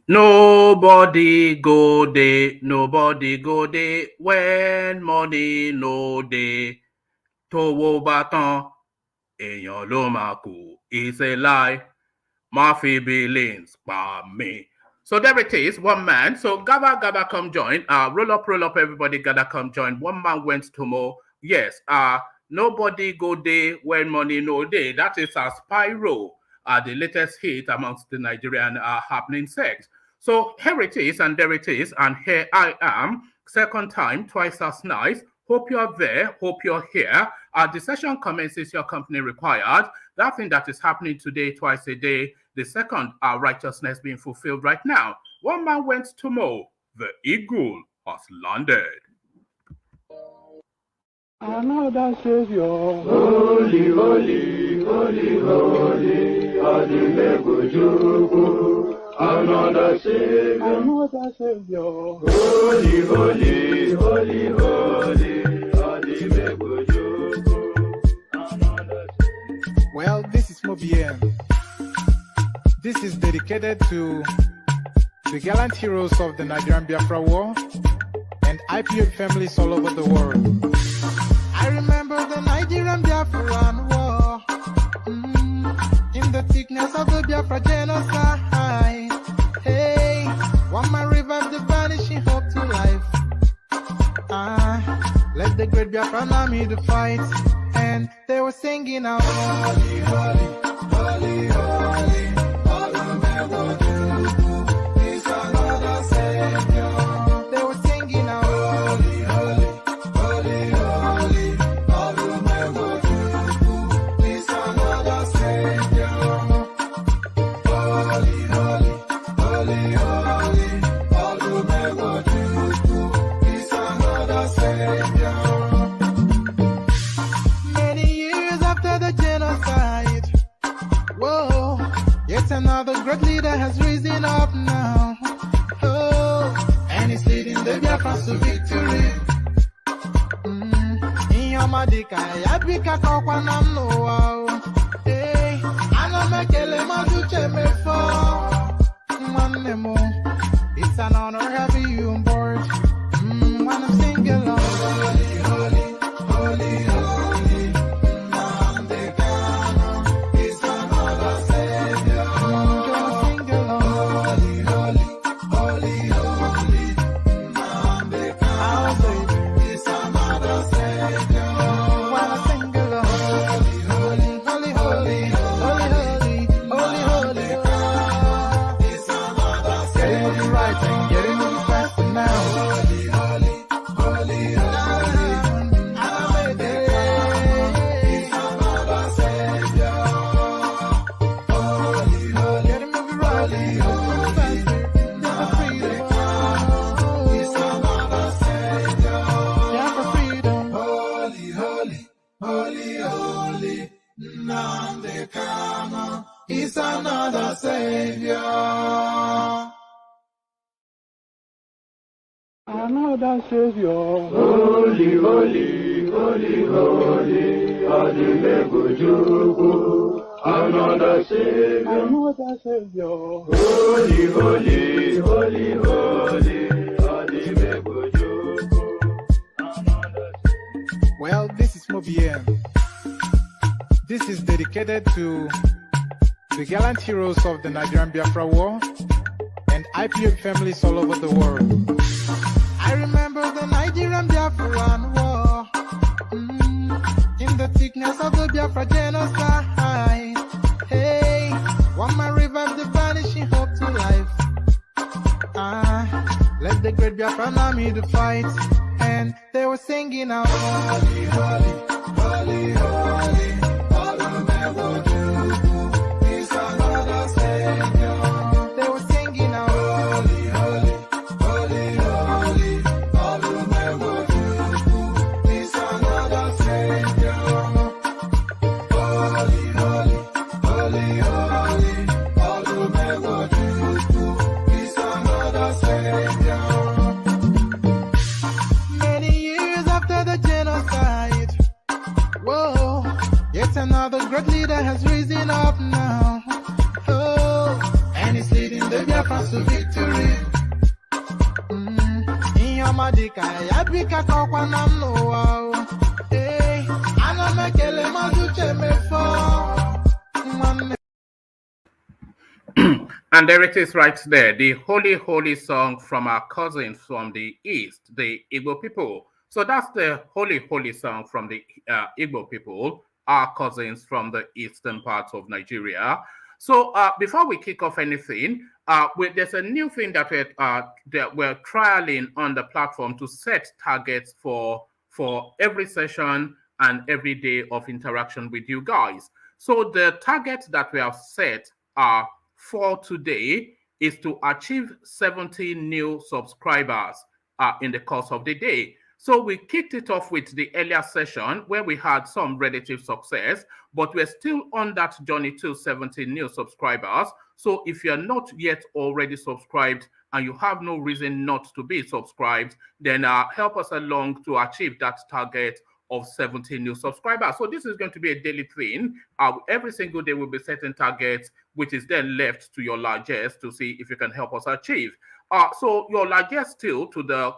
Nobody go there when money no dey. Tówó bá tán, èèyàn ló máa kù. It's a lie. Murphy Billings, me. So there it is, one man. So gather, come join. Roll up, everybody, gather, come join. One man went to more. Yes, nobody go there when money no day. That is a Spyro, the latest hit amongst the Nigerian happening sex. So here it is, and there it is, and here I am. Second time, twice as nice. Hope you're there. Hope you're here. The session commences your company required. That thing that is happening today, twice a day. The second, righteousness being fulfilled right now. One man went to mow. The eagle has landed. Another Savior. Holy, holy, holy, holy, Adimebujuku. Another Savior. Another Savior. Holy, holy, holy, holy, Adimebujuku. Another Savior. Well, this is Mobien. This is dedicated to the gallant heroes of the Nigerian Biafra War and IPOB families all over the world. I remember the Nigerian Biafran War, in the thickness of the Biafra genocide. Hey, one man revived the vanishing hope to life. Let the great Biafran army to fight, and they were singing out, holy, holy, holy, holy, is another Savior. They were singing out, holy, holy, holy, holy, is another Savior. Holy, holy, holy, holy, is another Savior. Many years after the genocide, whoa, yet another great leader has risen up now. Oh, and he's leading the Biafrans to victory. Inyamadika, yabika kwa namno. Hey, anamekele maduche mefo. Manemo, it's an honor having you on board. When I'm singing along, holy, holy, holy, holy, is another Savior. Sing along, holy, holy, holy, holy, is another Savior. When I sing along, holy, holy, holy, holy, holy, holy, holy, is another Savior. Getting it right and getting it fast now. Holy, holy, holy, holy, is another Savior. Holy, holy, get him moving right, faster, never freedom. Is another Savior. Never freedom. Holy, holy, holy, holy, Nnamdi Kanu is another Savior. Another Savior. Holy, holy, holy, holy, Adimebujuku. Another Savior. Another Savior. Holy, holy, holy, holy, Adimebujuku. Another Savior. Well, this is Mobien. This is dedicated to the gallant heroes of the Nigerian Biafra War and IPOB families all over the world. I remember the Nigerian Biafran War, in the thickness of the Biafra genocide. Hey, one man revived the vanishing hope to life. Let the great Biafran army to fight, and they were singing out, holy, holy, holy, holy, is another Savior. They were singing out, holy, holy, holy, holy, is another Savior. Holy, holy, holy, holy, is another Savior. Many years after the genocide, whoa, yet another great leader has risen up now. Oh, and he's leading the Biafra to victory. Inyamadika, Yabika Kokwanam no. Hey, Anamekele Mazuche Mefo. And there it is right there, the holy, holy song from our cousins from the East, the Igbo people. So that's the holy, holy song from the Igbo people, our cousins from the eastern part of Nigeria. So before we kick off anything, there's a new thing that we're trialing on the platform to set targets for every session and every day of interaction with you guys. So the targets that we have set are for today is to achieve 70 new subscribers in the course of the day. So we kicked it off with the earlier session where we had some relative success, but we're still on that journey to 70 new subscribers. So if you're not yet already subscribed and you have no reason not to be subscribed, then help us along to achieve that target of 70 new subscribers. So this is going to be a daily thing. Every single day we'll be setting targets, which is then left to your largest to see if you can help us achieve. So your largest still to the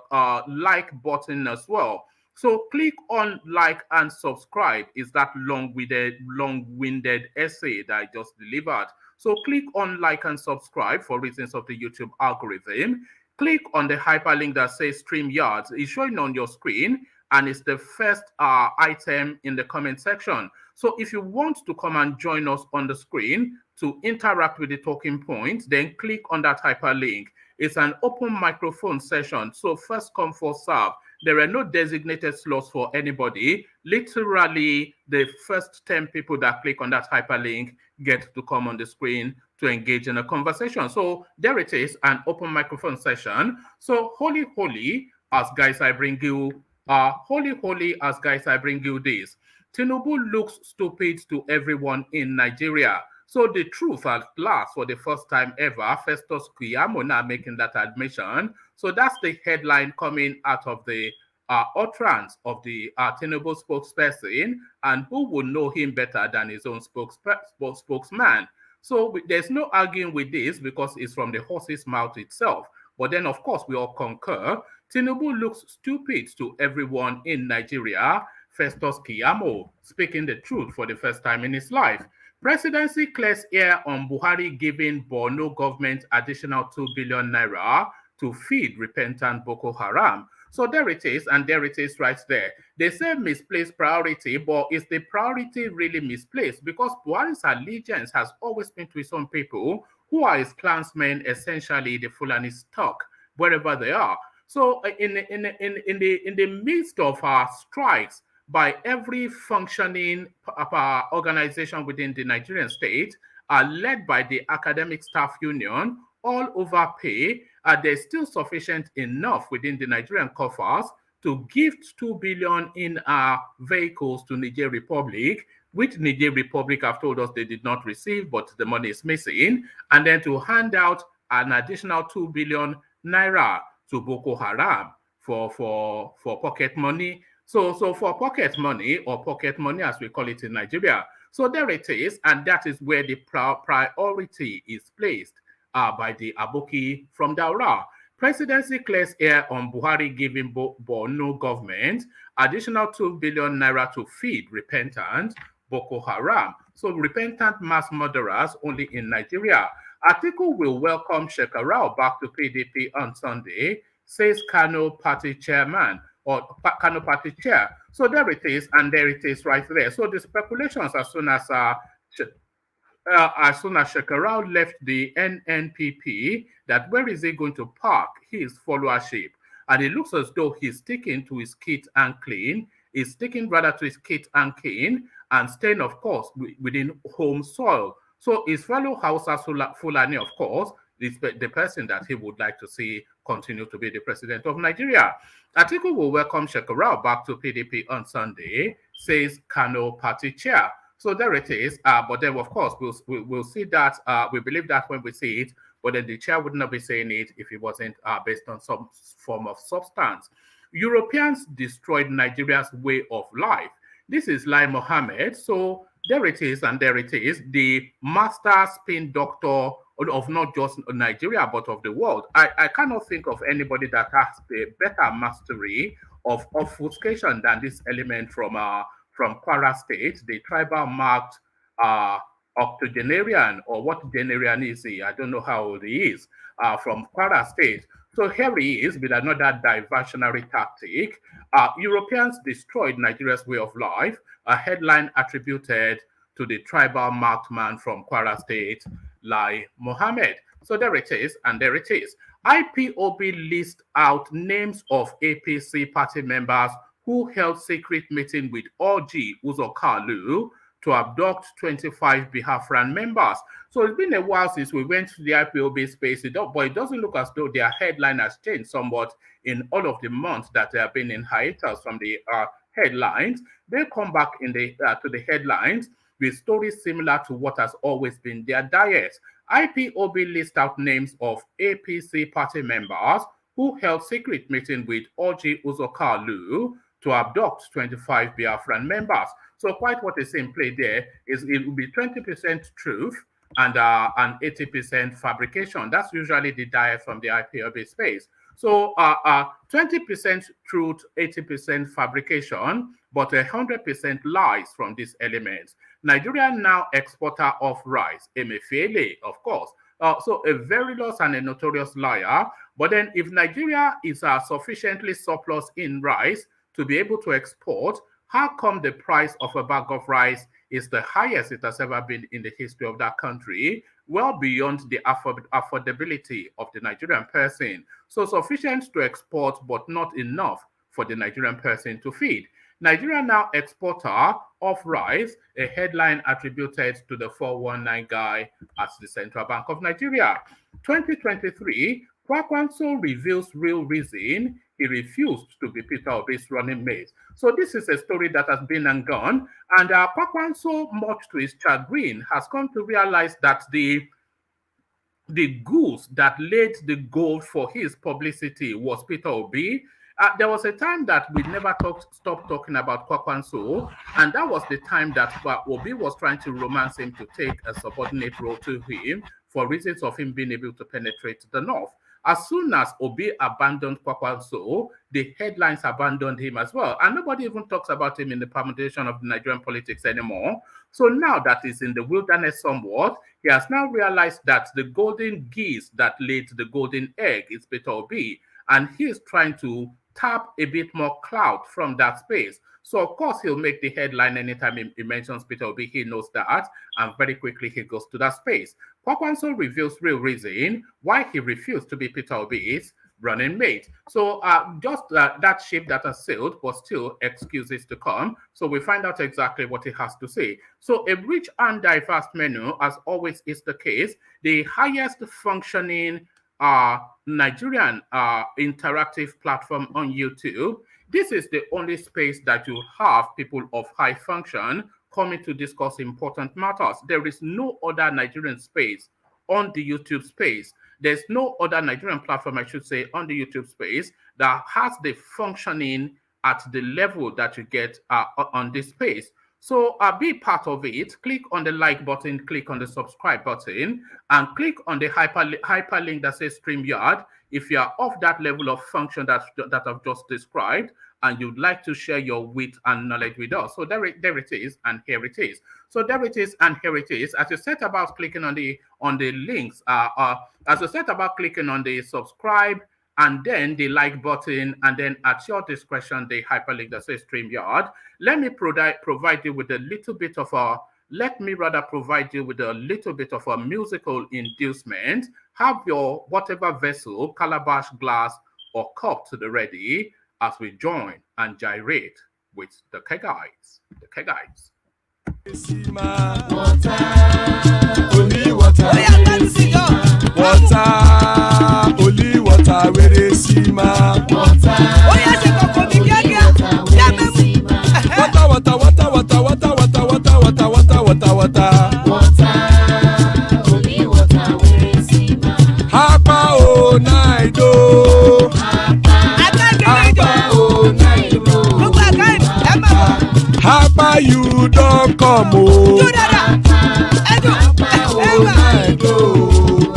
like button as well. So click on like and subscribe is that long-winded essay that I just delivered. So click on like and subscribe for reasons of the YouTube algorithm. Click on the hyperlink that says StreamYard. It's showing on your screen, and it's the first item in the comment section. So if you want to come and join us on the screen to interact with the talking point, then click on that hyperlink. It's an open microphone session, so first come, first serve. There are no designated slots for anybody. Literally, the first 10 people that click on that hyperlink get to come on the screen to engage in a conversation. So there it is, an open microphone session. So holy, holy, as guys, I bring you holy, holy, as guys, I bring you this. Tinubu looks stupid to everyone in Nigeria. So the truth at last, for the first time ever, Festus Keyamo now making that admission. So that's the headline coming out of the utterance of the Tinubu spokesperson, and who would know him better than his own spokesman. So there's no arguing with this because it's from the horse's mouth itself. But then, of course, we all concur. Tinubu looks stupid to everyone in Nigeria. Festus Keyamo speaking the truth for the first time in his life. Presidency clears air on Buhari giving Borno government additional 2 billion naira to feed repentant Boko Haram. So there it is, and there it is right there. They say misplaced priority, but is the priority really misplaced? Because Buhari's allegiance has always been to his own people, who are his clansmen, essentially the Fulani stock, wherever they are. So in the midst of our strikes by every functioning organization within the Nigerian state, led by the Academic Staff Union, all overpay, there's still sufficient enough within the Nigerian coffers to gift 2 billion in vehicles to Niger Republic, which Niger Republic have told us they did not receive, but the money is missing, and then to hand out an additional 2 billion naira to Boko Haram for pocket money. So for pocket money, or pocket money as we call it in Nigeria. So there it is, and that is where the priority is placed by the Aboki from Daura. Presidency clears air on Buhari giving Borno government additional 2 billion naira to feed repentant Boko Haram. So repentant mass murderers only in Nigeria. Atiku will welcome Shekarau back to PDP on Sunday, says Kano party chairman, or Kano party chair. So there it is, and there it is right there. So the speculations as soon as Shekarau left the NNPP, that where is he going to park his followership? And it looks as though he's sticking to his kit and clean. He's sticking rather to his kit and clean, and staying, of course, within home soil. So his fellow Hausa Fulani, of course, is the person that he would like to see continue to be the president of Nigeria. Atiku will welcome Shekarau back to PDP on Sunday, says Kano party chair. So there it is. But then, of course, we'll see that. We believe that when we see it, but then the chair would not be saying it if it wasn't based on some form of substance. Europeans destroyed Nigeria's way of life. This is Lai Mohammed. So there it is, and there it is. The master spin doctor of not just Nigeria, but of the world. I cannot think of anybody that has a better mastery of obfuscation than this element from Kwara State, the tribal marked octogenarian, or what genarian is he? I don't know how old he is, from Kwara State. So here he is with another diversionary tactic. Europeans destroyed Nigeria's way of life, a headline attributed to the tribal marked man from Kwara State, Lai Mohammed. So there it is, and there it is. IPOB lists out names of APC party members who held secret meeting with Orji, Uzor, Kalu, to abduct 25 Biafran members. So it's been a while since we went to the IPOB space, but it doesn't look as though their headline has changed somewhat in all of the months that they have been in hiatus from the headlines. They come back in the to the headlines with stories similar to what has always been their diet. IPOB lists out names of APC party members who held secret meeting with Orji, Uzor, Kalu to abduct 25 Biafran members. So quite what is in play there is it will be 20% truth and 80% fabrication. That's usually the diet from the IPOB space. So 20% truth, 80% fabrication, but 100% lies from these elements. Nigeria now exporter of rice, Emefiele, of course. So a verilous and a notorious liar. But then if Nigeria is sufficiently surplus in rice to be able to export, how come the price of a bag of rice is the highest it has ever been in the history of that country, well beyond the affordability of the Nigerian person? So sufficient to export, but not enough for the Nigerian person to feed. Nigeria now exporter of rice, a headline attributed to the 419 guy at the Central Bank of Nigeria. 2023, Kwankwaso reveals real reason he refused to be Peter Obi's running mate. So this is a story that has been and gone, and Kwankwaso, much to his chagrin, has come to realize that the goose that laid the gold for his publicity was Peter Obi. There was a time that we never stopped talking about Kwankwaso, and that was the time that Obi was trying to romance him to take a subordinate role to him for reasons of him being able to penetrate the north. As soon as Obi abandoned Kwankwaso, the headlines abandoned him as well. And nobody even talks about him in the permutation of the Nigerian politics anymore. So now that he's in the wilderness somewhat, he has now realized that the golden geese that laid the golden egg is Peter Obi. And he is trying to tap a bit more clout from that space. So of course he'll make the headline anytime he mentions Peter Obi. He knows that, and very quickly he goes to that space. Kwankwaso reveals real reason why he refused to be Peter Obi's running mate. So just that ship that has sailed, but still excuses to come. So we find out exactly what he has to say. So a rich and diverse menu, as always is the case, the highest functioning Nigerian interactive platform on YouTube. This is the only space that you have people of high function coming to discuss important matters. There is no other Nigerian space on the YouTube space. There's no other Nigerian platform, I should say, on the YouTube space that has the functioning at the level that you get on this space. So be part of it. Click on the like button, click on the subscribe button, and click on the hyperlink that says StreamYard if you are of that level of function that I've just described, and you'd like to share your wit and knowledge with us. So there it is, and here it is. So there it is, and here it is. As you set about clicking on the links, as you set about clicking on the subscribe, and then the like button, and then at your discretion, the hyperlink that says StreamYard. Let me provide you with a little bit of a, musical inducement. Have your whatever vessel, calabash, glass, or cup to the ready as we join and gyrate with the Kegites. The Kegites. Water, only water, only water, where they see ma. Water, only water, where they see ma. Hapa o naido, hapa o naido, hapa you don't come o. Hapa o naido.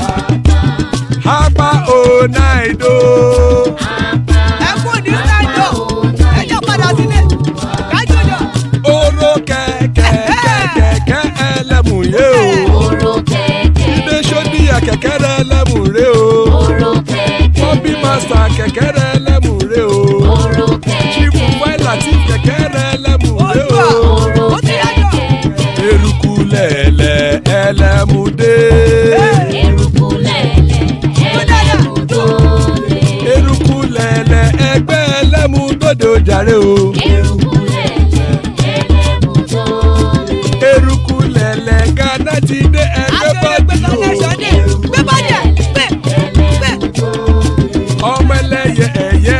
ṣáìdó. ẹ kú ní ṣáìdó ẹ jẹ́ padà sílé kájọjọ. Oró kẹ̀kẹ́ ẹlẹ́mùrè o. Oró kẹ̀kẹ́. Ilé ṣódìyà kẹ̀kẹ́ rẹ ẹlẹ́mùrè o. Oró kẹ̀kẹ́. Bọ́bí Màsà kẹ̀kẹ́ rẹ ẹlẹ́mùrè o. Oró kẹ̀kẹ́. Chifu Fáìlà tí kẹ̀kẹ́ rẹ ẹlẹ́mùrè o. Oró kẹ̀kẹ́. Eruku lẹ̀lẹ̀ ẹlẹ́mùdé. Eruku lẹ̀lẹ̀ ẹlẹ́mùdóde. Eruku lẹ̀lẹ̀ ẹgbẹ́ ẹlẹ́mùdóde ó jàre o. Eruku lẹ̀lẹ̀ ẹlẹ́mùdóde. Eruku lẹ̀lẹ̀ Ghana ti dé ẹgbẹ́ bọ́dì o. gbé bọ́dì gbé. Ọmọ ẹlẹ́yẹ ẹyẹ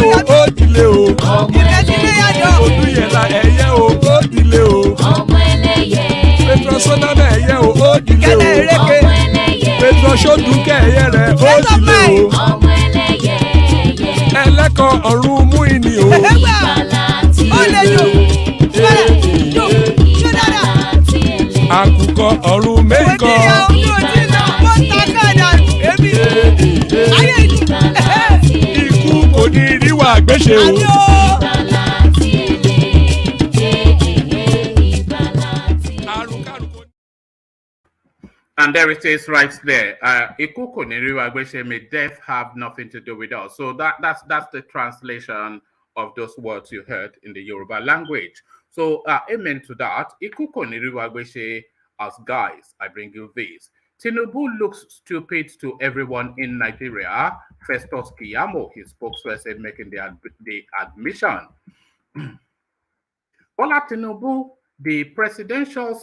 o ó dilé o. ìrẹsílẹ̀ yàtọ̀. Odúyẹ̀lá ẹyẹ o ó dilé o. Ọmọ ẹlẹ́yẹ. Petrosonama ẹyẹ o ó dilé Kẹlẹ o. ereke. Ọmọ ẹlẹ́yẹ. Petrosodunke ẹyẹ rẹ ó dilé o. Ọmọ ẹlẹ́yẹ. Ẹlẹ́kọ̀ ọ̀run mú ìní o. ẹgbà Ìgbàlà tí ó lè jò. ṣọlá jò ṣó dára. Àkùkọ ọ̀run méjìkọ. òdìyà ojú òdì náà ó ta káàdà èmi. ayé ìlú. Ikú kò ní ríwà gbéṣe o. àbí o. And there it is right there. Ikuko Niriwa Gbeshe, may death have nothing to do with us. So that's the translation of those words you heard in the Yoruba language. So amen to that. Ikuko Niriwa Gbeshe, as guys, I bring you this. Tinubu looks stupid to everyone in Nigeria. Festus Keyamo, his spokesperson, making the admission. Bola Tinubu, the presidential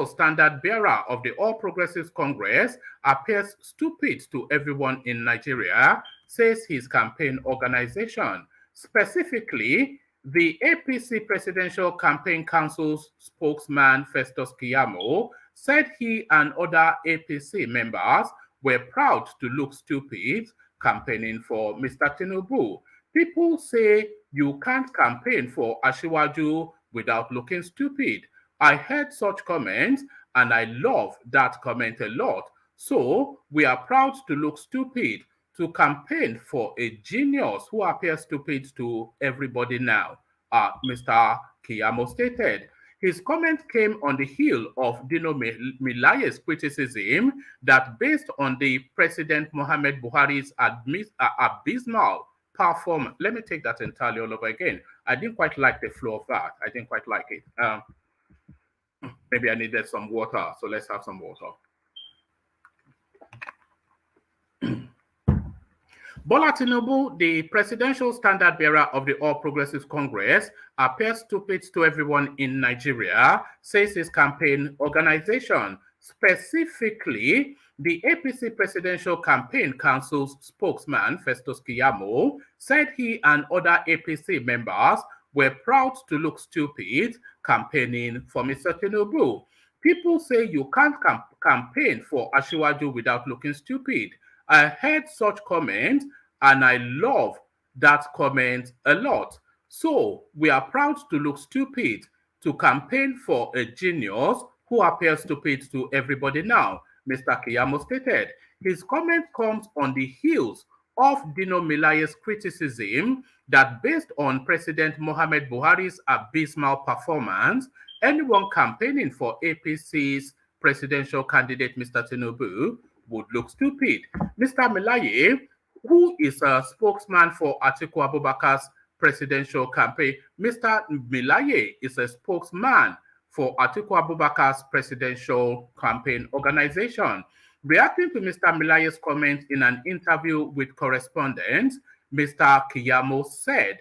standard bearer of the All Progressives Congress, appears stupid to everyone in Nigeria, says his campaign organization. Specifically, the APC Presidential Campaign Council's spokesman, Festus Keyamo, said he and other APC members were proud to look stupid campaigning for Mr. Tinubu. People say you can't campaign for Asiwaju without looking stupid. I heard such comments and I love that comment a lot. So we are proud to look stupid to campaign for a genius who appears stupid to everybody now, Mr. Keyamo stated. His comment came on the heel of Dino Melaye's criticism that based on the President Mohammed Buhari's abysmal performance. Let me take that entirely all over again. I didn't quite like the flow of that. I didn't quite like it. Maybe I needed some water, so let's have some water. Bola Tinubu, the presidential standard bearer of the All Progressives Congress, appears stupid to everyone in Nigeria, says his campaign organization. Specifically, the APC Presidential Campaign Council's spokesman, Festus Keyamo, said he and other APC members were proud to look stupid campaigning for Mr. Tinubu. People say you can't campaign for Asiwaju without looking stupid. I heard such comments and I love that comment a lot. So we are proud to look stupid to campaign for a genius who appears stupid to everybody now, Mr. Keyamo stated. His comment comes on the heels of Dino Melaye's criticism that based on President Mohammed Buhari's abysmal performance, anyone campaigning for APC's presidential candidate, Mr. Tinubu, would look stupid. Mr. Melaye, who is a spokesman for Atiku Abubakar's presidential campaign, Mr. Melaye is a spokesman for Atiku Abubakar's presidential campaign organization. Reacting to Mr. Melaye's comment in an interview with correspondents, Mr. Keyamo said,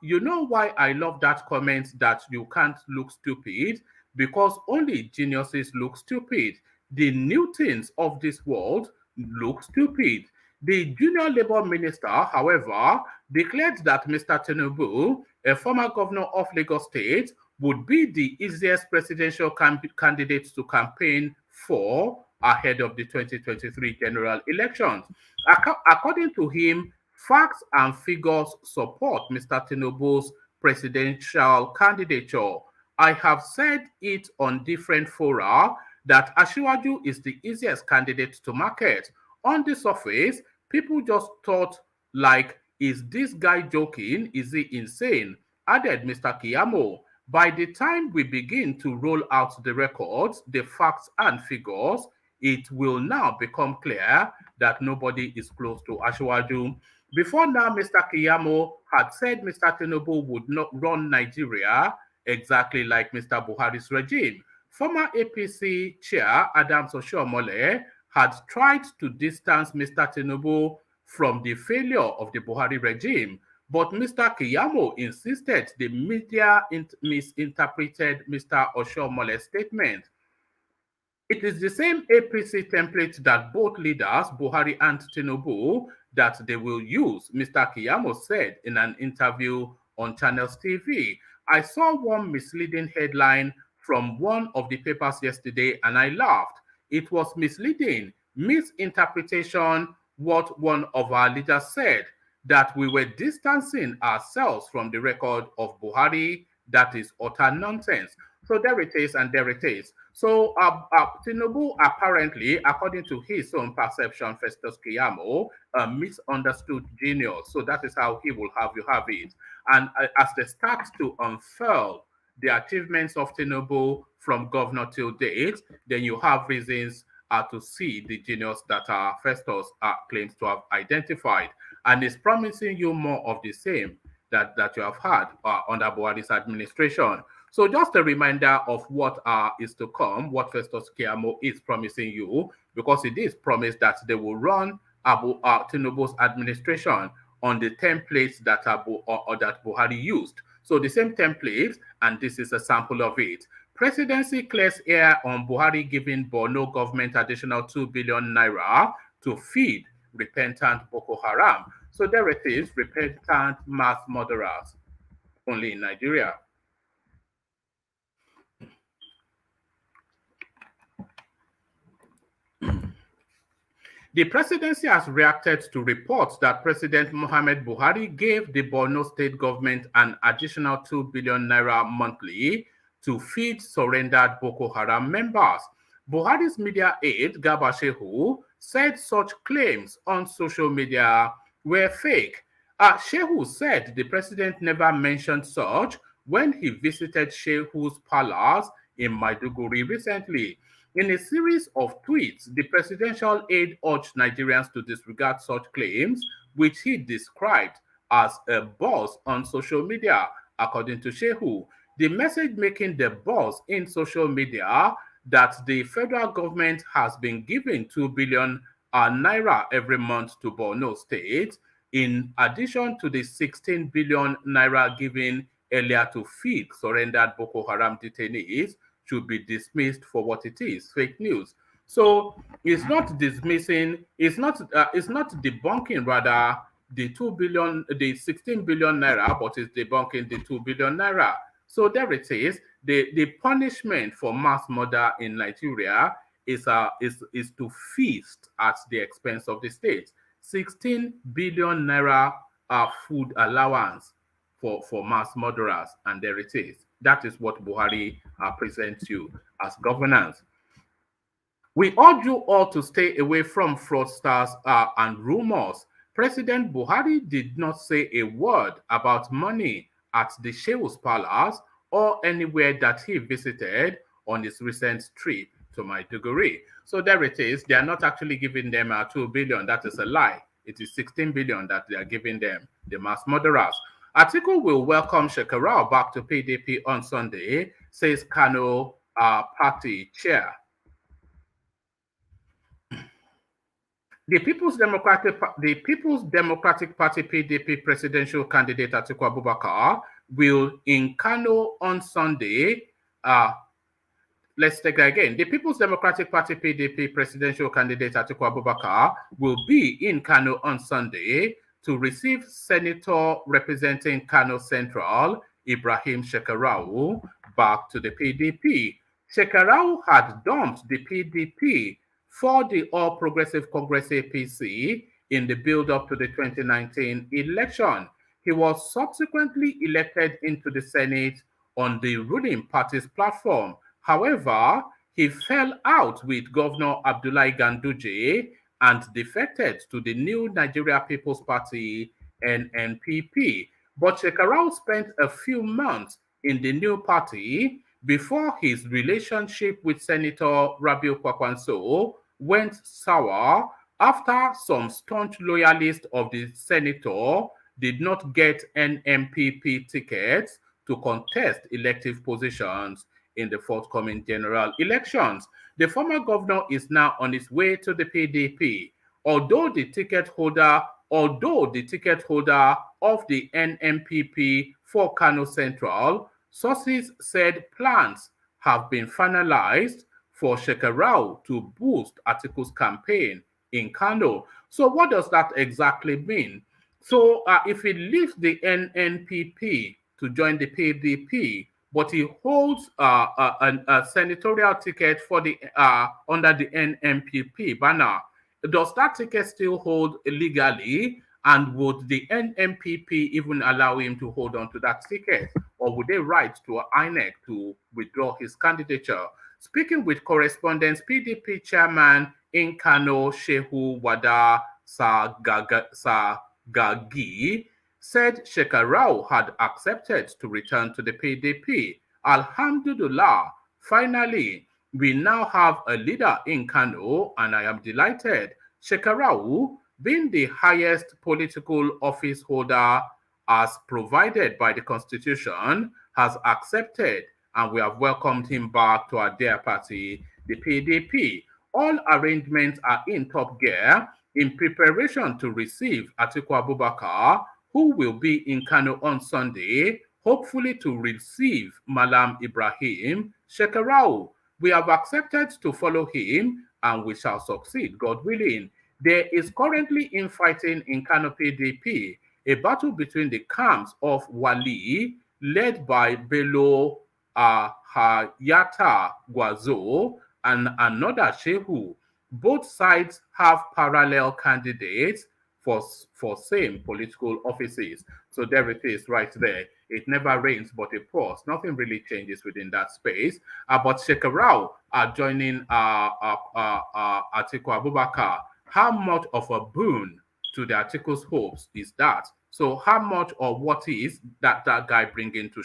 you know why I love that comment that you can't look stupid? Because only geniuses look stupid. The Newtons of this world look stupid. The junior labor minister, however, declared that Mr. Tinubu, a former governor of Lagos State, would be the easiest presidential candidate to campaign for ahead of the 2023 general elections. According to him, facts and figures support Mr. Tinubu's presidential candidature. I have said it on different fora that Asiwaju is the easiest candidate to market. On the surface, people just thought, like, is this guy joking? Is he insane? Added Mr. Keyamo. By the time we begin to roll out the records, the facts and figures, it will now become clear that nobody is close to Asiwaju. Before now, Mr. Keyamo had said Mr. Tinubu would not run Nigeria exactly like Mr. Buhari's regime. Former APC chair Adams Oshiomhole had tried to distance Mr. Tinubu from the failure of the Buhari regime, but Mr. Keyamo insisted the media misinterpreted Mr. Oshiomhole's statement. It is the same APC template that both leaders, Buhari and Tinubu, that they will use, Mr. Keyamo said in an interview on Channels TV. I saw one misleading headline from one of the papers yesterday and I laughed. It was misleading, misinterpretation, what one of our leaders said, that we were distancing ourselves from the record of Buhari. That is utter nonsense. So there it is, and there it is. So Tinubu apparently, according to his own perception, Festus Keyamo, a misunderstood genius. So that is how he will have you have it. And as they start to unfurl the achievements of Tinubu from governor till date, then you have reasons to see the genius that Festus claims to have identified. And is promising you more of the same that you have had under Buhari's administration. So just a reminder of what is to come, what Festus Keyamo is promising you, because it is promised that they will run Tinubu's administration on the templates that that Buhari used. So the same templates, and this is a sample of it. Presidency clears air on Buhari giving Borno government additional 2 billion naira to feed repentant Boko Haram. So there it is, repentant mass murderers, only in Nigeria. The presidency has reacted to reports that President Mohammed Buhari gave the Borno state government an additional 2 billion naira monthly to feed surrendered Boko Haram members. Buhari's media aide, Garba Shehu, said such claims on social media were fake. Shehu said the president never mentioned such when he visited Shehu's palace in Maiduguri recently. In a series of tweets, the presidential aide urged Nigerians to disregard such claims, which he described as a buzz on social media. According to Shehu, the message making the buzz in social media that the federal government has been giving 2 billion naira every month to Borno State, in addition to the 16 billion naira given earlier to feed surrendered Boko Haram detainees, should be dismissed for what it is, fake news. So it's not dismissing, it's not debunking rather the 16 billion naira, but it's debunking the 2 billion naira. So there it is. The punishment for mass murder in Nigeria is to feast at the expense of the state. 16 billion naira food allowance for mass murderers, and there it is. That is what Buhari presents you as governance. We urge you all to stay away from fraudsters and rumors. President Buhari did not say a word about money at the Shehu's Palace or anywhere that he visited on his recent trip to Maiduguri. So there it is. They are not actually giving them 2 billion. That is a lie. It is 16 billion that they are giving them, the mass murderers. Atiku will welcome Shekarau back to PDP on Sunday, says Kano party chair. The People's Democratic Party PDP presidential candidate Atiku Abubakar will in Kano on Sunday. Let's take that again. The People's Democratic Party PDP presidential candidate Atiku Abubakar will be in Kano on Sunday to receive Senator representing Kano Central, Ibrahim Shekarau, back to the PDP. Shekarau had dumped the PDP for the All Progressive Congress APC in the build-up to the 2019 election. He was subsequently elected into the Senate on the ruling party's platform. However, he fell out with Governor Abdullahi Ganduje and defected to the new Nigeria People's Party, NNPP. But Shekarau spent a few months in the new party before his relationship with Senator Rabiu Kwankwaso went sour after some staunch loyalists of the senator did not get NNPP tickets to contest elective positions in the forthcoming general elections. The former governor is now on his way to the PDP. Although the ticket holder of the NNPP for Kano Central, sources said plans have been finalized for Shekarau to boost Atiku's campaign in Kano. So what does that exactly mean? So if he leaves the NNPP to join the PDP, but he holds a senatorial ticket for the under the NNPP banner, does that ticket still hold legally? And would the NNPP even allow him to hold on to that ticket? Or would they write to INEC to withdraw his candidature? Speaking with correspondents, PDP chairman in Kano, Shehu Wada Sagagi, said Shekarau had accepted to return to the PDP. Alhamdulillah, finally, we now have a leader in Kano, and I am delighted. Shekarau, being the highest political office holder as provided by the Constitution, has accepted, and we have welcomed him back to our dear party, the PDP. All arrangements are in top gear in preparation to receive Atiku Abubakar, who will be in Kano on Sunday, hopefully to receive Malam Ibrahim Shekarau. We have accepted to follow him, and we shall succeed, God willing. There is currently infighting in Kano PDP, a battle between the camps of Wali, led by Bello Hayata Gwazo, and another Shehu. Both sides have parallel candidates for same political offices. So there it is right there. It never rains but it pours. Nothing really changes within that space. But Shekarau are joining Atiku Abubakar. How much of a boon to the Atiku's hopes is that? So how much or what is that guy bringing to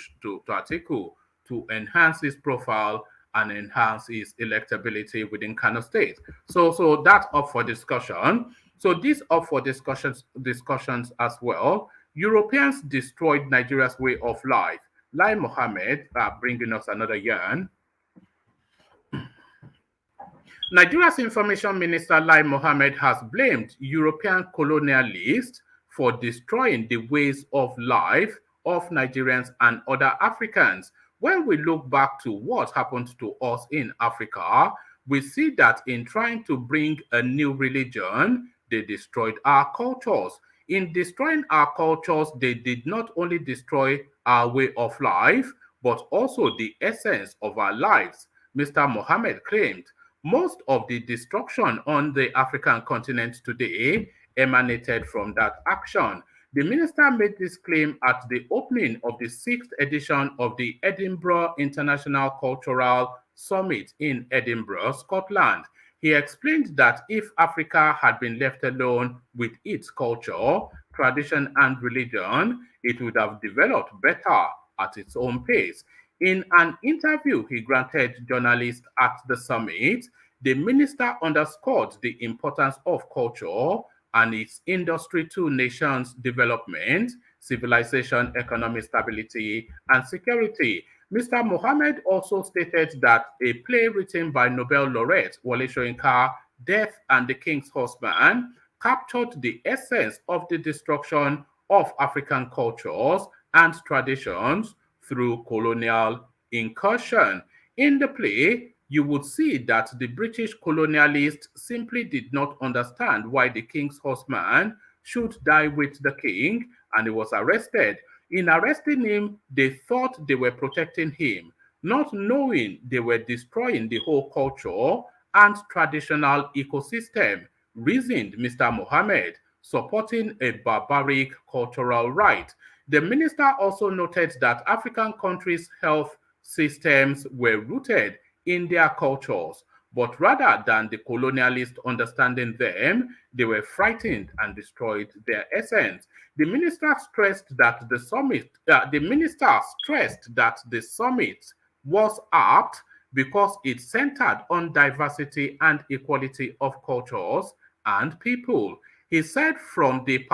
Atiku to enhance his profile and enhance his electability within Kano State? So that's up for discussion. So this up for discussions as well. Europeans destroyed Nigeria's way of life. Lai Mohammed bringing us another yarn. Nigeria's Information Minister Lai Mohammed has blamed European colonialists for destroying the ways of life of Nigerians and other Africans. When we look back to what happened to us in Africa, we see that in trying to bring a new religion, they destroyed our cultures. In destroying our cultures, they did not only destroy our way of life, but also the essence of our lives. Mr. Mohammed claimed most of the destruction on the African continent today emanated from that action. The minister made this claim at the opening of the 6th edition of the Edinburgh International Cultural Summit in Edinburgh, Scotland. He explained that if Africa had been left alone with its culture, tradition, and religion, it would have developed better at its own pace. In an interview he granted journalists at the summit, the minister underscored the importance of culture and its industry to nations' development, civilization, economic stability, and security. Mr. Mohammed also stated that a play written by Nobel laureate Wole Soyinka, Death and the King's Husband, captured the essence of the destruction of African cultures and traditions through colonial incursion. In the play, you would see that the British colonialists simply did not understand why the king's husband should die with the king, and he was arrested. In arresting him, they thought they were protecting him, not knowing they were destroying the whole culture and traditional ecosystem, reasoned Mr. Mohammed, supporting a barbaric cultural right. The minister also noted that African countries' health systems were rooted in their cultures. But rather than the colonialists understanding them, they were frightened and destroyed their essence. The minister stressed that the summit was apt because it centered on diversity and equality of cultures and people. He said from the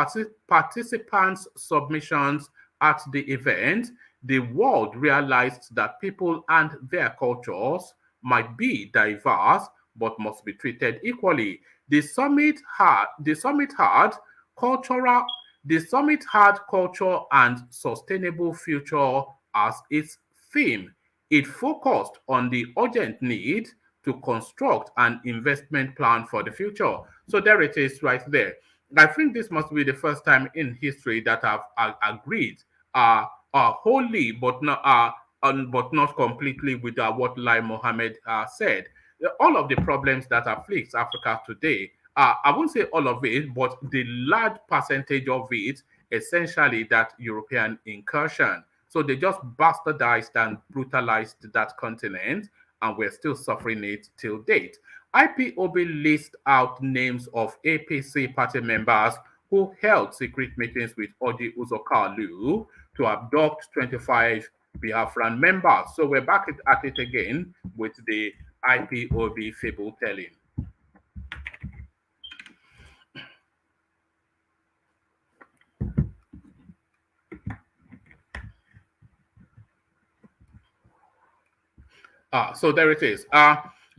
participants' submissions at the event, the world realized that people and their cultures might be diverse but must be treated equally. Cultural the summit had culture and sustainable future as its theme. It focused on the urgent need to construct an investment plan for the future. So there it is right there. I think this must be the first time in history that I've agreed wholly, but not completely with what Lai Mohammed said. All of the problems that afflict Africa today, I won't say all of it, but the large percentage of it, essentially that European incursion. So they just bastardized and brutalized that continent, and we're still suffering it till date. IPOB lists out names of APC party members who held secret meetings with Orji Uzor Kalu to abduct 25 Biafran members. So we're back at it again with the IPOB fable telling. So there it is.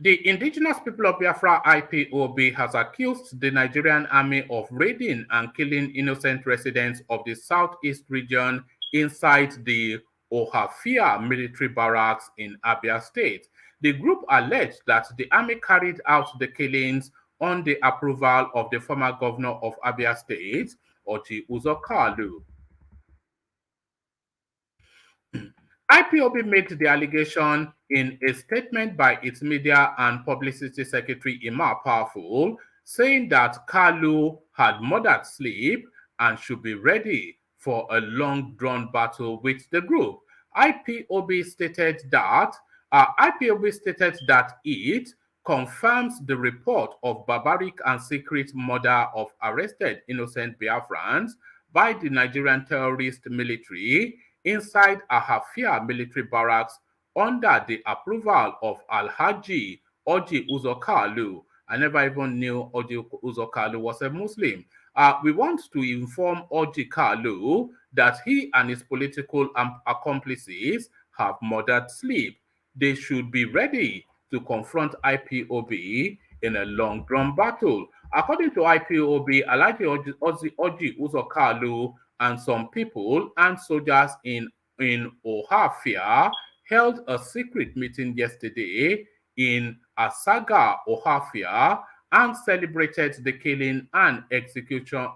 The indigenous people of Biafra IPOB has accused the Nigerian army of raiding and killing innocent residents of the southeast region inside the Ohafia military barracks in Abia State. The group alleged that the army carried out the killings on the approval of the former governor of Abia State, Orji Uzor Kalu. IPOB made the allegation in a statement by its media and publicity secretary Imar Powerful, saying that Kalu had murdered sleep and should be ready for a long-drawn battle with the group. IPOB stated that it confirms the report of barbaric and secret murder of arrested innocent Biafrans by the Nigerian terrorist military inside Ahafia military barracks under the approval of Alhaji Orji Uzor Kalu. I never even knew Orji Uzor Kalu was a Muslim. We want to inform Orji Kalu that he and his political accomplices have murdered sleep. They should be ready to confront IPOB in a long-drawn battle. According to IPOB, Alhaji Orji Uzor Kalu and some people and soldiers in Ohafia held a secret meeting yesterday in Asaga, Ohafia, and celebrated the killing and execution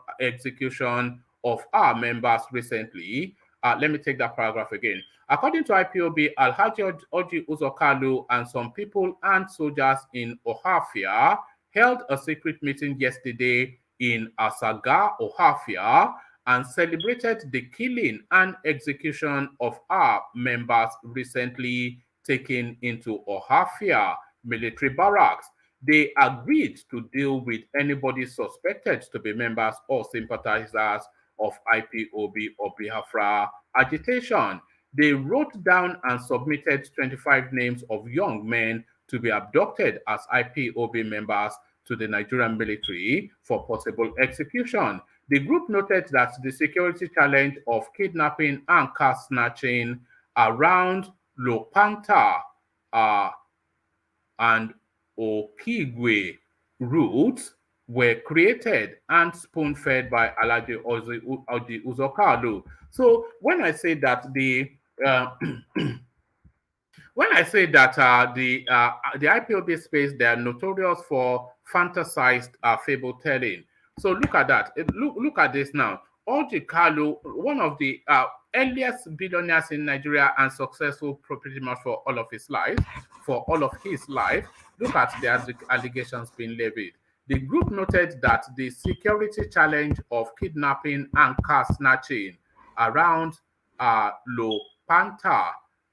of our members recently. Let me take that paragraph again. According to IPOB, Alhaji Orji Uzor Kalu and some people and soldiers in Ohafia held a secret meeting yesterday in Asaga, Ohafia, and celebrated the killing and execution of our members recently taken into Ohafia military barracks. They agreed to deal with anybody suspected to be members or sympathizers of IPOB or Biafra agitation. They wrote down and submitted 25 names of young men to be abducted as IPOB members to the Nigerian military for possible execution. The group noted that the security challenge of kidnapping and car snatching around Lopanta and Okigwe routes were created and spoon-fed by Alhaji Orji Uzor Kalu. So when I say that the IPOB space, they are notorious for fantasized fable telling. So look at that. Look at this now. Orji Kalu, one of the earliest billionaires in Nigeria and successful pretty much for all of his life. Look at the allegations being levied. The group noted that the security challenge of kidnapping and car snatching around Lopanta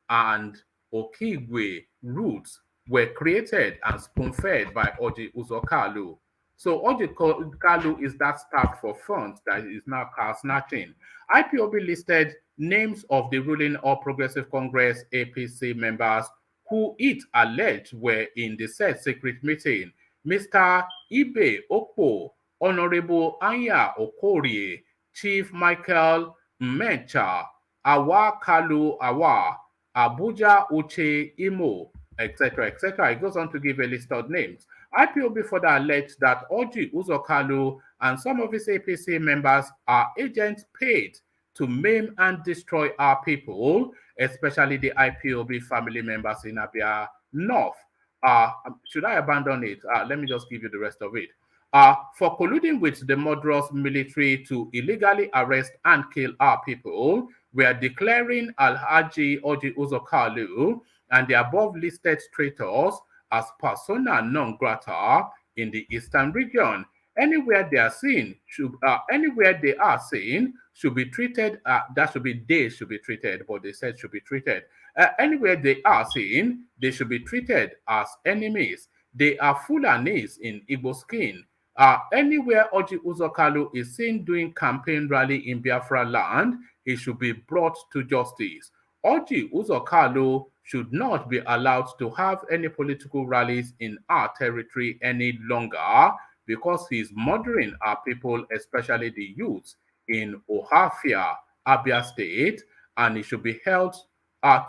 and Okigwe routes were created and spoon-fed by Orji Uzor Kalu. So Orji Kalu is that staff for funds that is now car snatching. IPOB listed names of the ruling All Progressive Congress APC members who it alleged were in the said secret meeting. Mr. Ibe Okpo, Honorable Anya Okorie, Chief Michael Mmecha, Awa Kalu Awa, Abuja Uche Imo, etc., etc. It goes on to give a list of names. IPOB further alleged that Orji Uzor Kalu and some of his APC members are agents paid to maim and destroy our people, especially the IPOB family members in Abia North. Should I abandon it? Let me just give you the rest of it. For colluding with the murderous military to illegally arrest and kill our people, we are declaring Alhaji Orji Uzor Kalu and the above listed traitors as persona non grata in the eastern region. Anywhere they are seen should be treated. That should be they should be treated, but they said should be treated. Anywhere they are seen, they should be treated as enemies. They are Fulanis in Igbo skin. Anywhere Orji Uzor Kalu is seen doing campaign rally in Biafra land, he should be brought to justice. Orji Uzor Kalu should not be allowed to have any political rallies in our territory any longer because he is murdering our people, especially the youths in Ohafia, Abia State, and he should be held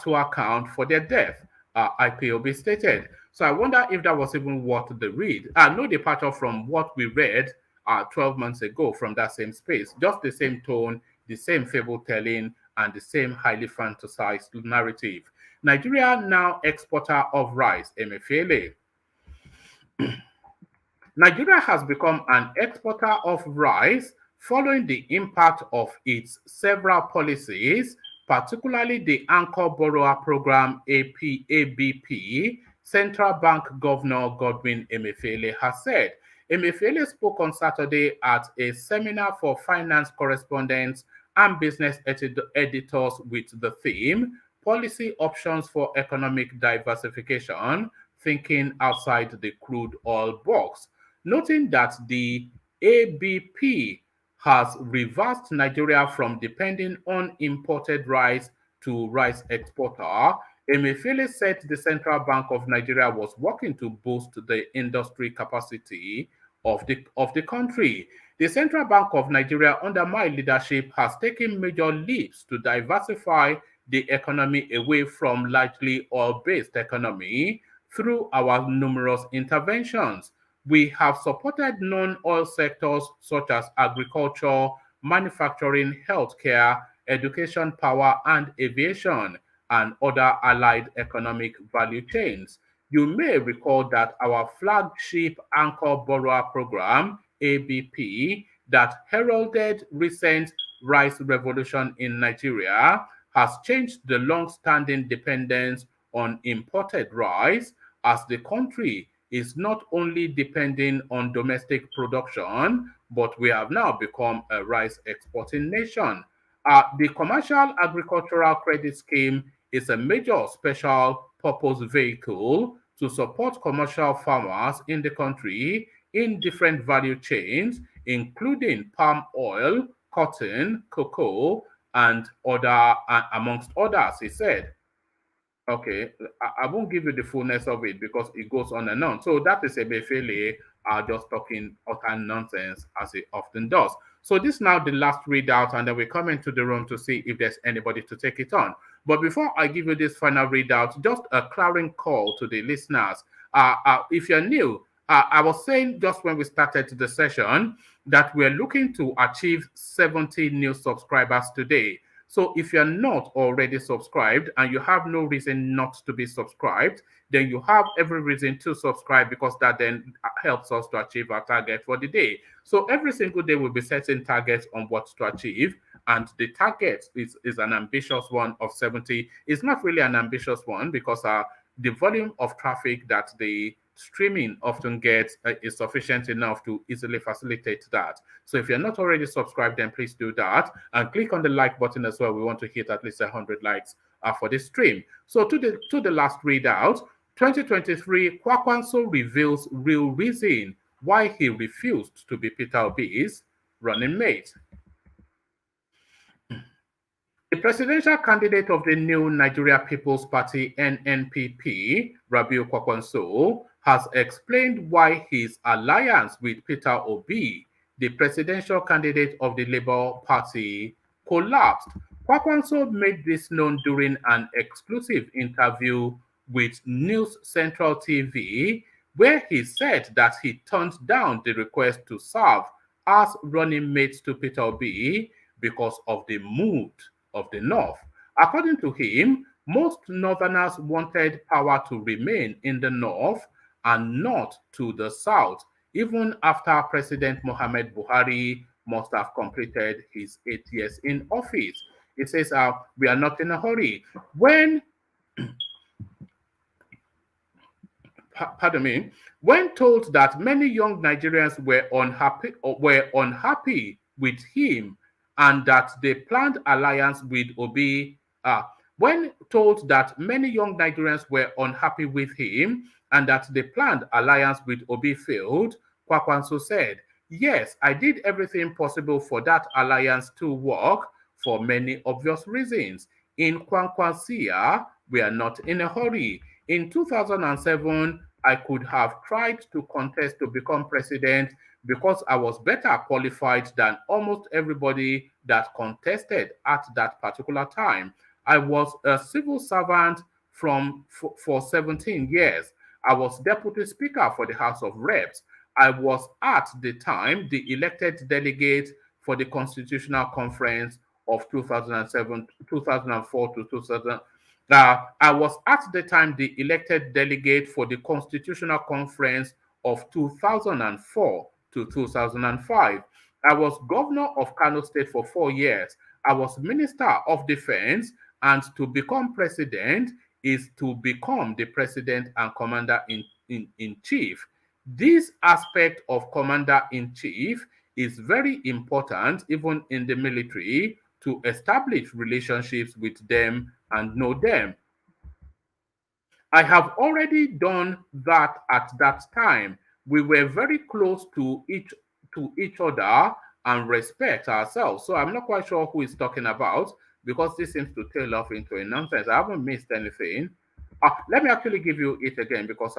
to account for their death, IPOB stated. So I wonder if that was even worth the read. No departure from what we read 12 months ago from that same space. Just the same tone, the same fable telling, and the same highly fantasized narrative. Nigeria now exporter of rice, Emefiele. Nigeria has become an exporter of rice following the impact of its several policies, particularly the Anchor Borrower Program ABP. Central Bank Governor Godwin Emefiele has said. Emefiele spoke on Saturday at a seminar for finance correspondents and business editors with the theme, Policy Options for Economic Diversification, Thinking Outside the Crude Oil Box, noting that the ABP has reversed Nigeria from depending on imported rice to rice exporter. Emefiele said the Central Bank of Nigeria was working to boost the industry capacity of the country. The Central Bank of Nigeria, under my leadership, has taken major leaps to diversify the economy away from largely oil-based economy through our numerous interventions. We have supported non-oil sectors such as agriculture, manufacturing, healthcare, education, power, and aviation, and other allied economic value chains. You may recall that our flagship Anchor Borrower Program, ABP, that heralded recent rice revolution in Nigeria, has changed the long-standing dependence on imported rice, as the country is not only depending on domestic production, but we have now become a rice exporting nation. The Commercial Agricultural Credit Scheme is a major special purpose vehicle to support commercial farmers in the country in different value chains, including palm oil, cotton, cocoa, and amongst others, he said. Okay, I won't give you the fullness of it because it goes on and on. So that is Emefiele just talking utter nonsense as he often does. So this is now the last readout, and then we come into the room to see if there's anybody to take it on. But before I give you this final readout, just a clarion call to the listeners. If you're new, I was saying just when we started the session that we're looking to achieve 70 new subscribers today. So if you're not already subscribed and you have no reason not to be subscribed, then you have every reason to subscribe, because that then helps us to achieve our target for the day. So every single day we'll be setting targets on what to achieve. And the target is an ambitious one of 70. It's not really an ambitious one because the volume of traffic that the streaming often gets is sufficient enough to easily facilitate that. So if you're not already subscribed, then please do that and click on the like button as well. We want to hit at least 100 likes for this stream. So to the last readout, 2023, Kwankwaso reveals real reason why he refused to be Peter Obi's running mate. The presidential candidate of the new Nigeria People's Party (NNPP), Rabiu Kwankwaso, has explained why his alliance with Peter Obi, the presidential candidate of the Labour Party, collapsed. Kwankwaso made this known during an exclusive interview with News Central TV, where he said that he turned down the request to serve as running mate to Peter Obi because of the mood of the North. According to him, most Northerners wanted power to remain in the North and not to the South, even after President Mohammed Buhari must have completed his 8 years in office. It says, we are not in a hurry. When told that many young Nigerians were unhappy with him and that they planned alliance with Obi, when told that many young Nigerians were unhappy with him and that the planned alliance with Obi failed, Kwankwaso said, "Yes, I did everything possible for that alliance to work for many obvious reasons. In Kwankwasia, we are not in a hurry. In 2007, I could have tried to contest to become president because I was better qualified than almost everybody that contested at that particular time. I was a civil servant for 17 years. I was deputy speaker for the House of Reps. I was at the time the elected delegate for the Constitutional Conference of 2004 to 2000. I was at the time the elected delegate for the Constitutional Conference of 2004 to 2005. I was governor of Kano State for 4 years. I was Minister of Defense, and to become president is to become the president and commander-in-chief. This aspect of commander-in-chief is very important, even in the military, to establish relationships with them and know them. I have already done that at that time. We were very close to each other and respect ourselves. So I'm not quite sure who is talking about, because this seems to tail off into a nonsense. I haven't missed anything. Let me actually give you it again, because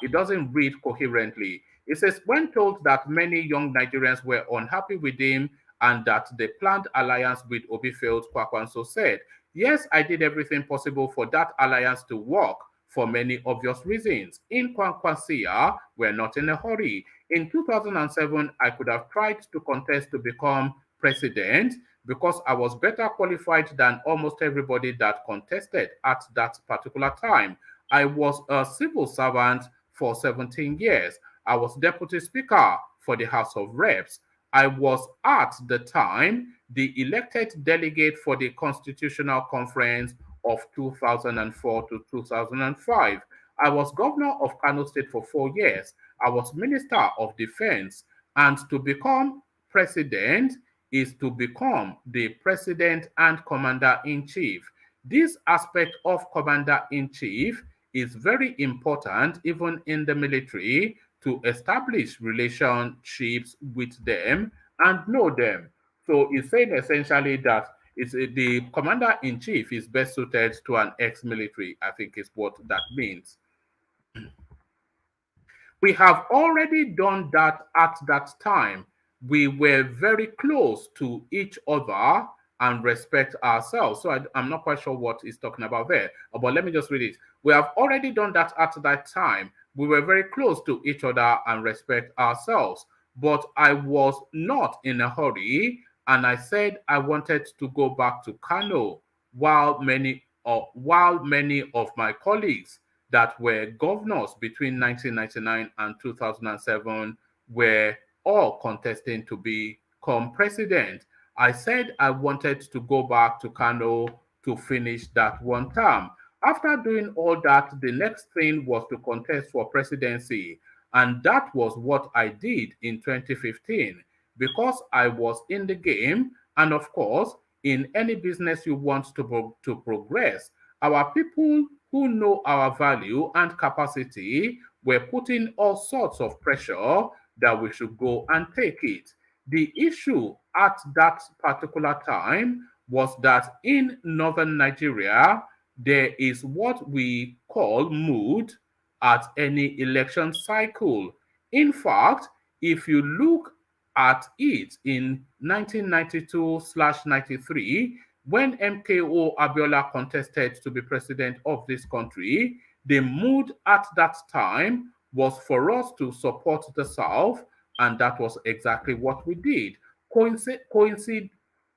it doesn't read coherently. It says, when told that many young Nigerians were unhappy with him and that the planned alliance with Obi failed, Kwankwaso said, "Yes, I did everything possible for that alliance to work for many obvious reasons. In Kwankwasia, we're not in a hurry. In 2007, I could have tried to contest to become president because I was better qualified than almost everybody that contested at that particular time. I was a civil servant for 17 years. I was deputy speaker for the House of Reps. I was at the time the elected delegate for the Constitutional Conference of 2004 to 2005. I was governor of Kano State for 4 years. I was Minister of Defense. And to become president is to become the president and commander-in-chief. This aspect of commander-in-chief is very important, even in the military, to establish relationships with them and know them." So it's saying essentially that the commander-in-chief is best suited to an ex-military, I think is what that means. We have already done that at that time. We were very close to each other and respect ourselves. So I'm not quite sure what he's talking about there, but let me just read it. We have already done that at that time. We were very close to each other and respect ourselves, but I was not in a hurry, and I said I wanted to go back to Kano, while many of my colleagues that were governors between 1999 and 2007 were all contesting to become president. I said I wanted to go back to Kano to finish that one term. After doing all that, the next thing was to contest for presidency. And that was what I did in 2015, because I was in the game. And of course, in any business you want to progress, our people who know our value and capacity were putting all sorts of pressure that we should go and take it. The issue at that particular time was that in northern Nigeria, there is what we call mood at any election cycle. In fact, if you look at it in 1992/93, when MKO Abiola contested to be president of this country, the mood at that time was for us to support the South, and that was exactly what we did.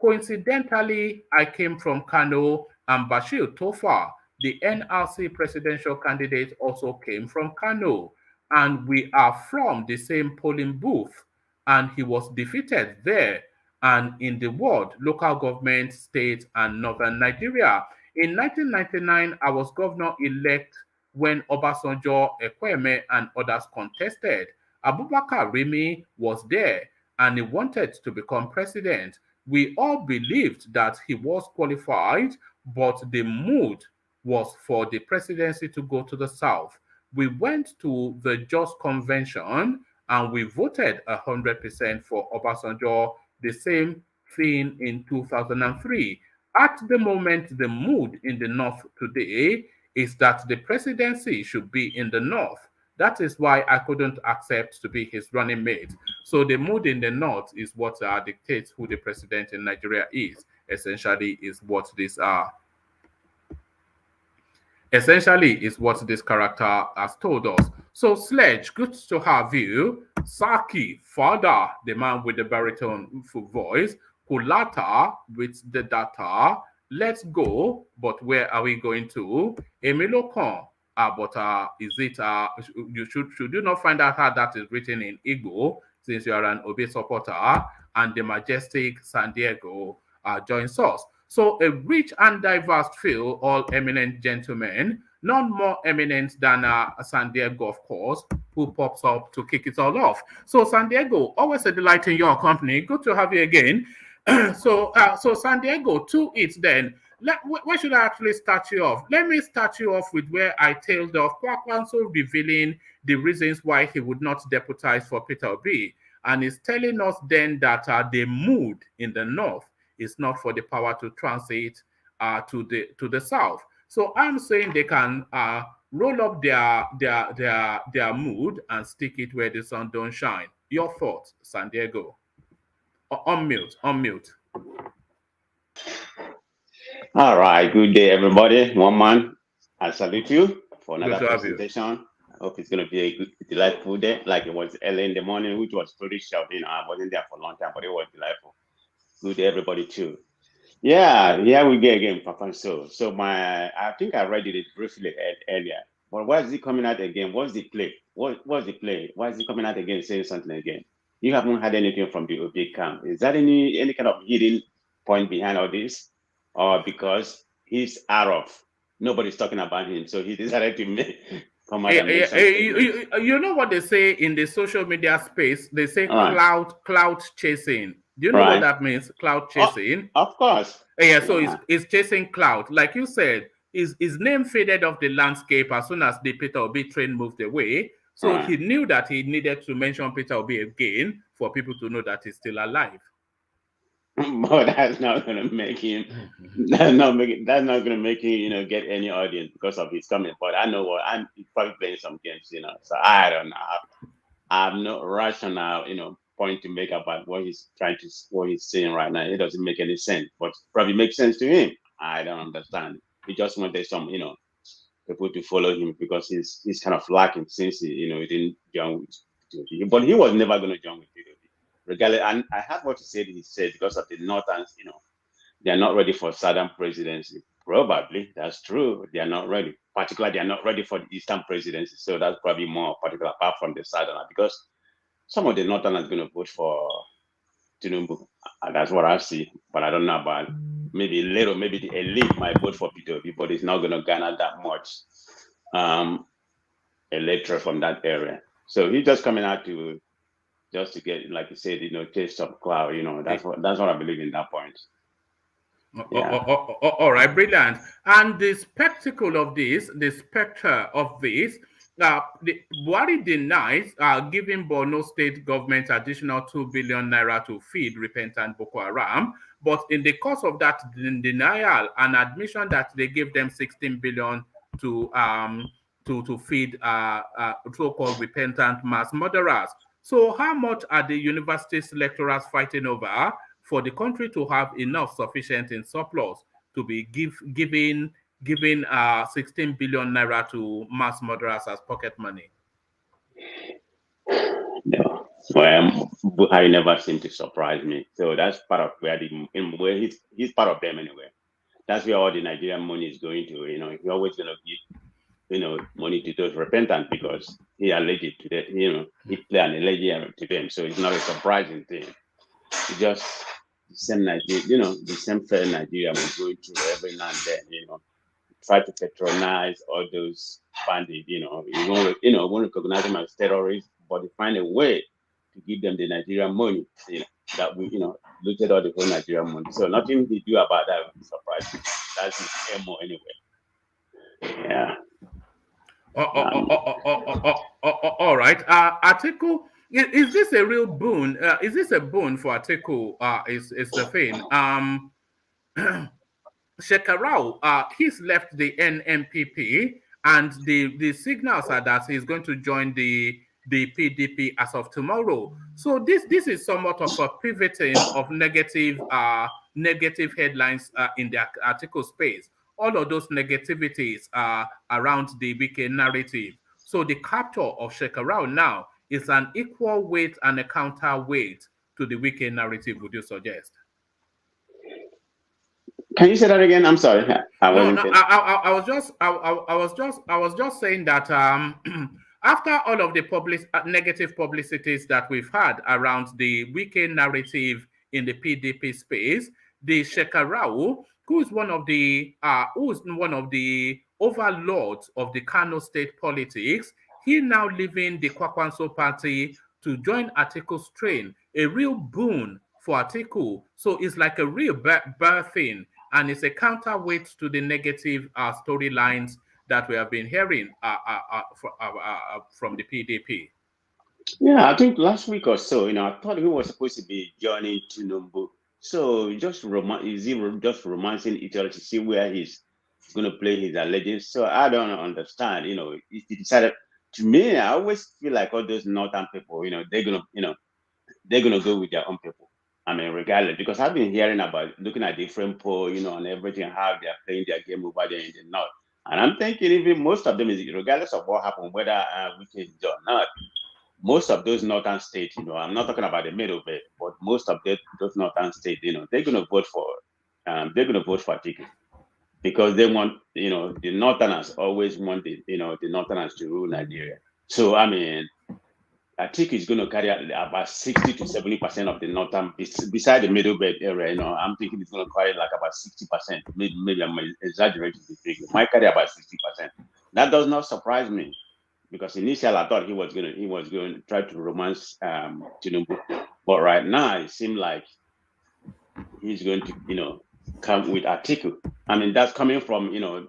Coincidentally, I came from Kano, and Bashir Tofa, the NRC presidential candidate, also came from Kano, and we are from the same polling booth, and he was defeated there and in the world, local government, state, and northern Nigeria. In 1999, I was governor-elect when Obasanjo, Ekweme, and others contested. Abubakar Rimi was there, and he wanted to become president. We all believed that he was qualified, but the mood was for the presidency to go to the South. We went to the Just Convention, and we voted 100% for Obasanjo. The same thing in 2003. At the moment, the mood in the North today is that the presidency should be in the North. That is why I couldn't accept to be his running mate. So the mood in the North is what dictates who the president in Nigeria is. Essentially, is what this character has told us. So, Sledge, good to have you. Saki, Father, the man with the baritone voice. Kulata with the data. Let's go, but where are we going to? Emilokon, but is it, should you not find out how that is written in Igbo, since you are an Obi supporter, and the majestic San Diego joins us. So a rich and diverse field, all eminent gentlemen, none more eminent than San Diego, of course, who pops up to kick it all off. So San Diego, always a delight in your company. Good to have you again. So San Diego, to it then. Where should I actually start you off? Let me start you off with where I tailed off. Kwankwaso revealing the reasons why he would not deputize for Peter Obi. And he's telling us then that the mood in the North is not for the power to transit to the South. So I'm saying they can roll up their mood and stick it where the sun don't shine. Your thoughts, San Diego? Unmute. All right, good day, everybody. One man, I salute you for another presentation. I hope it's going to be a good, delightful day, like it was early in the morning, which was pretty short. I wasn't there for a long time, but it was delightful. Good day, everybody, too. Yeah, here we go again, Papa. So I think I read it briefly earlier. But why is he coming out again? What's the play? What's the play? Why is he coming out again, saying something again? You haven't had anything from the OB camp. Is that any kind of hidden point behind all this? Or because he's Arab, nobody's talking about him, so he decided to come out and make something. You know what they say in the social media space? They say cloud chasing. Do you know what that means? Cloud chasing. Of course. Yeah. So it's chasing cloud, like you said. His name faded off the landscape as soon as the Peter Obi train moved away. So he knew that he needed to mention Peter Obi again for people to know that he's still alive. But that's not going to make him. That's not going to make him, get any audience because of his comment. But I know he's probably playing some games, So I don't know. I have no rational, point to make about what he's saying right now. It doesn't make any sense, but probably makes sense to him. I don't understand. He just wanted some, people to follow him because he's kind of lacking since he didn't join with PDP. But he was never going to join with PDP. Regardless, and I heard what he said because of the Northerns, they're not ready for Southern presidency. Probably, that's true. They are not ready. Particularly, they are not ready for the Eastern presidency. So that's probably more particular apart from the Southern, because some of the Northerners are going to vote for Tinubu. That's what I see. But I don't know about maybe the elite might vote for PDP, but it's not going to garner that much electorate from that area. So he's just coming out to get, like you said, taste of cloud. That's what I believe in that point. Yeah. All right, brilliant. And the spectacle of this, the spectre of this, Buhari denies giving Borno state government additional 2 billion naira to feed repentant Boko Haram. But in the course of that denial and admission that they gave them 16 billion to feed so-called repentant mass murderers. So how much are the universities lecturers fighting over for the country to have enough sufficient in surplus to be giving 16 billion naira to mass murderers as pocket money? No. Well, Buhari never seemed to surprise me. So that's part of where where he's part of them anyway. That's where all the Nigerian money is going to. He's always gonna give money to those repentant because he alleged to them, he play an alleged to them. So it's not a surprising thing. It's just the same Nigeria, the same fair Nigeria we're going through every now and then, try to patronize all those bandits, you won't recognize them as terrorists, but they find a way to give them the Nigerian money, that we, looted all the whole Nigerian money. So nothing they do about that would surprise me. That's his MO anyway. Yeah. All right. Article, is this a real boon? Is this a boon for Atiku? Is the thing. Shekarau, he's left the NMPP, and the signals are that he's going to join the PDP as of tomorrow. So this is somewhat of a pivoting of negative headlines in the article space. All of those negativities are around the Wike narrative. So the capture of Shekarau now is an equal weight and a counterweight to the Wike narrative, would you suggest? Can you say that again? I'm sorry. I was just saying that after all of the negative publicities that we've had around the Wike narrative in the PDP space, the Shekarau, who is one of the overlords of the Kano state politics, he now leaving the Kwankwaso party to join Atiku's train, a real boon for Atiku. So it's like a real birthing, and it's a counterweight to the negative storylines that we have been hearing from the PDP. Yeah, I think last week or so, I thought he was supposed to be joining Tinubu. So just is he just romancing each other to see where he's going to play his allegiance? So I don't understand. If he decided, to me, I always feel like all those northern people, they're gonna go with their own people. I mean, regardless, because I've been hearing about looking at different polls, and everything, how they're playing their game over there in the north. And I'm thinking even most of them is, regardless of what happened, whether we can do or not, most of those northern states, I'm not talking about the middle bit, but most of those northern states, they're gonna vote for Atiku because they want, the northerners always want the northerners to rule Nigeria. So I mean, Atiku is going to carry about 60 to 70% of the northern, beside the middle belt area. I'm thinking it's going to carry like about 60%. Maybe I'm exaggerating the figure. Might carry about 60%. That does not surprise me, because initially I thought he was going to try to romance Tinubu, but right now it seems like he's going to come with Atiku. I mean, that's coming from the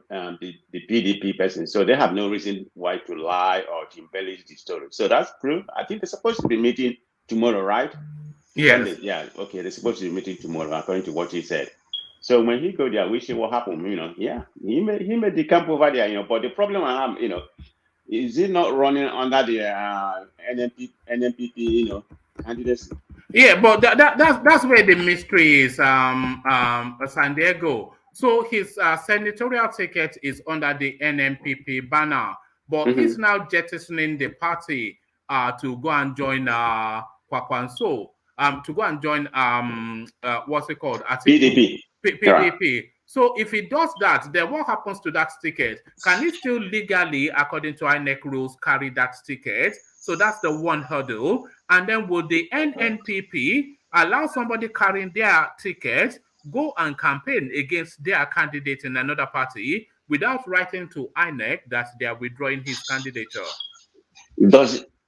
PDP person, so they have no reason why to lie or to embellish the story. So that's true. I think they're supposed to be meeting tomorrow, right? Yes. Yeah. Okay, they're supposed to be meeting tomorrow, according to what he said. So when he go there, we see what happened. He made the camp over there. But the problem I have, is he not running under the NMPP, candidacy? Yeah, but that's where the mystery is, San Diego. So his senatorial ticket is under the NMPP banner, but he's now jettisoning the party to go and join Kwankwaso, to go and join what's it called? PDP. PDP. So if he does that, then what happens to that ticket? Can he still legally, according to INEC rules, carry that ticket? So that's the one hurdle. And then will the NNPP allow somebody carrying their ticket go and campaign against their candidate in another party without writing to INEC that they are withdrawing his candidature?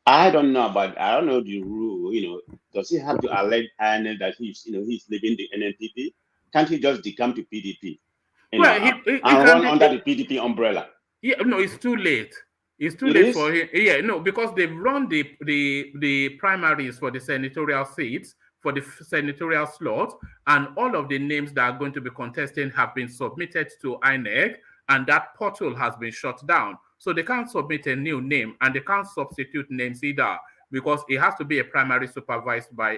I don't know the rule, does he have to allege INEC that he's leaving the NNPP? can't he just decamp to PDP? Well, he And can run be, under the PDP umbrella. yeah, no, it's too late. It's too It late is? for him. Yeah, no, because they've run the primaries for the senatorial seats, for the senatorial slot, and all of the names that are going to be contesting have been submitted to INEC, and that portal has been shut down. So they can't submit a new name, and they can't substitute names either, because it has to be a primary supervised by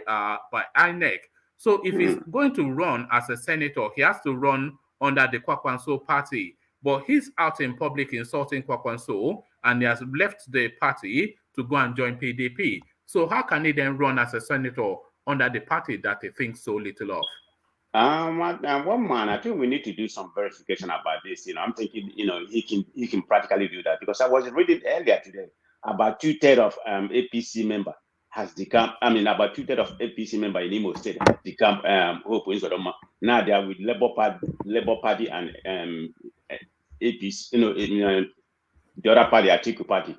INEC. So if he's going to run as a senator, he has to run under the Kwankwaso party. But he's out in public insulting Kwankwaso, and he has left the party to go and join PDP. So how can he then run as a senator under the party that he thinks so little of? One man, I think we need to do some verification about this. I'm thinking, he can practically do that, because I was reading earlier today about 2/3 of APC member has decamped. I mean, about 2/3 of APC member in Imo State has decamped Hope Uzor. Now they are with Labour Party and APC, the other party, Atiku Party.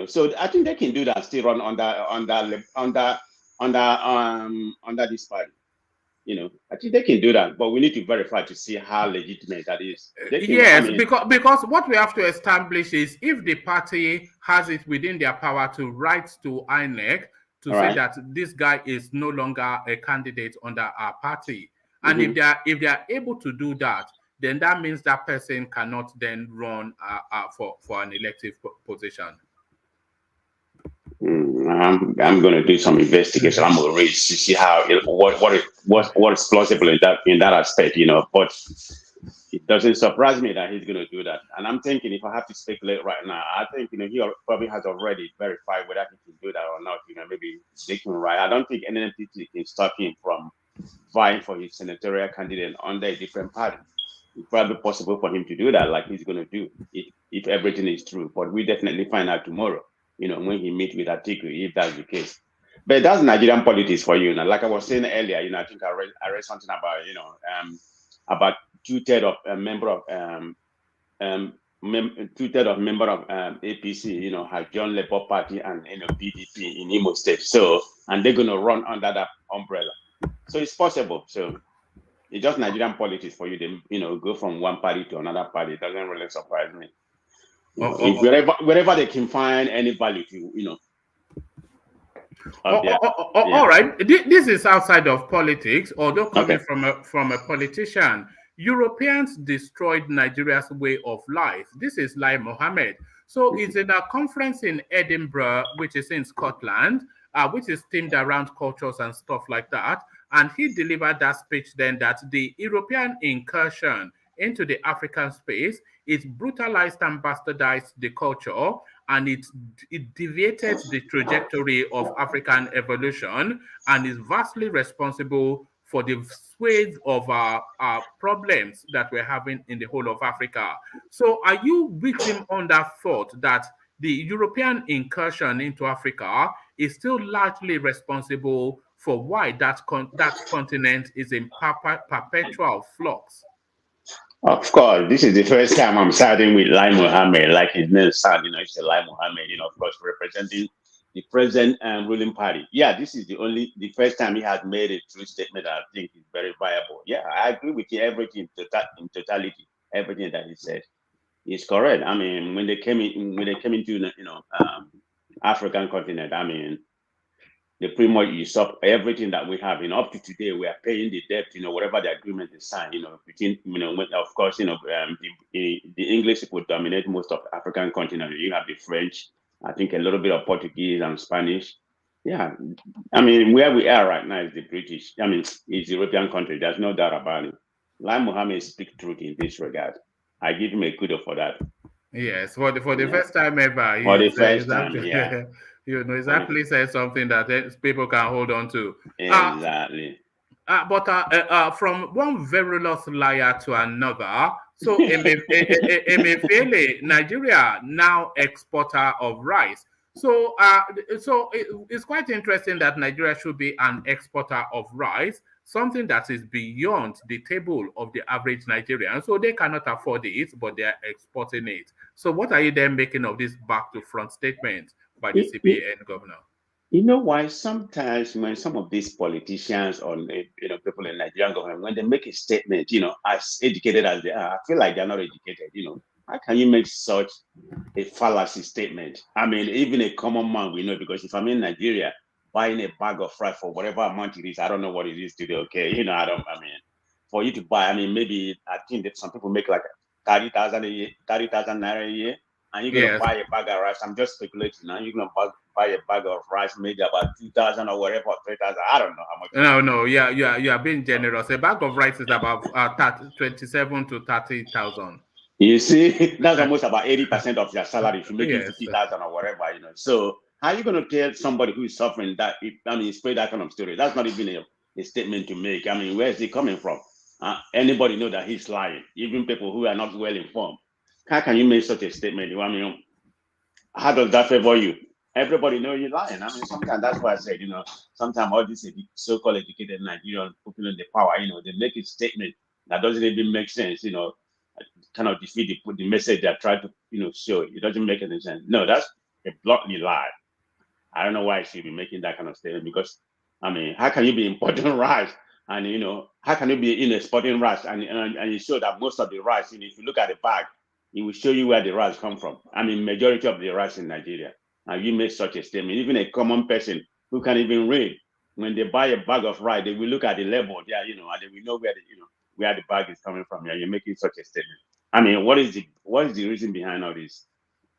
So I think they can do that, still run under this party. I think they can do that, but we need to verify to see how legitimate that is. Yes, because what we have to establish is if the party has it within their power to write to INEC to say that this guy is no longer a candidate under our party, and if they are able to do that, then that means that person cannot then run for an elective position. I'm going to do some investigation. I'm going to read to see how what is plausible in that aspect, But it doesn't surprise me that he's going to do that. And I'm thinking, if I have to speculate right now, I think he probably has already verified whether he can do that or not. Maybe they can write. I don't think any entity can stop him from vying for his senatorial candidate under a different party. It's probably possible for him to do that, like he's going to do if everything is true. But we definitely find out tomorrow. When he meets with Atiku, if that's the case. But that's Nigerian politics for you. Like I was saying earlier, I think I read something about 2/3 of a member of 2/3 of member of APC, have joined Labour Party and PDP in Imo State. So, and they're going to run under that umbrella. So it's possible. So it's just Nigerian politics for you. They go from one party to another party. It doesn't really surprise me. Wherever they can find any value to, All right. This is outside of politics, although coming from a politician. Europeans destroyed Nigeria's way of life. This is Lai Mohammed. So it's in a conference in Edinburgh, which is in Scotland, which is themed around cultures and stuff like that. And he delivered that speech then that the European incursion into the African space, it brutalized and bastardized the culture, and it deviated the trajectory of African evolution, and is vastly responsible for the swathe of our problems that we're having in the whole of Africa. So are you with him on that thought that the European incursion into Africa is still largely responsible for why that continent is in perpetual flux? Of course, this is the first time I'm siding with Lai Mohammed, like his name sounds, it's Lai Mohammed, of course, representing the present ruling party. Yeah, this is the first time he has made a true statement that I think is very viable. Yeah, I agree with you, everything in totality, everything that he said is correct. I mean, when they came into African continent, I mean, they pretty much usurp everything that we have. Up to today, we are paying the debt, whatever the agreement is signed, between, of course, the English would dominate most of the African continent. You have the French, I think a little bit of Portuguese and Spanish. Yeah, I mean, where we are right now is the British. I mean, it's European country. There's no doubt about it. Lai Mohammed speaks truth in this regard. I give him a kudo for that. Yes, for the first time ever. For the first time, yeah. Exactly said something that people can hold on to. Exactly. But from one virulous liar to another, so Emefiele, Nigeria now exporter of rice. So it's quite interesting that Nigeria should be an exporter of rice, something that is beyond the table of the average Nigerian. So they cannot afford it, but they are exporting it. So what are you then making of this back to front statement by the CBN governor? You know why? Sometimes when some of these politicians or people in Nigerian government, when they make a statement, as educated as they are, I feel like they're not educated. How can you make such a fallacy statement? I mean, even a common man we know, because if I'm in Nigeria buying a bag of rice for whatever amount it is, I don't know what it is today. Okay, I mean, for you to buy, I mean, maybe I think that some people make like 30,000 a year, 30,000 naira a year, and you're gonna Yes. buy a bag of rice. I'm just speculating now. You're gonna buy a bag of rice, maybe about 2,000 or whatever, 3,000. I don't know how much. No, yeah, you are being generous. A bag of rice is about 27 to 30,000. You see, that's almost about 80% of your salary if you make it Yes. 50,000 or whatever, So how are you going to tell somebody who is suffering that, spread that kind of story? That's not even a statement to make. I mean, where is it coming from? Anybody know that he's lying? Even people who are not well informed. How can you make such a statement? I mean, how does that favor you? Everybody know you're lying. I mean, sometimes that's why I said, sometimes all these so-called educated Nigerian people in the power, they make a statement that doesn't even make sense, kind of defeat the message they're trying to, show. It doesn't make any sense. No, that's a bluntly lie. I don't know why she be making that kind of statement because, I mean, how can you be importing rice and, how can you be exporting rice and you show that most of the rice, if you look at the bag, it will show you where the rice come from. I mean, majority of the rice in Nigeria. And you make such a statement, even a common person who can't even read, when they buy a bag of rice, they will look at the label, and they will know where the bag is coming from. Yeah, you're making such a statement. I mean, what is the reason behind all this?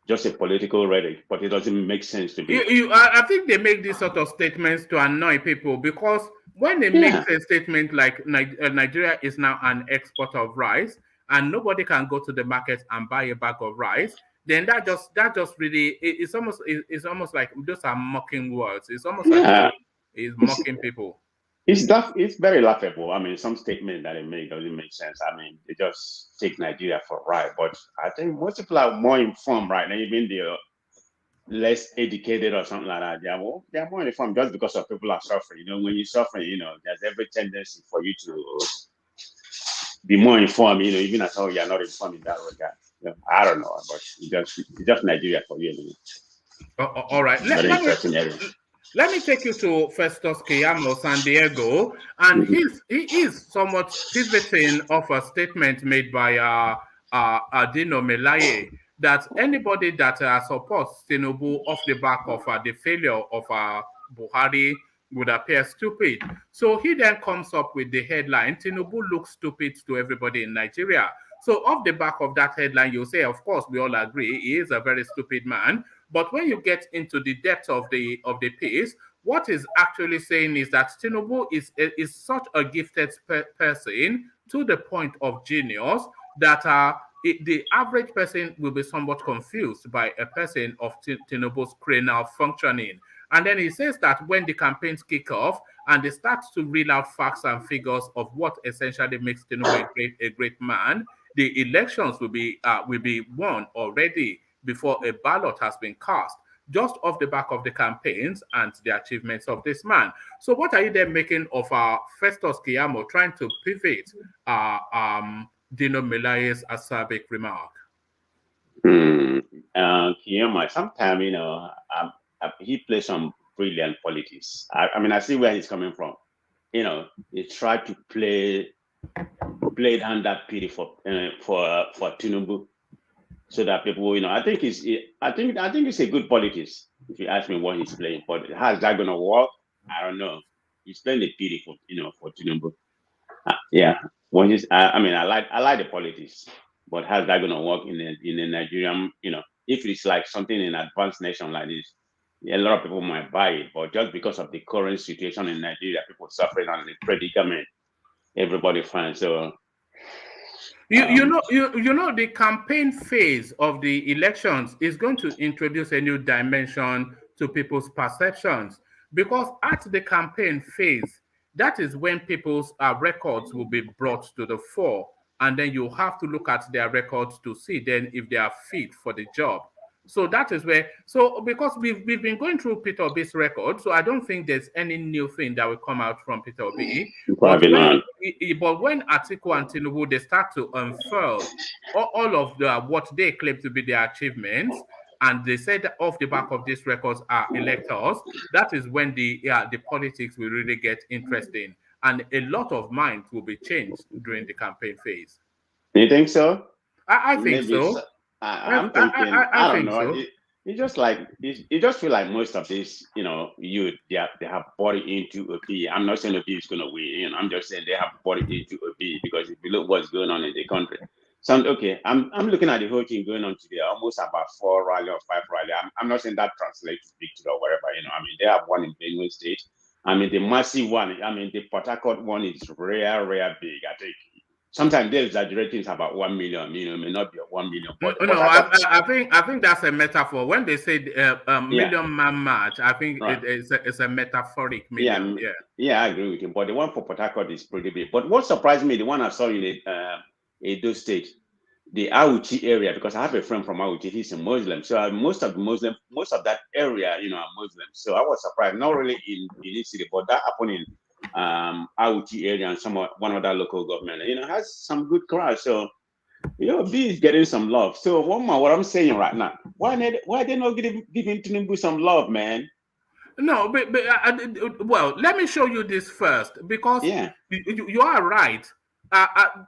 Just a political rhetoric, but it doesn't make sense to me. I think they make these sort of statements to annoy people because when they make a statement like Nigeria is now an exporter of rice and nobody can go to the market and buy a bag of rice, then that just really it's almost like those are mocking words. It's almost as though it's mocking people. It's very laughable. I mean, some statement that they make doesn't make sense. I mean, they just take Nigeria for a ride. But I think most people are more informed right now, even the less educated or something like that. They're more informed just because of people are suffering. When you're suffering, there's every tendency for you to be more informed, even as though you're not informed in that regard. I don't know, but it's just Nigeria for you. All right. Very interesting area. Let me take you to Festus Keyamo, San Diego, and he is somewhat pivoting off a statement made by Adino Melaye that anybody that supports Tinubu off the back of the failure of Buhari would appear stupid. So he then comes up with the headline, Tinubu looks stupid to everybody in Nigeria. So off the back of that headline, you say, of course, we all agree, he is a very stupid man. But when you get into the depth of the piece, what is actually saying is that Tinubu is such a gifted person to the point of genius that the average person will be somewhat confused by a person of Tinubu's cranial functioning. And then he says that when the campaigns kick off and they start to reel out facts and figures of what essentially makes Tinubu a great man, the elections will be won already before a ballot has been cast, just off the back of the campaigns and the achievements of this man. So what are you then making of Festus Keyamo trying to pivot Dino Melaye's acerbic remark? Keyamo, sometimes, he plays some brilliant politics. I mean, I see where he's coming from. He tried to play down that pity for Tinubu, so that people, I think it's a good politics. If you ask me what he's playing, but how's that gonna work? I don't know. He's playing the pity for Tinubu. When I like the politics, but how's that gonna work in a Nigerian? If it's like something in an advanced nation like this, a lot of people might buy it. But just because of the current situation in Nigeria, people suffering on the predicament, everybody finds so. The campaign phase of the elections is going to introduce a new dimension to people's perceptions, because at the campaign phase, that is when people's records will be brought to the fore, and then you have to look at their records to see then if they are fit for the job. So that is where, because we've been going through Peter Obi's record, so I don't think there's any new thing that will come out from Peter Obi. But when Atiku and Tinubu, they start to unfurl all of what they claim to be their achievements, and they said off the back of these records are electors, that is when the politics will really get interesting, and a lot of minds will be changed during the campaign phase. You think so? I think Maybe so. I'm thinking. I don't think know. so. It just like it just feel like most of this, youth they have bought into OP. I'm not saying OP is going to win. I'm just saying they have bought into OP because if you look what's going on in the country, okay. I'm looking at the whole thing going on today. Almost about 4 rally or 5 rally. I'm not saying that translates to victory or whatever. I mean, they have one in Benue State. I mean, the massive one. I mean, the Port Harcourt one is rare big. I think. Sometimes they're exaggerating about 1 million. It may not be 1 million. But No, I think that's a metaphor. When they say million man march, I think right. it's a metaphoric million. Yeah, I agree with you. But the one for Port Harcourt is pretty big. But what surprised me, the one I saw in Edo State, the Auchi area, because I have a friend from Auchi, he's a Muslim. So most of that area, are Muslim. So I was surprised, not really in the city, but that happened in Auchi area and one other local government, has some good crowd. So, B is getting some love. So what I'm saying right now, why they not giving Tinubu some love, man? No, but well, let me show you this first, because you are right.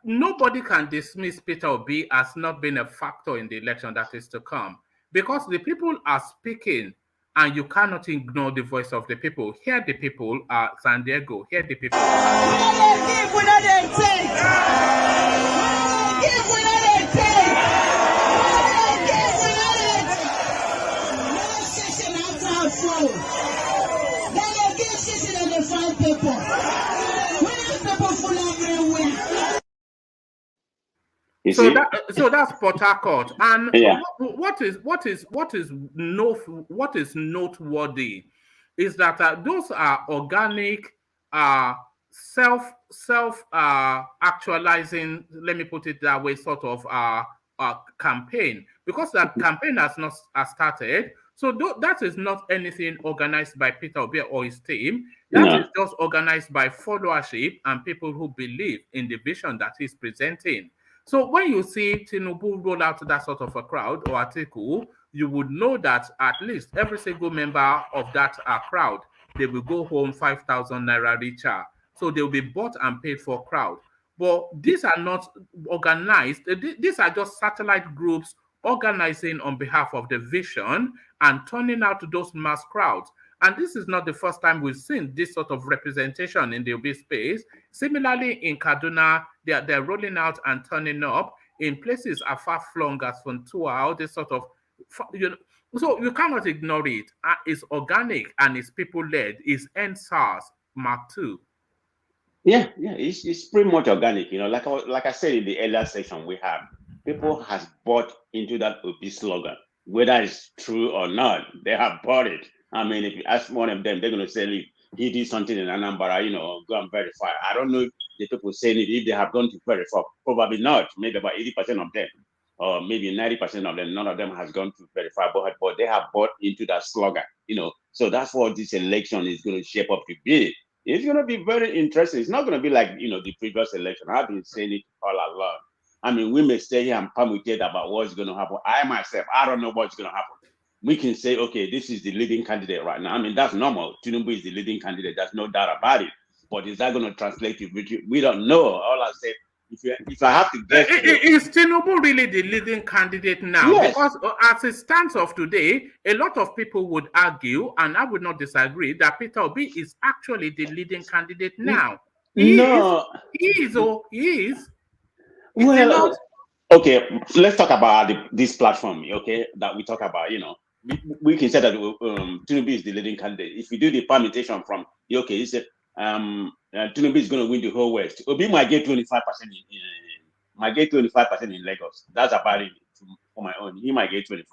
Nobody can dismiss Peter Obi as not being a factor in the election that is to come, because the people are speaking, and you cannot ignore the voice of the people. Hear the people, San Diego. Hear the people. So that's Port Harcourt, and what is noteworthy is that those are organic, self actualizing. Let me put it that way, sort of campaign, because that campaign has not started. So that is not anything organized by Peter Obi or his team. That is just organized by followership and people who believe in the vision that he's presenting. So when you see Tinubu roll out that sort of a crowd or article, you would know that at least every single member of that crowd, they will go home 5,000 naira richer. So they will be bought and paid for crowd. But these are not organized. These are just satellite groups organizing on behalf of the vision and turning out those mass crowds. And this is not the first time we've seen this sort of representation in the Obi space. Similarly, in Kaduna, they're rolling out and turning up in places as far-flung as Funtua, this sort of, so you cannot ignore it. It's organic and it's people-led. It's NSARS Mark II. Yeah, it's pretty much organic. Like I said in the earlier section, we have people has bought into that Obi slogan, whether it's true or not. They have bought it. I mean, if you ask one of them, they're going to say, he did something in Anambra, go and verify. I don't know the people saying it, if they have gone to verify. Probably not. Maybe about 80% of them, or maybe 90% of them, none of them has gone to verify, but they have bought into that slogan, So that's what this election is going to shape up to be. It's going to be very interesting. It's not going to be like, the previous election. I've been saying it all along. I mean, we may stay here and permutate about what's going to happen. I myself, I don't know what's going to happen. We can say, okay, this is the leading candidate right now. I mean, that's normal. Tinubu is the leading candidate. There's no doubt about it. But is that going to translate to victory? We don't know. All I said, if I have to guess, is Tinubu really the leading candidate now? Yes. Because as it stands of today, a lot of people would argue, and I would not disagree, that Peter Obi is actually the leading candidate now. He is. Well, okay, let's talk about this platform, okay, that we talk about, we can say that Tinubu is the leading candidate. If we do the permutation from, he said Tinubu is going to win the whole West. Obi might get 25% in Lagos. That's about it for my own. He might get 25.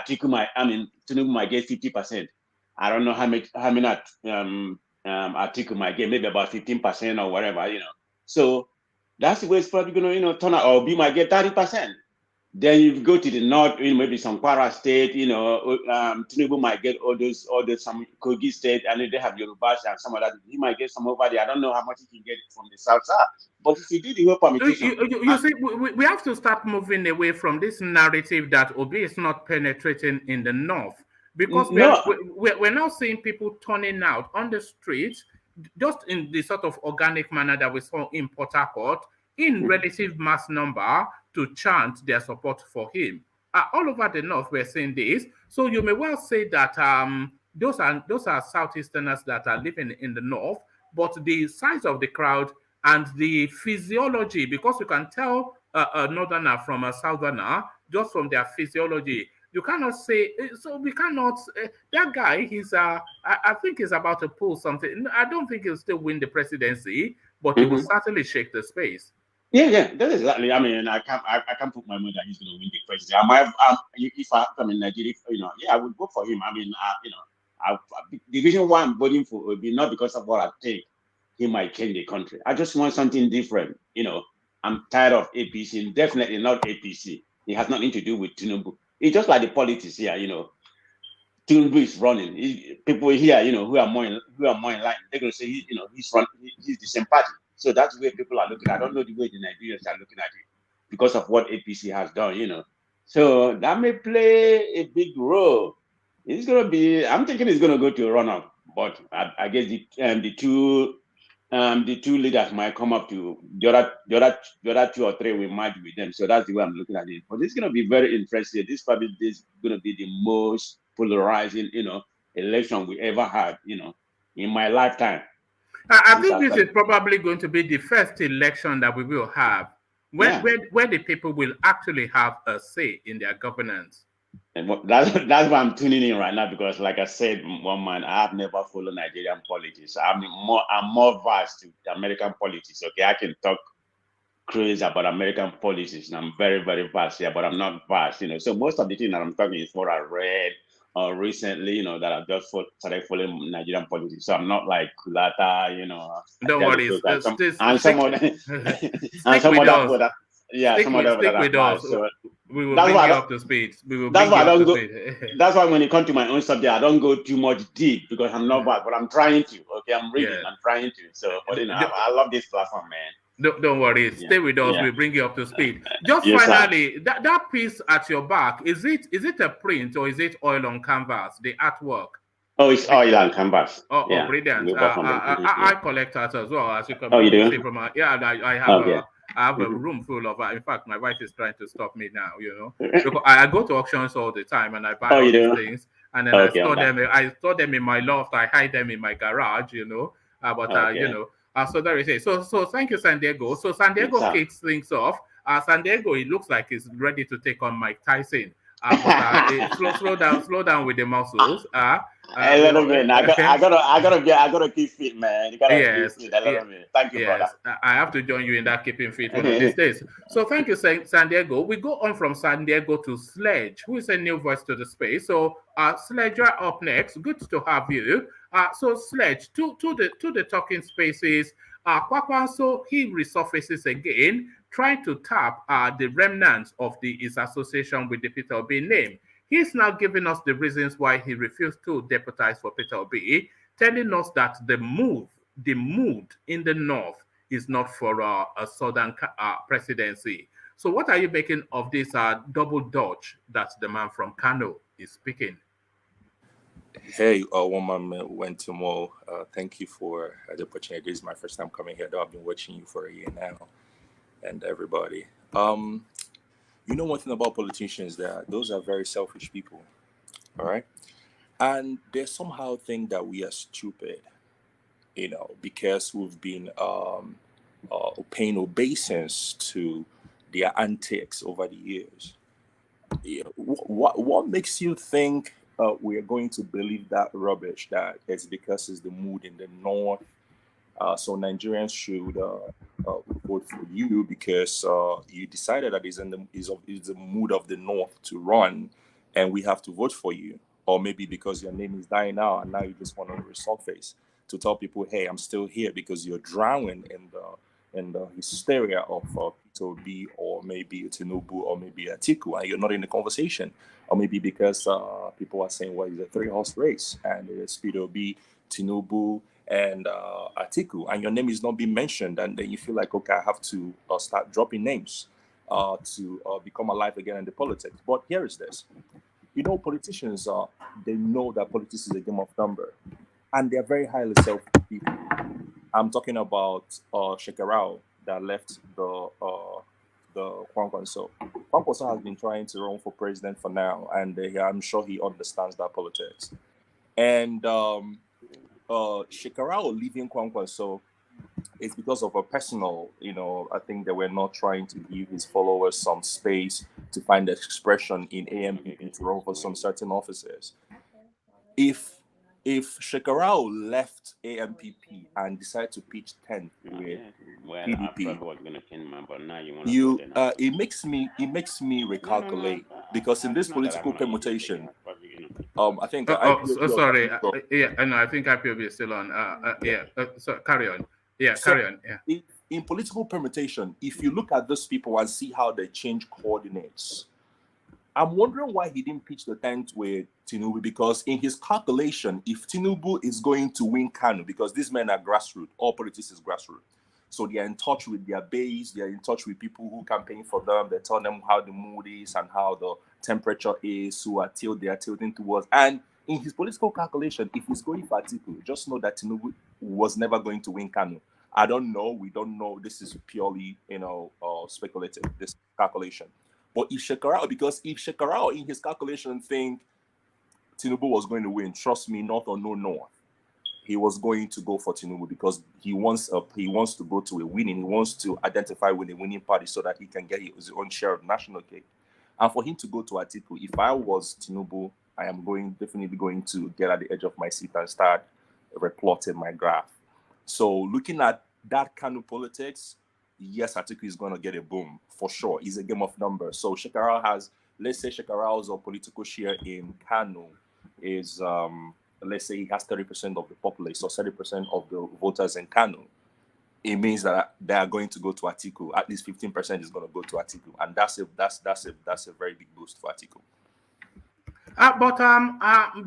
Tinubu might get 50%. I don't know how many Atiku might get, maybe about 15% or whatever, So that's the way it's probably going to, turn out. Or Obi might get 30%. Then you go to the north, maybe some Kwara state, Tinubu might get all those some Kogi state, and they have Yorubas and some of that. He might get some over there. I don't know how much he can get from the south side. But if you do the whole permutation, you see, we have to start moving away from this narrative that Obi is not penetrating in the north, because we're now seeing people turning out on the streets just in the sort of organic manner that we saw in Port Harcourt in relative mass number to chant their support for him. All over the north, we're seeing this. So you may well say that those are Southeasterners that are living in the north, but the size of the crowd and the physiology, because you can tell a northerner from a southerner just from their physiology. You cannot say, so we cannot, that guy, I think he's about to pull something. I don't think he'll still win the presidency, but he will certainly shake the space. Yeah, that's exactly. I mean, I can't put my money that he's going to win the presidency. If I'm in Nigeria, I would vote for him. I mean, the reason why I'm voting for would be not because of what I think he might change the country. I just want something different. I'm tired of APC. Definitely not APC. It has nothing to do with Tinubu. It's just like the politics here. Tinubu is running. People here, who are more in line, they're going to say he's the same party. So that's the way people are looking. I don't know the way the Nigerians are looking at it because of what APC has done, So that may play a big role. It's going to be. I'm thinking it's going to go to a runoff, but I guess the two leaders might come up to the other 2 or 3 will merge with them. So that's the way I'm looking at it. But it's going to be very interesting. This probably is going to be the most polarizing, election we ever had, in my lifetime. I think this is probably going to be the first election that we will have where the people will actually have a say in their governance. And that's why I'm tuning in right now, because, like I said, one man, I have never followed Nigerian politics. I'm more vast to American politics. Okay, I can talk crazy about American politics, and I'm very, very vast here, but I'm not vast. So most of the things that I'm talking is what I read recently, that I've just started following Nigerian politics. So I'm not like Kulata, Don't worry. Some of us. So we will bring you up to speed. That's why when it comes to my own subject, I don't go too much deep because I'm not bad, but I'm trying to. Okay, I'm reading. Yeah. I'm trying to. So, but I love this platform, man. Don't worry. Stay with us. We'll bring you up to speed. Just finally, that piece at your back, is it a print or is it oil on canvas, the artwork? Oh, it's oil on canvas. Oh, brilliant. I collect art as well, as you can see from I have a room full of in fact, my wife is trying to stop me now, because I go to auctions all the time and I buy all these things, and then I store them in my loft, I hide them in my garage, so there it is. So thank you, San Diego. So San Diego kicks things off. San Diego, it looks like he's ready to take on Mike Tyson. Slow down with the muscles. A little bit. I gotta keep fit, man. You gotta keep fit a little bit. Thank you, brother. I have to join you in that keeping fit one of these days. So thank you, San Diego. We go on from San Diego to Sledge, who is a new voice to the space. So Sledge, you're up next. Good to have you. So Sledge, to the talking spaces. Kwankwaso, he resurfaces again, trying to tap the remnants of his association with the Peter Obi name. He's now giving us the reasons why he refused to deputize for Peter Obi, telling us that the mood in the north is not for a southern presidency. So what are you making of this double dodge that the man from Kalu is speaking? Hey, one man went to Mo. Thank you for the opportunity. This is my first time coming here, though I've been watching you for a year now. And everybody. One thing about politicians, those are very selfish people. All right. And they somehow think that we are stupid, because we've been paying obeisance to their antics over the years. What makes you think we are going to believe that rubbish, that it's because it's the mood in the north? So Nigerians should vote for you because you decided that it's the mood of the north to run, and we have to vote for you. Or maybe because your name is dying out, and now you just want to resurface to tell people, hey, I'm still here, because you're drowning in and the hysteria of P2B or maybe Tinubu or maybe Atiku, and you're not in the conversation, or maybe because people are saying, well, it's a three-horse race, and it's P2B, Tinubu, and Atiku, and your name is not being mentioned, and then you feel like, okay, I have to start dropping names to become alive again in the politics. But here is this. Politicians, they know that politics is a game of number, and they're very highly selfish people. I'm talking about Shekarau that left the Kwankwaso. Kwankwaso has been trying to run for president for now, and I'm sure he understands that politics. And Shekarau leaving Kwankwaso is because of a personal, I think they were not trying to give his followers some space to find expression in AMPP to run for some certain offices. If Shekarau left AMPP and decided to pitch 10th with PDP, it makes me recalculate, because in this political permutation, I think. Sorry. I think IPOB is still on. So carry on. Carry on. Yeah. In political permutation, if you look at those people and see how they change coordinates, I'm wondering why he didn't pitch the 10th with Tinubu, because in his calculation, if Tinubu is going to win Kanu, because these men are grassroots, all politics is grassroots. So they are in touch with their base, they are in touch with people who campaign for them, they tell them how the mood is and how the temperature is, who they are tilting towards. And in his political calculation, if he's going for Atiku, just know that Tinubu was never going to win Kanu. I don't know, we don't know. This is purely, speculative, this calculation. But if Shekarau in his calculation think Tinubu was going to win, trust me, North or no North, he was going to go for Tinubu, because he wants to go to a winning. He wants to identify with a winning party so that he can get his own share of national cake. And for him to go to Atiku, if I was Tinubu, I am definitely going to get at the edge of my seat and start replotting my graph. So looking at that kind of politics, yes, Atiku is going to get a boom for sure. It's a game of numbers. So Shekarau has, let's say Shekarau's political share in Kanu is, let's say he has 30% of the populace, or 30% of the voters in Kanu. It means that they are going to go to Atiku. At least 15% is going to go to Atiku, and that's a very big boost for Atiku. But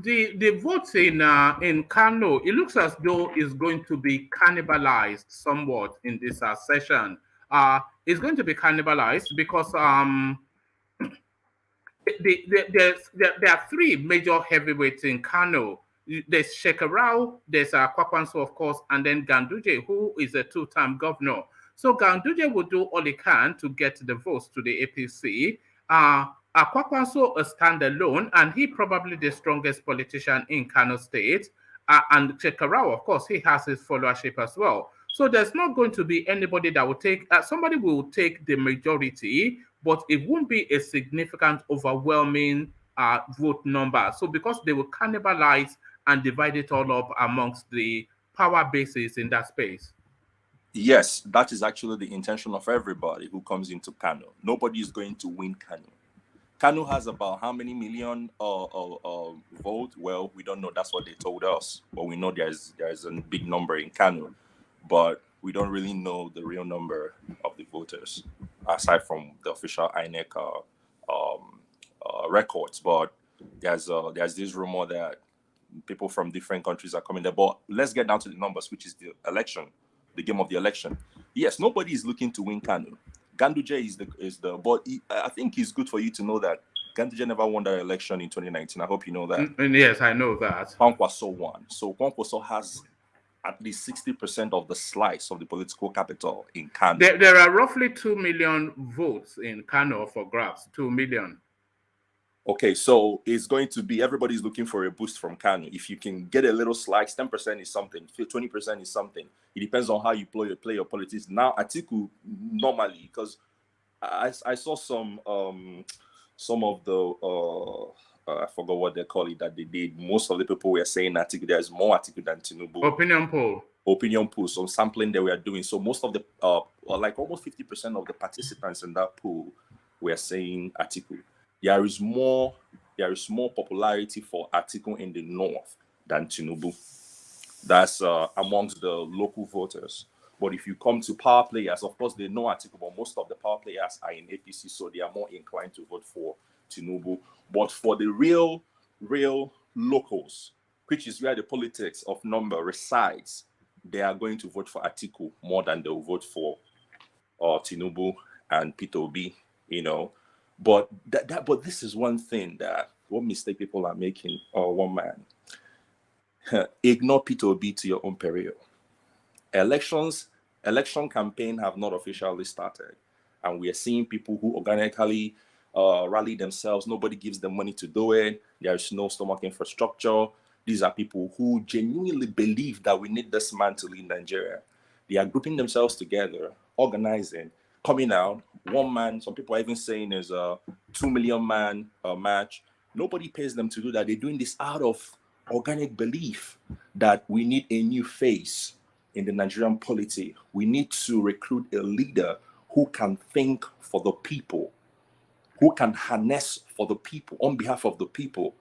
the votes in Kano, it looks as though it's going to be cannibalized somewhat in this session. It's going to be cannibalized because there are three major heavyweights in Kano. There's Shekarau, there's Kwankwaso, of course, and then Ganduje, who is a two-time governor. So Ganduje will do all he can to get the votes to the APC. Kwankwaso a standalone, and he probably the strongest politician in Kano State. And Shekarau, of course, he has his followership as well. So there's not going to be anybody that will take, somebody will take the majority, but it won't be a significant, overwhelming vote number. So because they will cannibalize and divide it all up amongst the power bases in that space. Yes, that is actually the intention of everybody who comes into Kano. Nobody is going to win Kano. Kano has about how many million vote? Well, we don't know. That's what they told us. But we know there's a big number in Kano, but we don't really know the real number of the voters, aside from the official INEC records. But there's this rumor that people from different countries are coming there. But let's get down to the numbers, which is the election, the game of the election. Yes, nobody is looking to win Kano. Ganduje is the but I think it's good for you to know that Ganduje never won that election in 2019. I hope you know that. Yes, I know that. Kwankwaso won. So Kwankwaso has at least 60% of the slice of the political capital in Kano. There are roughly 2 million votes in Kano for grabs. 2 million. Okay, so it's going to be, everybody's looking for a boost from Kano. If you can get a little slice, 10% is something, 20% is something. It depends on how you play your politics. Now, Atiku, normally, because I saw some of the, I forgot what they call it, that they did. Most of the people were saying Atiku, there's more Atiku than Tinubu. Opinion poll, so sampling they were doing. So most of the, like almost 50% of the participants in that poll were saying Atiku. There is more popularity for Atiku in the north than Tinubu. That's amongst the local voters. But if you come to power players, of course, they know Atiku, but most of the power players are in APC, so they are more inclined to vote for Tinubu. But for the real locals, which is where the politics of number resides, they are going to vote for Atiku more than they'll vote for Tinubu and Peter Obi, you know. But but this is one thing that one mistake people are making, one man. Ignore Peter Obi to your own peril. Election campaign have not officially started, and we are seeing people who organically rally themselves. Nobody gives them money to do it. There is no stomach infrastructure. These are people who genuinely believe that we need this man to lead Nigeria. They are grouping themselves together, organizing, coming out. One man, some people are even saying is a 2 million man match. Nobody pays them to do that. They're doing this out of organic belief that we need a new face in the Nigerian polity. We need to recruit a leader who can think for the people, who can harness for the people, on behalf of the people,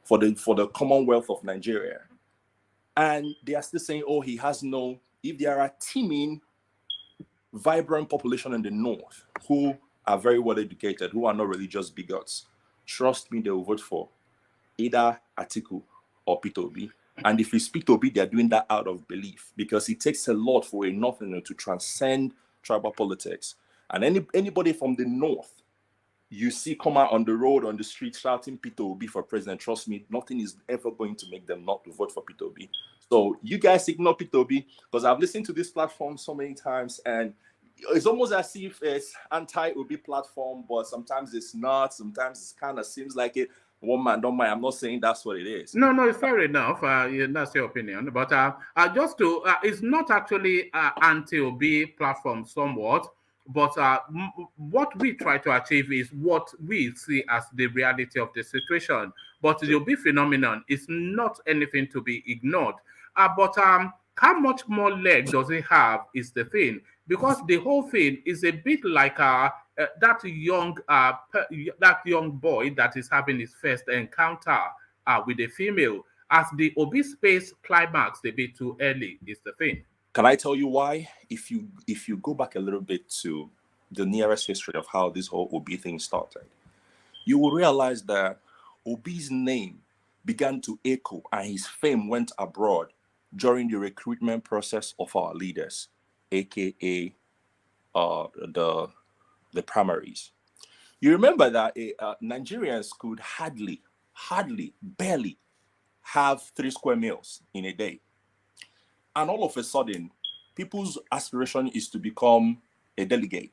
for the Commonwealth of Nigeria. And they are still saying, oh, he has no, if there are teeming, vibrant population in the north who are very well educated, who are not religious bigots, trust me, they will vote for either Atiku or Peter Obi. And if it's Peter Obi, they're doing that out of belief, because it takes a lot for a northerner to transcend tribal politics. And anybody from the north you see come out on the road, on the street, shouting Peter Obi for president, trust me, nothing is ever going to make them not to vote for Peter Obi. So you guys ignore Peter Obi, because I've listened to this platform so many times, and it's almost as if it's anti-Obi platform, but sometimes it's not. Sometimes it kind of seems like it. One man, don't mind. I'm not saying that's what it is. No, it's fair enough. Yeah, that's your opinion. But just to, it's not actually anti-Obi platform somewhat, but what we try to achieve is what we see as the reality of the situation. But the Obi phenomenon is not anything to be ignored. But how much more leg does it have is the thing, because the whole thing is a bit like that young boy that is having his first encounter with a female. As the Obi space climax a bit too early is the thing. Can I tell you why? If you go back a little bit to the nearest history of how this whole Obi thing started, you will realize that Obi's name began to echo and his fame went abroad during the recruitment process of our leaders, aka the primaries. You remember that Nigerians could barely have 3 square meals in a day. And all of a sudden, people's aspiration is to become a delegate,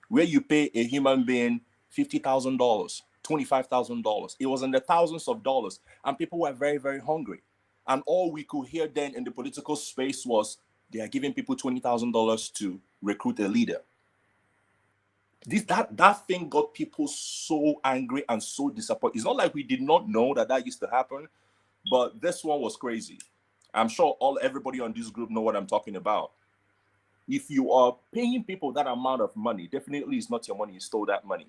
where you pay a human being $50,000, $25,000. It was in the thousands of dollars, and people were very, very hungry. And all we could hear then in the political space was they are giving people $20,000 to recruit a leader. That thing got people so angry and so disappointed. It's not like we did not know that used to happen, but this one was crazy. I'm sure everybody on this group know what I'm talking about. If you are paying people that amount of money, definitely it's not your money. You stole that money,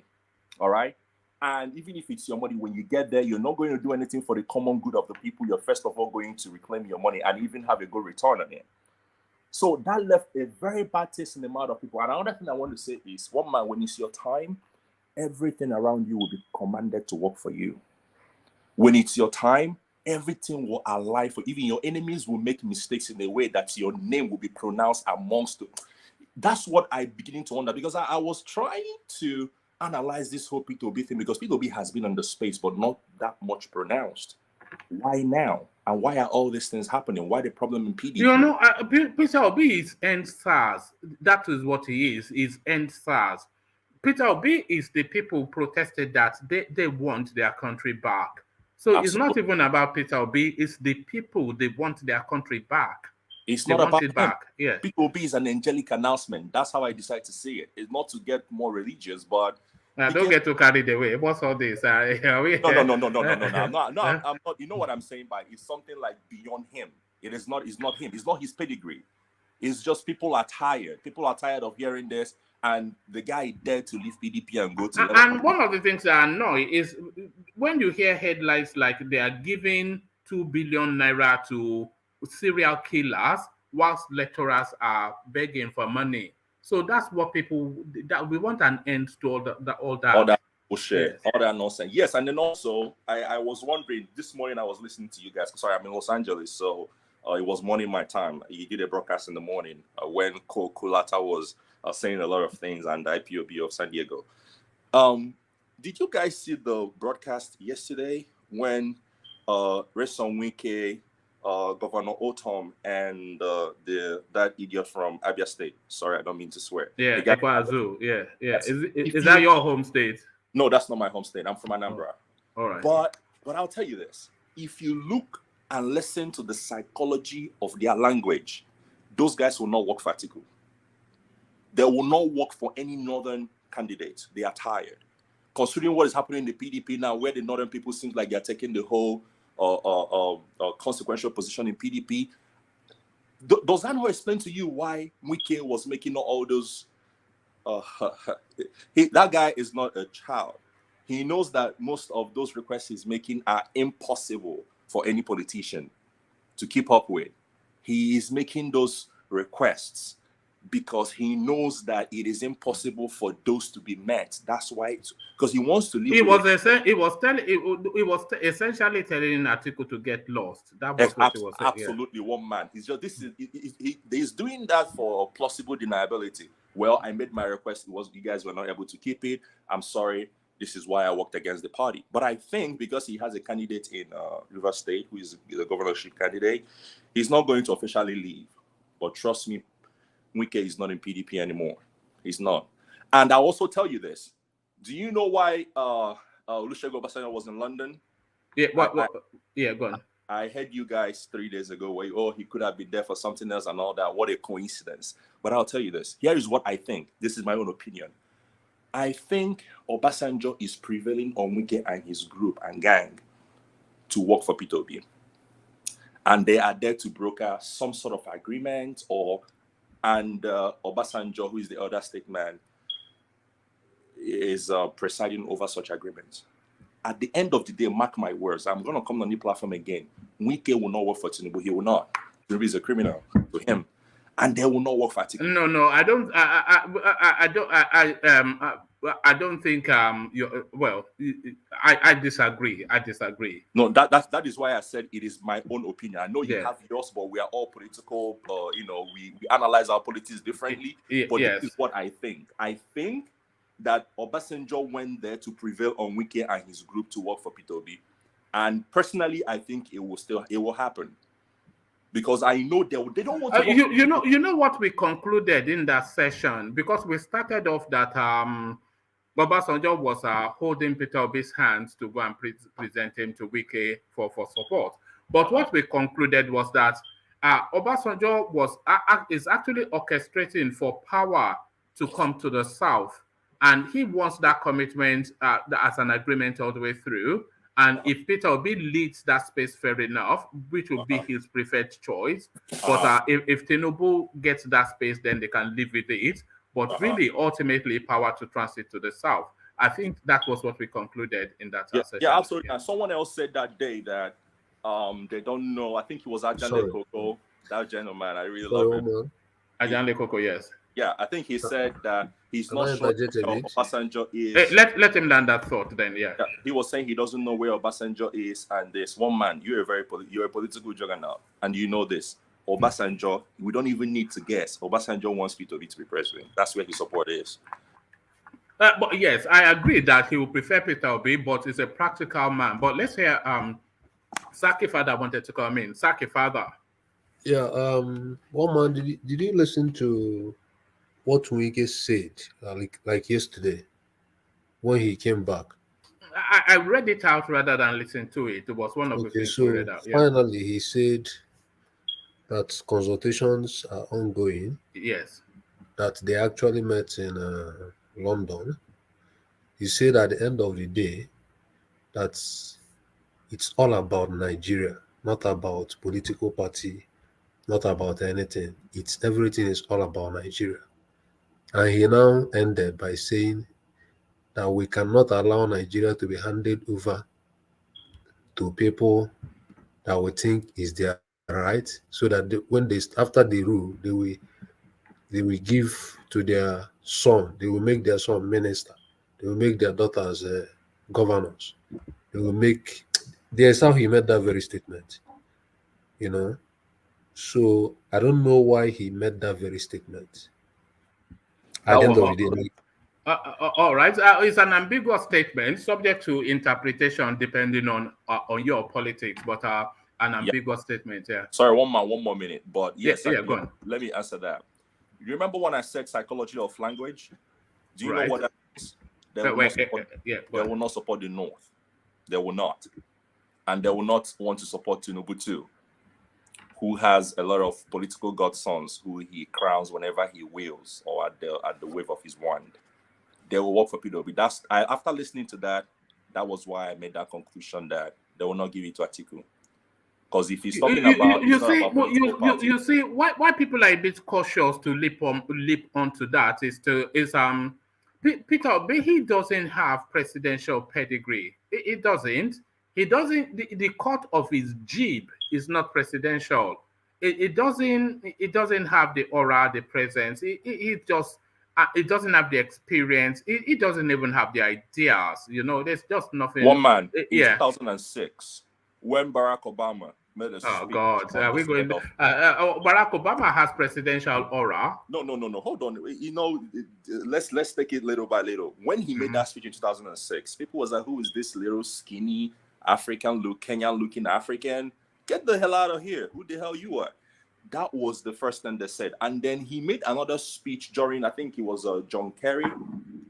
all right? And even if it's your money, when you get there, you're not going to do anything for the common good of the people. You're first of all going to reclaim your money and even have a good return on it. So that left a very bad taste in the mouth of people. And another thing I want to say is, one man, when it's your time, everything around you will be commanded to work for you. When it's your time, everything will align for you. Even your enemies will make mistakes in a way that your name will be pronounced amongst them. That's what I'm beginning to wonder, because I was trying to analyze this whole Peter Obi thing, because Peter Obi has been on the space, but not that much pronounced. Why now? And why are all these things happening? Why the problem in PDP? You know, Peter Obi is end SARS. That is what he is end SARS. Peter Obi is the people who protested that they want their country back. So Absolutely. It's not even about Peter Obi, it's the people, they want their country back. It's not about it back. Yeah. Peter Obi is an angelic announcement. That's how I decide to see it. It's not to get more religious, but don't get too carried away. What's all this? No. I'm not. You know what I'm saying by it's something like beyond him. It's not him. It's not his pedigree. It's just people are tired. People are tired of hearing this, and the guy dared to leave PDP and go to. And one of the things that annoy is when you hear headlines like they are giving 2 billion naira to serial killers, whilst lecturers are begging for money. So that's what people, that we want an end to all that. All that bullshit, Yes. all that nonsense. Yes, and then also I was wondering this morning. I was listening to you guys. Sorry, I'm in Los Angeles, so it was morning my time. You did a broadcast in the morning when Kulata was saying a lot of things and the IPOB of San Diego. Did you guys see the broadcast yesterday when Reson Wike, Governor Otom, and that idiot from Abia State? Sorry, I don't mean to swear. Yeah, Ekwazu. Yeah. Yes. Is that your home state? No, that's not my home state. I'm from Anambra. Oh, all right. But I'll tell you this: if you look and listen to the psychology of their language, those guys will not work for Atiku. They will not work for any northern candidate. They are tired. Considering what is happening in the PDP now, where the northern people seem like they're taking the whole consequential position in PDP, does that not explain to you why Wike was making all those? That guy is not a child. He knows that most of those requests he's making are impossible for any politician to keep up with. He is making those requests because he knows that it is impossible for those to be met. That's why, because he wants to live. He was essentially telling Atiku to get lost. That was what he was saying. Absolutely, one man. He's just he's doing that for plausible deniability. Well, I made my request. You guys were not able to keep it. I'm sorry. This is why I worked against the party. But I think because he has a candidate in River State who is the governorship candidate, he's not going to officially leave. But trust me, Wike is not in PDP anymore. He's not. And I'll also tell you this. Do you know why Olusegun Obasanjo was in London? Yeah, yeah, go on. I heard you guys 3 days ago where, he could have been there for something else and all that. What a coincidence. But I'll tell you this. Here is what I think. This is my own opinion. I think Obasanjo is prevailing on Wike and his group and gang to work for P2B. And they are there to broker some sort of agreement and Obasanjo, who is the other state man, is presiding over such agreements. At the end of the day, mark my words, I'm going to come on the platform again. Wike will not work for Tinubu. He will not. Tinubu is a criminal to him. And they will not work for Atiku. No, I don't. I don't think. I disagree. No, that is why I said it is my own opinion. I know you have yours, but we are all political. We analyze our politics differently. But this is what I think. I think that Obasanjo went there to prevail on Wike and his group to work for P2B, and personally, I think it will happen. Because I know they don't want to. You know what we concluded in that session, because we started off that Obasanjo was holding Peter Obi's hands to go and present him to Wike for support. But what we concluded was that Obasanjo is actually orchestrating for power to come to the south, and he wants that commitment as an agreement all the way through. And if Peter Obi leads that space fair enough, which will be his preferred choice, but if Tinubu gets that space, then they can live with it. But really, ultimately, power to transit to the south. I think that was what we concluded in that session. Yeah, absolutely. And someone else said that day that they don't know. I think it was Ajanle Koko, that gentleman. I really love him. Ajanle Koko, yes. Yeah, I think he said that he's not sure where Obasanjo is. Let him land that thought then, yeah. He was saying he doesn't know where Obasanjo is, and there's one man, you're a political juggernaut, and you know this. Obasanjo, we don't even need to guess. Obasanjo wants P2B to be president. That's where his support is. But yes, I agree that he would prefer Peter Obi, but he's a practical man. But let's hear Saki Father wanted to come in. Saki Father. Yeah, one man, did you listen to what Wike said like yesterday when he came back? I read it out rather than listen to it. It was one of the things we read out. Yeah. Finally, he said that consultations are ongoing. Yes. That they actually met in London. He said at the end of the day that it's all about Nigeria, not about political party, not about anything. Everything is all about Nigeria. And he now ended by saying that we cannot allow Nigeria to be handed over to people that we think is their right? So that when they after they rule, they will give to their son. They will make their son minister. They will make their daughters governors. They will make. There's how he made that very statement. You know. So I don't know why he made that very statement. At the end of the day, All right. It's an ambiguous statement, subject to interpretation depending on your politics, but an Yeah. ambiguous statement. Yeah. Sorry, one more minute. But yes, Yeah, go on. let me answer that. You remember when I said psychology of language? Do you know Right. what that is? They will not support the North. They will not. And they will not want to support Tinubu too, who has a lot of political godsons who he crowns whenever he wills or at the wave of his wand. They will work for PWB. After listening to that, that was why I made that conclusion that they will not give it to Atiku. Because if he's talking about, you see, why people are a bit cautious to leap onto that is Peter Obi, he doesn't have presidential pedigree. It doesn't. He doesn't. The cut of his jib is not presidential. It doesn't have the aura, the presence. It doesn't have the experience. It doesn't even have the ideas. You know, there's just nothing. One man in 2006, when Barack Obama made a speech. Oh God, are we going? Barack Obama has presidential aura. No. Hold on. You know, let's take it little by little. When he made that speech in 2006, people was like, "Who is this little skinny Kenyan-looking African? Get the hell out of here! Who the hell you are?" That was the first thing they said. And then he made another speech during, I think it was John Kerry,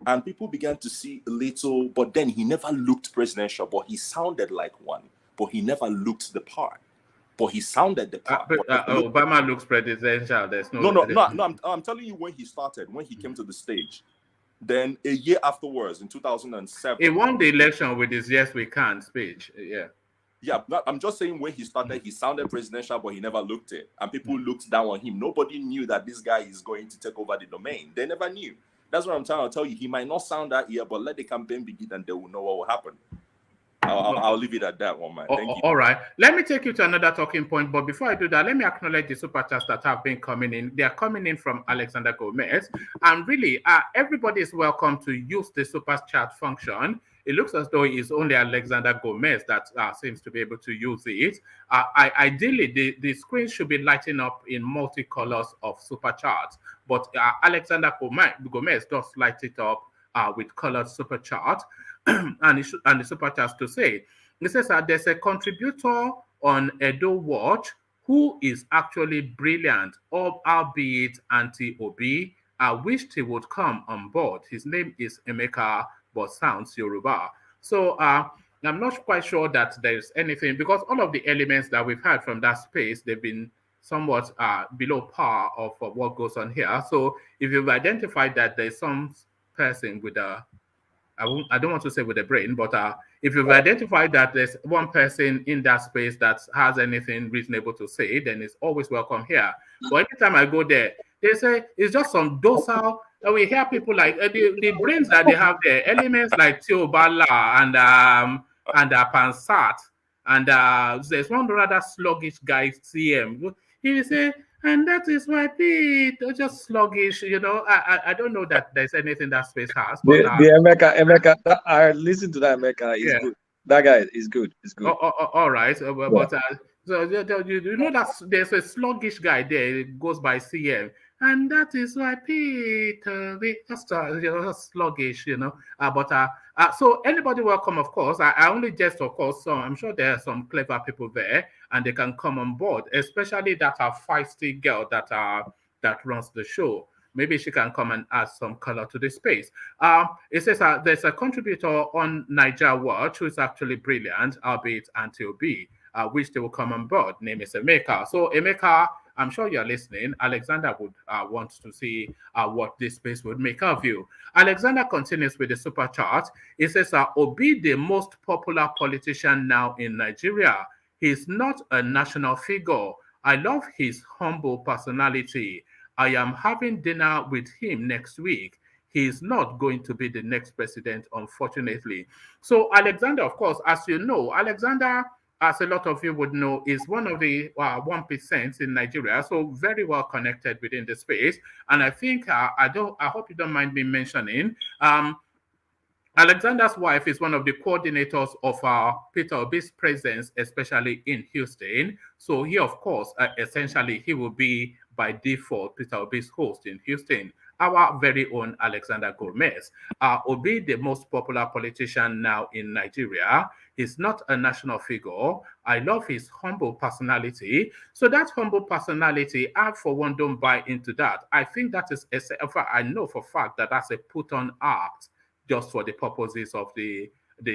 and people began to see a little. But then he never looked presidential, but he sounded like one. But he never looked the part. But he sounded the part. Obama looks presidential. There's no. No. I'm telling you when he started, when he came to the stage. Then a year afterwards, in 2007, he won the election with his "Yes, we can" speech. Yeah, I'm just saying when he started, he sounded presidential, but he never looked it, and people looked down on him. Nobody knew that this guy is going to take over the domain. They never knew. That's what I'm trying to tell you. He might not sound that year, but let the campaign begin, and they will know what will happen. I'll leave it at that one, man. Thank you. All right. Let me take you to another talking point. But before I do that, let me acknowledge the super chats that have been coming in. They are coming in from Alexander Gomez. And really, everybody is welcome to use the super chat function. It looks as though it's only Alexander Gomez that seems to be able to use it. Ideally, the screen should be lighting up in multicolors of super chats. But Alexander Gomez does light it up with colored super chat. and the super chats to say, it says that there's a contributor on Edo Watch who is actually brilliant, albeit anti-Obi. I wished he would come on board. His name is Emeka, but sounds Yoruba. So I'm not quite sure that there's anything, because all of the elements that we've had from that space, they've been somewhat below par of what goes on here. So if you've identified that there's some person with a I don't want to say with a brain, but if you've identified that there's one person in that space that has anything reasonable to say, then it's always welcome here. But anytime I go there, they say it's just some docile. And we hear people like the brains that they have there, elements like Teobala and Pansat, and there's one rather sluggish guy, CM. He will say, and that is why people just sluggish, you know. I don't know that there's anything that space has. But, the Emeka, I listen to that Emeka. He's good. That guy is good. It's good. All right, but so you know that there's a sluggish guy there. It goes by CM, and that is why Peter just sluggish, you know. So anybody welcome, of course. I only just, of course. So I'm sure there are some clever people there, and they can come on board. Especially that feisty girl that runs the show. Maybe she can come and add some color to the space. It says there's a contributor on Niger Watch who is actually brilliant, albeit anti-Obi. Wish they will come on board. Name is Emeka. So Emeka, I'm sure you're listening. Alexander would want to see what this space would make of you. Alexander continues with the super chart. It says, Obi, the most popular politician now in Nigeria. He's not a national figure. I love his humble personality. I am having dinner with him next week. He's not going to be the next president, unfortunately. So Alexander, of course, as you know, Alexander as a lot of you would know, is one of the 1% in Nigeria, so very well connected within the space. And I think I hope you don't mind me mentioning. Alexander's wife is one of the coordinators of Peter Obi's presence, especially in Houston. So he, of course, essentially, he will be by default Peter Obi's host in Houston. Our very own Alexander Gomez. Obi, the most popular politician now in Nigeria, is not a national figure. I love his humble personality. So that humble personality, I for one don't buy into that. I think that is, I know for a fact that that's a put-on act just for the purposes of the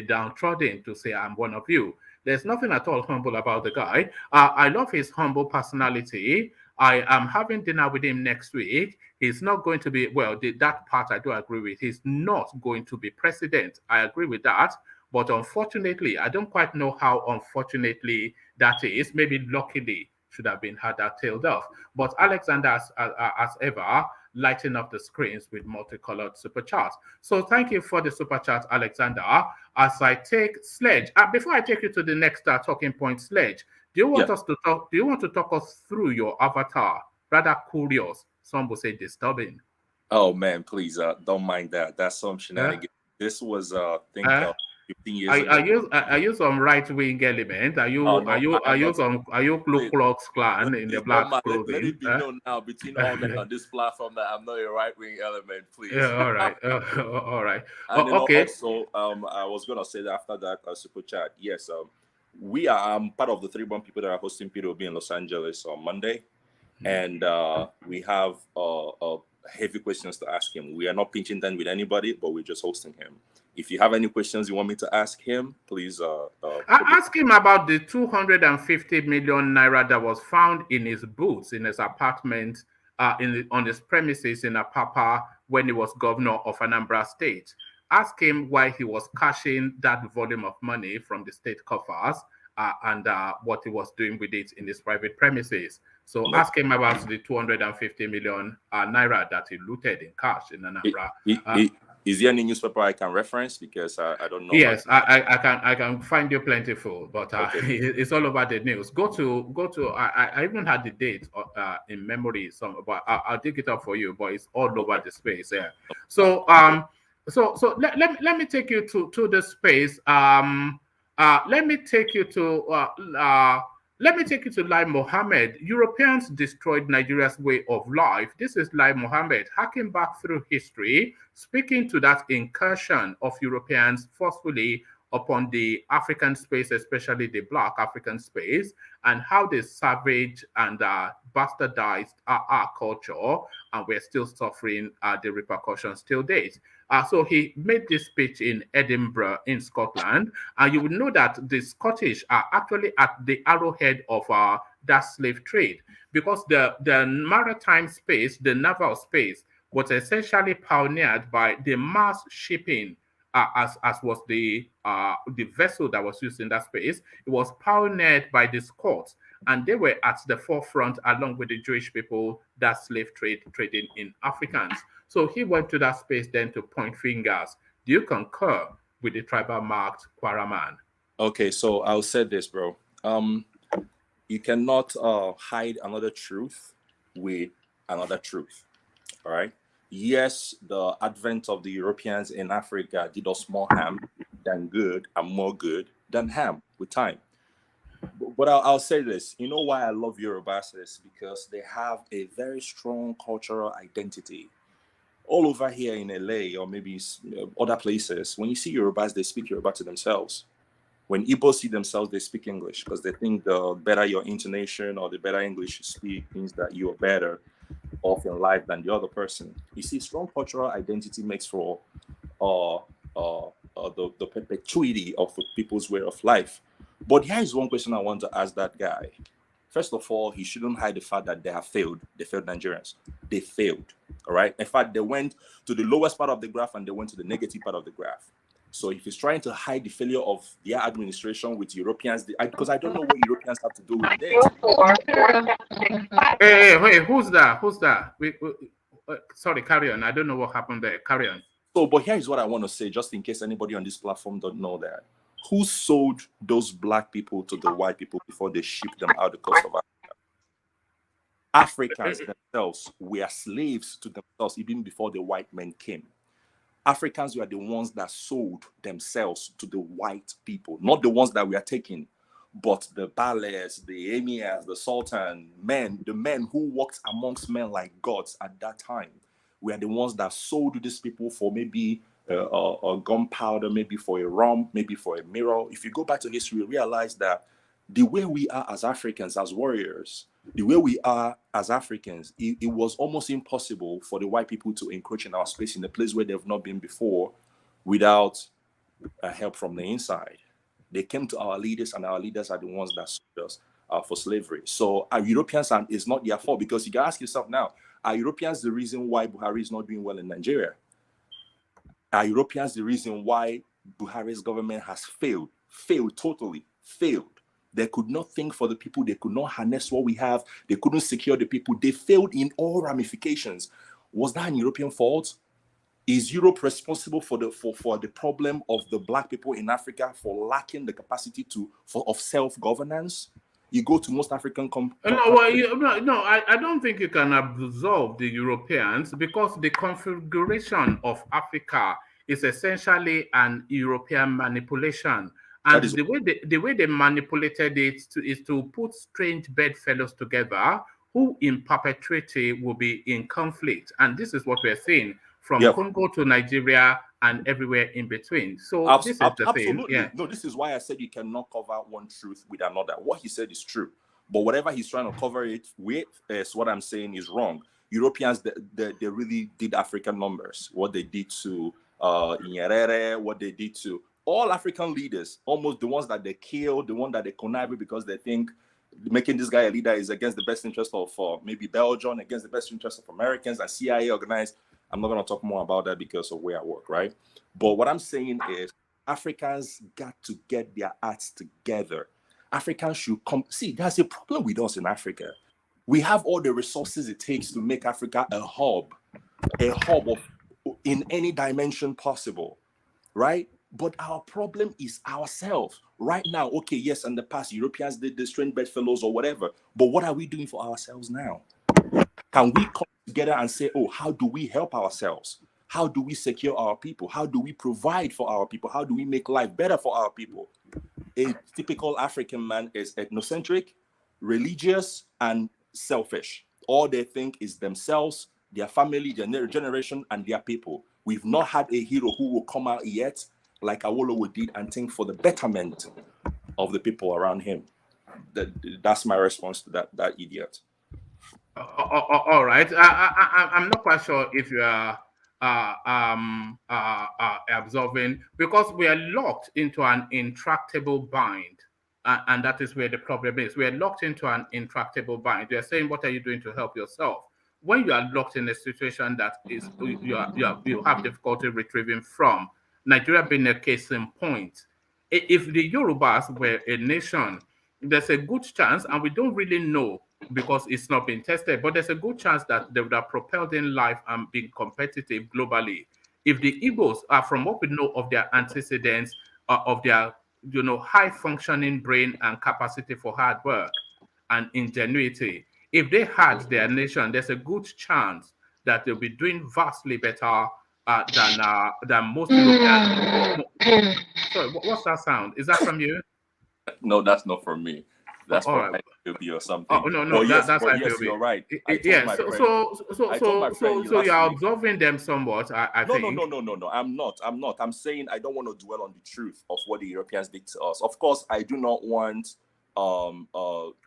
downtrodden to say, I'm one of you. There's nothing at all humble about the guy. I love his humble personality. I am having dinner with him next week. He's not going to be, well, that part I do agree with. He's not going to be president. I agree with that. But unfortunately, I don't quite know how unfortunately that is. Maybe luckily should have been had that tailed off. But Alexander, as ever, lighting up the screens with multicolored super chats. So thank you for the super chat, Alexander. As I take Sledge, before I take you to the next talking point, Sledge, do you want us to talk? Do you want to talk us through your avatar? Rather curious. Some would say disturbing. Oh man, please don't mind that. That's some shenanigans. This was 15 years ago. Are you some right wing element? Are you Ku Klux Klan in the black clothing? Let it be known now between all men on this platform that I'm not a right wing element, please. Yeah, all right, all right. And Okay. Also, I was gonna say that after that super chat, yes, we are part of the 3-1 people that are hosting POB in Los Angeles on Monday, and we have heavy questions to ask him. We are not pinching them with anybody, but we're just hosting him. If you have any questions you want me to ask him, please ask him about the 250 million naira that was found in his boots in his apartment on his premises in Apapa when he was governor of Anambra State. Ask him why he was cashing that volume of money from the state coffers and what he was doing with it in his private premises. So ask him about the 250 million naira that he looted in cash in Anambra. Is there any newspaper I can reference? Because I don't know. Yes, I can find you plentiful, but okay. It's all over the news. Go to. I even had the date in memory, but I'll dig it up for you. But it's all over the space. Yeah. So so let me take you to the space. Let me take you to Lai Mohammed. Europeans destroyed Nigeria's way of life. This is Lai Mohammed, hacking back through history, speaking to that incursion of Europeans forcefully upon the African space, especially the Black African space, and how they savaged and bastardized our culture, and we're still suffering the repercussions till date. So he made this speech in Edinburgh in Scotland, and you will know that the Scottish are actually at the arrowhead of that slave trade, because the maritime space, the naval space, was essentially pioneered by the mass shipping, as was the vessel that was used in that space. It was pioneered by the Scots, and they were at the forefront along with the Jewish people that slave trading in Africans. So he went to that space then to point fingers. Do you concur with the tribal marked Kwaraman? Okay, so I'll say this, bro. You cannot hide another truth with another truth. All right. Yes, the advent of the Europeans in Africa did us more harm than good, and more good than harm with time. But I'll say this. You know why I love Yorubas is because they have a very strong cultural identity. All over here in LA or maybe other places, when you see Yorubas, they speak Yoruba to themselves. When Igbos see themselves, they speak English because they think the better your intonation or the better English you speak means that you are better off in life than the other person. You see, strong cultural identity makes for the perpetuity of people's way of life. But here is one question I want to ask that guy. First of all, he shouldn't hide the fact that they have failed. They failed Nigerians. They failed. All right. In fact, they went to the lowest part of the graph and they went to the negative part of the graph. So if he's trying to hide the failure of their administration with Europeans, because I don't know what Europeans have to do with this. Hey, who's that? Who's that? Sorry, carry on. I don't know what happened there. Carry on. So, but here is what I want to say, just in case anybody on this platform don't know that. Who sold those black people to the white people before they shipped them out the coast of Africa? Africans themselves were slaves to themselves even before the white men came. Africans were the ones that sold themselves to the white people, not the ones that we are taking, but the ballets, the emirs, the sultan, the men who walked amongst men like gods at that time were the ones that sold these people for maybe a gunpowder, maybe for a rum, maybe for a mirror. If you go back to history, you realize that the way we are as Africans, as warriors, the way we are as Africans, it was almost impossible for the white people to encroach in our space in a place where they've not been before without help from the inside. They came to our leaders, and our leaders are the ones that sold us for slavery. So our Europeans, and it's not their fault, because you can ask yourself now, are Europeans the reason why Buhari is not doing well in Nigeria? Are Europeans the reason why Buhari's government has failed totally? They could not think for the people. They could not harness what we have. They couldn't secure the people. They failed in all ramifications. Was that an European fault? Is Europe responsible for the problem of the black people in Africa for lacking the capacity of self-governance? You go to most African countries. I don't think you can absolve the Europeans, because the configuration of Africa is essentially an European manipulation. And the way they manipulated it is to put strange bedfellows together who in perpetuity will be in conflict. And this is what we're seeing from Congo to Nigeria and everywhere in between. So this is the absolutely thing. Yeah. No, this is why I said you cannot cover one truth with another. What he said is true, but whatever he's trying to cover it with is what I'm saying is wrong. Europeans, they really did African numbers. What they did to Nyerere, what they did to all African leaders, almost the ones that they killed, the one that they connive because they think making this guy a leader is against the best interest of maybe Belgium, against the best interest of Americans and CIA organized. I'm not going to talk more about that because of where I work, right? But what I'm saying is Africans got to get their acts together. Africans should come. See, there's a problem with us in Africa. We have all the resources it takes to make Africa a hub of in any dimension possible, right? But our problem is ourselves. Right now, okay, yes, in the past, Europeans did the strange bedfellows or whatever, but what are we doing for ourselves now? Can we come together and say, oh, how do we help ourselves? How do we secure our people? How do we provide for our people? How do we make life better for our people? A typical African man is ethnocentric, religious, and selfish. All they think is themselves, their family, their generation, and their people. We've not had a hero who will come out yet like Awolowo did and think for the betterment of the people around him. That's my response to that idiot. All right. I'm not quite sure if you are observing, because we are locked into an intractable bind. And that is where the problem is. We are locked into an intractable bind. You are saying, what are you doing to help yourself? When you are locked in a situation that is you have difficulty retrieving from, Nigeria being a case in point, if the Yorubas were a nation, there's a good chance, and we don't really know because it's not been tested, but there's a good chance that they would have propelled in life and been competitive globally. If the Igbos are, from what we know of their antecedents, of their high functioning brain and capacity for hard work and ingenuity, if they had their nation, there's a good chance that they'll be doing vastly better than most Europeans. Sorry, what's that sound? Is that from you? No, that's not from me. That's from right. IPOB or something. Oh no, that's IPOB. You're right. Yeah. So you're observing them somewhat. I think. No. I'm not. I'm saying I don't want to dwell on the truth of what the Europeans did to us. Of course, I do not want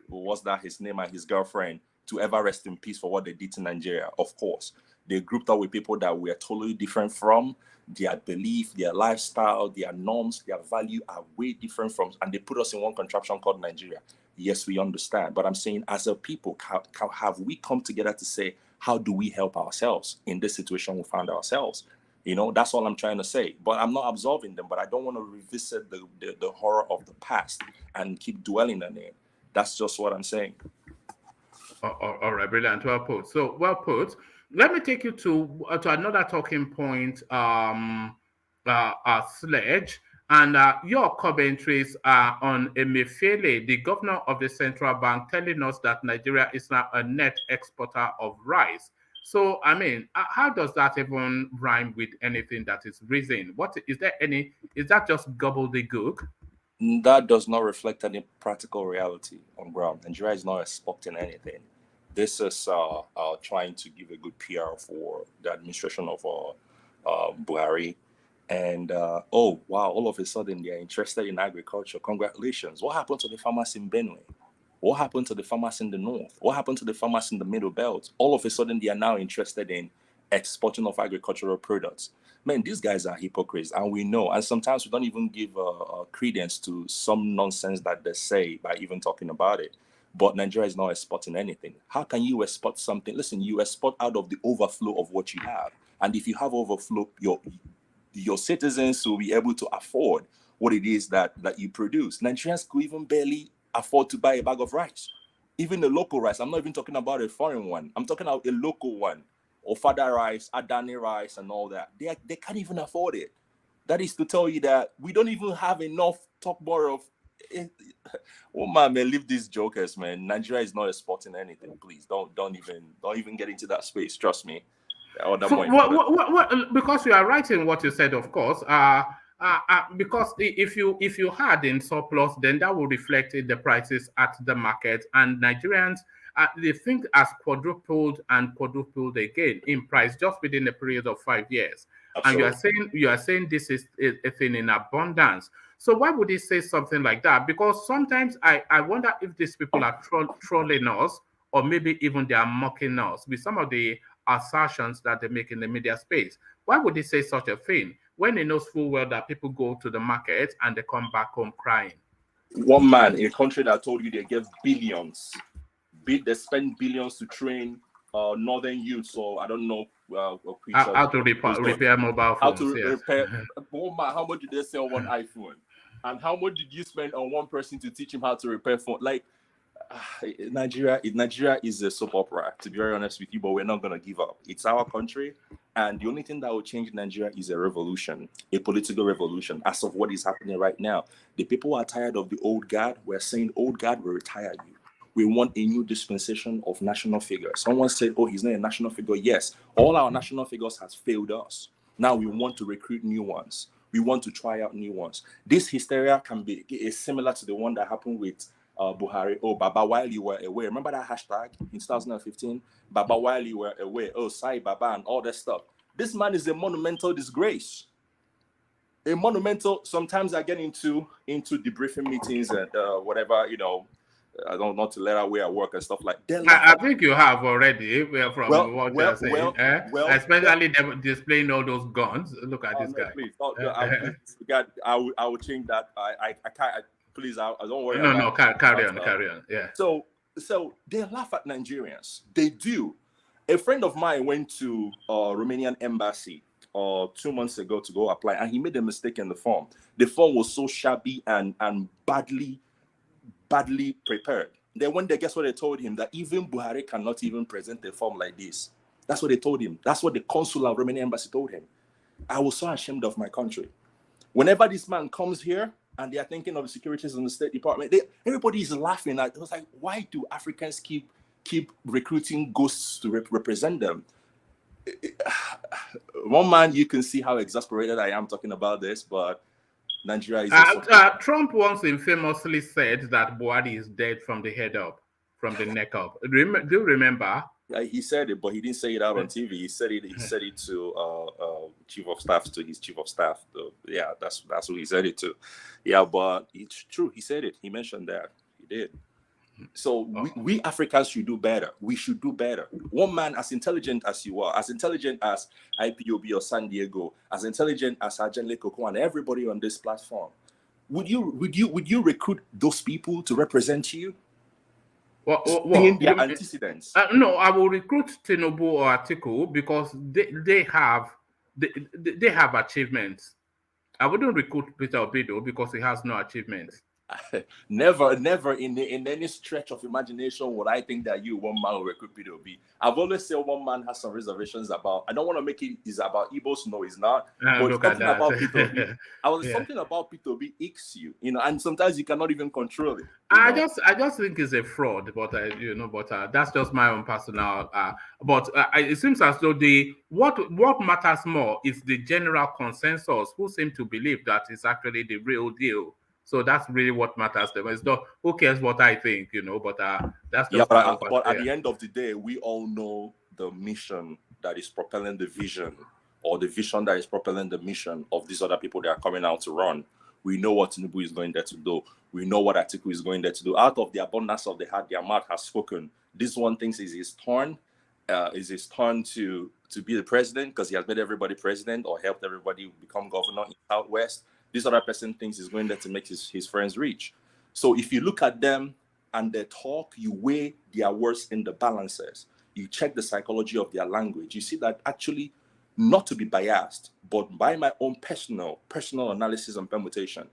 what's that his name and his girlfriend to ever rest in peace for what they did to Nigeria. Of course, they grouped up with people that we are totally different from. Their belief, their lifestyle, their norms, their value are way different from, and they put us in one contraption called Nigeria. Yes, we understand. But I'm saying, as a people, have we come together to say, how do we help ourselves in this situation we found ourselves? That's all I'm trying to say. But I'm not absolving them, but I don't want to revisit the horror of the past and keep dwelling on it. That's just what I'm saying. All right, brilliant. Well put. So, well put. Let me take you to another talking point, Sledge. And your commentaries are on Emefiele, the governor of the central bank, telling us that Nigeria is now a net exporter of rice. So, I mean, how does that even rhyme with anything that is reason? What is there any? Is that just gobbledygook? That does not reflect any practical reality on ground. Nigeria is not exporting anything. This is trying to give a good PR for the administration of Buhari. And oh wow, all of a sudden they're interested in agriculture. Congratulations. What happened to the farmers in Benue? What happened to the farmers in the north? What happened to the farmers in the middle belt? All of a sudden they are now interested in exporting of agricultural products. Man, these guys are hypocrites, and we know. And sometimes we don't even give credence to some nonsense that they say by even talking about it. But Nigeria is not exporting anything. How can you export something? Listen, you export out of the overflow of what you have. And if you have overflow, your citizens will be able to afford what it is that you produce. Nigerians could even barely afford to buy a bag of rice. Even the local rice. I'm not even talking about a foreign one. I'm talking about a local one. Ofada rice, Adani rice, and all that. They can't even afford it. That is to tell you that we don't even have enough talk more of. Oh man, leave these jokers, man. Nigeria is not exporting anything. Please don't even get into that space. Trust me. So because you are right in what you said, of course. Because if you had in surplus, then that will reflect in the prices at the market, and Nigerians they think has quadrupled and quadrupled again in price just within a period of 5 years. Absolutely. And you are saying this is a thing in abundance. So why would he say something like that? Because sometimes I wonder if these people are trolling us, or maybe even they are mocking us with some of the assertions that they make in the media space. Why would he say such a thing when he knows full well that people go to the market and they come back home crying? One man in a country that told you they give billions, they spend billions to train northern youth. So I don't know how to repair mobile phones. How to repair. Oh man, how much did they sell one iPhone? And how much did you spend on one person to teach him how to repair phone? Like Nigeria is a soap opera, to be very honest with you, but we're not going to give up. It's our country, and the only thing that will change Nigeria is a revolution, a political revolution, as of what is happening right now. The people are tired of the old guard. We're saying, old guard, we retire you. We want a new dispensation of national figures. Someone said, oh, he's not a national figure. Yes, all our national figures has failed us. Now we want to recruit new ones. We want to try out new ones. This hysteria is similar to the one that happened with Buhari. Oh, Baba, while you were away. Remember that hashtag in 2015? Baba, while you were away. Oh, Sai Baba and all that stuff. This man is a monumental disgrace. A monumental. Sometimes I get into debriefing meetings and whatever, you know. I don't know to let out where I work and stuff like that. I think you have already from what you're saying. Especially them displaying all those guns. Look at this guy. Please, I will change that. I can't. Please, I don't worry. No, carry on. Yeah. So they laugh at Nigerians. They do. A friend of mine went to Romanian embassy 2 months ago to go apply, and he made a mistake in the form. The form was so shabby and badly prepared. Then when guess what they told him? That even Buhari cannot even present a form like this. That's what they told him. That's what the consul of Romanian embassy told him. I was so ashamed of my country. Whenever this man comes here and they are thinking of the securities in the State Department, everybody is laughing. It was like, why do Africans keep recruiting ghosts to represent them? One man, you can see how exasperated I am talking about this, but Nigeria is Trump once infamously said that Buhari is dead from the head up, from the neck up. Do you remember? He said it, but he didn't say it out on TV. He said it to chief of staff, to his chief of staff. So, yeah, that's who he said it to. Yeah, but it's true. He said it. He mentioned that. He did. So we Africans should do better. We should do better. One man as intelligent as you are, as intelligent as IPOB or San Diego, as intelligent as Arjen Lekoko and everybody on this platform, would you recruit those people to represent you? Their antecedents. No, I will recruit Tinubu or Atiku because they have achievements. I wouldn't recruit Peter Obido because he has no achievements. Never in any stretch of imagination would I think that one man will recruit P2B. I've always said one man has some reservations about. I don't want to make it is about Igbos. No, it's not. But Look something at about that. P2B. Something about P2B icks you, and sometimes you cannot even control it. I just think it's a fraud, but that's just my own personal. It seems as though what matters more is the general consensus, who seem to believe that it's actually the real deal. So that's really what matters. It's not who cares what I think, But that's just but at the end of the day, we all know the mission that is propelling the vision, or the vision that is propelling the mission of these other people that are coming out to run. We know what Tinubu is going there to do. We know what Atiku is going there to do. Out of the abundance of the heart, their mouth has spoken. This one thinks is his turn to be the president because he has made everybody president or helped everybody become governor in Southwest. This other person thinks he's going there to make his friends rich. So if you look at them and their talk, you weigh their words in the balances. You check the psychology of their language. You see that actually, not to be biased, but by my own personal analysis and permutation,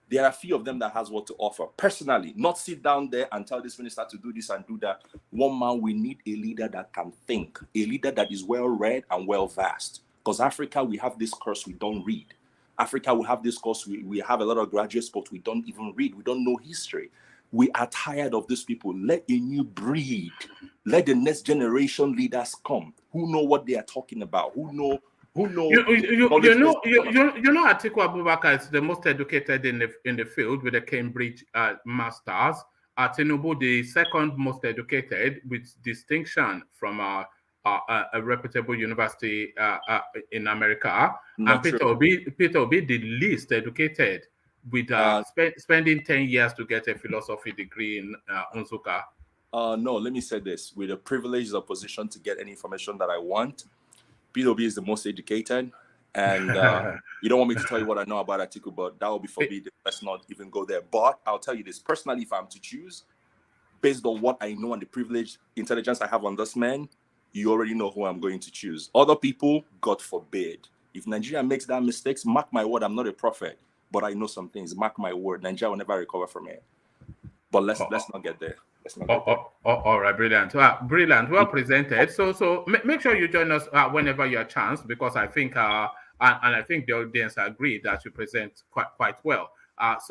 there are a few of them that has what to offer. Personally, not sit down there and tell this minister to do this and do that. One man, we need a leader that can think, a leader that is well-read and well-versed. Because Africa, we have this curse, we don't read. Africa, we have this course, we have a lot of graduates, but we don't even read. We don't know history. We are tired of these people. Let a new breed, let the next generation leaders come who know what they are talking about, who know. Atiku Abubakar is the most educated in the field with a Cambridge masters. Tinubu, the second most educated with distinction from a reputable university in America. Not and Peter Obi, the least educated, with spending 10 years to get a philosophy degree in Nsukka. No, let me say this. With the privileged position to get any information that I want, Peter Obi is the most educated. And you don't want me to tell you what I know about Atiku, but that will be forbidden. Let's not even go there. But I'll tell you this. Personally, if I'm to choose, based on what I know and the privileged intelligence I have on this man, you already know who I'm going to choose. Other people, God forbid. If Nigeria makes that mistakes, mark my word, I'm not a prophet, but I know some things. Mark my word, Nigeria will never recover from it. But let's not get there. All right, brilliant. Brilliant, well presented. So make sure you join us whenever you have a chance, because I think and I think the audience agree that you present quite well. As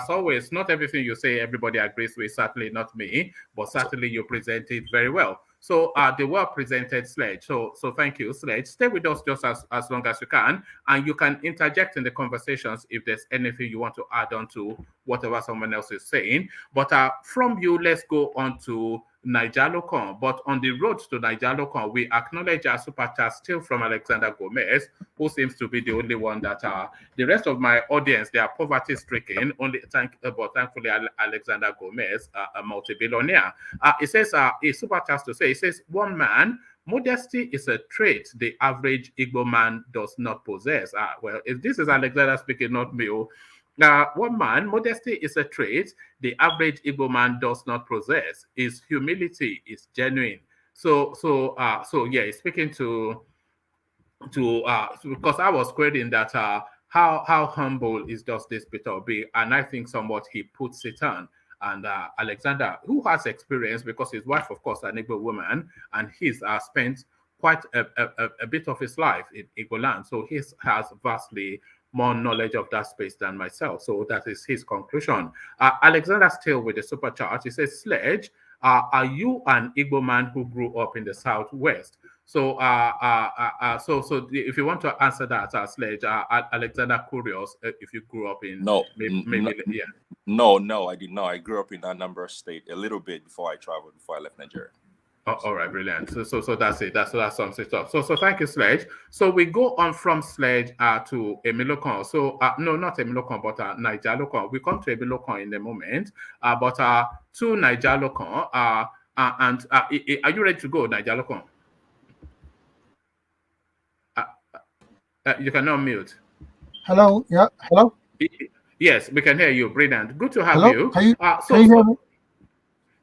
always, not everything you say everybody agrees with, certainly not me, but certainly you present it very well. So the well-presented Sledge. So thank you, Sledge. Stay with us just as long as you can, and you can interject in the conversations if there's anything you want to add on to whatever someone else is saying. But from you, let's go on to Nijalokon. But on the road to Nijalokon, we acknowledge our super chat still from Alexander Gomez, who seems to be the only one that the rest of my audience, they are poverty-stricken. But thankfully, Alexander Gomez, a multi-billionaire. It says a super chat to say. It says, one man, modesty is a trait the average Igbo man does not possess. Well, if this is Alexander speaking, not me. One man, modesty is a trait the average Igbo man does not possess. Is humility is genuine. So yeah, speaking to because I was quoting that how humble is just this Peter Obi, and I think somewhat he puts it on. And Alexander, who has experience, because his wife, of course, an Igbo woman, and he's spent quite a bit of his life in Igbo land, so he has vastly more knowledge of that space than myself. So that is his conclusion. Alexander still with the super chat. He says, Sledge, are you an Igbo man who grew up in the Southwest? So if you want to answer that, Sledge, Alexander curious if you grew up in yeah. No, I did not. I grew up in Anambra State a little bit before I left Nigeria. Oh, all right, brilliant. So that's it. That's some stuff. So thank you, Sledge. So we go on from Sledge to Emilokon. So no, not Emilokon, but Nijalokon. We come to Emilokon in a moment. But to Nijalokon. And are you ready to go, Nijalokon? You can unmute. Hello. Yeah. Hello. Yes, we can hear you. Brilliant. Good to have Hello? you. Can you hear me?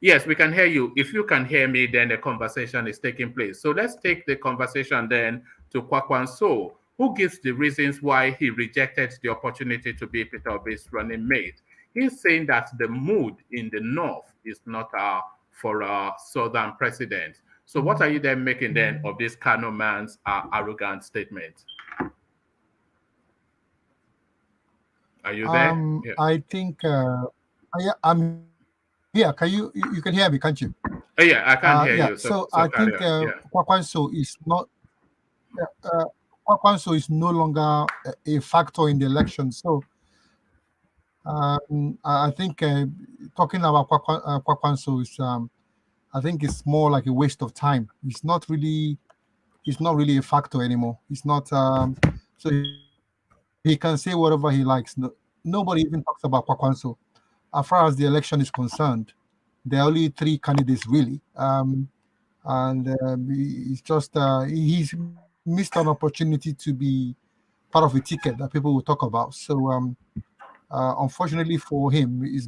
Yes, we can hear you. If you can hear me, then the conversation is taking place. So let's take the conversation then to Kwankwaso, who gives the reasons why he rejected the opportunity to be Peter Obi's running mate. he's saying that the mood in the north is not for a southern president. So what are you then making then of this Kano man's arrogant statement? Are you there? Yeah. I think I'm here. Can you can hear me, can't you? Oh, yeah, I can't hear Yeah. you. So So I carry think on. Yeah. Kwakwanso is not. Uh, Kwakwanso is no longer a factor in the election. So I think talking about Kwakwanso is, I think it's more like a waste of time. It's not really a factor anymore. It's not. So he can say whatever he likes. No, nobody even talks about Kwakwanso. As far as the election is concerned, there are only 3 candidates really, and it's just he's missed an opportunity to be part of a ticket that people will talk about. So unfortunately for him, he's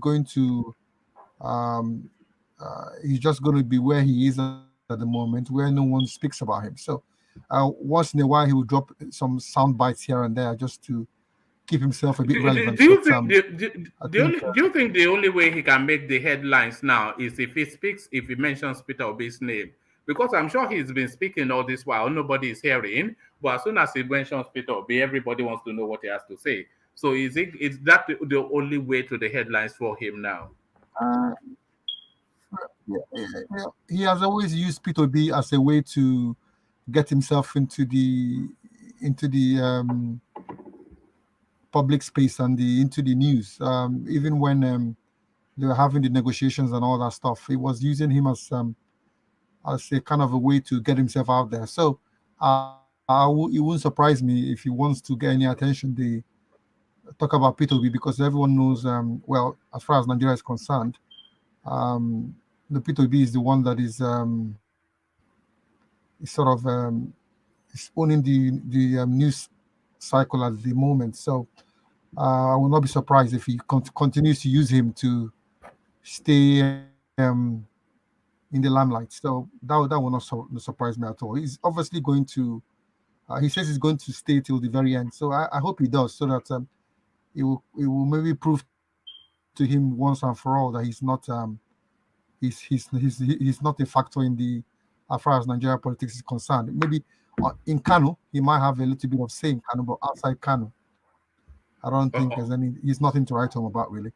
just going to be where he is at the moment, where no one speaks about him. So once in a while, he will drop some sound bites here and there just to keep himself a bit relevant. Do you But, think do you think the only way he can make the headlines now is if he mentions Peter Obi's name? Because I'm sure he's been speaking all this while, nobody is hearing. But as soon as he mentions Peter Obi, everybody wants to know what he has to say. So is that the only way to the headlines for him now? uh, he has always used P2B as a way to get himself into the public space and into the news. Even when they were having the negotiations and all that stuff, he was using him as a kind of a way to get himself out there. So it wouldn't surprise me if he wants to get any attention. They talk about P2B because everyone knows. Well, as far as Nigeria is concerned, the P2B is the one that is sort of is owning the news cycle at the moment. So I will not be surprised if he continues to use him to stay in the limelight. So that will not surprise me at all. He's obviously going to. He says he's going to stay till the very end. So I hope he does, so that it will maybe prove to him once and for all that he's not he's not a factor in the as far as Nigeria politics is concerned. Maybe in Kano he might have a little bit of say in Kano, but outside Kano, I don't think he's nothing to write home about really.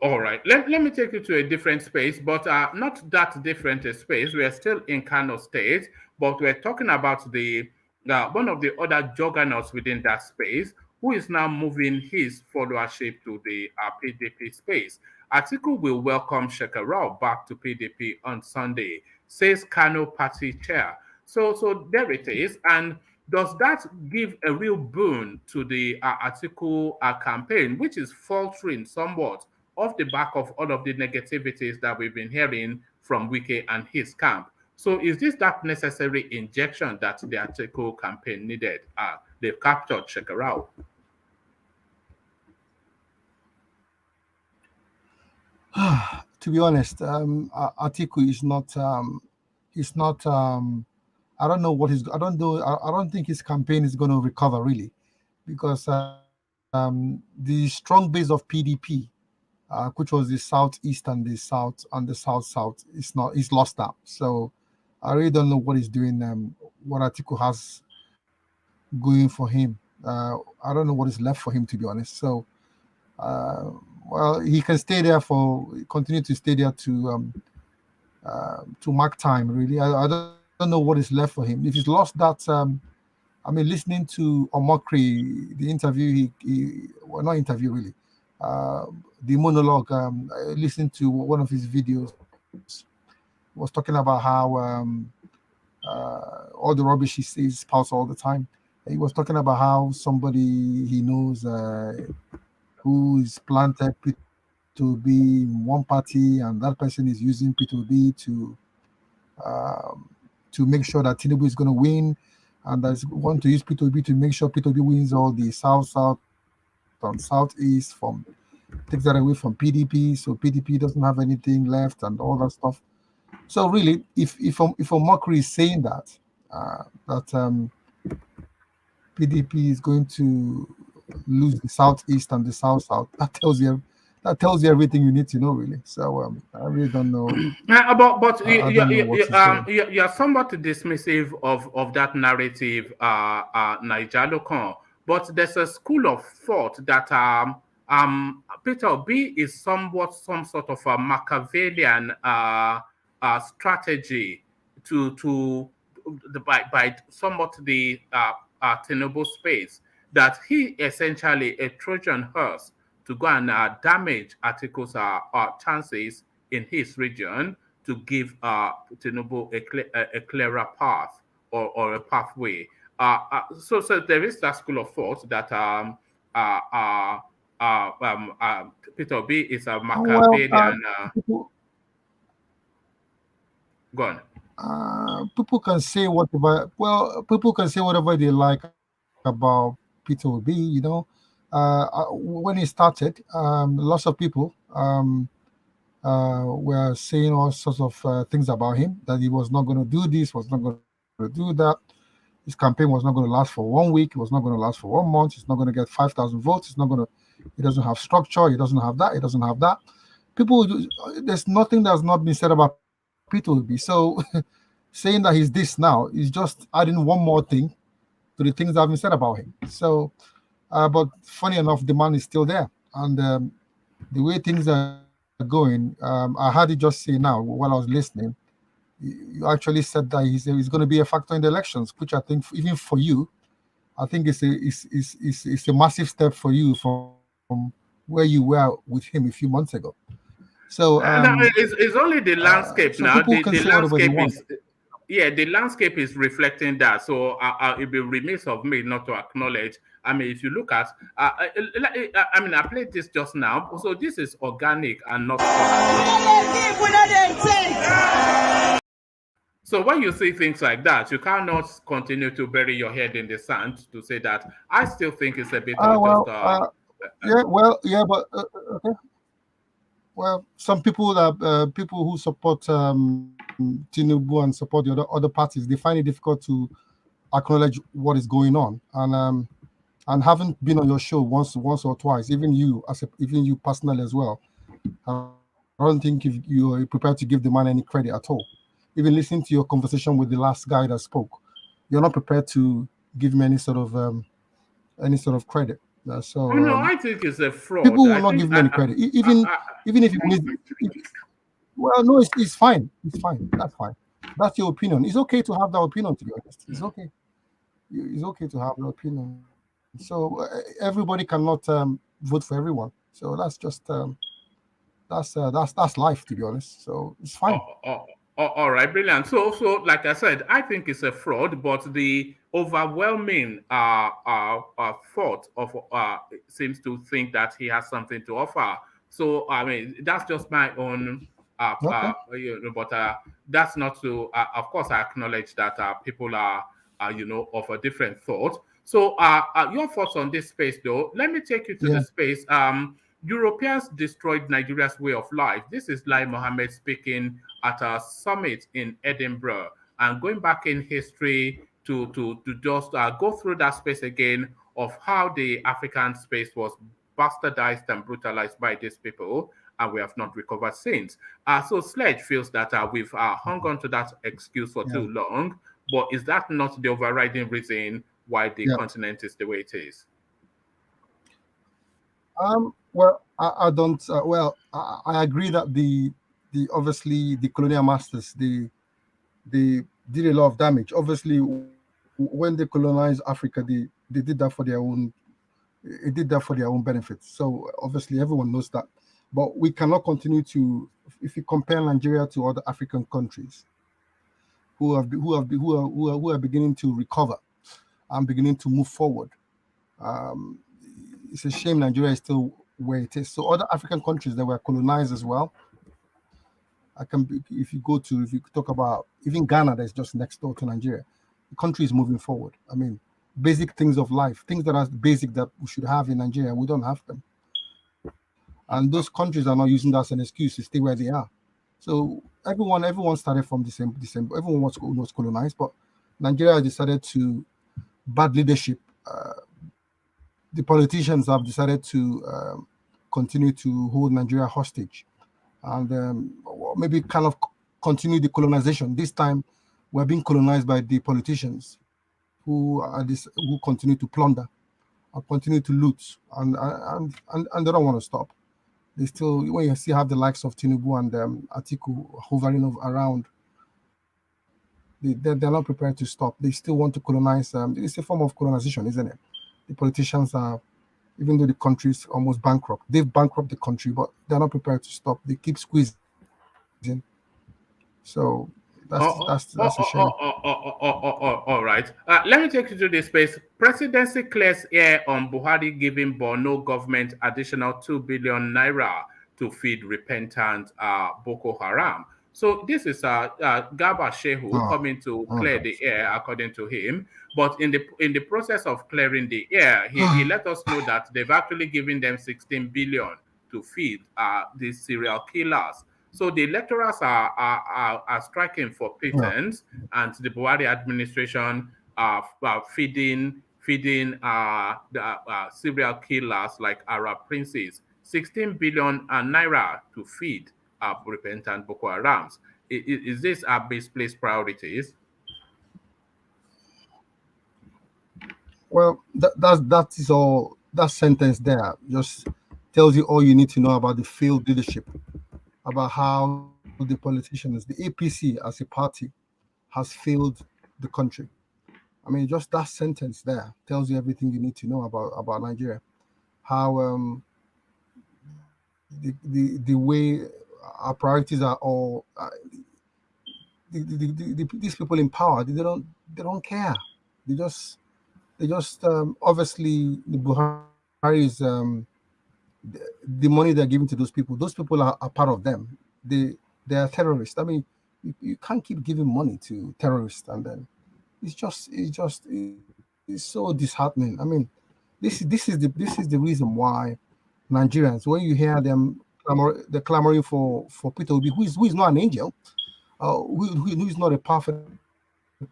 All right, let me take you to a different space, but not that different a space. We are still in Kano State, but we're talking about the one of the other juggernauts within that space who is now moving his followership to the PDP space. Atiku will welcome Shekarau back to PDP on Sunday, says Kano party chair. So there it is. And does that give a real boon to the Atiku campaign, which is faltering somewhat off the back of all of the negativities that we've been hearing from Wike and his camp? So is this that necessary injection that the Atiku campaign needed? They've captured Shekarau. To be honest, Atiku is not. It's not. I don't know what his. I don't know. I don't think his campaign is going to recover really, because the strong base of PDP, which was the southeast and the south, is lost out. So I really don't know what he's doing. What Atiku has going for him. I don't know what is left for him, to be honest. So. Well, he can continue to stay there to mark time. Really, I don't know what is left for him. If he's lost that, listening to Omokri, the interview, not interview really, the monologue. Listening to one of his videos, was talking about how all the rubbish he spouts all the time. He was talking about how somebody he knows. Who is planted P2B in one party, and that person is using P2B to make sure that Tinubu is going to win, and that want to use P2B to make sure P2B wins all the south and southeast, takes that away from PDP, so PDP doesn't have anything left and all that stuff. So really, if Omokri is saying that PDP is going to lose the southeast and the south, that tells you that tells you everything you need to know, really. So I really don't know. But I don't know what to say. you're somewhat dismissive of that narrative, Niger. But there's a school of thought that Peter B is somewhat some sort of a Machiavellian strategy by somewhat the Tinubu space, that he essentially a Trojan horse to go and damage Atiku's chances in his region to give Tinubu a clearer path or a pathway. So there is that school of thought that Peter B is a Machiavellian. Go on. People can say whatever. Well, people can say whatever they like about Peter Obi. You know, when he started, lots of people were saying all sorts of things about him, that he was not going to do this, was not going to do that. His campaign was not going to last for 1 week. It was not going to last for 1 month. He's not going to get 5,000 votes. It's not going to. He doesn't have structure. He doesn't have that. He doesn't have that. People, there's nothing that's not been said about Peter Obi. So saying that he's this now is just adding one more thing to the things that have been said about him. So, but funny enough, the man is still there, and the way things are going, I heard you just say now while I was listening. You actually said that he's going to be a factor in the elections, which I think even for you, I think it's a massive step for you from where you were with him a few months ago. So it's only the landscape so now. people can say whatever they want. The landscape is reflecting that. So it'd be remiss of me not to acknowledge. I mean, if you look at, I played this just now. So this is organic and not organic. So when you see things like that, you cannot continue to bury your head in the sand to say that. I still think it's a bit of okay. Well, some people that people who support Tinubu and support the other parties, they find it difficult to acknowledge what is going on. And having been on your show once or twice, even you personally as well, I don't think if you're prepared to give the man any credit at all. Even listening to your conversation with the last guy that spoke, you're not prepared to give me any sort of credit. So no, I think it's a fraud. People will not give me any credit, even if well, no, it's fine. It's fine. That's fine. That's your opinion. It's okay to have that opinion. To be honest, it's okay. It's okay to have an opinion. So everybody cannot vote for everyone. So that's just that's life, to be honest. So it's fine. All right, brilliant. So like I said, I think it's a fraud, but the overwhelming thought of seems to think that he has something to offer. So I mean, that's just my own. But that's not to. Of course, I acknowledge that people are of a different thought. So your thoughts on this space, though. Let me take you to the space. Europeans destroyed Nigeria's way of life. This is Lai Mohammed speaking at a summit in Edinburgh, and going back in history to just go through that space again of how the African space was bastardized and brutalized by these people, and we have not recovered since. So Sledge feels that we've hung on to that excuse for too long, but is that not the overriding reason why the continent is the way it is? Well, I don't. I agree that the obviously the colonial masters they did a lot of damage. Obviously, when they colonized Africa, they did that for their own. It did that for their own benefits. So obviously, everyone knows that. But we cannot continue to. If you compare Nigeria to other African countries, who are beginning to recover and beginning to move forward, it's a shame Nigeria is still where it is. So other African countries that were colonized as well. If you talk about even Ghana, that's just next door to Nigeria, the country is moving forward. I mean, basic things of life, things that are basic that we should have in Nigeria, we don't have them. And those countries are not using that as an excuse to stay where they are. So everyone started from the same. Everyone was colonized, but Nigeria decided to bad leadership. The politicians have decided to continue to hold Nigeria hostage, and maybe kind of continue the colonization. This time, we're being colonized by the politicians who continue to plunder and continue to loot, and they don't want to stop. They still, when you see have the likes of Tinubu and Atiku hovering around, they're not prepared to stop. They still want to colonize. It's a form of colonization, isn't it? The politicians are, even though the country is almost bankrupt, they've bankrupted the country, but they're not prepared to stop. They keep squeezing. So that's a shame. All right. Let me take you to this space. Presidency clears air on Buhari giving Borno government additional 2 billion naira to feed repentant Boko Haram. So this is Garba Shehu coming to clear the air, according to him. But in the process of clearing the air, he let us know that they've actually given them 16 billion to feed these serial killers. So the electorals are striking for patents, and the Buhari administration are feeding the serial killers like Arab princes 16 billion naira to feed repentant Boko Harams. Is this our misplaced priorities? Well, that is all. That sentence there just tells you all you need to know about the failed leadership, about how the politicians, the APC as a party, has failed the country. I mean, just that sentence there tells you everything you need to know about Nigeria. How the way our priorities are all these people in power, they don't care. They just obviously the Buhari is the money they're giving to those people are part of them. They are terrorists. I mean, you can't keep giving money to terrorists, and then it's so disheartening. I mean, this is the reason why Nigerians, when you hear them clamoring for Peter Obi, who is not an angel, who is not a perfect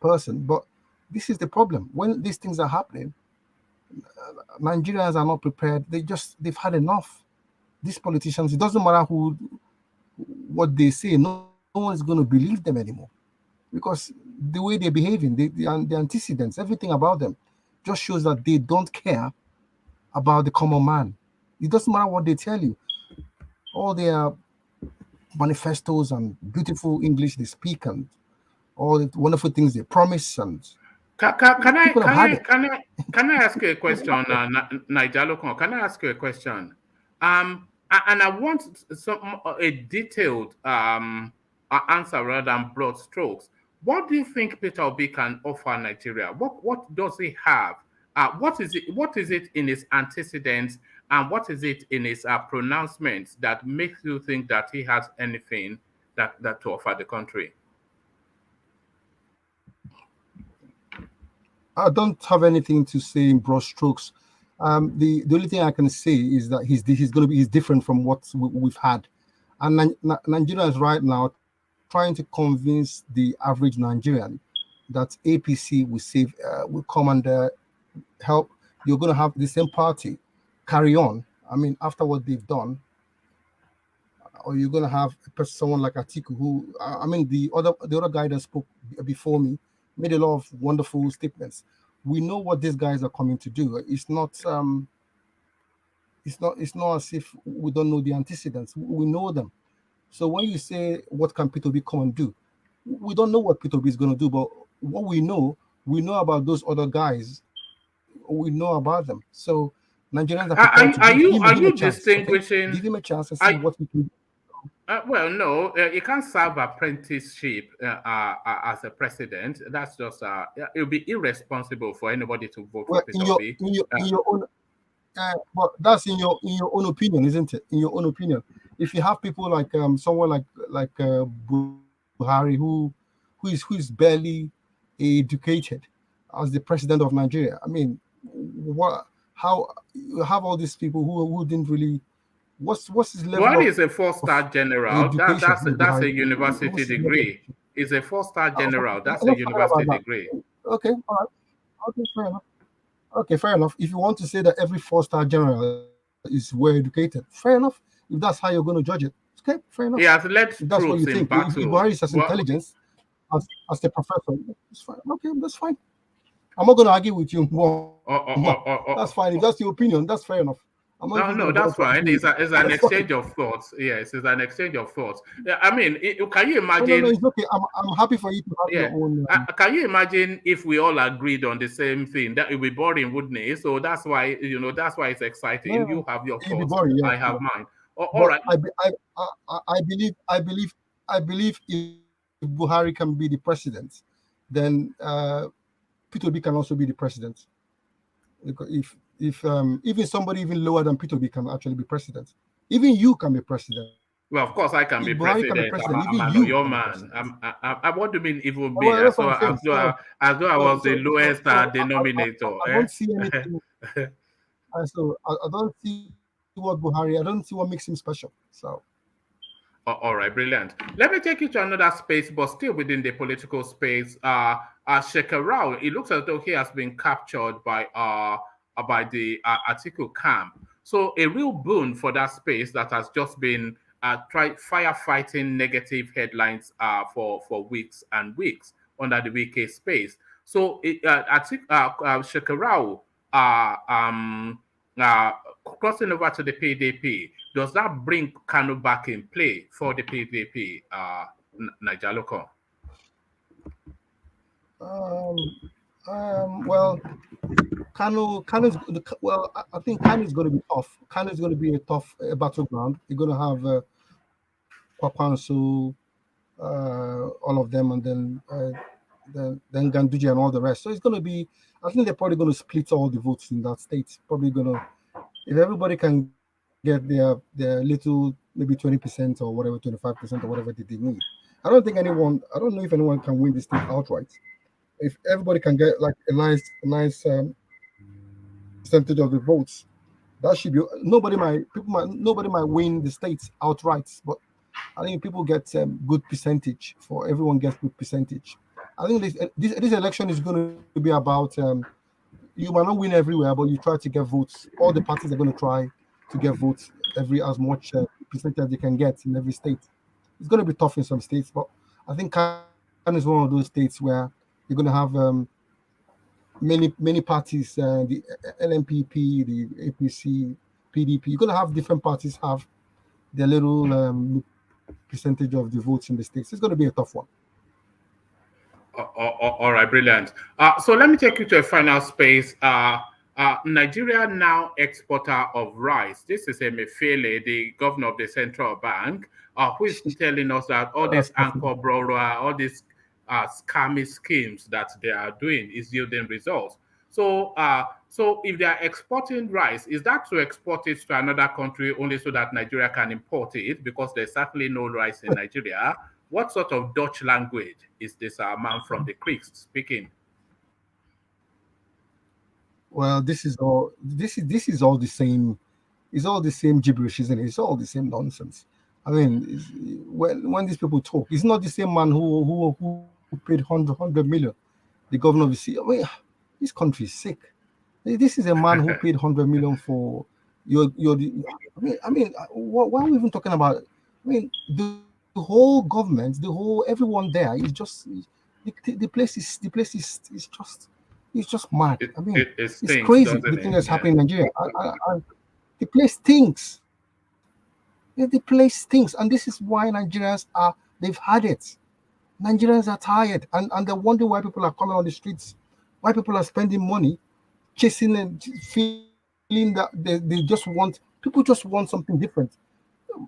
person, but this is the problem. When these things are happening, Nigerians are not prepared. They've had enough. These politicians, it doesn't matter what they say, no one is going to believe them anymore, because the way they're behaving, the antecedents, everything about them just shows that they don't care about the common man. It doesn't matter what they tell you. All their manifestos and beautiful English they speak, and all the wonderful things they promise, and Can I ask you a question, Nigel? Can I ask you a question? And I want a detailed answer rather than broad strokes. What do you think Peter Obi can offer Nigeria? What does he have? What is it in his antecedents, and what is it in his pronouncements that makes you think that he has anything that to offer the country? I don't have anything to say in broad strokes. The only thing I can say is that he's different from what we've had, and Nigerians right now trying to convince the average Nigerian that APC will come and help. You're going to have the same party carry on. I mean, after what they've done, or you're going to have someone like Atiku, who I mean, the other guy that spoke before me made a lot of wonderful statements. We know what these guys are coming to do. It's not as if we don't know the antecedents. We know them. So when you say what can Peter Obi come and do, we don't know what Peter Obi is going to do, but what we know about those other guys. We know about them. So Nigerians are you distinguishing? Okay? Give him a chance and see what we can do. Well, no, you can't serve apprenticeship as a president. That's just it would be irresponsible for anybody to vote for Peter Obi. In your own, but that's in your own opinion, isn't it? In your own opinion, if you have people like someone like Buhari who is barely educated as the president of Nigeria, I mean, how you have all these people who didn't really. What's his level? Buhari is a 4-star general. That's a university degree. He's a 4-star general. That's a university degree. Okay, all right. Okay, fair enough. Okay, fair enough. If you want to say that every 4-star general is well educated. Fair enough. If that's how you're going to judge it, okay, fair enough. He has led If that's what troops you in think. If battle. Buhari is as Well, intelligence as the professor, it's fine. Okay, that's fine. I'm not going to argue with you. That's fine. If that's your opinion, that's fair enough. I'm not even no, going to that's bother to fine. argue It's, with you. it's an That's fine. exchange of thoughts. Yes, it's an exchange of thoughts. Yeah, I mean, can you No, imagine? it's okay. I'm happy for you to have Yeah. your own. Can you imagine if we all agreed on the same thing? That it would be boring, wouldn't it? So that's why that's why it's exciting. No, You have your it'll be thoughts, boring. Yeah, I have yeah. mine. All But right. I believe if Buhari can be the president, then P2B can also be the president. Because if even somebody even lower than P2B can actually be president, even you can be president. Well, of course, I can be If Buhari can be president. president, I'm even an you Oyo can be man. president. What do you mean evil be? Well, that's what I'm saying. As though I was the lowest denominator. I don't see anything. So I don't see what Buhari. I don't see what makes him special. So. All right, brilliant. Let me take you to another space, but still within the political space. Shekarau, it looks as though he has been captured by the Atiku camp. So a real boon for that space that has just been firefighting negative headlines for weeks and weeks under the WK space. So Shekarau crossing over to the PDP, does that bring Kanu back in play for the PDP, Nijaloko? Well, I think Kanu is going to be tough. Kanu is going to be a tough battleground. You're going to have Kwankwaso, all of them, and then Ganduje and all the rest. So it's going to be. I think they're probably going to split all the votes in that state. Probably going to, if everybody can get their little, maybe 20% or whatever, 25% or whatever they need. I don't know if anyone can win this thing outright. If everybody can get like a nice percentage of the votes, that should be. Nobody might win the states outright, but I think people get good percentage. For everyone gets good percentage. I think this election is going to be about you might not win everywhere, but you try to get votes. All the parties are going to try to get votes as much percentage as they can get in every state. It's going to be tough in some states, but I think Kano is one of those states where you're going to have many parties, the LMPP, the APC, PDP. You're going to have different parties have their little percentage of the votes in the states. It's going to be a tough one. All right, brilliant. So let me take you to a final space. Nigeria now exporter of rice. This is Emefiele, the governor of the central bank, who is telling us that all this anchor borrower, all these scammy schemes that they are doing is yielding results. So, so if they are exporting rice, is that to export it to another country only so that Nigeria can import it? Because there's certainly no rice in Nigeria. What sort of Dutch language is this man from the Creeks speaking? Well, this is all the same. It's all the same gibberish, isn't it? It's all the same nonsense. I mean, when these people talk, it's not the same man who paid 100 million, the governor of the city. I mean, this country is sick. This is a man who paid 100 million for your. I mean, what are we even talking about? I mean, the whole government, everyone there is just the place is just mad. I mean, it's crazy the thing that's happening in Nigeria. The place stinks. The place stinks, and this is why they've had it. Nigerians are tired, and they wonder why people are coming on the streets, why people are spending money, chasing and feeling that they just want something different.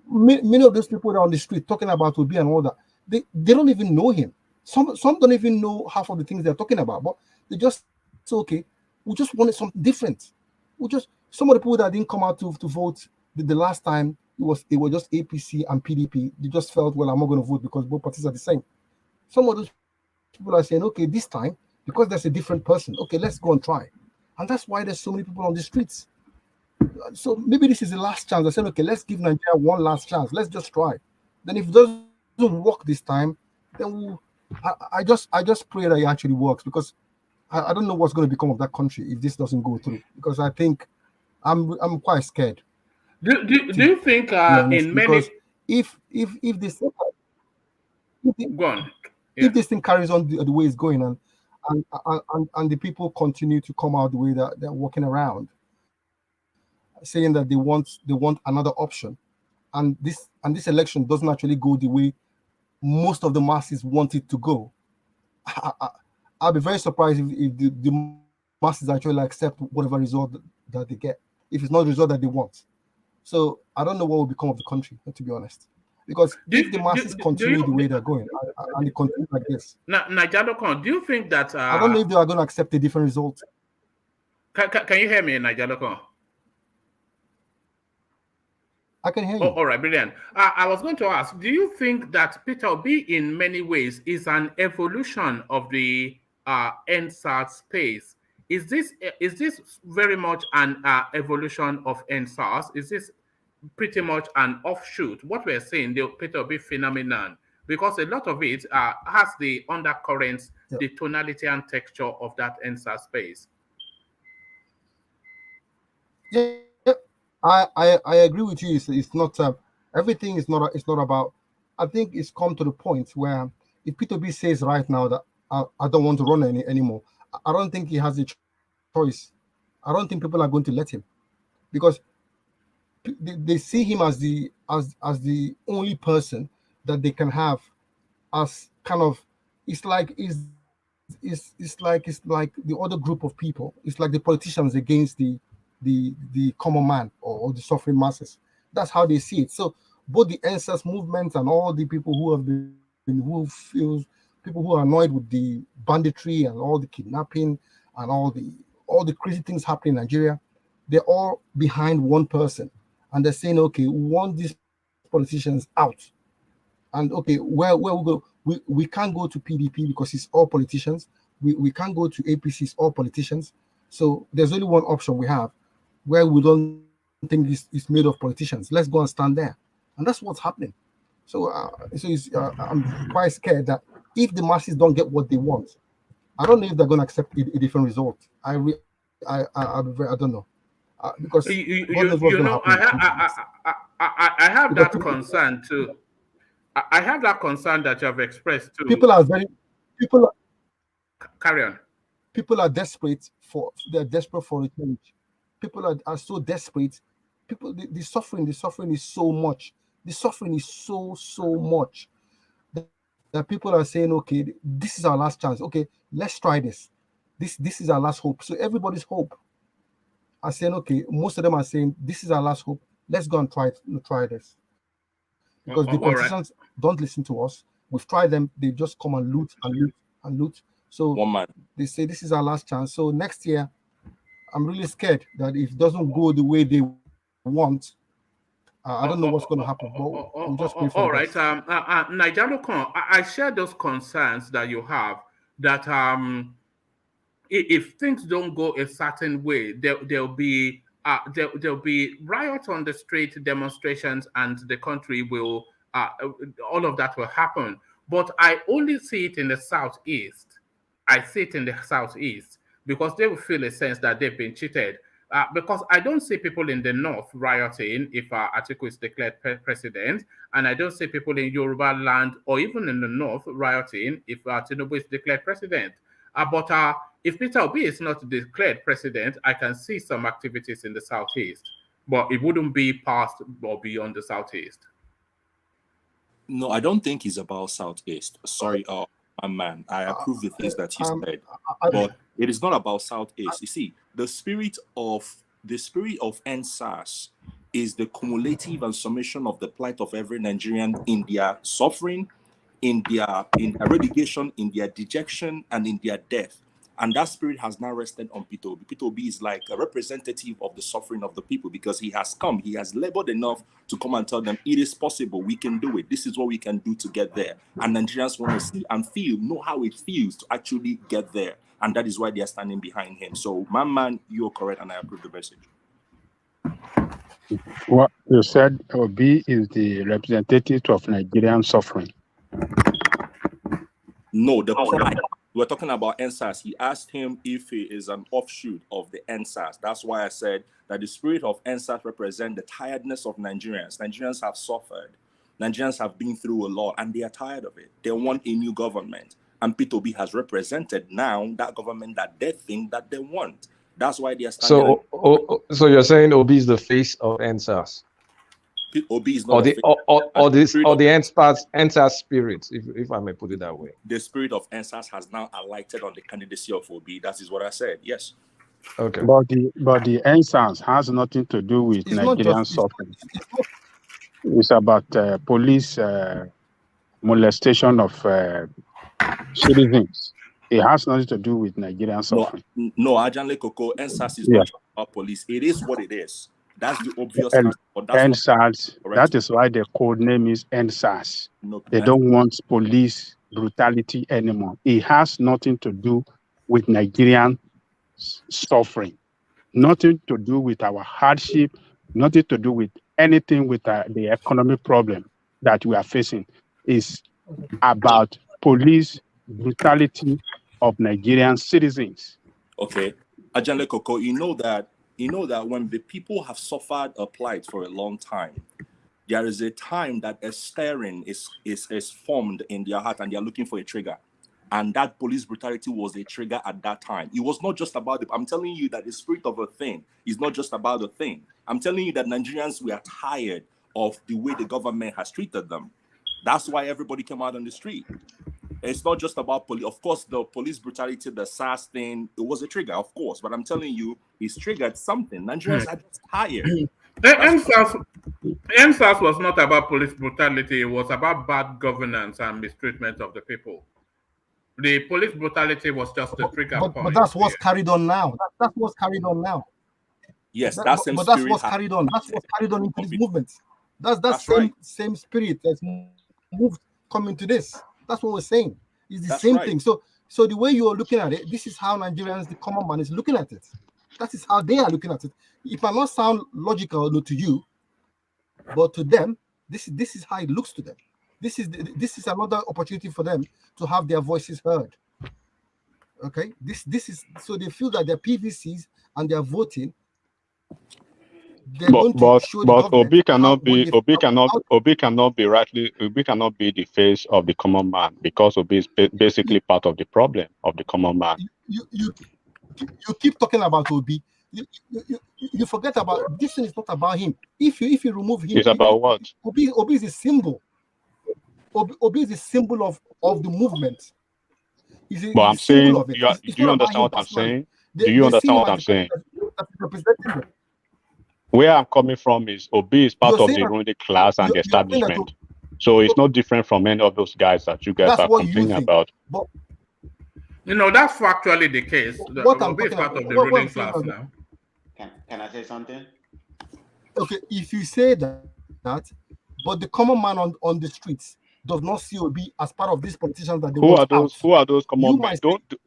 Many of those people that are on the street talking about Obi and all that, they don't even know him. Some don't even know half of the things they're talking about, but they just say, okay, we just wanted something different. Some of the people that didn't come out to vote the last time, it was just APC and PDP. They just felt, well, I'm not going to vote because both parties are the same. Some of those people are saying, okay, this time, because there's a different person, okay, let's go and try. And that's why there's so many people on the streets. So maybe this is the last chance. I said, okay, let's give Nigeria one last chance. Let's just try. Then if it doesn't work this time, then I just pray that it actually works, because I don't know what's going to become of that country if this doesn't go through. Because I think I'm quite scared. Do you think be honest, in because many if this go on. if this thing carries on the way it's going and the people continue to come out the way that they're walking around saying that they want another option, and this election doesn't actually go the way most of the masses want it to go, I'll be very surprised if the masses actually accept whatever result that they get, if it's not the result that they want. So I don't know what will become of the country, to be honest. Because if the masses continue the way they're going and they continue like this, Nijalokon, do you think that I don't know if they are going to accept a different result. Can you hear me, Nijalokon? I can hear you. All right, brilliant. I was going to ask, do you think that Peter Obi in many ways is an evolution of the NSAS space? Is this very much an evolution of NSAS? Is this pretty much an offshoot? What we're saying, the Peter Obi phenomenon, because a lot of it has the undercurrents, the tonality and texture of that NSAS space. Yeah. I agree with you. It's not everything is not about. I think it's come to the point where if Peter B says right now that I don't want to run anymore, I don't think he has a choice. I don't think people are going to let him, because they see him as the only person that they can have as kind of. It's like the other group of people. It's like the politicians against the common man or the suffering masses. That's how they see it. So both the NSAS movement and all the people who are annoyed with the banditry and all the kidnapping and all the crazy things happening in Nigeria, they're all behind one person, and they're saying, okay, we want these politicians out. And okay, where we go? We can't go to PDP because it's all politicians. We can't go to APC, it's all politicians. So there's only one option we have, where we don't think it's made of politicians. Let's go and stand there, and that's what's happening. So, I'm quite scared that if the masses don't get what they want, I don't know if they're going to accept a different result. I don't know, because I have that concern too. I have that concern that you have expressed too. Carry on. People are desperate they're desperate for a change. People are so desperate. People, the suffering is so much. The suffering is so much that people are saying, okay, this is our last chance. Okay, let's try this. This is our last hope. So everybody's hope are saying, okay, most of them are saying, this is our last hope. Let's go and try this. Because the politicians don't listen to us. We've tried them. They just come and loot. So they say this is our last chance. So next year, I'm really scared that if it doesn't go the way they want, I don't know what's going to happen. But we'll just pray for all right. Nijalokon, I share those concerns that you have, that if things don't go a certain way, there'll be riots on the street, demonstrations, and the country will all of that will happen. But I only see it in the southeast. Because they will feel a sense that they've been cheated. Because I don't see people in the north rioting if Atiku is declared president, and I don't see people in Yoruba land or even in the north rioting if Tinubu is declared president. But if Peter Obi is not declared president, I can see some activities in the southeast, but it wouldn't be past or beyond the southeast. No, I don't think it's about southeast. Sorry, man, I approve the things that you said, but it is not about southeast. You see, the spirit of NSAS is the cumulative and summation of the plight of every Nigerian in their suffering, in their relegation, in their dejection, and in their death. And that spirit has now rested on Peter Obi. Peter Obi is like a representative of the suffering of the people, because he has labored enough to come and tell them it is possible, we can do it, this is what we can do to get there. And Nigerians want to see and know how it feels to actually get there. And that is why they are standing behind him. So, my man, you're correct, and I approve the message. What you said, Obi is the representative of Nigerian suffering. No, the We're talking about NSAS. He asked him if he is an offshoot of the NSAS. That's why I said that the spirit of NSAS represents the tiredness of Nigerians. Nigerians have suffered. Nigerians have been through a lot, and they are tired of it. They want a new government. And P2B has represented now that government that they think that they want. That's why they are standing. So you're saying Obi is the face of NSAS? Obi is not the NSAS spirit, if I may put it that way. The spirit of NSAS has now alighted on the candidacy of Obi. That is what I said. Yes. Okay. But the NSAS has nothing to do with Nigerian suffering. It's about police molestation of citizens. It has nothing to do with Nigerian suffering. No, Ajanle Koko, NSAS is not about police. It is what it is. That's the obvious answer. NSAS, that is why the code name is NSAS. They don't want police brutality anymore. It has nothing to do with Nigerian suffering. Nothing to do with our hardship. Nothing to do with anything with the economic problem that we are facing. It's about police brutality of Nigerian citizens. Okay. Ajanle Koko, you know that when the people have suffered a plight for a long time, there is a time that a stirring is formed in their heart and they are looking for a trigger. And that police brutality was a trigger at that time. It was not just about it. I'm telling you that the spirit of a thing is not just about a thing. I'm telling you that Nigerians were tired of the way the government has treated them. That's why everybody came out on the street. It's not just about police. Of course, the police brutality, the SARS thing, it was a trigger, of course. But I'm telling you, it's triggered something. Nigerians are just tired. NSAS was not about police brutality. It was about bad governance and mistreatment of the people. The police brutality was just a trigger point. But that's what's carried on now. That's what's carried on now. Yes, but that's what's carried on. That's what's carried on into this movement. That's same spirit that's moved coming to this. That's what we're saying. It's the same thing. So the way you are looking at it, this is how Nigerians, the common man, is looking at it. That is how they are looking at it. It might not sound logical to you, but to them, this is how it looks to them. This is another opportunity for them to have their voices heard. Okay, this is so they feel that their PVCs and their voting. But Obi cannot be the face of the common man because Obi is basically part of the problem of the common man. You keep talking about Obi. You forget about this thing is not about him. If you remove him, it's about what? Obi is a symbol. Obi is a symbol of the movement. But I'm saying, do you understand what I'm saying? Do you understand what I'm saying? Where I'm coming from is Obi is part of the ruling class and the establishment. So it's not different from any of those guys that you guys are complaining about. But, that's factually the case. Obi is part of the ruling class now. Can I say something? Okay, if you say that, but the common man on the streets does not see Obi as part of these politicians that they want out. Who are those common men?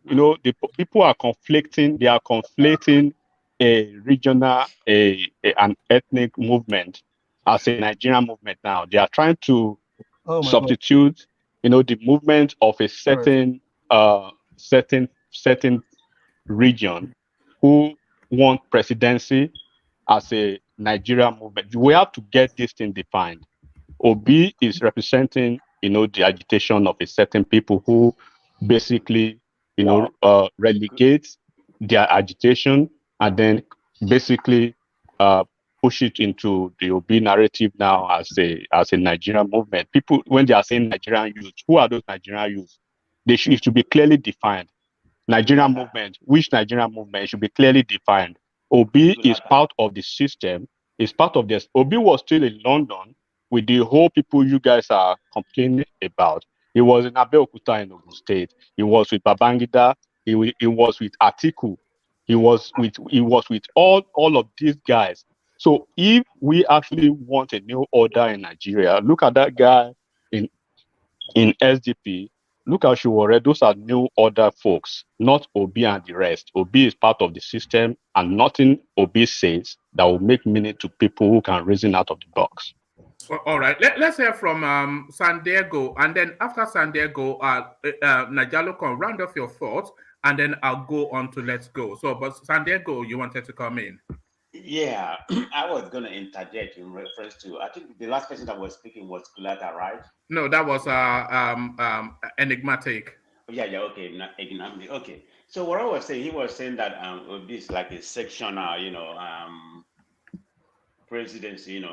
The people are conflicting. They are conflating a regional, an ethnic movement as a Nigerian movement now. They are trying to substitute, the movement of a certain certain region who want presidency as a Nigerian movement. We have to get this thing defined. Obi is representing, the agitation of a certain people who basically, relegate their agitation and then basically push it into the Obi narrative now as a Nigerian movement. People, when they are saying Nigerian youth, who are those Nigerian youth? It should be clearly defined. Nigerian movement, which Nigerian movement should be clearly defined. Obi is part of the system, is part of this. Obi was still in London with the whole people you guys are complaining about. He was in Abeokuta in Ogun State. He was with Babangida. He was with Atiku. He was with all of these guys. So if we actually want a new order in Nigeria, look at that guy in SDP. Look at Shuwore. Those are new order folks, not Obi and the rest. Obi is part of the system, and nothing Obi says that will make meaning to people who can reason out of the box. All right. Let's hear from San Diego, and then after San Diego, Najalo can round off your thoughts, and then I'll go on to Let's Go. So, but San Diego, you wanted to come in. Yeah, I was going to interject in reference to, I think the last person that was speaking was Kulata, right? No, that was enigmatic. Yeah, okay, not enigmatic. Okay. So what I was saying, he was saying that this is like a sectional, presidency,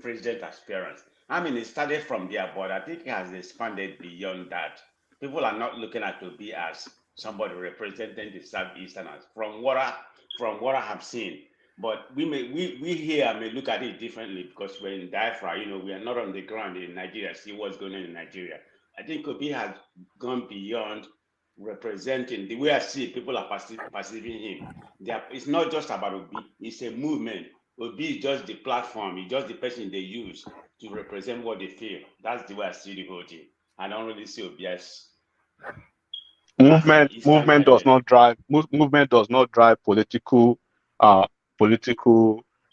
president aspirants. It started from there, but I think it has expanded beyond that. People are not looking at Obi as somebody representing the Southeasterners from what I have seen. But we here may look at it differently because we're in diaspora, we are not on the ground in Nigeria, see what's going on in Nigeria. I think Obi has gone beyond representing the way I see people are perceiving him. It's not just about Obi, it's a movement. Obi is just the platform, he's just the person they use to represent what they feel. That's the way I see the whole thing. I don't really see Obi as movement does not drive political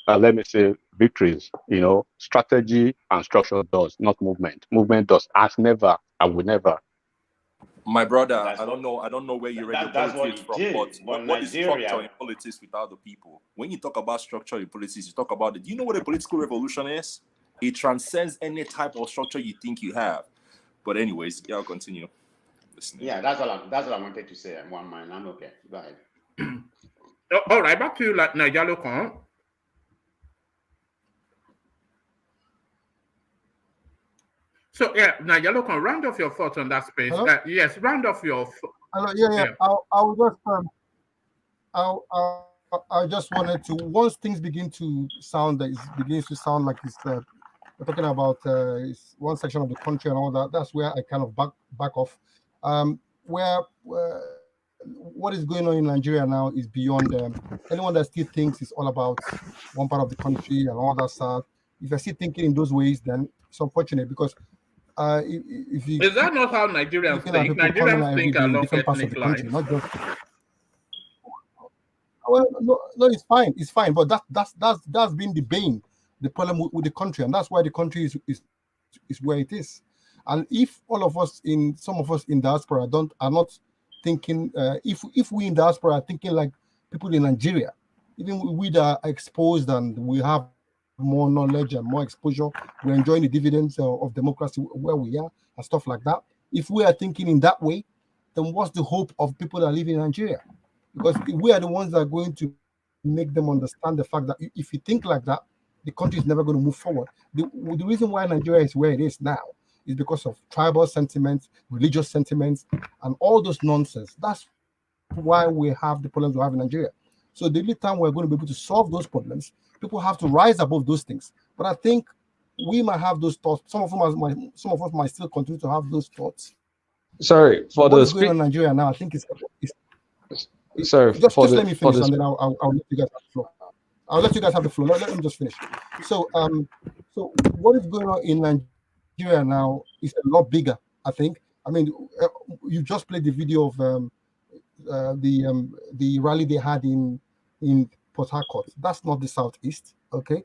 let me say victories. Strategy and structure does, not movement. Movement does. As never, I will never. My brother, I don't know where you read your politics from, but what is structure in politics without the people? When you talk about structure in politics, you talk about it. Do you know what a political revolution is? It transcends any type of structure you think you have. But anyways, I'll continue listening. Yeah, that's all I wanted to say. One mind, I'm okay. Go ahead. All right, back to you, Najalo Khan. So Najalo Khan, round off your thoughts on that space. Yes, round off your. Hello, yeah. I just wanted to, once things begin to sound like it's we're talking about one section of the country and all that. That's where I kind of back off. What is going on in Nigeria now is beyond anyone that still thinks it's all about one part of the country and all that stuff. If you're still thinking in those ways, then it's unfortunate because if you, is that not how Nigerians think? Nigerians think along different parts of the country, not just. Well, no, it's fine, but that's been the bane, the problem with the country, and that's why the country is where it is. And if some of us in diaspora are not thinking, if we in diaspora are thinking like people in Nigeria, even we that are exposed and we have more knowledge and more exposure, we're enjoying the dividends of democracy where we are and stuff like that. If we are thinking in that way, then what's the hope of people that live in Nigeria? Because we are the ones that are going to make them understand the fact that if you think like that, the country is never going to move forward. The reason why Nigeria is where it is now is because of tribal sentiments, religious sentiments, and all those nonsense. That's why we have the problems we have in Nigeria. So the only time we're going to be able to solve those problems, people have to rise above those things. But I think we might have those thoughts. Some of us might still continue to have those thoughts. Sorry, for what's going on in Nigeria now, I think it's sorry. Just let me finish, and then I'll let you guys have the floor. I'll let you guys have the floor. Let me just finish. So what is going on in Nigeria now is a lot bigger, I think. I mean, you just played the video of the rally they had in Port Harcourt. That's not the Southeast, okay?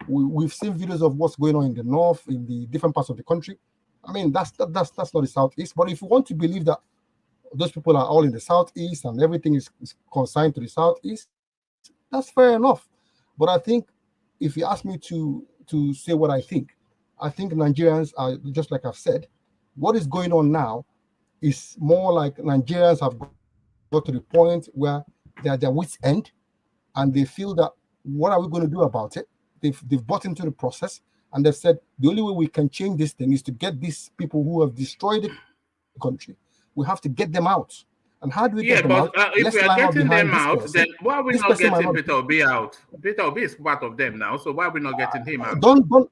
We've seen videos of what's going on in the north, in the different parts of the country. I mean, that's not the Southeast. But if you want to believe that those people are all in the Southeast and everything is consigned to the Southeast, that's fair enough. But I think if you ask me to say what I think Nigerians are, just like I've said, what is going on now is more like Nigerians have got to the point where they're at their wits' end and they feel that what are we going to do about it? They've bought into the process and they've said the only way we can change this thing is to get these people who have destroyed the country. We have to get them out. And how do we get them out? If we are getting them out, then why are we not getting Peter Obi out? Peter Obi is part of them now, so why are we not getting him out? Don't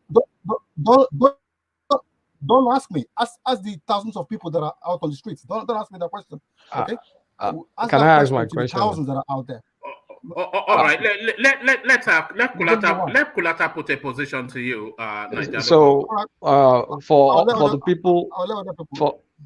ask me. Ask the thousands of people that are out on the streets. Don't ask me that question. Okay? Can I ask my question? Thousands that are out there. All right. Let Kulata put a position to you, Nigeria. So for the people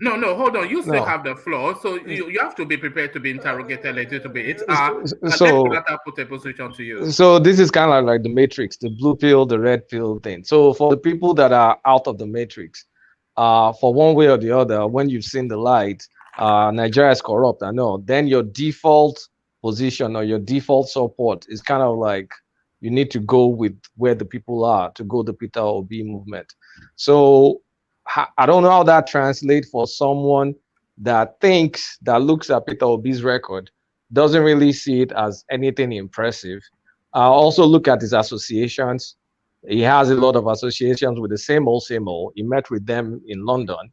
No, hold on. You still No. have the floor, so you have to be prepared to be interrogated a little bit. So let Jonathan put a position to you. So this is kind of like the matrix, the blue pill, the red pill thing. So for the people that are out of the matrix, for one way or the other, when you've seen the light, Nigeria is corrupt, I know, then your default position or your default support is kind of like you need to go with where the people are to go the Peter Obi movement. So I don't know how that translates for someone that looks at Peter Obi's record, doesn't really see it as anything impressive. Also look at his associations. He has a lot of associations with the same old. He met with them in London.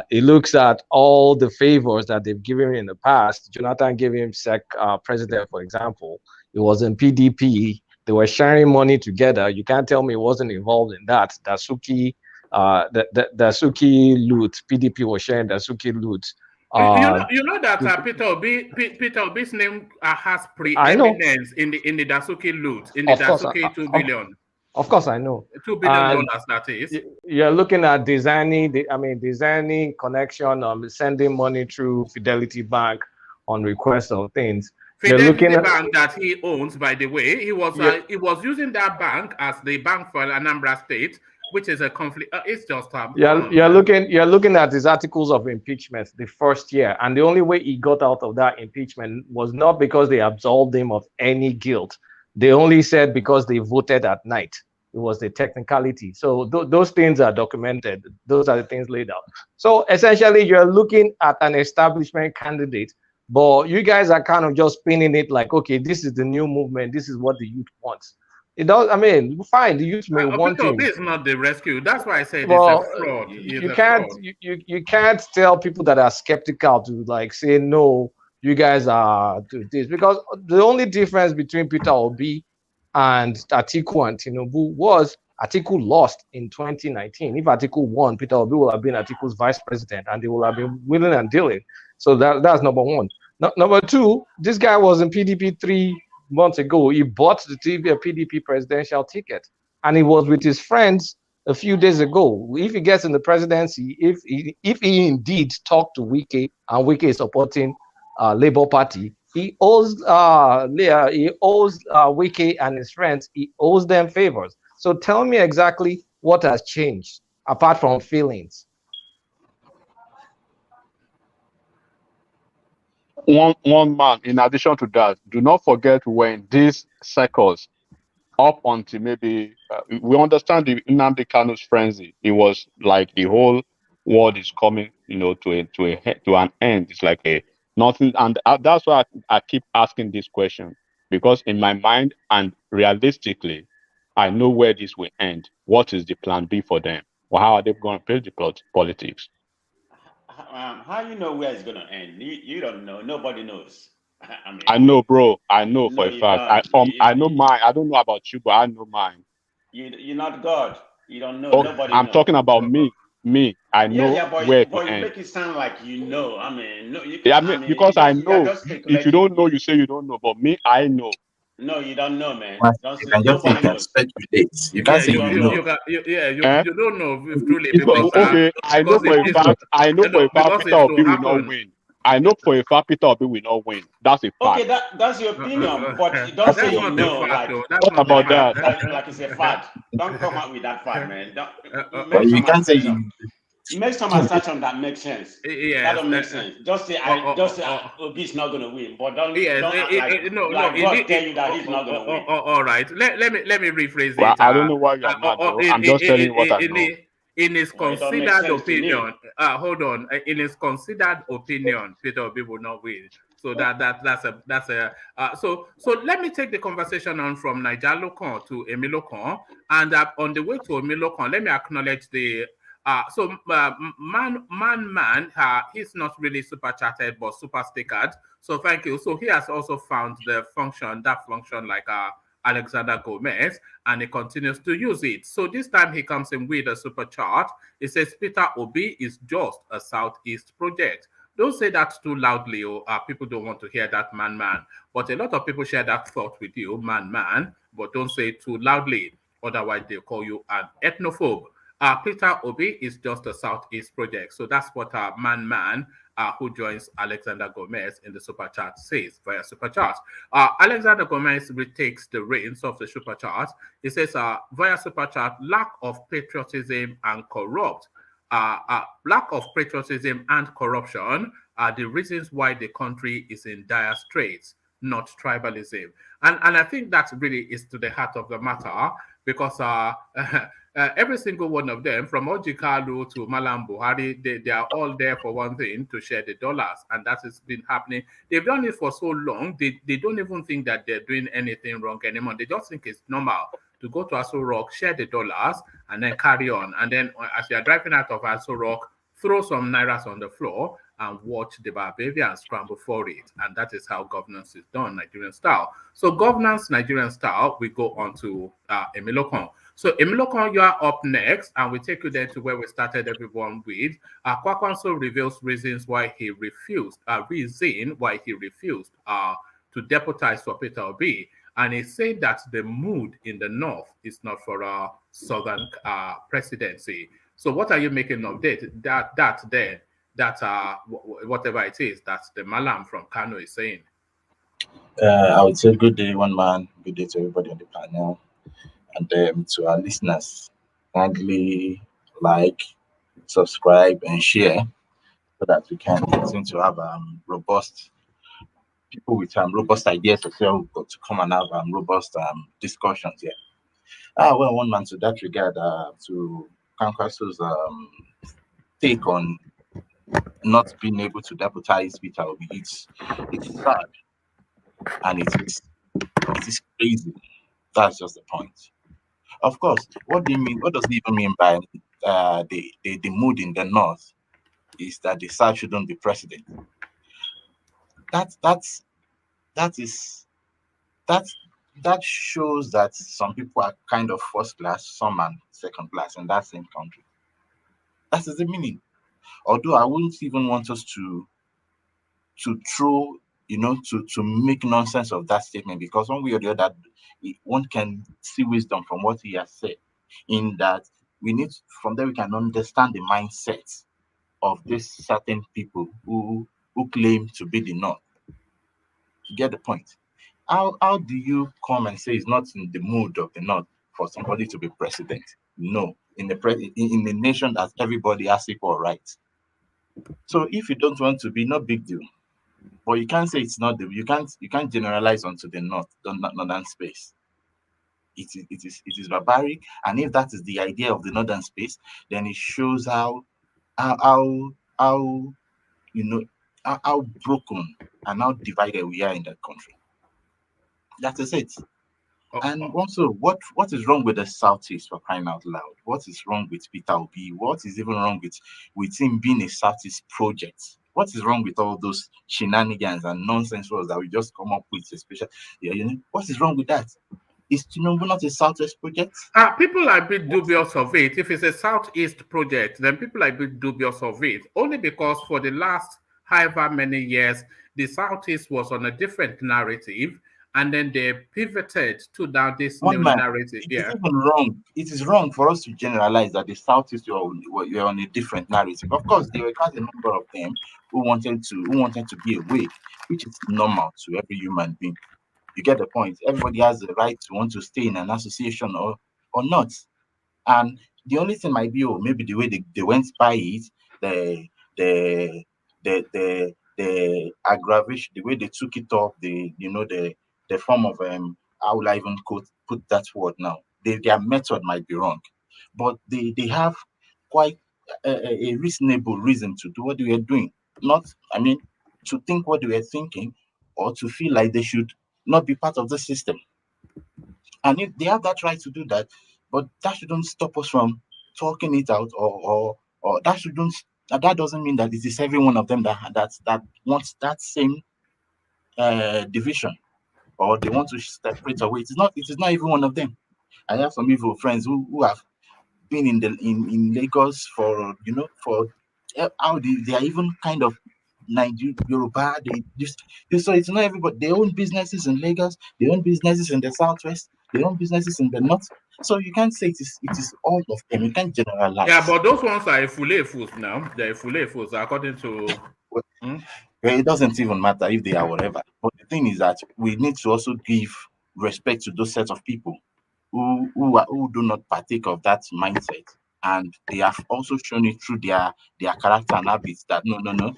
He looks at all the favors that they've given him in the past. Jonathan gave him SEC president, for example. He was in PDP. They were sharing money together. You can't tell me he wasn't involved in that. Dasuki loot. PDP was sharing Dasuki loot. You know that Peter Obi's name has preeminence in the Dasuki loot, in the Dasuki 2 billion. Of course, I know. $2 billion, that is. You're looking at designing connection, sending money through Fidelity Bank on request of things. Fidelity Bank that he owns, by the way, he was using that bank as the bank for Anambra State, which is a conflict. It's just you're looking at his articles of impeachment the first year, and the only way he got out of that impeachment was not because they absolved him of any guilt. They only said because they voted at night. It was the technicality. So those things are documented. Those are the things laid out. So essentially, you're looking at an establishment candidate, but you guys are kind of just spinning it like, okay, this is the new movement. This is what the youth wants. It does. I mean, fine. The youth may want to. This is not the rescue. That's why I said it's a fraud. You can't tell people that are skeptical to like say no. You guys are to this, because the only difference between Peter Obi and Atiku and Tinubu was Atiku lost in 2019. If Atiku won, Peter Obi would have been Atiku's vice president, and they would have been willing and dealing. So that's number one. Number two, this guy was in PDP 3 months ago. He bought the PDP presidential ticket, and he was with his friends a few days ago. If he gets in the presidency, if he indeed talked to Wike, and Wike is supporting Labour Party, he owes Wike and his friends, he owes them favors. So tell me exactly what has changed apart from feelings. One man, in addition to that, do not forget when these circles, up until maybe, we understand the Nnamdi Kanu's frenzy. It was like the whole world is coming, to an end. It's like nothing, and that's why I keep asking this question, because in my mind and realistically, I know where this will end. What is the plan B for them? Or how are they going to play the politics? How you know where it's going to end? You don't know. Nobody knows. I know, bro. I know for a fact. I know mine. I don't know about you, but I know mine. You're not God. You don't know. Nobody I'm knows. talking about me. I know where to you end. make it sound like you know. I mean, no, you because I know. If you don't know, you say you don't know. But me, I know. No, you don't know, man. You can just speculate. You can't say you know. You don't know truly. Okay, I know for a fact. I know for a fact Peter Obi will not win. I know for a fact Peter Obi will not win. That's a fact. Okay, that's your opinion, but don't say you know. What about that? Like it's a fact. Don't come out with that fact, man. But you can't say you. Make some assumption that makes sense. That don't make sense. Just say Obi's not gonna win, but don't act like God tell you that he's not gonna win. All right, let me rephrase well, it. I don't know why you're mad, bro. I'm just telling you what I know. In his considered opinion, hold on. In his considered opinion, Peter Obi will not win. So so let me take the conversation on from Niger Lokan to Emilokan, and on the way to Emilokan, let me acknowledge the. Man, he's not really super chatted, but super stickered. So thank you. So he has also found that function like Alexander Gomez, and he continues to use it. So this time he comes in with a super chart. It says Peter Obi is just a Southeast project. Don't say that too loudly, or people don't want to hear that man. But a lot of people share that thought with you, man. But don't say it too loudly. Otherwise, they'll call you an ethnophobe. Peter Obi is just a Southeast project. So that's what Man who joins Alexander Gomez in the Super Chat says via Super Chat. Alexander Gomez retakes the reins of the Super Chat. He says via Super Chat, lack of patriotism and lack of patriotism and corruption are the reasons why the country is in dire straits, not tribalism. And I think that really is to the heart of the matter, because every single one of them, from Orji Kalu to Malam Buhari, they are all there for one thing, to share the dollars. And that has been happening. They've done it for so long, they don't even think that they're doing anything wrong anymore. They just think it's normal to go to Aso Rock, share the dollars, and then carry on. And then as you're driving out of Aso Rock, throw some nairas on the floor and watch the Barbarians scramble for it. And that is how governance is done, Nigerian style. So governance, Nigerian style, we go on to Emilokon. So Emilokon, you are up next, and we take you then to where we started everyone with. Kwankwaso reveals reasons why he refused, to deputize for Peter Obi. And he said that the mood in the north is not for a southern presidency. So what are you making of that whatever it is that the Malam from Kano is saying? I would say good day, one man. Good day to everybody on the panel, and to our listeners. Kindly like, subscribe, and share so that we can continue to have robust people with robust ideas as well, but to come and have robust discussions here. Well, one man to that regard, to Kwankwaso's take on not being able to deputize Peter Obi, it's sad and it is crazy. That's just the point. Of course, what do you mean? What does it even mean by the mood in the north is that the South shouldn't be president? That shows that some people are kind of first class, some are second class in that same country. That is the meaning. Although I wouldn't even want us to throw, to make nonsense of that statement, because one way or the other, one can see wisdom from what he has said, in that we can understand the mindset of these certain people who claim to be the North. You get the point? How do you come and say it's not in the mood of the North for somebody to be president? No, in the nation that everybody has equal rights. So if you don't want to be, no big deal. But you can't say it's not you can't generalize onto the northern space. It is barbaric, and if that is the idea of the northern space, then it shows how broken and how divided we are in that country. That is it. And also, what is wrong with the Southeast, for crying out loud? What is wrong with Peter Obi? What is even wrong with him being a Southeast project? What is wrong with all those shenanigans and nonsense words that we just come up with, especially? What is wrong with that? Is Tinubu not a Southeast project? People are a bit dubious of it. If it's a Southeast project, then people are a bit dubious of it. Only because for the last however many years, the Southeast was on a different narrative, and then they pivoted to now this new narrative. It is even wrong. It is wrong for us to generalize that the Southeast you're on a different narrative. Of course, there were quite a number of them who wanted to be awake, which is normal to every human being. You get the point. Everybody has the right to want to stay in an association or not. And the only thing might be, maybe the way they went by it, the aggravation, the way they took it off, the form of how will I even put that word now? Their method might be wrong, but they have quite a reasonable reason to do what they were doing. To think what they were thinking, or to feel like they should not be part of the system. And if they have that right to do that, but that shouldn't stop us from talking it out, or that doesn't mean that it is every one of them that wants that same division, or they want to separate away. It is not even one of them. I have some evil friends who have been in Lagos for how they are even kind of Nigeria, Yoruba. So it's not everybody. They own businesses in Lagos. They own businesses in the Southwest. They own businesses in the North. So you can't say it is all of them. You can't generalize. Yeah, but those ones are Efulefus now. They're Efulefus according to. Well, it doesn't even matter if they are whatever. But the thing is that we need to also give respect to those sets of people who do not partake of that mindset, and they have also shown it through their character and habits that no,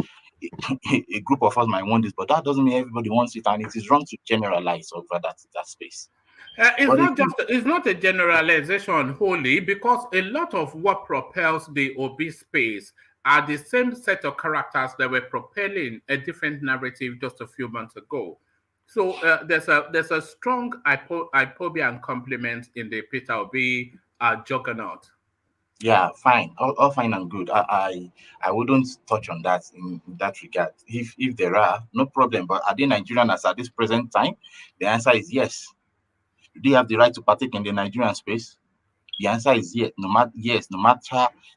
a group of us might want this, but that doesn't mean everybody wants it, and it is wrong to generalize over that space. It's not a generalization wholly, because a lot of what propels the OB space are the same set of characters that were propelling a different narrative just a few months ago. So there's a strong IPOB complement in the Peter Obi juggernaut. Yeah, fine, all fine and good. I wouldn't touch on that in that regard. If there are, no problem. But are they Nigerians at this present time? The answer is yes. Do they have the right to partake in the Nigerian space? The answer is yes. No matter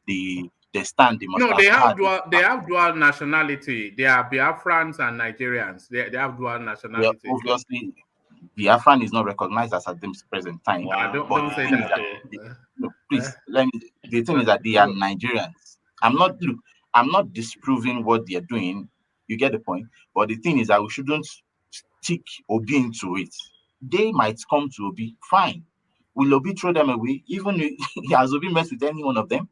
the stand, they must No, they have had. dual nationality. They are Biafrans and Nigerians. They have dual nationality. Well, obviously, Biafran is not recognized as at this present time. Wow. Don't say that. No, please. The thing is that they are Nigerians. I'm not disproving what they are doing. You get the point. But the thing is that we shouldn't stick Obi into it. They might come to Obi. Fine. Will Obi throw them away? Even has Obi met with any one of them?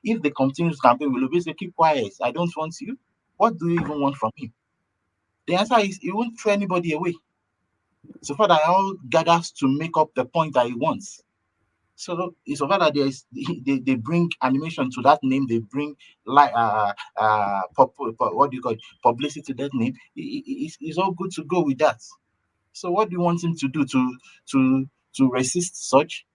If they continue to campaign, will Obi say, keep quiet? I don't want you. What do you even want from him? The answer is he won't throw anybody away. So far that all gathers to make up the point that he wants. So it's so far that they bring animation to that name, they bring like what do you call it, publicity to that name. It's all good to go with that. So what do you want him to do to resist such?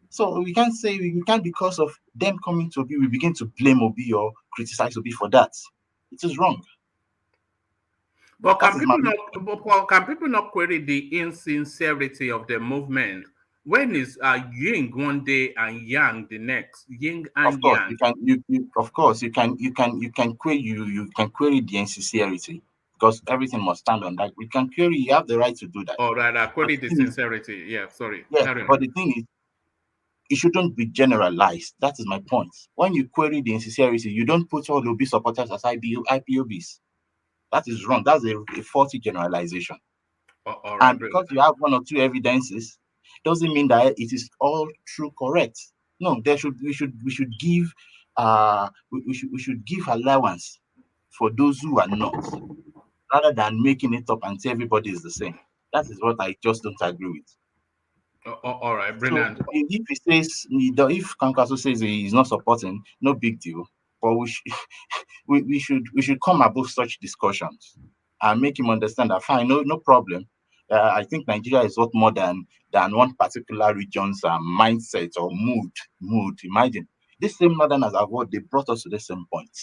So we can't say we can't, because of them coming to Obi, we begin to blame Obi or criticize Obi for that. It is wrong. But can people not query the insincerity of the movement? When is yin one day and yang the next? Yin and yang. You can query the insincerity, because everything must stand on that. We can query. You have the right to do that. All right, query the sincerity. Yeah, sorry. Yeah, but the thing is, it shouldn't be generalized. That is my point. When you query the insincerity, you don't put all Obi supporters as IPOBs. That is wrong. That's a faulty generalization. All right, and because you have one or two evidences, doesn't mean that it is all true correct. No, we should give allowance for those who are not, rather than making it up and say everybody is the same. That is what I just don't agree with. All right, brilliant. So if he says, if Kwankwaso says he is not supporting, no big deal. But we should come above such discussions and make him understand that fine, no problem. I think Nigeria is what more than one particular region's mindset or mood. Imagine this same Northerners have what they brought us to the same point.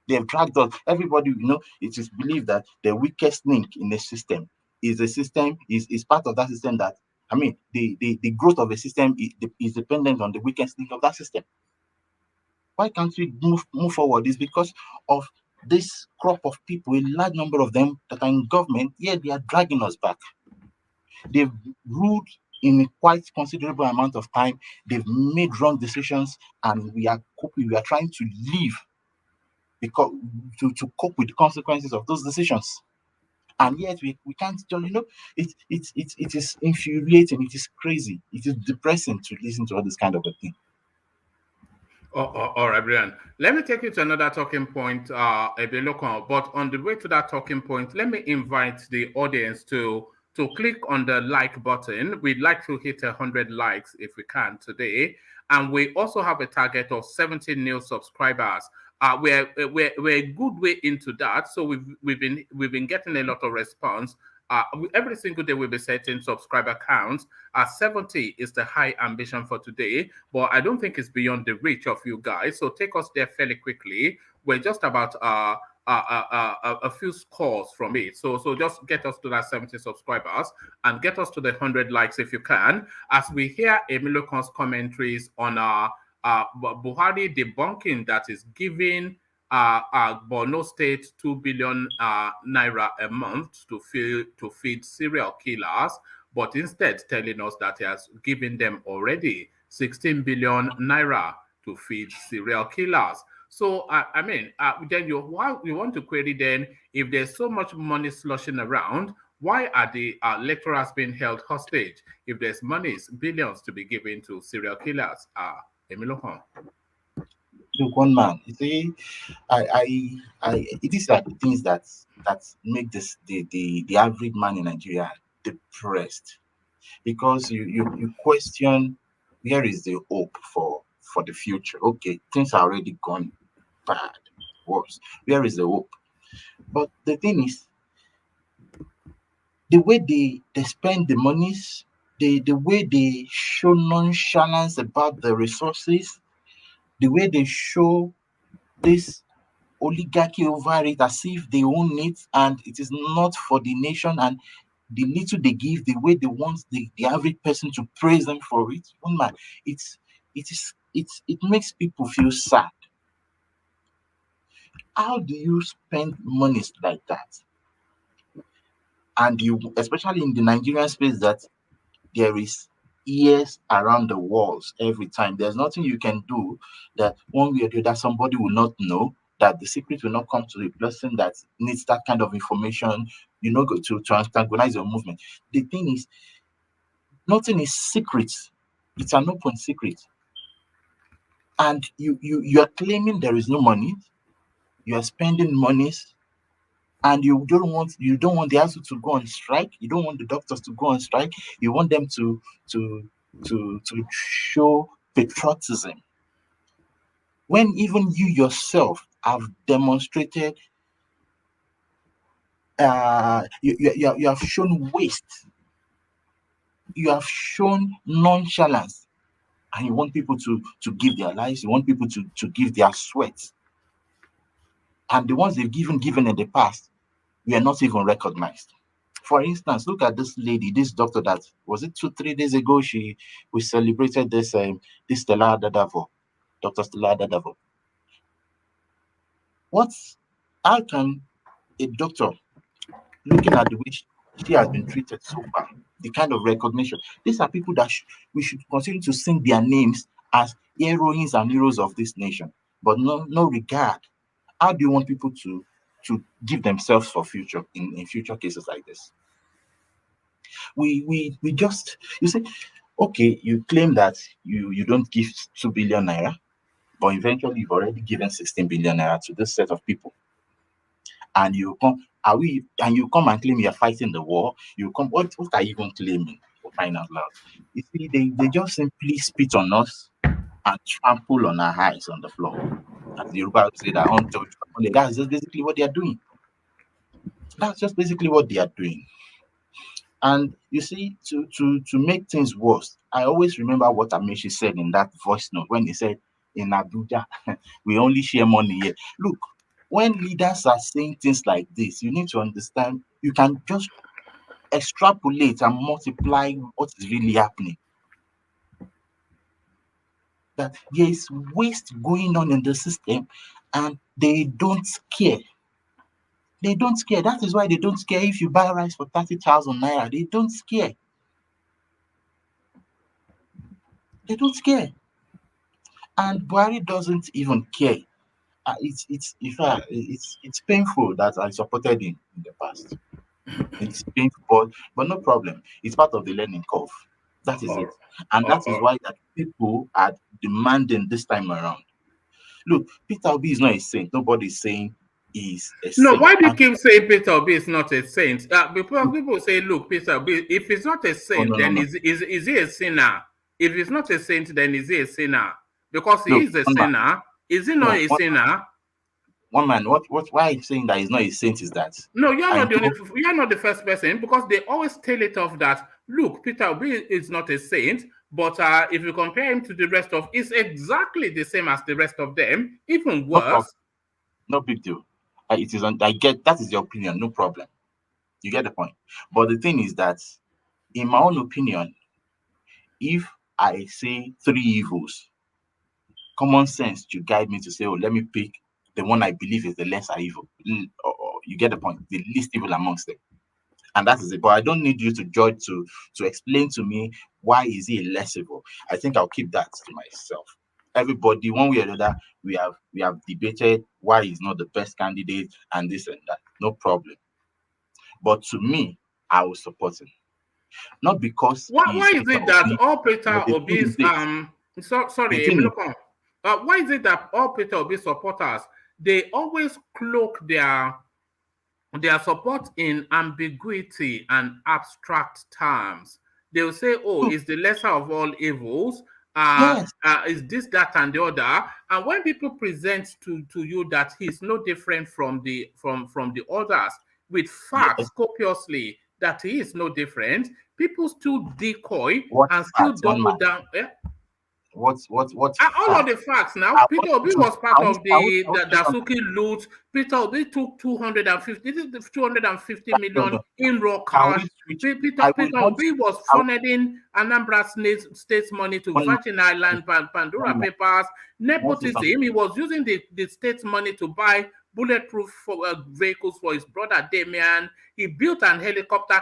They have dragged us. Everybody, it is believed that the weakest link in the system is part of that system. That the growth of a system is dependent on the weakest link of that system. Why can't we move forward? It's because of this crop of people, a large number of them that are in government. Yeah, they are dragging us back. They've ruled in a quite considerable amount of time. They've made wrong decisions, and we are trying to live because to cope with the consequences of those decisions. And yet we can't just, it is infuriating, it is crazy, it is depressing to listen to all this kind of a thing. All right, Brian. Let me take you to another talking point, a bit local. But on the way to that talking point, let me invite the audience to click on the like button. We'd like to hit 100 likes if we can today. And we also have a target of 70 new subscribers. We're a good way into that. So we've been getting a lot of response. Every single day we'll be setting subscriber counts. 70 is the high ambition for today, but I don't think it's beyond the reach of you guys. So take us there fairly quickly. We're just about a few scores from it. So just get us to that 70 subscribers and get us to the 100 likes if you can, as we hear Emilokon's commentaries on Buhari debunking that is giving Borno State 2 billion naira a month to feed serial killers. but instead telling us that he has given them already 16 billion naira to feed serial killers. So, then you want to query then, if there's so much money sloshing around, why are the electorals being held hostage if there's monies, billions to be given to serial killers? Emilohon. Look, one man, you see, it is like things that make the average man in Nigeria depressed, because you question where is the hope for the future. Okay, things are already gone bad, worse. Where is the hope? But the thing is, the way they spend the monies, the way they show nonchalance about the resources, the way they show this oligarchy over it as if they own it and it is not for the nation, and the little they give, the way they want the average person to praise them for it, oh man, it makes people feel sad. How do you spend monies like that? And you, especially in the Nigerian space, that there is ears around the walls every time. There's nothing you can do that one way or the other somebody will not know, that the secret will not come to the person that needs that kind of information, go to antagonize your movement. The thing is, nothing is secret. It's an open secret. And you are claiming there is no money, you are spending monies, and you don't want the hospital to go on strike, you don't want the doctors to go on strike, you want them to show patriotism, when even you yourself have demonstrated, you have shown waste, you have shown nonchalance, and you want people to give their lives, you want people to give their sweat, and the ones they've given in the past, we are not even recognized. For instance, look at this lady, this doctor that, was it 2-3 days ago, we celebrated this Stella Dadavo, Dr. Stella Dadavo. How can a doctor, looking at the way she has been treated so far, the kind of recognition, these are people that we should continue to sing their names as heroines and heroes of this nation, but no regard. How do you want people to give themselves for future in future cases like this? We just, you say, okay, you claim that you don't give 2 billion naira, but eventually you've already given 16 billion naira to this set of people, and you come and claim you're fighting the war. What are you even claiming, for crying out loud? You see, they just simply spit on us and trample on our eyes on the floor. As the Yoruba would say, that untouched. That's just basically what they are doing. That's just basically what they are doing. And you see, to make things worse, I always remember what Amishi said in that voice note when he said, in Abuja, we only share money here. Look, when leaders are saying things like this, you need to understand, you can just extrapolate and multiply what is really happening. That there is waste going on in the system and they don't care. They don't care. That is why they don't care if you buy rice for 30,000 naira. They don't care. They don't care. And Buhari doesn't even care. It's painful that I supported him in the past. It's painful, but no problem. It's part of the learning curve. That is it. And that is why that people are demanding this time around. Look, Peter Obi is not a saint. Nobody is saying he's a saint. No, why do you keep saying Peter Obi is not a saint? People say, look, Peter Obi, if he's not a saint, then is he a sinner? If he's not a saint, then is he a sinner? Because he is a sinner. Is he not a sinner? One man, why I'm saying that he's not a saint is that. No, you're not the first person, because they always tell it off that, look, Peter Obi is not a saint, but if you compare him to the rest of, it's exactly the same as the rest of them, even worse. No big deal. I get that is your opinion, no problem. You get the point. But the thing is that, in my own opinion, if I say 3 evils, common sense to guide me to say, oh, let me pick the one I believe is the lesser evil. You get the point, the least evil amongst them. And that is it. But I don't need you to judge to explain to me why is he less evil. I think I'll keep that to myself. Everybody, one way or another, we have debated why he's not the best candidate and this and that. No problem. But to me, I will support him. Not because Why is it that all Peter the Obi's sorry, Emiloko, why is it that all Peter Obi supporters, they always cloak their support in ambiguity and abstract terms? They will say, oh, it's the lesser of all evils, is this, that, and the other. And when people present to you that he's no different from the others, with facts copiously that he is no different, people still decoy and still double down. What's all of the facts now? Peter Obi was part of the Dasuki loot. Peter Obi took 250 million in raw cash. Peter Obi was funneling Anambra State's money to Virgin Island, Pandora Papers. Nepotism, he was using the state's money to buy bulletproof vehicles for his brother Damian. He built an helicopter.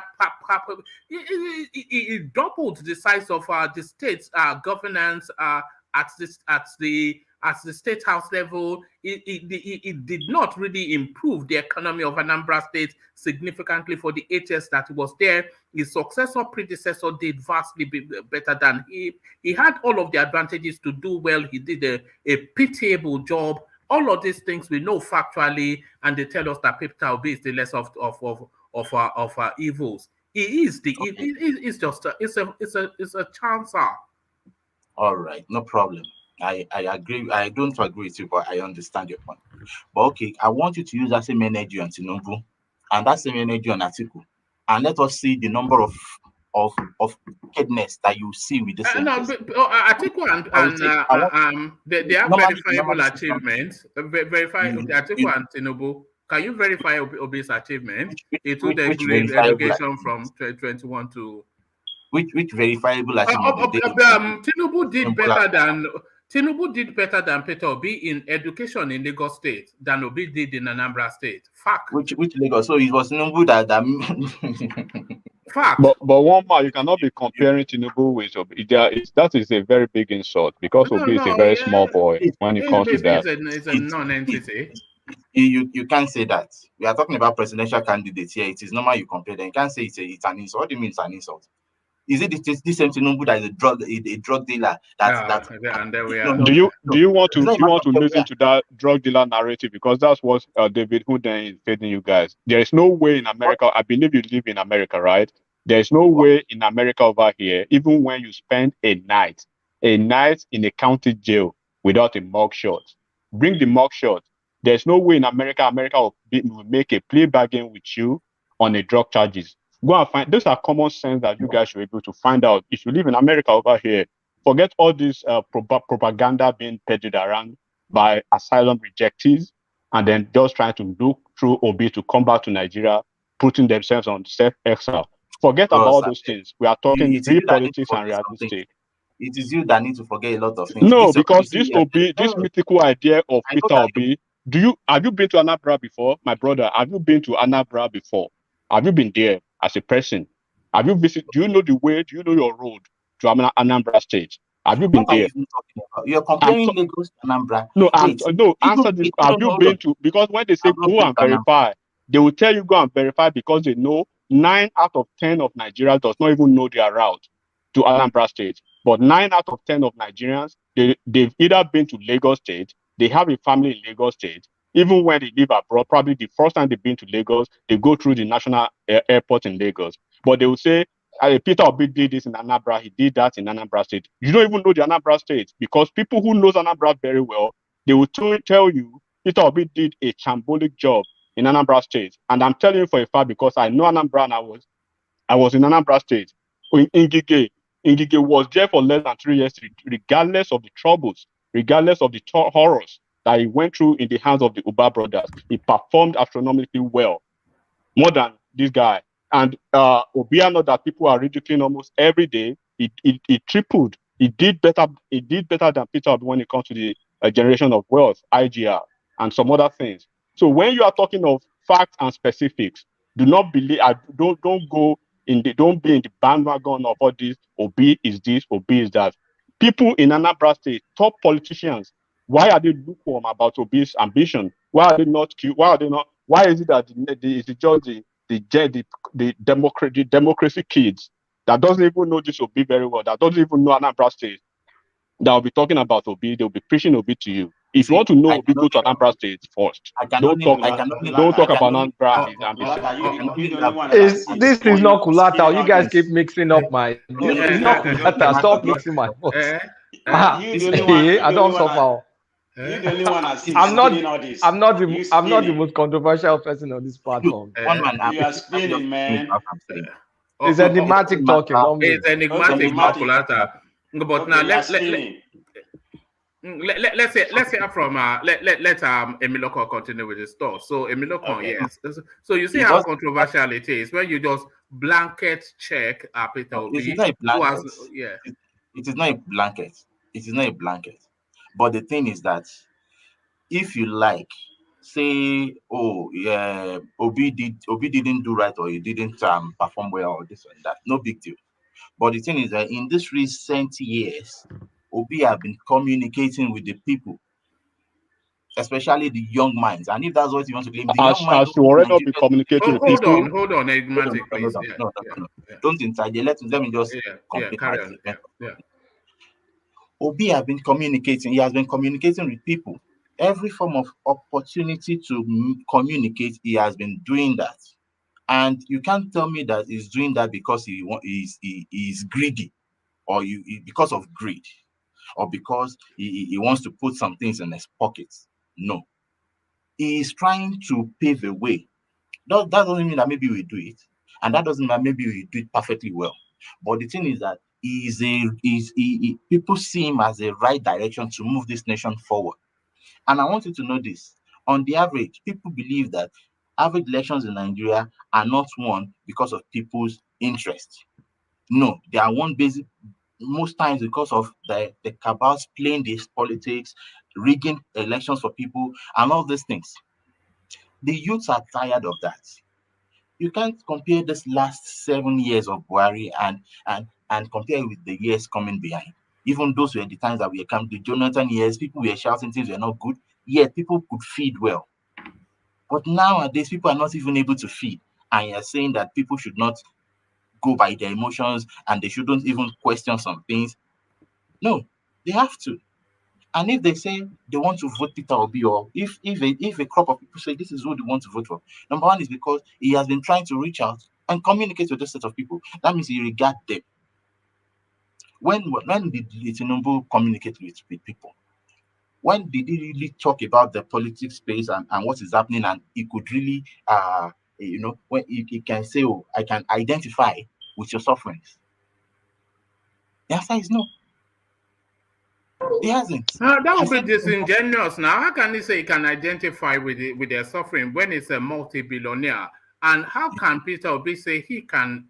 He doubled the size of the state's governance at the state house level. It did not really improve the economy of Anambra State significantly for the 8 years that he was there. His predecessor did vastly better than him. He had all of the advantages to do well. He did a pitiable job. All of these things we know factually, and they tell us that Peter Obi is the less of evils. He is the. Okay. It's just it's a chancer. All right, no problem. I agree. I don't agree with you, but I understand your point. But okay, I want you to use that same energy on Tinubu and that same energy on Atiku, and let us see the number of wickedness that you see with this. Atiku and they have verifiable achievements. Atiku and Tinubu. Can you verify Obi's achievement? It would include education from 2021 to. Which verifiable achievement? Tinubu did better than Peter Obi in education in Lagos State than Obi did in Anambra State. Fact. Which Lagos? So it was Tinubu that Fact. But one more, you cannot be comparing Tinubu with Obi. That is a very big insult because Obi is a very small boy when it comes to that. It's a non-entity. You can't say that. We are talking about presidential candidates here. It is normal you compare them. You can't say it's an insult. What do you mean it's an insult? Is it this same Tinubu that is a drug dealer? And there we are. Do you want to listen to that drug dealer narrative, because that's what David Huden is feeding you guys? There is no way in America. I believe you live in America, right? There is no way in America over here, even when you spend a night in a county jail without a mugshot. Bring the mugshot. There's no way in America will make a plea bargain with you on a drug charges. Go and find. Those are common sense that you guys should be able to find out. If you live in America over here, forget all this propaganda being peddled around by asylum rejectees, and then just trying to look through Obi to come back to Nigeria, putting themselves on self-exile. Forget about all those things. We are talking real politics and realistic. It is you that need to forget a lot of things. No, because this mythical idea of Peter Obi. Have you been to Anambra before, my brother? Have you been to Anambra before? Have you been there as a person? Have you visited? Do you know the way? Do you know your road to Anambra State? Have you been there? You're comparing Lagos to Anambra. No, answer this. Have you been to? Because when they say go and verify, they will tell you go and verify because they know 9 out of 10 of Nigerians does not even know their route to Anambra State. But 9 out of 10 of Nigerians, they've either been to Lagos State, they have a family in Lagos State. Even when they live abroad, probably the first time they've been to Lagos, they go through the national airport in Lagos. But they will say, Peter Obi did this in Anambra, he did that in Anambra State. You don't even know the Anambra State, because people who knows Anambra very well, they will tell you Peter Obi did a shambolic job in Anambra State. And I'm telling you for a fact because I know Anambra and I was in Anambra State. Ngige was there for less than 3 years, regardless of the troubles, regardless of the horrors that he went through in the hands of the Uba brothers. He performed astronomically well, more than this guy. And Obiano that people are ridiculing almost every day, he tripled. He did better than Peter Obi when it comes to the generation of wealth, IGR, and some other things. So when you are talking of facts and specifics, Do not believe. Don't go in the. Don't be in the bandwagon of all this. Obi is this. Obi is that. People in Anambra State, top politicians, why are they lukewarm about Obi's ambition? Why are they not cute? Why are they not? Why is it that is it just the democracy kids that doesn't even know this Obi very well, that doesn't even know Anambra State, that will be talking about Obi, they'll be preaching Obi to you. If you want to know Obi, go to Anambra State first. Don't talk about Anambra and his ambition. This is not Kulata. You guys keep mixing up my. It's not Kulata. Stop mixing my voice. I don't suffer. I'm not the most controversial person on this platform. You are spinning, man. It's enigmatic talking. It's enigmatic, not Kulata. But now let's hear from let Emiloko continue with his thoughts. So Emiloko, yes. So you see how controversial it is when you just blanket check Peter Obi. It is not a blanket. It is not a blanket. It is not a blanket. But the thing is that if you like, say, oh yeah, Obi didn't do right, or he didn't perform well, or this and that, no big deal. But the thing is that in these recent years, Obi have been communicating with the people, especially the young minds. And if that's what you want to claim, the young minds you already not be communicating with people. Hold on, enigmatic, please. No. Don't inside. Let me just complete. Obi have been communicating. He has been communicating with people. Every form of opportunity to communicate, he has been doing that. And you can't tell me that he's doing that because he is greedy, or because of greed, or because he wants to put some things in his pockets. No. He is trying to pave a way. That doesn't mean that maybe we do it, and that doesn't mean that maybe we do it perfectly well. But the thing is that people see him as a right direction to move this nation forward. And I want you to know this. On the average, people believe that average elections in Nigeria are not won because of people's interest. No, they are won most times because of the cabals playing this politics, rigging elections for people, and all these things. The youths are tired of that. You can't compare this last 7 years of Buhari and compare with the years coming behind. Even those were the times that we come to Jonathan years, people were shouting things were not good, yet people could feed well. But nowadays, people are not even able to feed. And you're saying that people should not go by their emotions and they shouldn't even question some things. No, they have to. And if they say they want to vote Peter Obi, or if a crop of people say this is who they want to vote for, number one is because he has been trying to reach out and communicate with this set of people. That means he regards them. When did Tinubu communicate with people? When did he really talk about the politics space and what is happening, and he could really, when he can say, oh, I can identify with your sufferings? The answer is no. He hasn't. That would be disingenuous. Now, how can he say he can identify with their suffering when it's a multi-billionaire? And how can Peter Obi say he can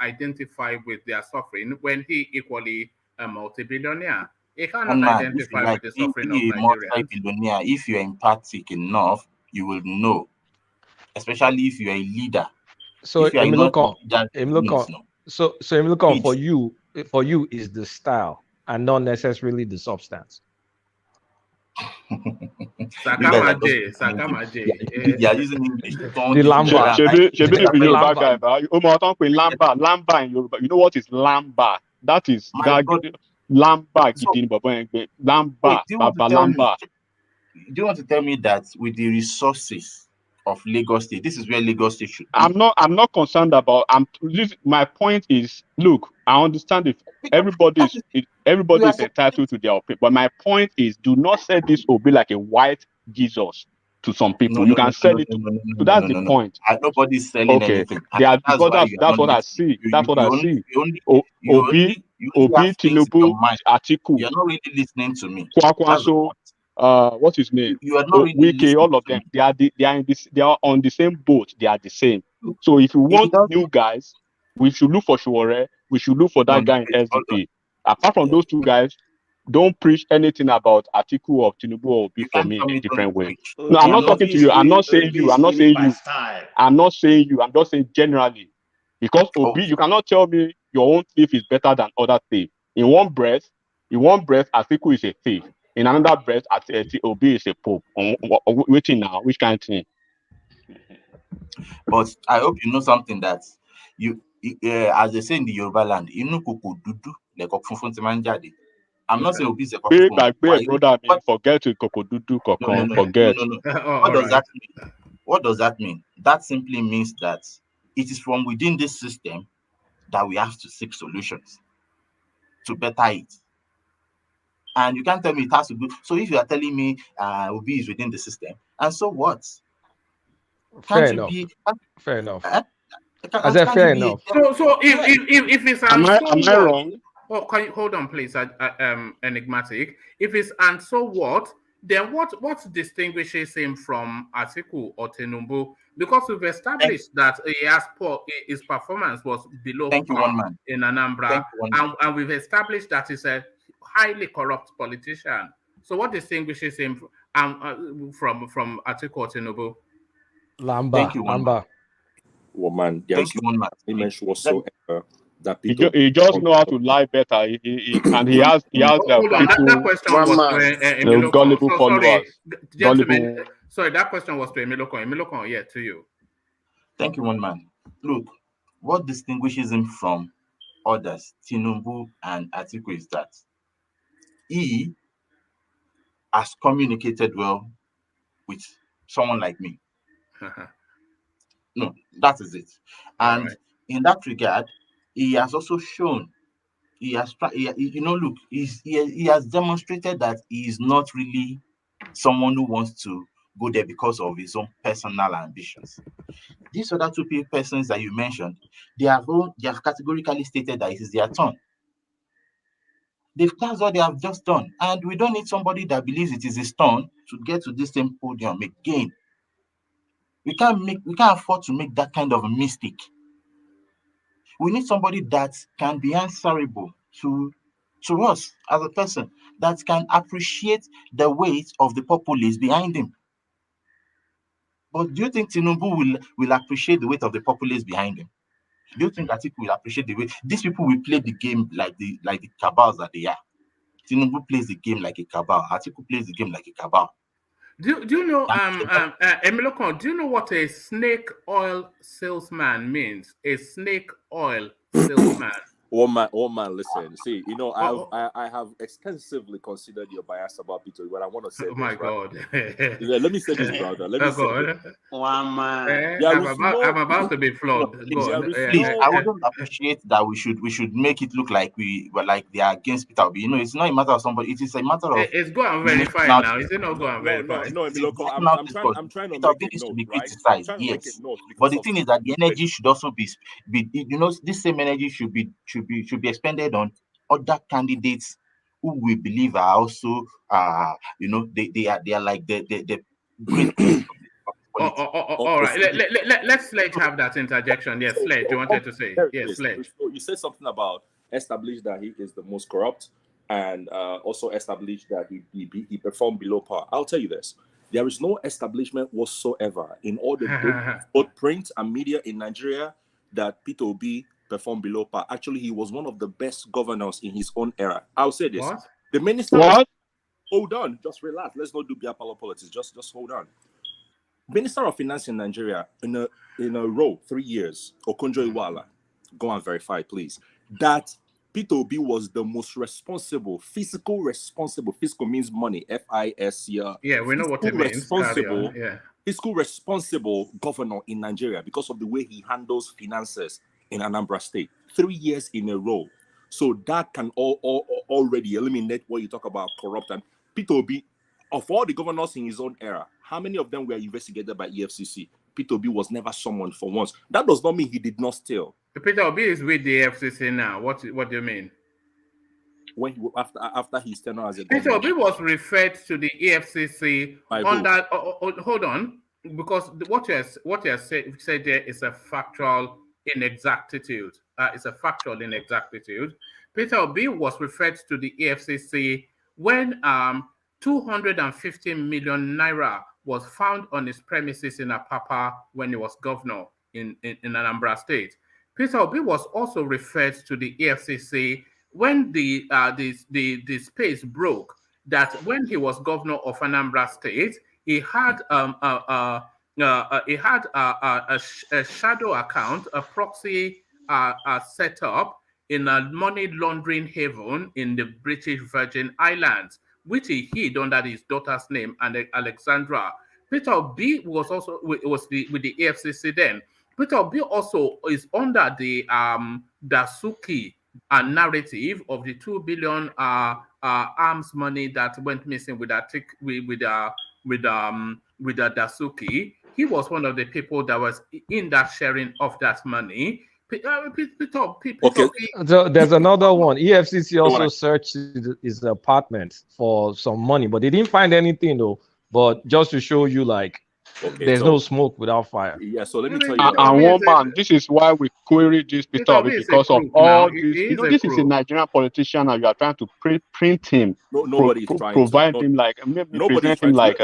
identify with their suffering when he equally a multi-billionaire? He cannot identify with the suffering of Nigerians. If you're empathic enough, you will know, especially if you're a leader. So Emiloko, for you is the style and not necessarily the substance. Sakamaje. They are using English. The Lamba. Lamba in Yoruba. You know what is Lamba? That is Lamba. Lamba. Do you want to tell me that with the resources of Lagos State, this is where Lagos State should be? I'm not concerned about. My point is, look, I understand if everybody is entitled to their opinion, but my point is, do not say this will be like a white Jesus to some people. You can sell it. So that's the point. Nobody's selling anything. That's what I see. That's what I see. Obi, Tinubu, Atiku. You're not really listening to me. Kwankwaso, what's his name? You are not really Wiki, all of them. They are on the same boat. They are the same. So if you want new guys, we should look for Shuore. We should look for that guy in SDP. Apart from those two guys, don't preach anything about Atiku or Tinubu or Obi You for can't me tell in a me don't different way. preach. No, I'm You not know, talking to you. I'm not saying you. I'm not saying you. I'm not saying you. I'm just saying generally. Because Obi, okay. you cannot tell me your own thief is better than other thief. In one breath, Atiku is a thief. In another breath, Obi is a pope. Waiting now, which kind of thing? But I hope you know something that as they say in the Yoruba land, kuku dudu leko funfun ti máa ń jáde. I'm not saying Obi is a Big funfun. brother, me forget to kokodudu kokon. Forget. What does that mean? What does that mean? That simply means that it is from within this system that we have to seek solutions to better it. And you can't tell me it has to be. So if you are telling me Obi is within the system, and so what? Fair enough. Fair enough. I said fair enough. So if it's am I wrong? Oh, can you hold on, please? Enigmatic. If it's and so what? Then what distinguishes him from Atiku or Tinubu? Because we've established that his performance was below par in Anambra, and we've established that he's a highly corrupt politician. So what distinguishes him from Atiku or Tinubu? Lamba. Woman, there is no image whatsoever that people. He just know how to lie better. And he has hold on. That question was to Emilio. Gullible so followers. Sorry, gentlemen. Gullible. Sorry, that question was to Emilio. Emilio, yeah, to you. Thank you, one man. Look, what distinguishes him from others, Tinubu and Atiku, is that he has communicated well with someone like me. No, that is it. And in that regard, he has also shown, he has demonstrated that he is not really someone who wants to go there because of his own personal ambitions. These other two persons that you mentioned, they have categorically stated that it is their turn. That's what they have just done. And we don't need somebody that believes it is his turn to get to this same podium again. We can't afford to make that kind of a mistake. We need somebody that can be answerable to us as a person, that can appreciate the weight of the populace behind him. But do you think Tinubu will appreciate the weight of the populace behind him? Do you think Atiku will appreciate the way these people will play the game like the cabals that they are? Tinubu plays the game like a cabal. Atiku plays the game like a cabal. Do you know, Emilio, do you know what a snake oil salesman means? A snake oil salesman. Oh man, listen. See, I have extensively considered your bias about Peter, but I want to say oh my God. Let me say this, brother. Let me say this. One man. I'm about to be flawed. Please, I wouldn't appreciate that we should make it look like we were like they are against Peter Obi. It's not a matter of somebody. It is a matter of. It's go and verify now. Is it not go and verify? No, I'm trying to Peter make needs it to be right? criticized. Yes, but the thing is that the energy should also be this same energy should be expended on other candidates who we believe are also they are like the great. All right. Let's Sledge have that interjection. Yes, Sledge, you wanted to say. Yes, Sledge. You said something about establish that he is the most corrupt and also establish that he performed below par. I'll tell you this. There is no establishment whatsoever in all the both print and media in Nigeria that Peter Obi performed below par. Actually, he was one of the best governors in his own era. I'll say this. What? The minister... What? Hold on. Just relax. Let's not do biapalo politics. Just hold on. Minister of Finance in Nigeria, in a row, 3 years, Okonjo Iweala, go and verify, please, that Peter Obi was the most responsible, fiscal means money, FISC. Yeah, we know what it means. Fiscal responsible governor in Nigeria because of the way he handles finances in Anambra State. 3 years in a row. So that can already eliminate what you talk about corrupt. And Peter Obi, of all the governors in his own era, how many of them were investigated by EFCC? Peter Obi was never summoned for once. That does not mean he did not steal. Peter Obi is with the EFCC now. What do you mean? When after his tenure as a Peter governor, Obi was referred to the EFCC under. Hold on, because what you have said there is a factual inexactitude. It's a factual inexactitude. Peter Obi was referred to the EFCC when 250 million naira was found on his premises in Apapa when he was governor in Anambra State. Peter Obi was also referred to the EFCC when the space broke, that when he was governor of Anambra State, he had a shadow account, a proxy set up in a money laundering haven in the British Virgin Islands, which he hid under his daughter's name, and Alexandra. Peter B was also with the EFCC then. Peter B also is under the Dasuki narrative of the 2 billion arms money that went missing with Dasuki. He was one of the people that was in that sharing of that money. Okay. So there's another one. EFCC also searched his apartment for some money, but they didn't find anything though. But just to show you, like, there's no smoke without fire. Yeah, so let me tell you. And one man, this is why we query this Peter Obi, because of all this. You know, this is a Nigerian politician, and you are trying to print him. Nobody's trying provide him like present him like.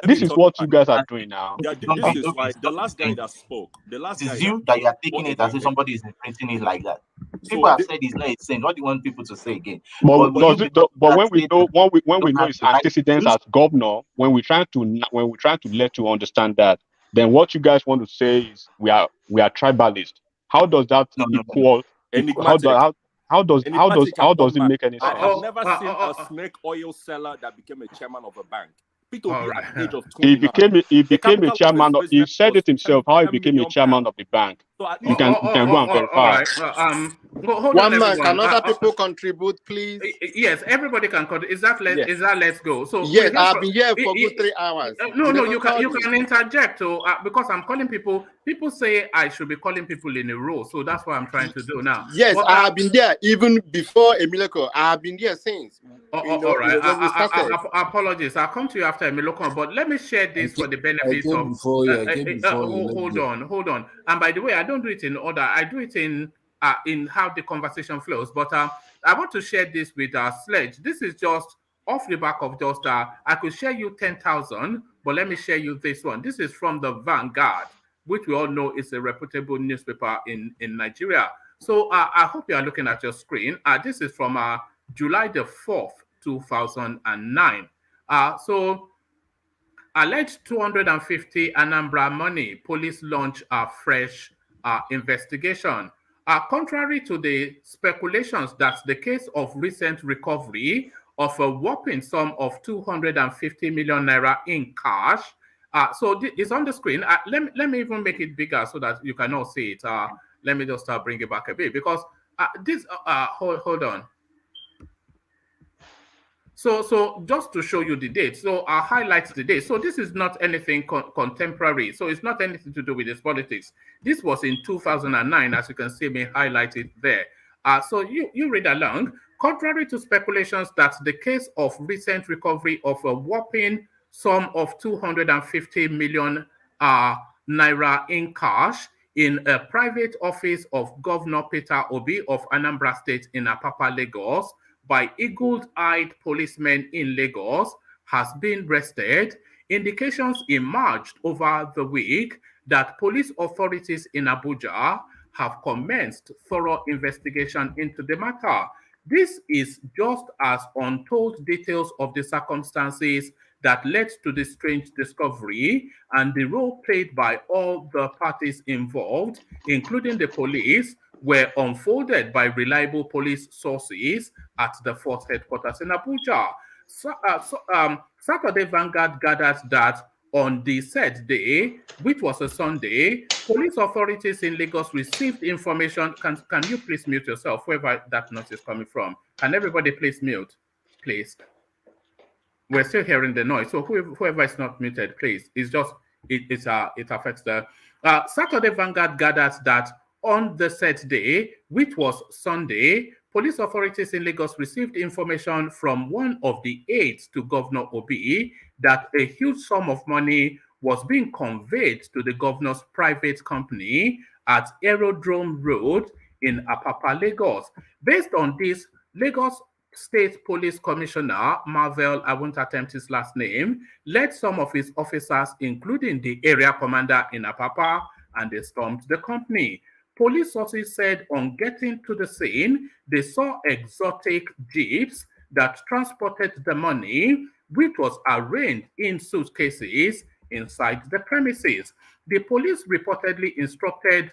This is what you guys are doing now. Yeah, this is why the last guy that spoke. The last guy. It's you that you are taking it as if somebody is printing it like that. People have said he's not insane. What do you want people to say again? But when we know his antecedents as governor, when we try to let you understand that, then what you guys want to say is we are tribalist. How does that equal? How does it make any sense? I have never seen a snake oil seller that became a chairman of a bank. Peter Obi at the age of 20. He became a chairman. He said it himself. How he became a chairman of the bank. So you can go and verify. One man, can other people contribute, please? Yes, everybody can contribute. Is that let's go? So yes, I've been here for good 3 hours. No, you can interject. So because I'm calling people. People say I should be calling people in a row. So that's what I'm trying to do now. Yes, I have been there even before Emiloko. I have been there since. All right. Apologies. I'll come to you after Emiloko, but let me share this for the benefit of. Hold on. And by the way, I don't do it in order. I do it in how the conversation flows. But I want to share this with Sledge. This is just off the back of just I could share you 10,000, but let me share you this one. This is from the Vanguard, which we all know is a reputable newspaper in Nigeria. So I hope you are looking at your screen. This is from July the 4th, 2009. So alleged 250 Anambra money, police launch a fresh investigation. Contrary to the speculations that the case of recent recovery of a whopping sum of 250 million naira in cash. So it's on the screen. Let me even make it bigger so that you can all see it. Let me just bring it back a bit because this. Hold on. So just to show you the date, so I'll highlight the date. So this is not anything contemporary. So it's not anything to do with this politics. This was in 2009, as you can see me highlighted there. So you read along. Contrary to speculations that the case of recent recovery of a whopping sum of 250 million naira in cash in a private office of Governor Peter Obi of Anambra State in Apapa, Lagos, by eagle-eyed policemen in Lagos has been rested. Indications emerged over the week that police authorities in Abuja have commenced thorough investigation into the matter. This is just as untold details of the circumstances that led to the strange discovery and the role played by all the parties involved, including the police, were unfolded by reliable police sources at the force headquarters in Abuja. Saturday Vanguard gathered that on the said day, which was a Sunday, police authorities in Lagos received information. Can you please mute yourself, wherever that noise is coming from? Can everybody please mute, please? We're still hearing the noise, so whoever is not muted, please. It's just, it affects the... Saturday Vanguard gathered that on the said day, which was Sunday, police authorities in Lagos received information from one of the aides to Governor Obi that a huge sum of money was being conveyed to the governor's private company at Aerodrome Road in Apapa, Lagos. Based on this, Lagos State Police Commissioner, Marvel, I won't attempt his last name, led some of his officers, including the area commander in Apapa, and they stormed the company. Police sources said on getting to the scene, they saw exotic jeeps that transported the money, which was arranged in suitcases inside the premises. The police reportedly instructed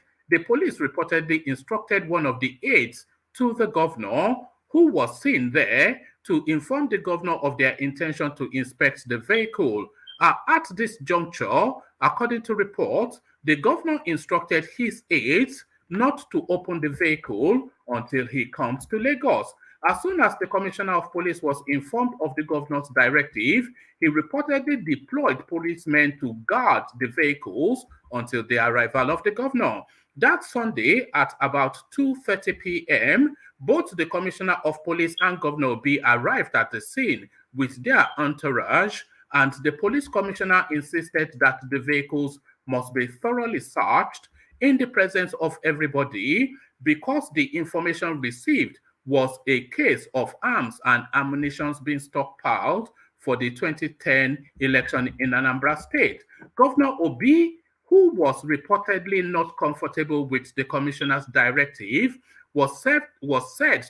one of the aides to the governor, who was seen there, to inform the governor of their intention to inspect the vehicle. At this juncture, according to reports, the governor instructed his aides not to open the vehicle until he comes to Lagos. As soon as the commissioner of police was informed of the governor's directive, he reportedly deployed policemen to guard the vehicles until the arrival of the governor. That Sunday at about 2:30 p.m., both the commissioner of police and Governor Obi arrived at the scene with their entourage, and the police commissioner insisted that the vehicles must be thoroughly searched in the presence of everybody because the information received was a case of arms and ammunition being stockpiled for the 2010 election in Anambra State. Governor Obi, who was reportedly not comfortable with the commissioner's directive, was said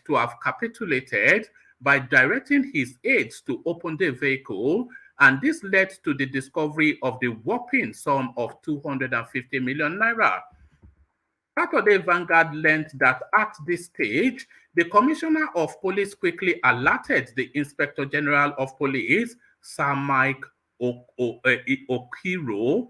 to have capitulated by directing his aides to open the vehicle, and this led to the discovery of the whopping sum of 250 million naira. Saturday Vanguard learned that at this stage, the Commissioner of Police quickly alerted the Inspector General of Police, Sir Mike Okiro,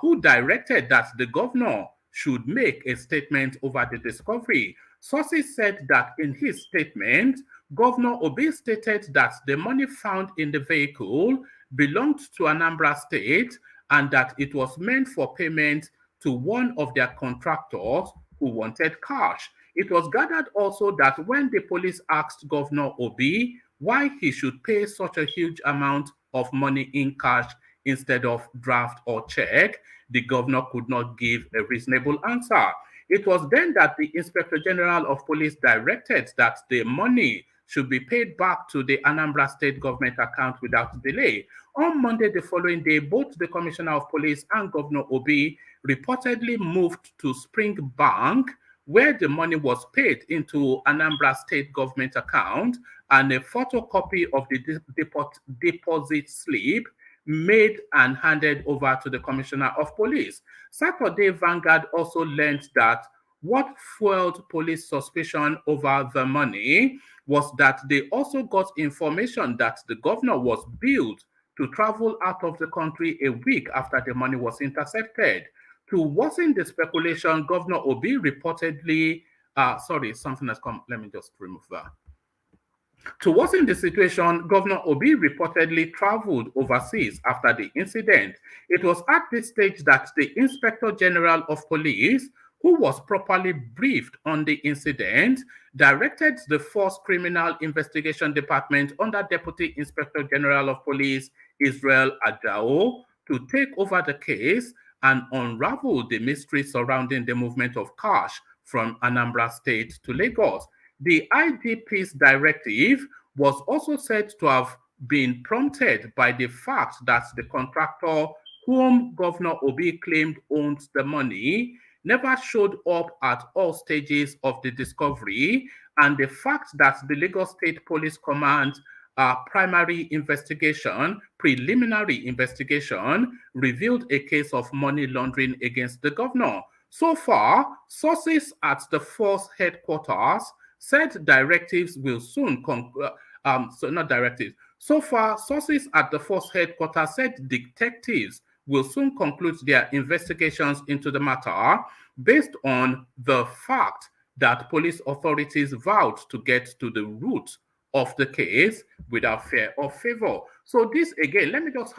who directed that the governor should make a statement over the discovery. Sources said that in his statement, Governor Obi stated that the money found in the vehicle belonged to Anambra State and that it was meant for payment to one of their contractors who wanted cash. It was gathered also that when the police asked Governor Obi why he should pay such a huge amount of money in cash instead of draft or check, the governor could not give a reasonable answer. It was then that the Inspector General of Police directed that the money should be paid back to the Anambra State government account without delay. On Monday, the following day, both the Commissioner of Police and Governor Obi reportedly moved to Spring Bank, where the money was paid into Anambra State government account, and a photocopy of the deposit slip made and handed over to the Commissioner of Police. Saturday Vanguard also learned that what fueled police suspicion over the money was that they also got information that the governor was billed to travel out of the country a week after the money was intercepted. To worsen the speculation, Governor Obi reportedly, something has come, let me just remove that. To worsen the situation, Governor Obi reportedly traveled overseas after the incident. It was at this stage that the Inspector General of Police, who was properly briefed on the incident, directed the Force Criminal Investigation Department under Deputy Inspector General of Police Israel Adao to take over the case and unravel the mystery surrounding the movement of cash from Anambra State to Lagos. The IGP's directive was also said to have been prompted by the fact that the contractor whom Governor Obi claimed owned the money never showed up at all stages of the discovery, and the fact that the Lagos State Police Command preliminary investigation revealed a case of money laundering against the governor. So far, sources at the force headquarters said directives will soon So far, sources at the force headquarters said detectives will soon conclude their investigations into the matter based on the fact that police authorities vowed to get to the root of the case without fear or favor. So this again, let me just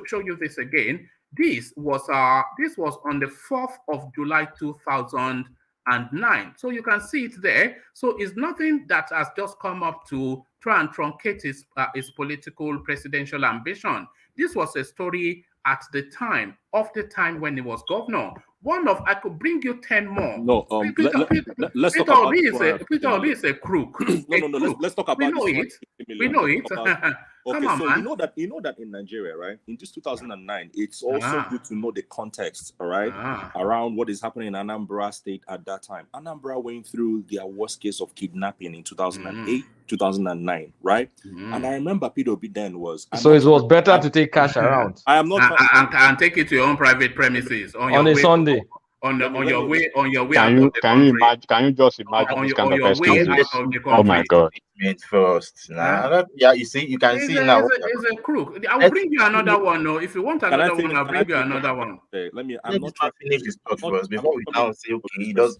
show you this again. This was on the 4th of July 2009. So you can see it there. So it's nothing that has just come up to try and truncate his political presidential ambition. This was a story at the time when he was governor. I could bring you 10 more. No, let's talk Peter about Obi is a crook. No, let's talk about we know this it. We know it. Okay, Come on, so man. you know that in Nigeria, right? In this 2009, it's also good to know the context, all right, around what is happening in Anambra State at that time. Anambra went through their worst case of kidnapping in 2008, 2009, right? And I remember Peter Obi then was. So it was better to take cash around. I am not. And take it to your own private premises on a Sunday. On your way Can you just imagine this kind of excuses? Oh my God! First, yeah, you see, you can see now. It's a crook. I'll bring you another one. No, if you want another one, I'll bring you another one. Let me. I'm not trying to finish this talk first before we now say, okay, he does.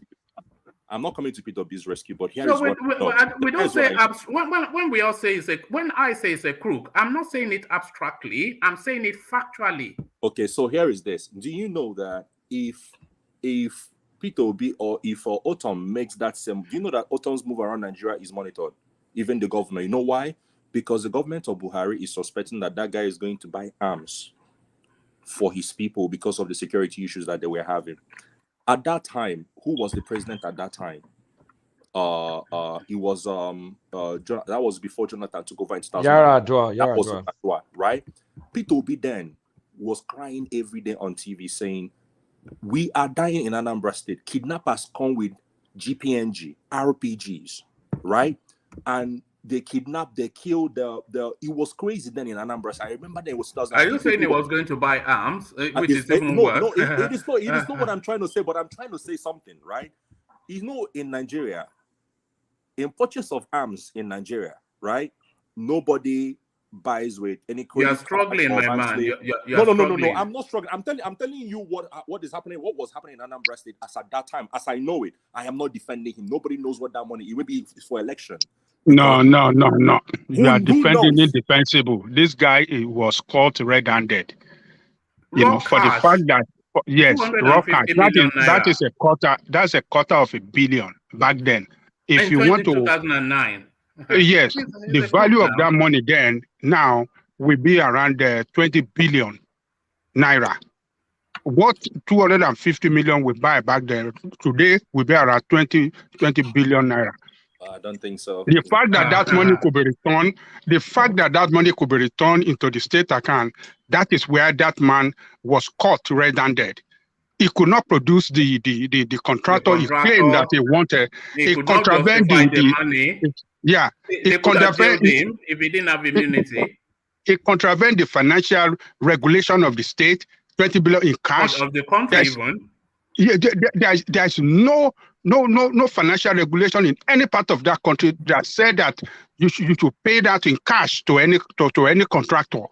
I'm not coming to Peter Obi's rescue, but here so is we don't say when we all say when I say it's a crook, I'm not saying it abstractly. I'm saying it factually. Okay, so here is this. Do you know that if Peter Obi or if Otom makes that same, do you know that Otom's move around Nigeria is monitored? Even the governor. You know why? Because the government of Buhari is suspecting that guy is going to buy arms for his people because of the security issues that they were having. At that time, who was the president at that time? He was that was before Jonathan took over in 2000. Yar'Adua, right? Peter Obi then was crying every day on TV saying, "We are dying in Anambra State. Kidnappers come with GPNG, RPGs, right? And they kidnapped, they killed it was crazy then in Anambra. I remember there was 2000. Are you saying he was going to buy arms? Which is even no, worse. It is not what I'm trying to say, but I'm trying to say something, right? You know, in Nigeria, in purchase of arms in Nigeria, right? Nobody buys with any. You're struggling, my man. You're no. I'm not struggling. I'm telling you what is happening. What was happening in Anambra State as at that time, as I know it. I am not defending him. Nobody knows what that money. It will be for election. No. You are defending indefensible. This guy was caught red-handed. You know, for the fact that raw cash. That is a quarter. That's a quarter of $1 billion back then. If you want to, 2009. Yes, the value of that money then now will be around 20 billion naira. What 250 million we buy back then today will be around 20 billion naira. I don't think so. The fact that that money could be returned, into the state account, that is where that man was caught red-handed. He could not produce the contractor. He claimed that he wanted. He contravened the money. He contravened him if he didn't have immunity. He contravened the financial regulation of the state. 20 billion in cash of the country. There's no financial regulation in any part of that country that said that you should pay that in cash to any contractor.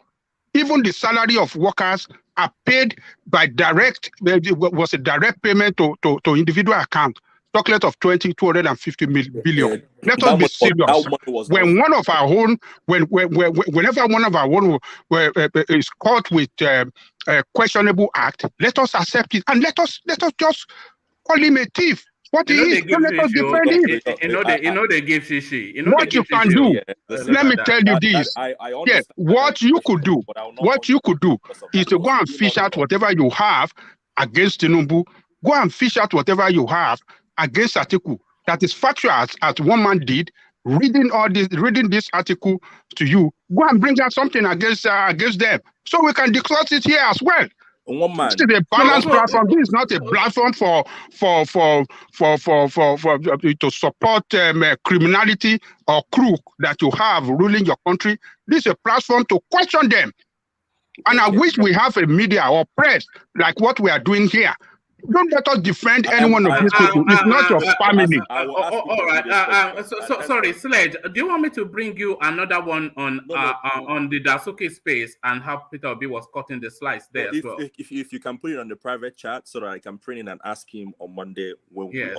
Even the salary of workers are paid by direct. Was a direct payment to individual account. Chocolate of 250 billion. Let us be serious. When one of our own, whenever one of our own is caught with a questionable act, let us accept it and let us just call him a thief. What he is, let us defend him. They give shishi. What you can do, let me tell you this. Yes, what you could do is to go and fish out whatever you have against Tinubu. Go and fish out whatever you have against Atiku. That is factual as one man did. Reading this article to you, go and bring out something against them, so we can discuss it here as well. One man. This is a balanced platform. This is not a platform for to support criminality or crook that you have ruling your country. This is a platform to question them. And I wish we have a media or press like what we are doing here. Don't let us defend any one of these people. It's not your family. All right. Sorry, Sledge. Do you want me to bring you another one on the Dasuki space and how Peter Obi was cutting the slice there as well? If you can put it on the private chat so that I can print it and ask him on Monday when we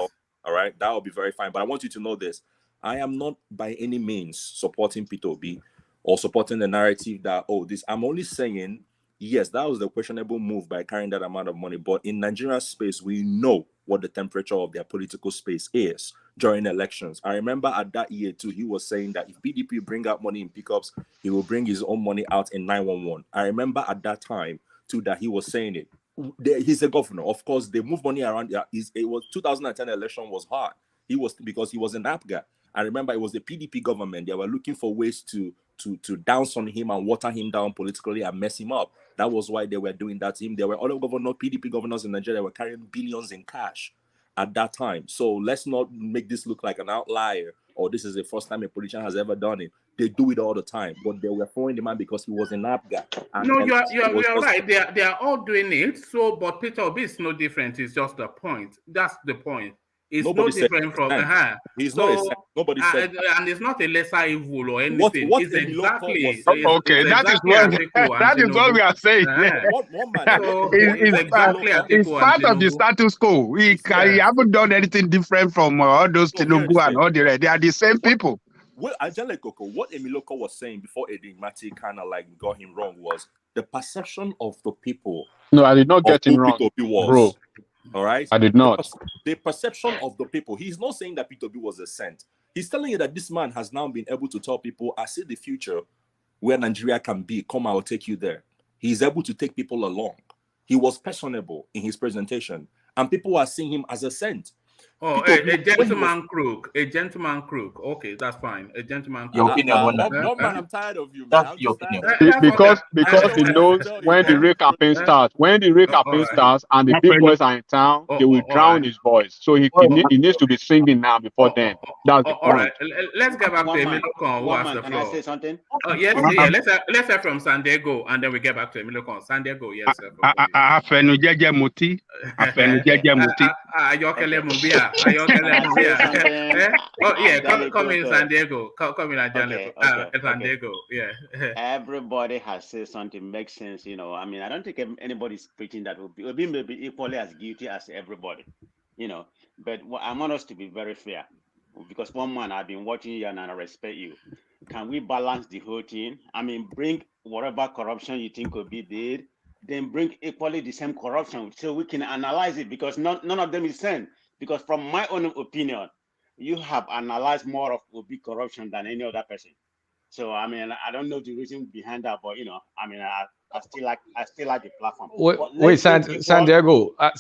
all right, that will be very fine. But I want you to know this. I am not by any means supporting Peter Obi or supporting the narrative that, I'm only saying, yes, that was the questionable move by carrying that amount of money. But in Nigerian space, we know what the temperature of their political space is during elections. I remember at that year too, he was saying that if PDP bring out money in pickups, he will bring his own money out in 911. I remember at that time too that he was saying it. he's a governor. Of course, they move money around. Yeah, it was 2010 election was hard. Because he was an APGA. I remember it was the PDP government. They were looking for ways to dance on him and water him down politically and mess him up. That was why they were doing that to him. There were other PDP governors in Nigeria that were carrying billions in cash at that time. So let's not make this look like an outlier or this is the first time a politician has ever done it. They do it all the time, but they were throwing the man because he was an APGA. No, you're right. They are all doing it. So, but Peter Obi is no different. It's just the point. That's the point. It's no different from He's not a saint. Nobody said and it's not a lesser evil or anything. What it's exactly okay. That is what we are saying. It's part of the status quo. He haven't done anything different from all those Tinubu and all the rest. They are the same people. Well, Angela Koko, what Emiloko was saying before Edimati kind of like got him wrong was the perception of the people. No, I did not get him wrong, bro. All right, I did not. The perception of the people. He's not saying that Peter B was a saint. He's telling you that this man has now been able to tell people, I see the future where Nigeria can be. Come, I will take you there. He's able to take people along. He was personable in his presentation, and people are seeing him as a saint. Oh, a gentleman crook. A gentleman crook. Okay, that's fine. A gentleman crook. Your opinion, no, man, I'm tired of you. That's your opinion. Because he knows when the real campaign starts. When the real campaign starts and the big boys are in town, they will drown his voice. So he needs to be singing now before then. That's the point. All right, let's get back to Emiloko. Can I say something? Oh, yes, yeah. Let's hear from San Diego, and then we get back to Emiloko. San Diego, yes. Afenujeje Muti. Ayokele Mubia. Oh yeah, come in San Diego. Come in San Diego. Yeah. Everybody has said something makes sense. You know, I mean, I don't think anybody's preaching that Obi may be equally as guilty as everybody. You know, but I want us to be very fair, because one man, I've been watching you and I respect you. Can we balance the whole thing? I mean, bring whatever corruption you think Obi did, then bring equally the same corruption so we can analyze it, because none of them is same. Because from my own opinion, you have analyzed more of Obi corruption than any other person. So I mean, I don't know the reason behind that, but you know, I mean, I still like the platform. Wait, San Diego, I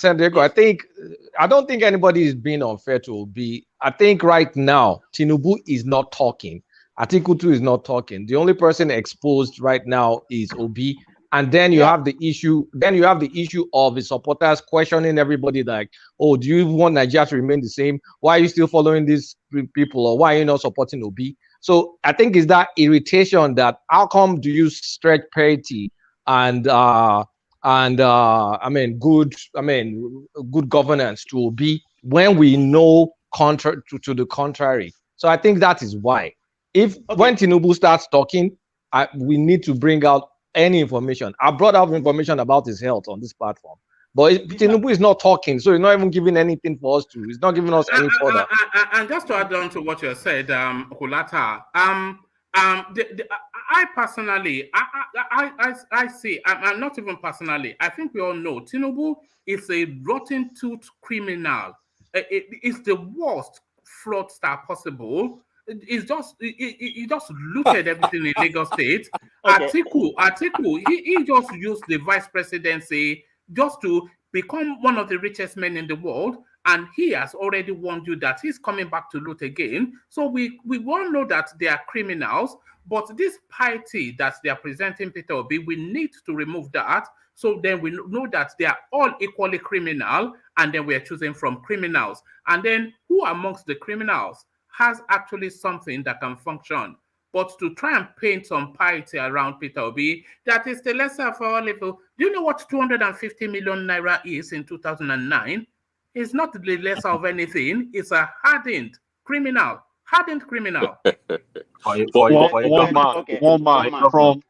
don't think anybody is being unfair to Obi. I think right now Tinubu is not talking. Atiku too is not talking. The only person exposed right now is Obi. And then you have the issue. Then you have the issue of the supporters questioning everybody, like, "Oh, do you want Nigeria to remain the same? Why are you still following these people, or why are you not supporting Obi?" So I think it's that irritation that how come do you stretch parity and good governance to Obi when we know to the contrary. So I think that is why. When Tinubu starts talking, we need to bring out any information. I brought up information about his health on this platform, but Tinubu is not talking, so he's not even giving anything for us to. He's not giving us any further. And just to add on to what you said, Kulata, I personally, I see, I'm not even personally, I think we all know Tinubu is a rotten tooth criminal. It's the worst fraudster possible. He just looted everything in Lagos State. Okay. Atiku, he just used the vice presidency just to become one of the richest men in the world, and he has already warned you that he's coming back to loot again. So we all know that they are criminals, but this piety that they are presenting Peter Obi, we need to remove that. So then we know that they are all equally criminal, and then we are choosing from criminals. And then who amongst the criminals has actually something that can function? But to try and paint some piety around Peter Obi, that is the lesser of all evil. Do you know what 250 million naira is in 2009? It's not the lesser of anything. It's a hardened criminal. Hardened criminal. One man from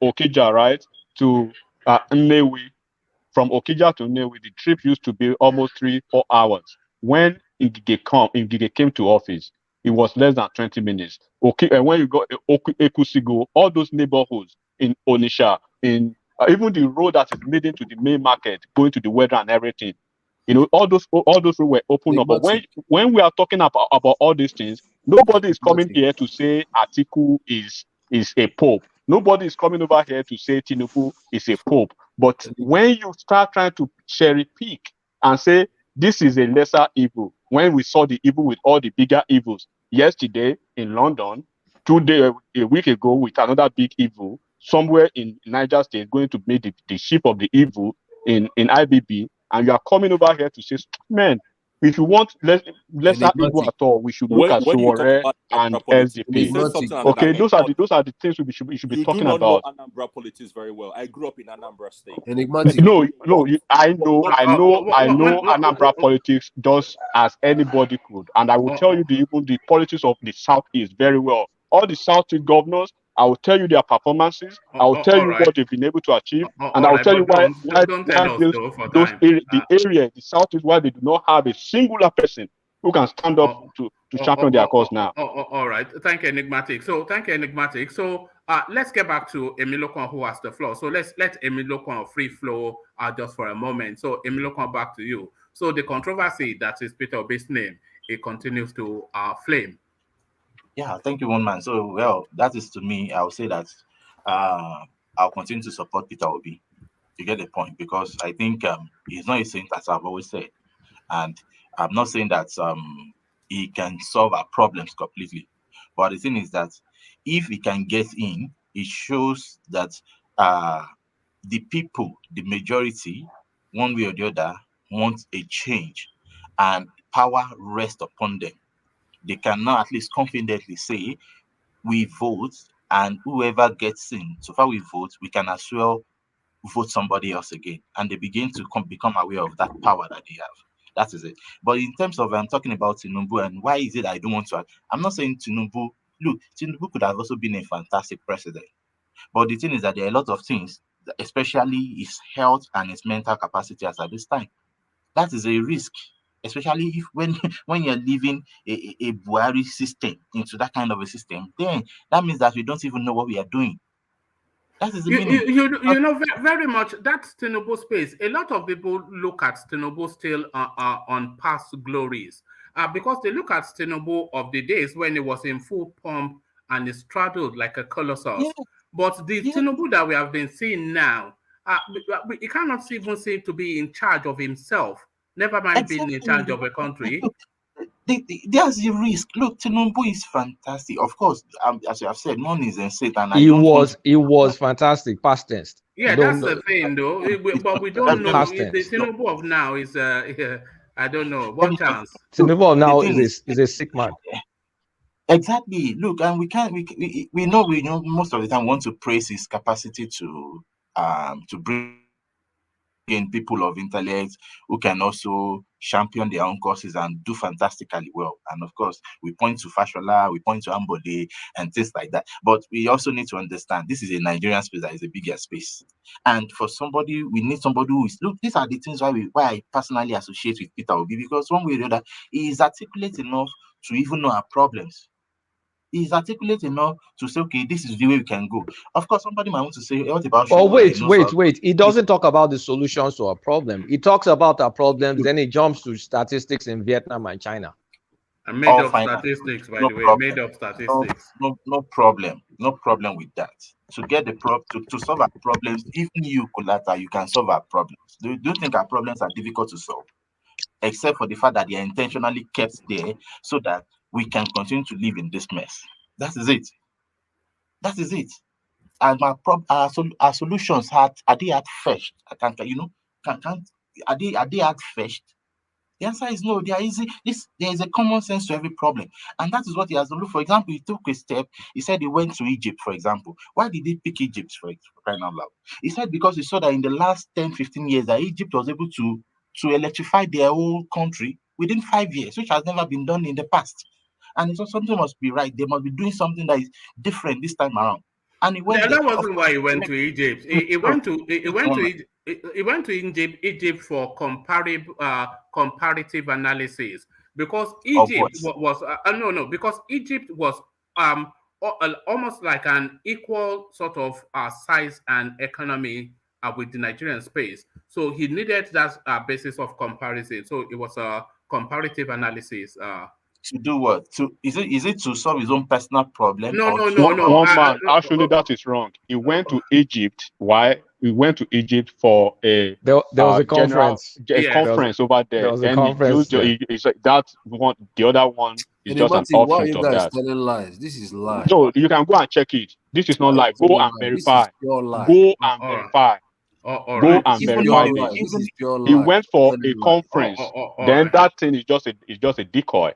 Okija, right, to Nnewi. From Okija to Nnewi, the trip used to be almost 3-4 hours. When Ngige came to office, it was less than 20 minutes. Okay, and when you go Ekusigo, all those neighborhoods in Onisha, in even the road that is leading to the main market, going to the weather and everything, you know, all those roads were open up. But when we are talking about all these things, nobody is coming here to say Atiku is a pope. Nobody is coming over here to say Tinubu is a pope. But when you start trying to cherry pick and say this is a lesser evil, when we saw the evil with all the bigger evils yesterday in London, a week ago with another big evil somewhere in Niger State going to be the ship of the evil in IBB, and you are coming over here to say, man, if you want lesser evil at all, we should look at When you talk Sowore about and Anambra politics, you SDP. said something Okay, that those are the things you should be you do talking not know about. Anambra politics very well. I grew up in Anambra State. No, I know Anambra politics just as anybody could, and I will tell you even the politics of the Southeast very well. All the Southeast governors, I will tell you their performances. I will tell you what they've been able to achieve, and I will tell you why don't tell us though for those time. the Southeast, why they do not have a singular person who can stand up to champion their cause now. All right. Thank you, Enigmatic. So let's get back to Emilokon, who has the floor. So let Emilokon free flow just for a moment. So Emilokon, back to you. So the controversy that is Peter Obi's name, it continues to flame. Yeah, thank you, one man. So, well, that is to me, I'll say that I'll continue to support Peter Obi. You get the point, because I think he's not a saint, as I've always said. And I'm not saying that he can solve our problems completely. But the thing is that if he can get in, it shows that the people, the majority, one way or the other, want a change, and power rests upon them. They can now at least confidently say, we vote, and whoever gets in, so far we vote, we can as well vote somebody else again. And they begin to become aware of that power that they have. That is it. But in terms of I'm talking about Tinubu and why is it I don't want to, I'm not saying Tinubu, look, Tinubu could have also been a fantastic president. But the thing is that there are a lot of things, especially his health and his mental capacity as at this time. That is a risk, especially if when you're leaving a Buhari system into that kind of a system, then that means that we don't even know what we are doing. That is the meaning. You know, very much that's Tinubu space. A lot of people look at Tinubu still on past glories because they look at Tinubu of the days when he was in full pump and he straddled like a colossus. Yeah. But the Tinubu that we have been seeing now, he cannot even seem to be in charge of himself, never mind being in charge of a country. There's the risk. Look, Tinubu is fantastic. Of course, as you have said, none is in Satan. He was fantastic, past tense. Yeah, that's the thing, though. But we don't know. The Tinubu of now is, I don't know. What chance? Tinubu of now is a sick man. Exactly. Look, and we know most of the time want to praise his capacity to bring in people of intellect who can also champion their own causes and do fantastically well. And of course, we point to Fashola, we point to Ambode and things like that. But we also need to understand this is a Nigerian space that is a bigger space. And for somebody, we need somebody who is, look, these are the things why I personally associate with Peter Obi, because one way or the other, he is articulate enough to even know our problems. He's articulate enough to say, okay, this is the way we can go. Of course, somebody might want to say, what about... Oh, wait. He doesn't talk about the solutions to our problem. He talks about our problems, then he jumps to statistics in Vietnam and China. And made up statistics, by the way. Made up statistics. No problem. No problem with that. To get the to solve our problems, even you, Kolata, you can solve our problems. Do you think our problems are difficult to solve? Except for the fact that they are intentionally kept there so that we can continue to live in this mess. That is it. That is it. And our solutions are they at fetched? Are they at fetched? The answer is no. They are easy. There is a common sense to every problem, and that is what he has done. For example, he took a step. He said he went to Egypt, for example. Why did he pick Egypt for crying out loud? He said because he saw that in the last 10-15 years that Egypt was able to electrify their whole country within 5 years, which has never been done in the past. And so something must be right. They must be doing something that is different this time around. And he went. That wasn't why he went to Egypt. He went to Egypt for comparative analysis, because Egypt because Egypt was almost like an equal sort of size and economy with the Nigerian space. So he needed that basis of comparison. So it was a comparative analysis. To do what? Is it to solve his own personal problem? No, or no, to, no, no. One man, actually, that is wrong. He went to Egypt. Why? He went to Egypt for a There was a general conference. conference over There there. was a Then he conference used there. he said that one. The other one is just an Enigmatic, why are offshoot you of guys that. telling lies? This is lie. No, you can go and check it. This is not Why are lie. you Go telling and lies? This is verify. pure lie. Go and All right. verify. All Go right. and This is verify pure this. lie. This is pure He lie. went for Telling a lies. conference. all Then right. that thing is just a decoy.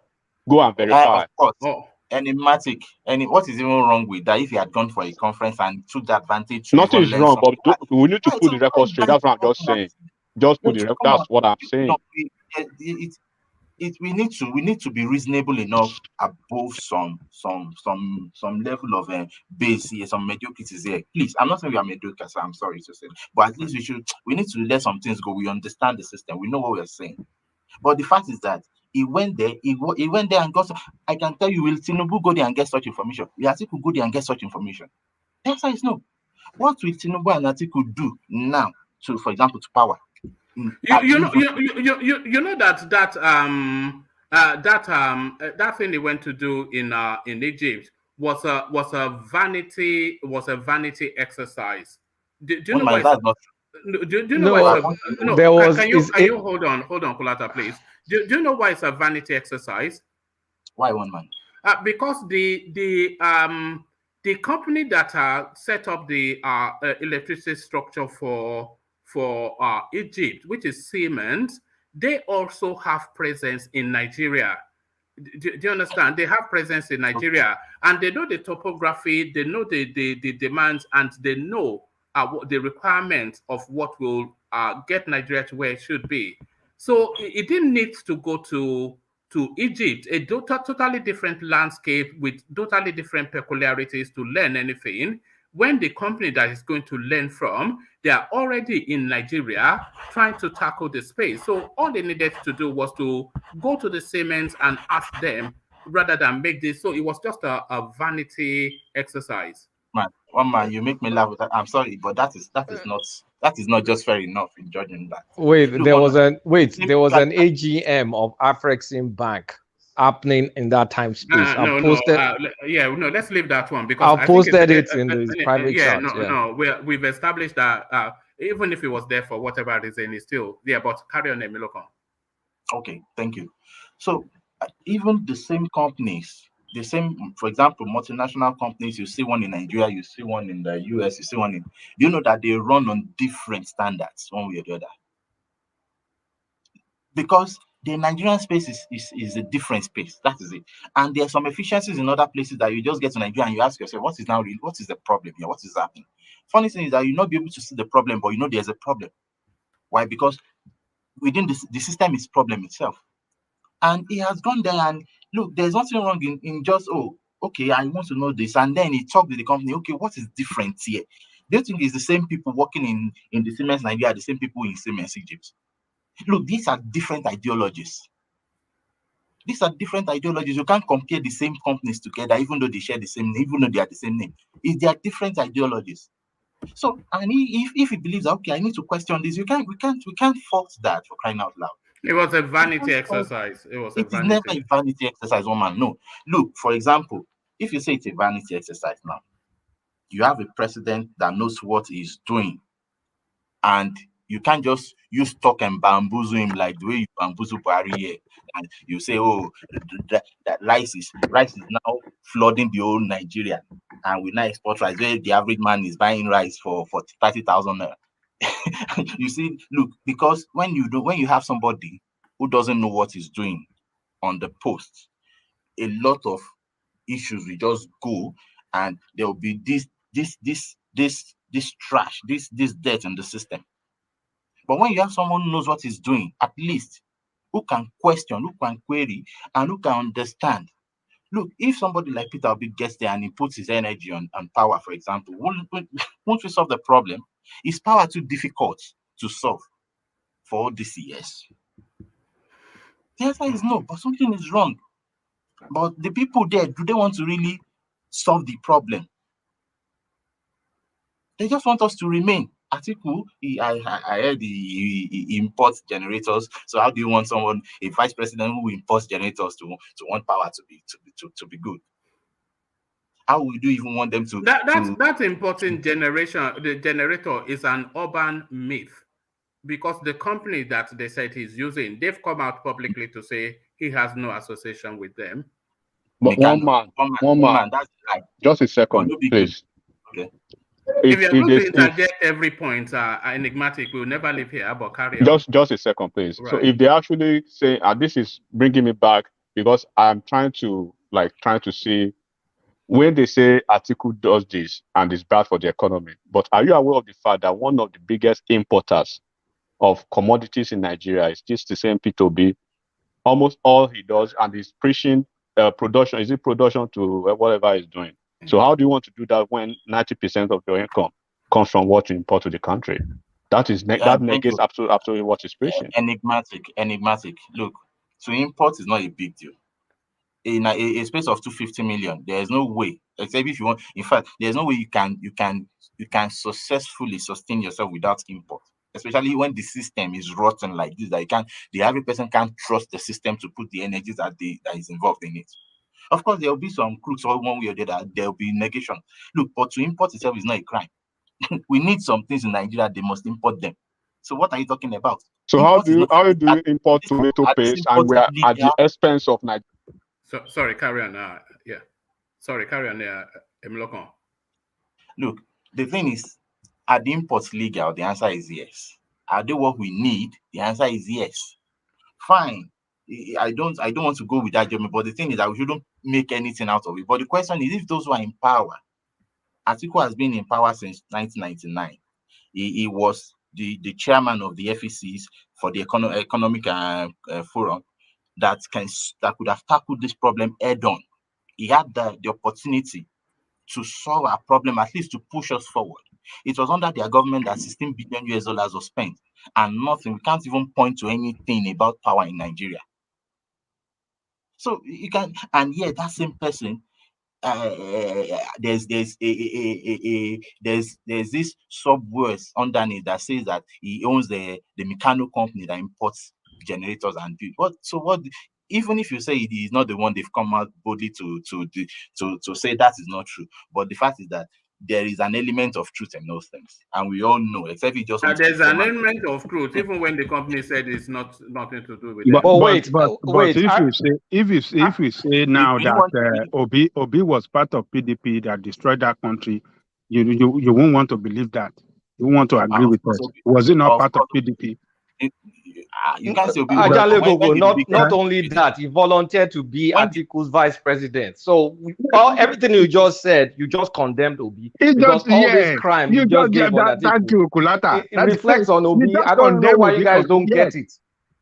Go and verify. of course, enigmatic. What is even wrong with that? If he had gone for a conference and took the advantage to Nothing even is learn wrong, something, but we need to yeah, put so the record straight. That's what I'm just saying. Just put the record. come on. That's what I'm saying. We need to be reasonable enough above some level of base here, some mediocrities here. Please, I'm not saying we are mediocre, so I'm sorry to say, but at least we need to let some things go. We understand the system. We know what we are saying. But the fact is that he went there. He went there and got. I can tell you, will Tinubu go there and get such information? Will Atiku go there and get such information? The answer is no. What will Tinubu and Atiku do now to, for example, to power? You know that thing they went to do in Egypt was a vanity exercise. Do you know why? Do you know why? Can you hold on, Kulata, please? Do you know why it's a vanity exercise? Why, one man? Because the company that set up the electricity structure for Egypt, which is Siemens, they also have presence in Nigeria. Do you understand? They have presence in Nigeria, and they know the topography, they know the demands, and they know what the requirements of what will get Nigeria to where it should be. So it didn't need to go to Egypt, a totally different landscape with totally different peculiarities to learn anything. When the company that is going to learn from, they are already in Nigeria trying to tackle the space. So all they needed to do was to go to the Siemens and ask them rather than make this. So it was just a vanity exercise. One man, you make me laugh with that. I'm sorry, but that is not just fair enough in judging that. There was an AGM of Afrexim Bank happening in that time space. Let's leave that one because I posted it in the private chat. We've established that even if it was there for whatever reason, it's still but carry on, Emilokon. Okay, thank you. So even the same companies, for example, multinational companies, you see one in Nigeria, you see one in the US, you see one in, you know that they run on different standards, one way or the other. Because the Nigerian space is a different space. That is it. And there are some efficiencies in other places that you just get to Nigeria and you ask yourself, what is the problem here? What is happening? Funny thing is that you'll not be able to see the problem, but you know there's a problem. Why? Because within the system is problem itself. And he has gone there and look, there's nothing wrong in just, okay, I want to know this. And then he talked to the company, okay, what is different here? Do you think it's the same people working in the Siemens Nigeria, the same people in Siemens Egypt? Look, these are different ideologies. You can't compare the same companies together, even though they share the same name, even though they are the same name. They are different ideologies. So, and if he believes, okay, I need to question this, we can't fault that, for crying out loud. It was a vanity exercise. It is never a vanity exercise, woman. No. Look, for example, if you say it's a vanity exercise now, you have a president that knows what he's doing, and you can't just use talk and bamboozle him like the way you bamboozle Buhari here. And you say, that rice is now flooding the whole Nigeria, and we now export rice where the average man is buying rice for 30,000 naira. You see, look, because when you have somebody who doesn't know what he's doing on the post, a lot of issues will just go, and there will be this trash, this dirt in the system. But when you have someone who knows what he's doing, at least, who can question, who can query, and who can understand. Look, if somebody like Peter Obi gets there and he puts his energy on power, for example, won't we solve the problem? Is power too difficult to solve for all these years? The answer is no, but something is wrong. But the people there, do they want to really solve the problem? They just want us to remain Atiku, I heard he imports generators. So how do you want a vice president who imports generators to want power to be good? How would you even want them to? That's important. The generator is an urban myth, because the company that they said he's using, they've come out publicly to say he has no association with them. But one man. That's like, just a second, please. Okay. If you're going to interject every point, enigmatic, we'll never live here. But carry on. Just a second, please. Right. So if they actually say, and this is bringing me back because I'm trying to see when they say Atiku does this and it's bad for the economy. But are you aware of the fact that one of the biggest importers of commodities in Nigeria is just the same P2B? Almost all he does, and he's preaching production. Is it production to whatever he's doing? So how do you want to do that when 90% of your income comes from what you import to the country? That negates absolutely what he's preaching. Enigmatic. Look, to import is not a big deal. In a space of 250 million, there is no way, except if you want. In fact, there's no way you can successfully sustain yourself without import. Especially when the system is rotten like this, that the average person can't trust the system to put the energies that is involved in it. Of course, there will be some crooks or one way or the other. There will be negation. Look, but to import itself is not a crime. We need some things in Nigeria, they must import them. So what are you talking about? So how do you import tomato paste and we are at the expense of Nigeria? So sorry, carry on. Sorry, carry on. Emilokon. Look, the thing is, are the imports legal? The answer is yes. Are they what we need? The answer is yes. Fine. I don't want to go with that judgment, but the thing is that we shouldn't make anything out of it. But the question is, if those who are in power, Atiku has been in power since 1999. He was the chairman of the FECs for the economic forum that could have tackled this problem head on. He had the opportunity to solve our problem, at least to push us forward. It was under their government that $16 billion was spent, and nothing. We can't even point to anything about power in Nigeria. So you can, and yet that same person, there's this sub-WOES underneath that says that he owns the Mecano company that imports generators and what? Even if you say he is not the one, they've come out boldly to say that is not true. But the fact is that there is an element of truth in those things, and we all know. Except he just there's an element of truth, even when the company said it's nothing to do with it. But if we say now that Obi was part of PDP that destroyed that country, you won't want to believe that. You want to agree with us. Was it not part of PDP? You can't say Obi. Not only that, he volunteered to be Atiku's vice president. So everything you just said, you just condemned Obi because all this crime you just gave on Atiku. Thank you, Kulata. It reflects on Obi. I don't know why you guys don't get it.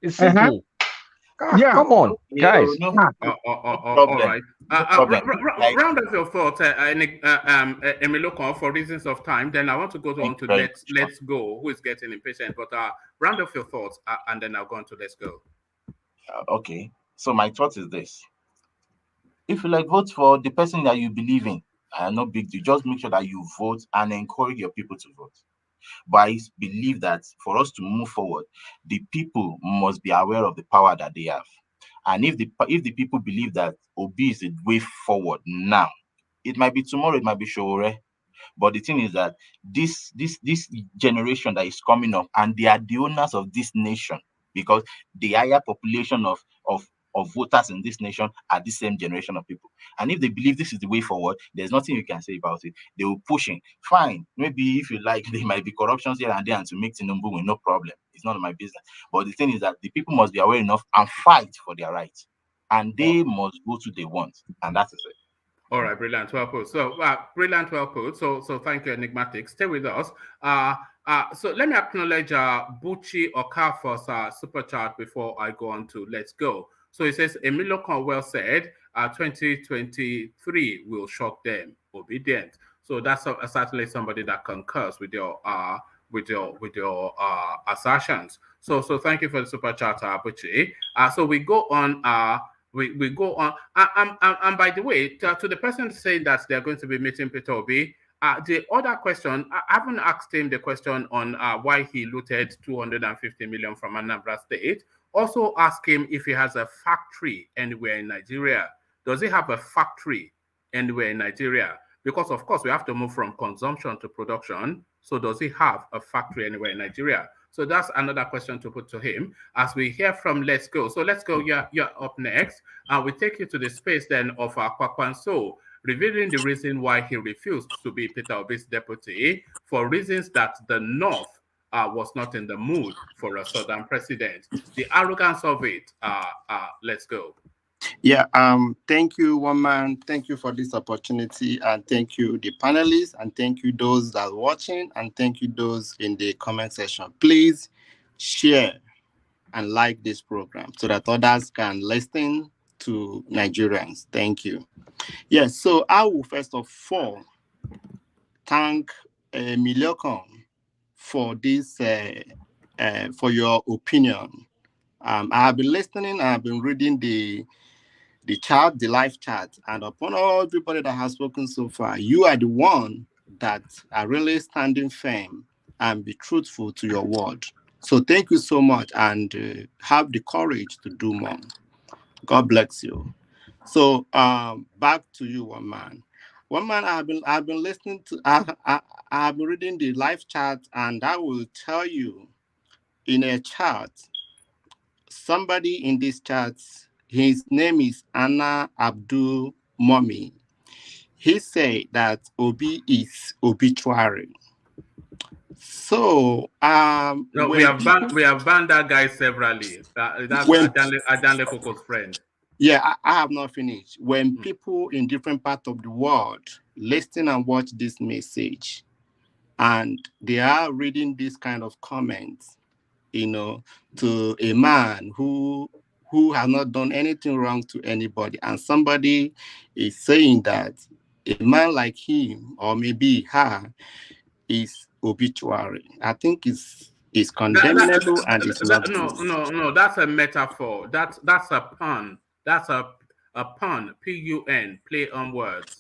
It's simple. Come on, guys. All right. Round of your thoughts, Emilokon, for reasons of time. Then I want to go on to Let's Go, who is getting impatient. But round of your thoughts, and then I'll go on to Let's Go. Okay. So my thought is this: if you vote for the person that you believe in, no big deal. Just make sure that you vote and encourage your people to vote. But I believe that for us to move forward, the people must be aware of the power that they have. And if the people believe that Obi is the way forward now, it might be tomorrow, it might be sure. But the thing is that this generation that is coming up, and they are the owners of this nation, because the higher population of voters in this nation are the same generation of people. And if they believe this is the way forward, there's nothing you can say about it. They will push it. Fine. Maybe if you like, there might be corruptions here and there, and to make Tinubu win, no problem. It's none of my business. But the thing is that the people must be aware enough and fight for their rights. And they must go to the want. And that is it. All right, brilliant. Well put. So brilliant, well put. So thank you, Enigmatic. Stay with us. So let me acknowledge Buchi Okafor's super chat before I go on to Let's Go. So it says, Emilokon well said, 2023 will shock them. Obedient. So that's certainly somebody that concurs with your assertions. So thank you for the super chat, Buchi. So we go on. We go on. And by the way, to the person saying that they're going to be meeting Peter Obi, The other question, I haven't asked him the question on why he looted 250 million from Anambra State. Also ask him if he has a factory anywhere in Nigeria. Does he have a factory anywhere in Nigeria? Because of course we have to move from consumption to production. So does he have a factory anywhere in Nigeria? So that's another question to put to him as we hear from Let's Go. So Let's Go, you're up next. And we take you to the space then of Kwankwaso, revealing the reason why he refused to be Peter Obi's deputy for reasons that the North was not in the mood for a Southern president. The arrogance of it, let's go. Yeah, thank you, woman. Thank you for this opportunity, and thank you, the panelists, and thank you those that are watching, and thank you those in the comment section. Please share and like this program so that others can listen to Nigerians. Thank you. Yes, so I will first of all thank Miliokon for this, for your opinion. I have been listening, I have been reading the chat, the live chat, and upon all everybody that has spoken so far, you are the one that are really standing firm and be truthful to your word. So thank you so much, and have the courage to do more. God bless you. So back to you, one man. One man, I've been listening to. I've been reading the live chat, and I will tell you, in a chat, somebody in this chat, his name is Anna Abdul Momi. He said that Obi is obituary. So no, we have banned that guy severally. That's Adanle Koko's friend. Yeah, I have not finished. When people in different parts of the world listen and watch this message, and they are reading this kind of comments, to a man who has not done anything wrong to anybody, and somebody is saying that a man like him, or maybe her, is obituary, I think it's condemnable and it's not good. No, that's a metaphor. That's a pun. That's a pun. P-U-N, play on words.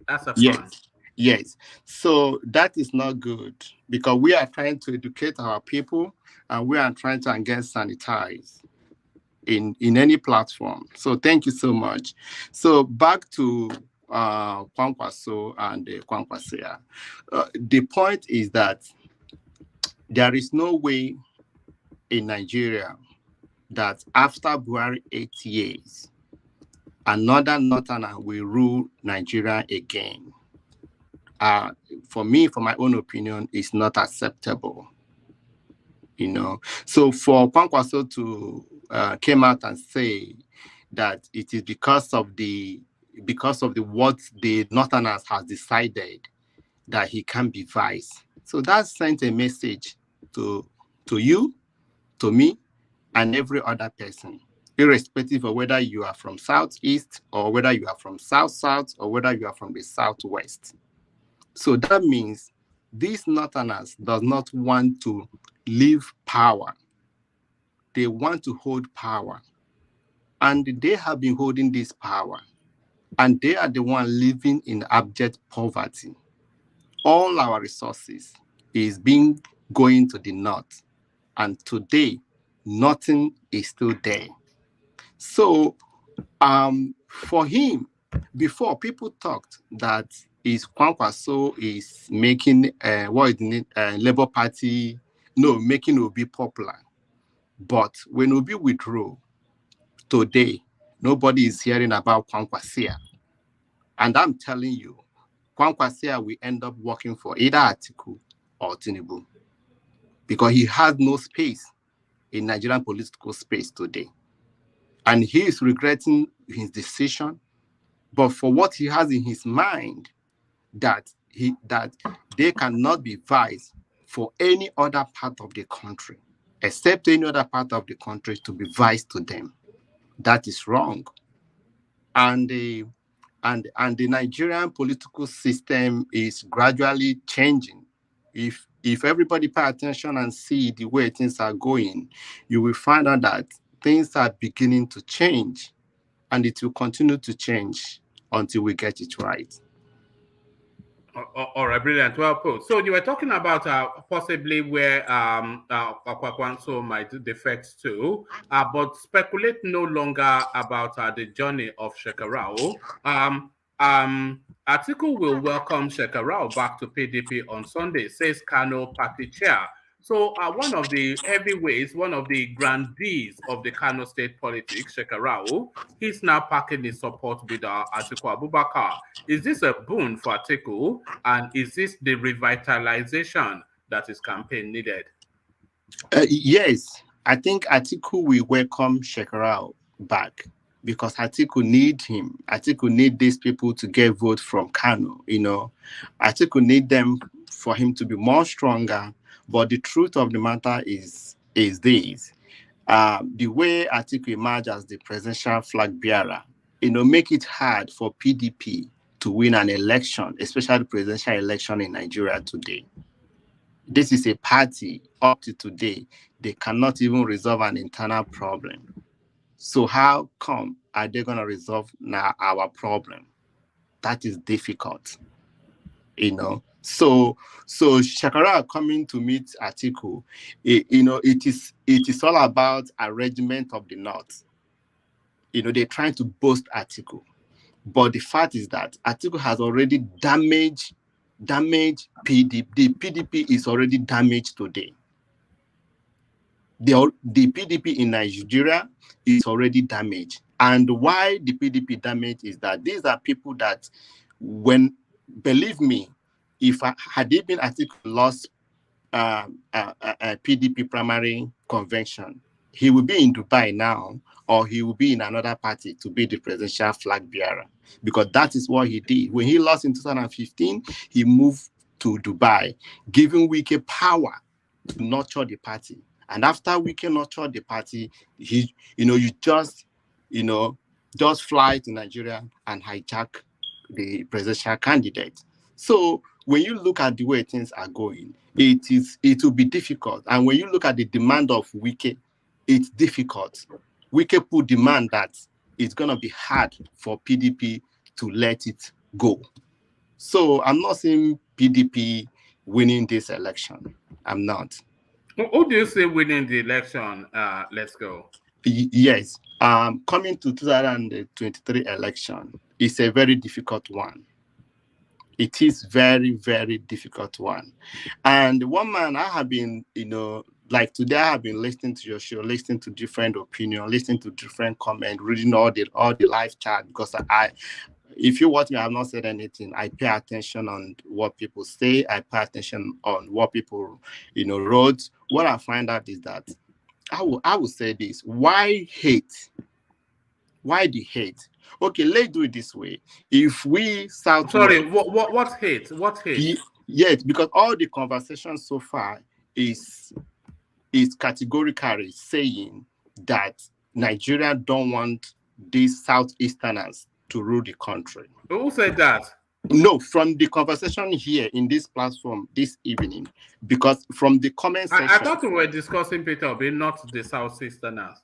That's a pun. Yes. So that is not good, because we are trying to educate our people, and we are trying to get sanitized in any platform. So thank you so much. So back to Kwankwaso and Kwankwasea. The point is that there is no way in Nigeria that after Buhari 8 years, another Northerner will rule Nigeria again. For me, for my own opinion, it's not acceptable. So for Kwankwaso to came out and say that it is because of what the Northerners has decided that he can be vice. So that sent a message to you, to me, and every other person, irrespective of whether you are from Southeast, or whether you are from South, or whether you are from the Southwest. So that means these Northerners does not want to leave power. They want to hold power. And they have been holding this power. And they are the one living in abject poverty. All our resources is going to the north. And today, nothing is still there. So for him, before, people talked that Kwankwaso is making Labour Party, making Obi popular. But when Obi withdrew, today, nobody is hearing about Kwankwasea. And I'm telling you, Kwankwasea will end up working for either Atiku or Tinubu, because he has no space in Nigerian political space today. And he is regretting his decision, but for what he has in his mind, that they cannot be vice for any other part of the country, except any other part of the country to be vice to them. That is wrong. And the Nigerian political system is gradually changing. If everybody pay attention and see the way things are going, you will find out that things are beginning to change, and it will continue to change until we get it right. All right, brilliant. Well put. So you were talking about possibly where Kwankwaso might defect to, but speculate no longer about the journey of Shekarau. Atiku will welcome Shekarau back to PDP on Sunday, says Kano party chair. So one of the heavyweights, one of the grandees of the Kano state politics, Shekarau, he's now packing his support with Atiku Abubakar. Is this a boon for Atiku, and is this the revitalization that his campaign needed? Yes, I think Atiku will welcome Shekarau back because Atiku need him. Atiku need these people to get vote from Kano. Atiku need them for him to be more stronger. But the truth of the matter is this: the way Atiku emerged as the presidential flag bearer, make it hard for PDP to win an election, especially the presidential election in Nigeria today. This is a party up to today, they cannot even resolve an internal problem. So how come are they going to resolve now our problem? That is difficult, So Shekarau coming to meet Atiku, it is all about arrangement of the North. They're trying to boost Atiku. But the fact is that Atiku has already damaged PDP. The PDP is already damaged today. The PDP in Nigeria is already damaged. And why the PDP damaged is that these are people that, believe me, if had it been Atiku lost a PDP primary convention, he will be in Dubai now, or he will be in another party to be the presidential flag bearer, because that is what he did. When he lost in 2015, he moved to Dubai, giving Wike power to nurture the party. And after Wike nurtured the party, you just fly to Nigeria and hijack the presidential candidate. So when you look at the way things are going, it will be difficult. And when you look at the demand of Wike, it's difficult. Wike put demand that it's going to be hard for PDP to let it go. So I'm not seeing PDP winning this election. I'm not. Who do you say winning the election? Let's go. Yes. Coming to 2023 election, it's a very difficult one. It is very, very difficult one. And one man I have been, like today I have been listening to your show, listening to different opinions, listening to different comments, reading all the live chat, because if you watch me, I have not said anything. I pay attention on what people say. I pay attention on what people, wrote. What I find out is that I will say this: why hate? Why the hate? Okay, let's do it this way. If we South, sorry, what hate? What hate? Yes, because all the conversation so far is categorically saying that Nigeria don't want these Southeasterners to rule the country. Who said that? No, from the conversation here in this platform this evening, because from the comment section... I thought we were discussing Peter Obi, not the Southeasterners.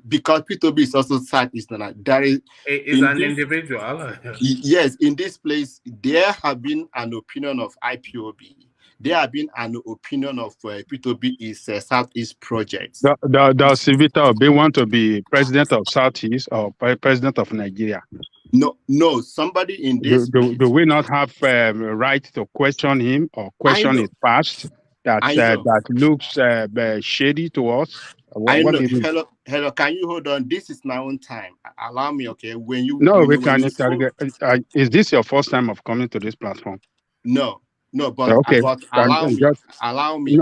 Because Peter Obi is also Southeasterners. There is an individual. Yes, in this place, there have been an opinion of IPOB. There have been an opinion of Peter Obi is a Southeast project. Does Peter Obi want to be president of Southeast or president of Nigeria? No. Somebody in this. Do we not have a right to question him or question his past that looks shady to us? Hello. Can you hold on? This is my own time. Allow me, okay? Is this your first time of coming to this platform? No, but okay. But allow me.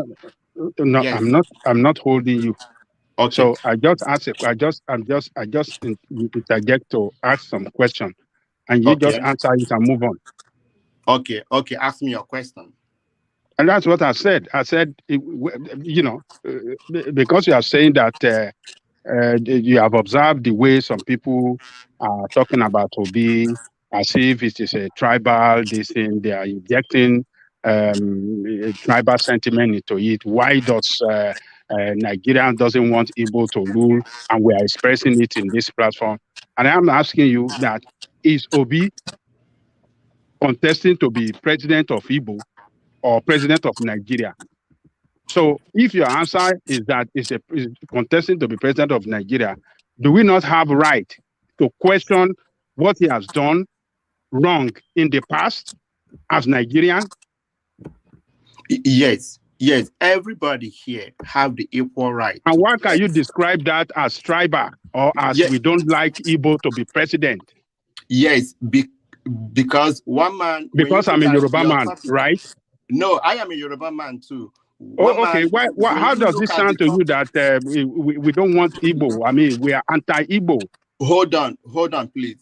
No, yes. I'm not holding you. Okay. So I just interject to ask some question, and you just answer it and move on. Okay. Ask me your question. And that's what I said. I said, because you are saying that you have observed the way some people are talking about Obi as if it is a tribal, they are injecting tribal sentiment into it. Why does Nigeria doesn't want Igbo to rule, and we are expressing it in this platform? And I'm asking you that, is Obi contesting to be president of Igbo or president of Nigeria. So if your answer is that is contesting to be president of Nigeria, do we not have right to question what he has done wrong in the past as Nigerian? Yes. Yes, everybody here have the equal right. And why can you describe that as tribal or as we don't like Igbo to be president? Yes, because one man. Because I'm a Yoruba man, right? No, I am a Yoruba man too. Okay. How does it sound to you that we don't want Igbo? I mean, we are anti-Igbo. Hold on, please.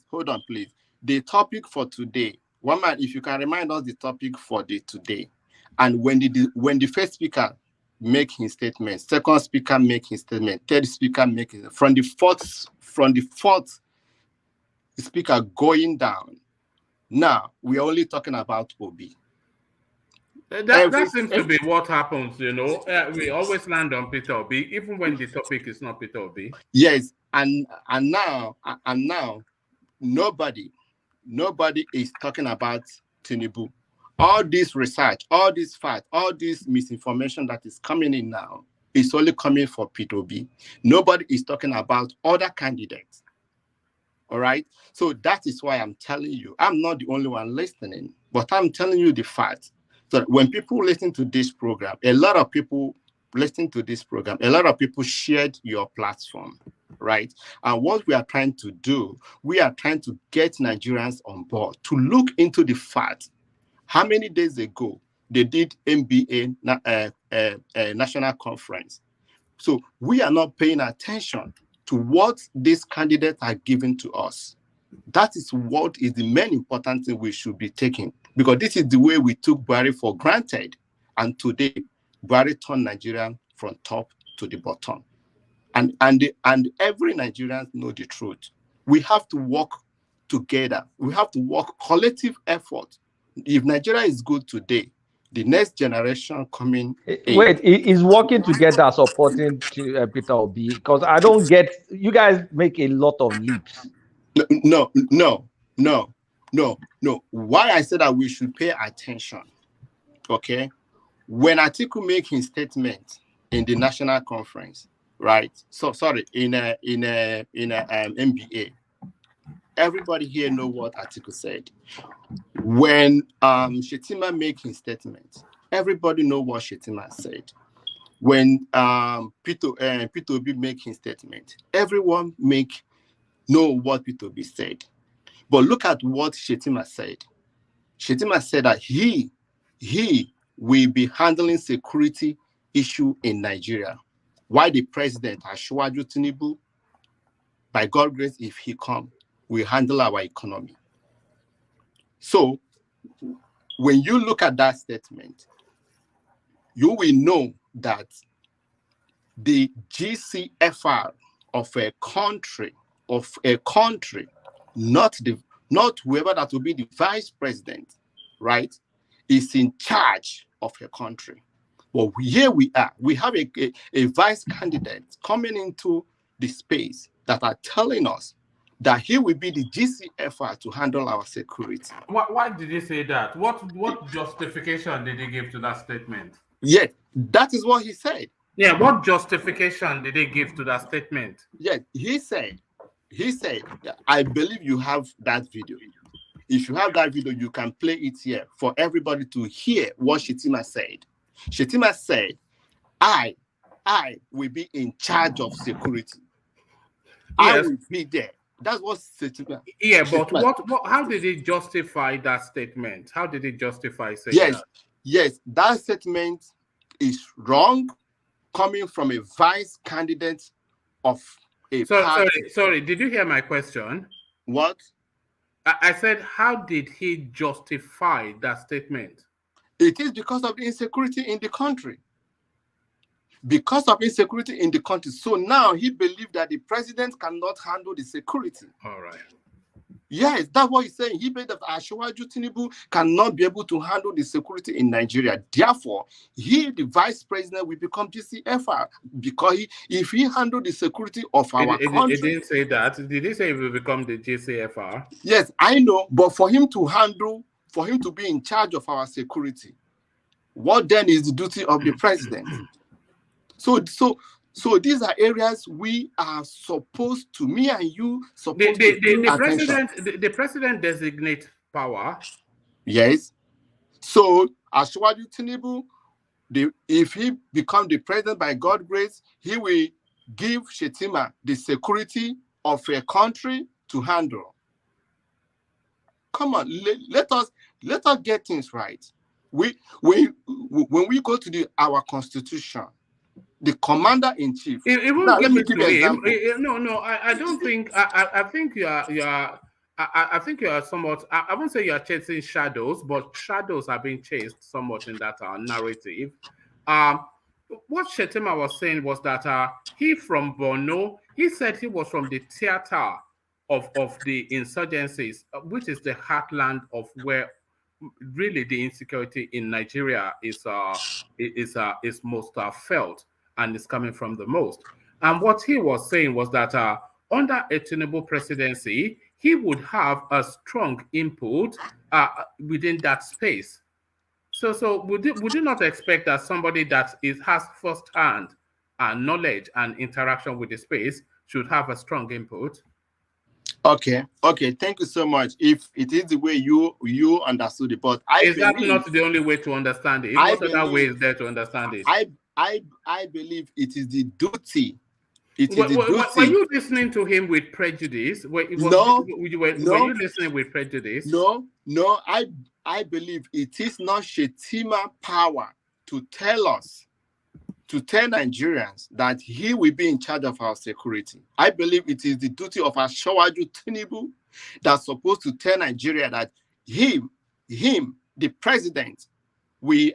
The topic for today, one man, if you can remind us the topic for today. And when the first speaker make his statement, second speaker make his statement, third speaker make it, from the fourth speaker going down. Now we're only talking about Obi. That seems to be what happens, you know. We always land on Peter Obi, even when the topic is not Peter Obi. Yes, and now nobody is talking about Tinubu. All this research, all this fact, all this misinformation that is coming in now is only coming for Peter Obi. Nobody is talking about other candidates. All right. So that is why I'm telling you, I'm not the only one listening, but I'm telling you the fact. So when people listen to this program, a lot of people shared your platform, right? And what we are trying to do, we are trying to get Nigerians on board to look into the fact. How many days ago they did MBA national conference? So we are not paying attention to what these candidates are giving to us. That is what is the main important thing we should be taking, because this is the way we took Buhari for granted. And today, Buhari turned Nigeria from top to the bottom. And every Nigerian knows the truth. We have to work together. We have to work collective effort. If Nigeria is good today, the next generation coming. Wait, is working together supporting Peter Obi? Because I don't get, you guys make a lot of leaps. No. Why I said that we should pay attention, okay? When Atiku make his statement in the national conference, right? So sorry, in MBA. Everybody here know what Atiku said. When Shetima make his statement, everybody know what Shetima said. When Peter Obi make his statement, everyone know what Peter Obi said. But look at what Shetima said. Shetima said that he will be handling security issue in Nigeria. Why the president Asiwaju Tinubu, by God's grace, if he come, will handle our economy. So when you look at that statement, you will know that the GCFR of a country, not whoever that will be the vice president, right, is in charge of a country. Well, here we are. We have a vice candidate coming into the space that are telling us that he will be the GCFR to handle our security. Why did he say that? What justification did he give to that statement? Yeah, that is what he said. Yeah, what justification did he give to that statement? Yeah, he said, I believe you have that video. If you have that video, you can play it here for everybody to hear what Shetima said. Shetima said, I will be in charge of security. Yes. I will be there. That's what Shetima. Yeah, but Shetima, how did he justify that statement? How did he justify saying that? Yes, that statement is wrong, coming from a vice candidate of a party. Sorry, did you hear my question? What? I said, how did he justify that statement? It is because of the insecurity in the country. Because of insecurity in the country. So now he believes that the president cannot handle the security. All right. Yes, that's what he's saying. He believes that Asiwaju Tinubu cannot be able to handle the security in Nigeria. Therefore, he, the vice president, will become GCFR because if he handle the security of our country. He didn't say that. Did he say he will become the GCFR? Yes, I know. But for him to handle for him to be in charge of our security, what then is the duty of the president? So these are areas we are supposed to, me and you, supposed to pay attention. The president designates power. Yes. So Asiwaju Tinubu, if he becomes the president by God's grace, he will give Shetima the security of a country to handle. Come on, let us get things right. When we go to our constitution, the commander in chief. Let me give you an example. No, I don't think. I think you are. I think you are somewhat. I won't say you are chasing shadows, but shadows are being chased somewhat in that narrative. What Shetima was saying was that he from Borno. He said he was from the theater of the insurgencies, which is the heartland of where really the insecurity in Nigeria is most felt and is coming from the most. And what he was saying was that under a Tinubu presidency, he would have a strong input within that space. So would you not expect that somebody that has first-hand knowledge and interaction with the space should have a strong input? Okay, thank you so much. If it is the way you understood it, but is that not the only way to understand it? What other way is there to understand it? I believe it is the duty. Were you listening to him with prejudice? Were you listening with prejudice? No. I believe it is not Shetima power to tell Nigerians that he will be in charge of our security. I believe it is the duty of Asiwaju Tinubu that's supposed to tell Nigeria that him, the president,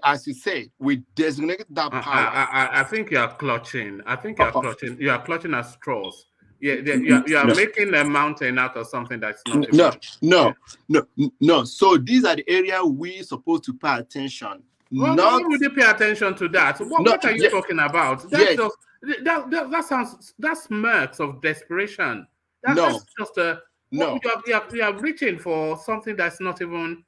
as you say, we designate that power. I think you are clutching. Clutching. You are clutching at straws. Yeah, you are making a mountain out of something that's not. No. So these are the areas we supposed to pay attention. Why would you pay attention to that? What are you talking about? That's smirks of desperation. That's just you are reaching for something that's not even.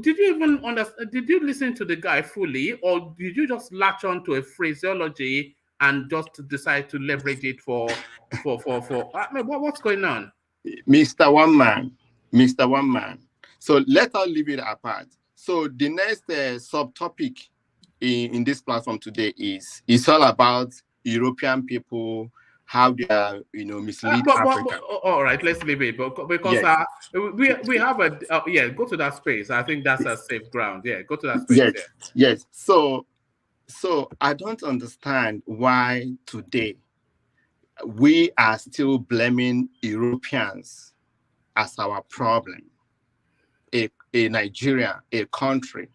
Did you even understand? Did you listen to the guy fully, or did you just latch on to a phraseology and just decide to leverage it for? What's going on, Mr. One Man? So let us leave it apart. So the next subtopic in this platform today is all about European people, how they are, mislead Africa. All right, let's leave it because we have go to that space. I think that's a safe ground. Yeah, go to that space. Yes. So I don't understand why today we are still blaming Europeans as our problem. A Nigeria, a country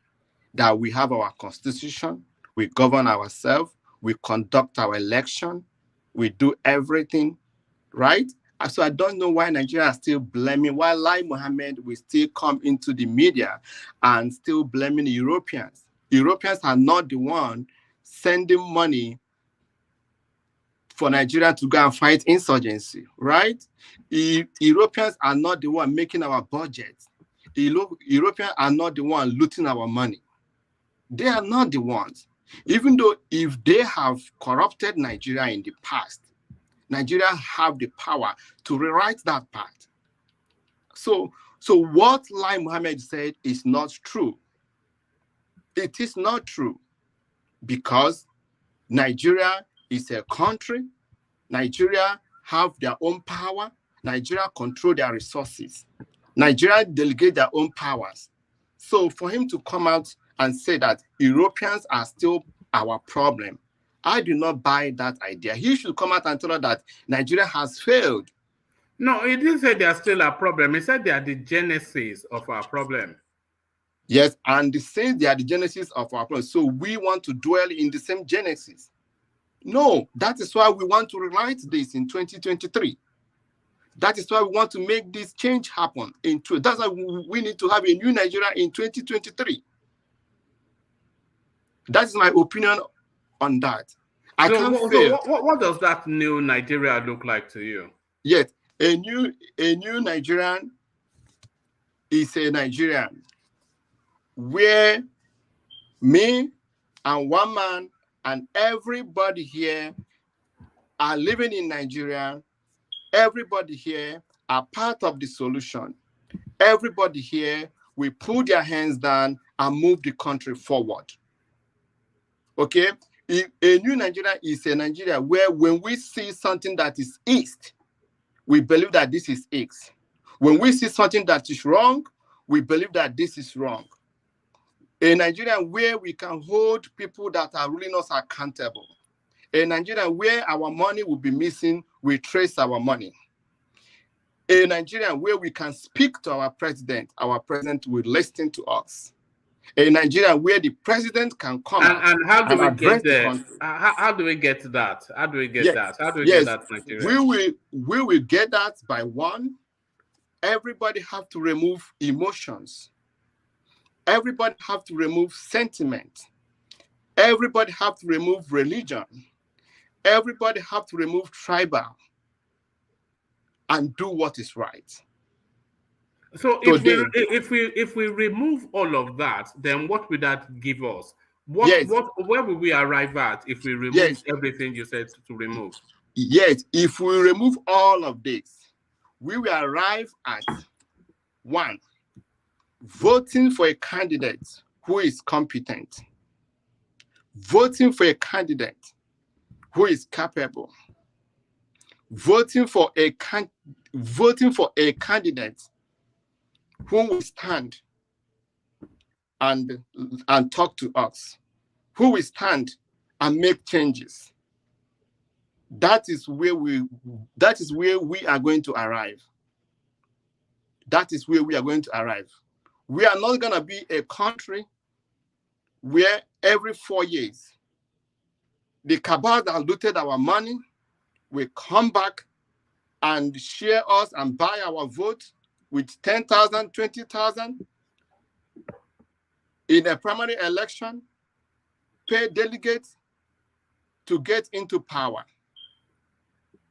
that we have our constitution, we govern ourselves, we conduct our election, we do everything, right? So I don't know why Nigeria is still blaming, why Lai Mohammed will still come into the media and still blaming the Europeans. Europeans are not the one sending money for Nigeria to go and fight insurgency, right? Europeans are not the one making our budget. Europeans are not the one looting our money. They are not the ones. Even though if they have corrupted Nigeria in the past, Nigeria have the power to rewrite that part. So what Lai Mohammed said is not true. It is not true because Nigeria is a country. Nigeria have their own power. Nigeria control their resources. Nigeria delegate their own powers. So for him to come out and say that Europeans are still our problem, I do not buy that idea. He should come out and tell us that Nigeria has failed. No, he didn't say they are still a problem. He said they are the genesis of our problem. Yes, and they say they are the genesis of our problem. So we want to dwell in the same genesis. No, that is why we want to rewrite this in 2023. That is why we want to make this change happen. That's why we need to have a new Nigeria in 2023. That is my opinion on that. What does that new Nigeria look like to you? Yes, a new Nigerian is a Nigerian where me and one man and everybody here are living in Nigeria. Everybody here are part of the solution. Everybody here will put their hands down and move the country forward. Okay? A new Nigeria is a Nigeria where when we see something that is east, we believe that this is X. When we see something that is wrong, we believe that this is wrong. A Nigeria where we can hold people that are ruling us accountable. A Nigeria where our money will be missing, we trace our money. A Nigeria where we can speak to our president will listen to us. A Nigeria where the president can come and how do and we address get the there? country. How do we get to that? How do we get Yes. that? How do we Yes. get that, Nigeria? We will get that by one. Everybody have to remove emotions. Everybody have to remove sentiment. Everybody have to remove religion. Everybody have to remove tribal and do what is right. So if we remove all of that, then what will that give us? Where will we arrive at if we remove everything you said to remove? Yes, if we remove all of this, we will arrive at one, voting for a candidate who is competent, voting for a candidate who is capable, voting for a candidate who will stand and talk to us, who will stand and make changes. That is where we are going to arrive. That is where we are going to arrive. We are not going to be a country where every 4 years the cabal that looted our money will come back and share us and buy our vote with 10,000, 20,000 in a primary election, pay delegates to get into power.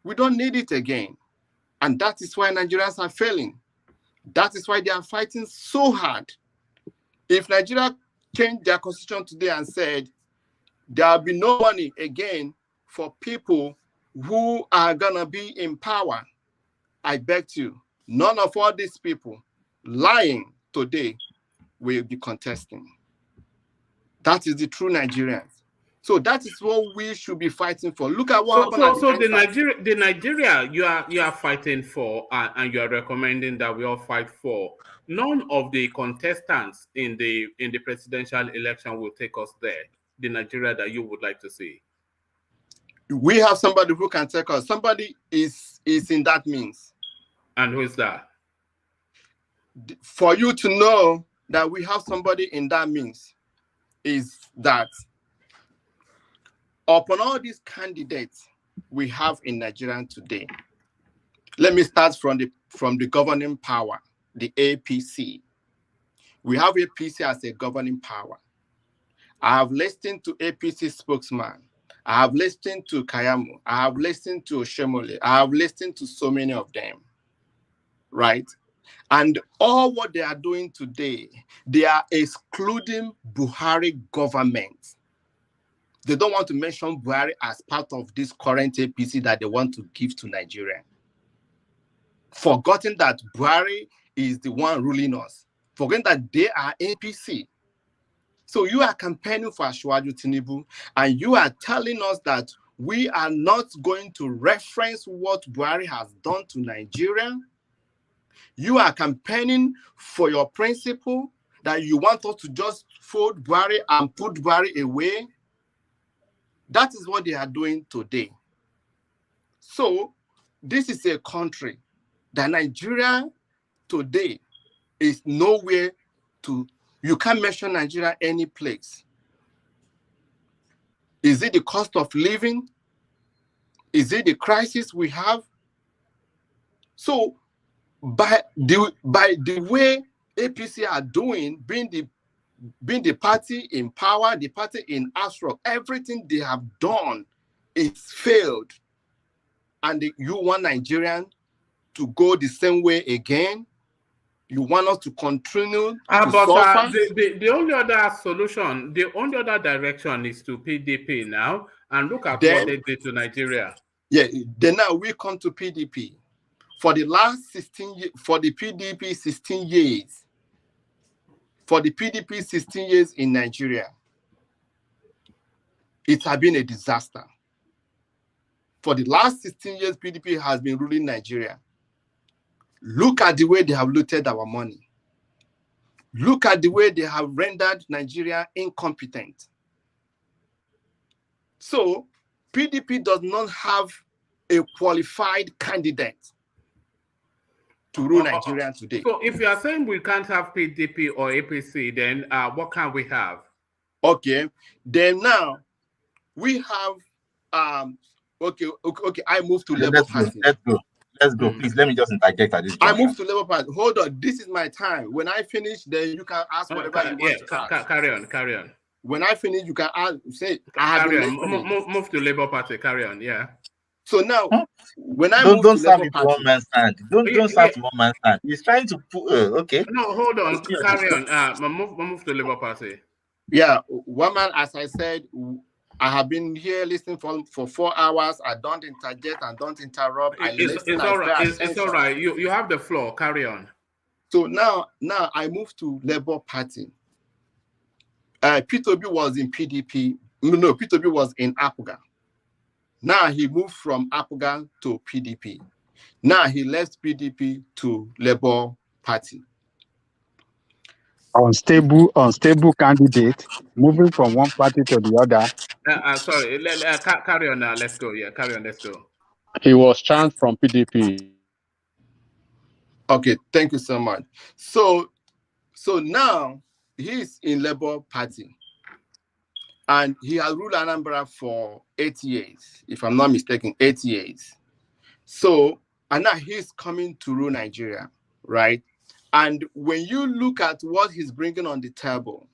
We don't need it again. And that is why Nigerians are failing. That is why they are fighting so hard. If Nigeria changed their constitution today and said, there will be no money again for people who are going to be in power, I beg you, none of all these people lying today will be contesting. That is the true Nigerians. So that is what we should be fighting for. Look at what happened. So the Nigeria you are fighting for, and you are recommending that we all fight for. None of the contestants in the presidential election will take us there. The Nigeria that you would like to see. We have somebody who can take us. Somebody is in that means. And who is that? For you to know that we have somebody in that means is that upon all these candidates we have in Nigeria today, let me start from the governing power, the APC. We have APC as a governing power. I have listened to APC spokesman. I have listened to Keyamo. I have listened to Oshemole. I have listened to so many of them, right? And all what they are doing today, they are excluding Buhari government. They don't want to mention Buhari as part of this current APC that they want to give to Nigeria. Forgetting that Buhari is the one ruling us. Forgetting that they are APC. So you are campaigning for Asiwaju Tinubu, and you are telling us that we are not going to reference what Buhari has done to Nigeria. You are campaigning for your principle that you want us to just fold Buhari and put Buhari away. That is what they are doing today. So this is a country that Nigeria today is nowhere to. You can't mention Nigeria any place. Is it the cost of living? Is it the crisis we have? So by the way APC are doing, being the party in power, the party in Asrock, everything they have done is failed. And you want Nigerian to go the same way again? You want us to continue to But suffer? the only other solution, the only other direction is to PDP now, and look at what they did to Nigeria. Yeah, then now we come to PDP. For the last 16 years, for the PDP 16 years, for the PDP 16 years in Nigeria, it has been a disaster. For the last 16 years, PDP has been ruling Nigeria. Look at the way they have looted our money. Look at the way they have rendered Nigeria incompetent. So, PDP does not have a qualified candidate to rule Nigeria today. So, if you are saying we can't have PDP or APC, then what can we have? Okay, then now we have okay. I move to Labour Party. Let's go. Please let me just interject at this I juncture. move to Labour Party. Hold on, this is my time. When I finish, then you can ask whatever you want to ask. Carry on. When I finish, you can ask. Say I have carry been on. listening. Move to Labour Party. Carry on. Yeah. So now, when I don't move to start Labour with Party, one man stand. Don't start with one man stand. He's trying to put. Okay. No, hold on. Carry on. Move to Labour Party. Yeah, one man, as I said, I have been here listening for 4 hours. I don't interject and don't interrupt. It's all right. It's all right. You have the floor. Carry on. So now I move to Labour Party. P2B was in PDP. No, P2B was in APOGA. Now he moved from APOGA to PDP. Now he left PDP to Labour Party. Unstable candidate moving from one party to the other. Sorry, carry on now. Let's go. Yeah, carry on. Let's go. He was changed from PDP. Okay, thank you so much. So now he's in Labour Party, and he has ruled Anambra for 8 years, if I'm not mistaken, 8 years. So, and now he's coming to rule Nigeria, right? And when you look at what he's bringing on the table,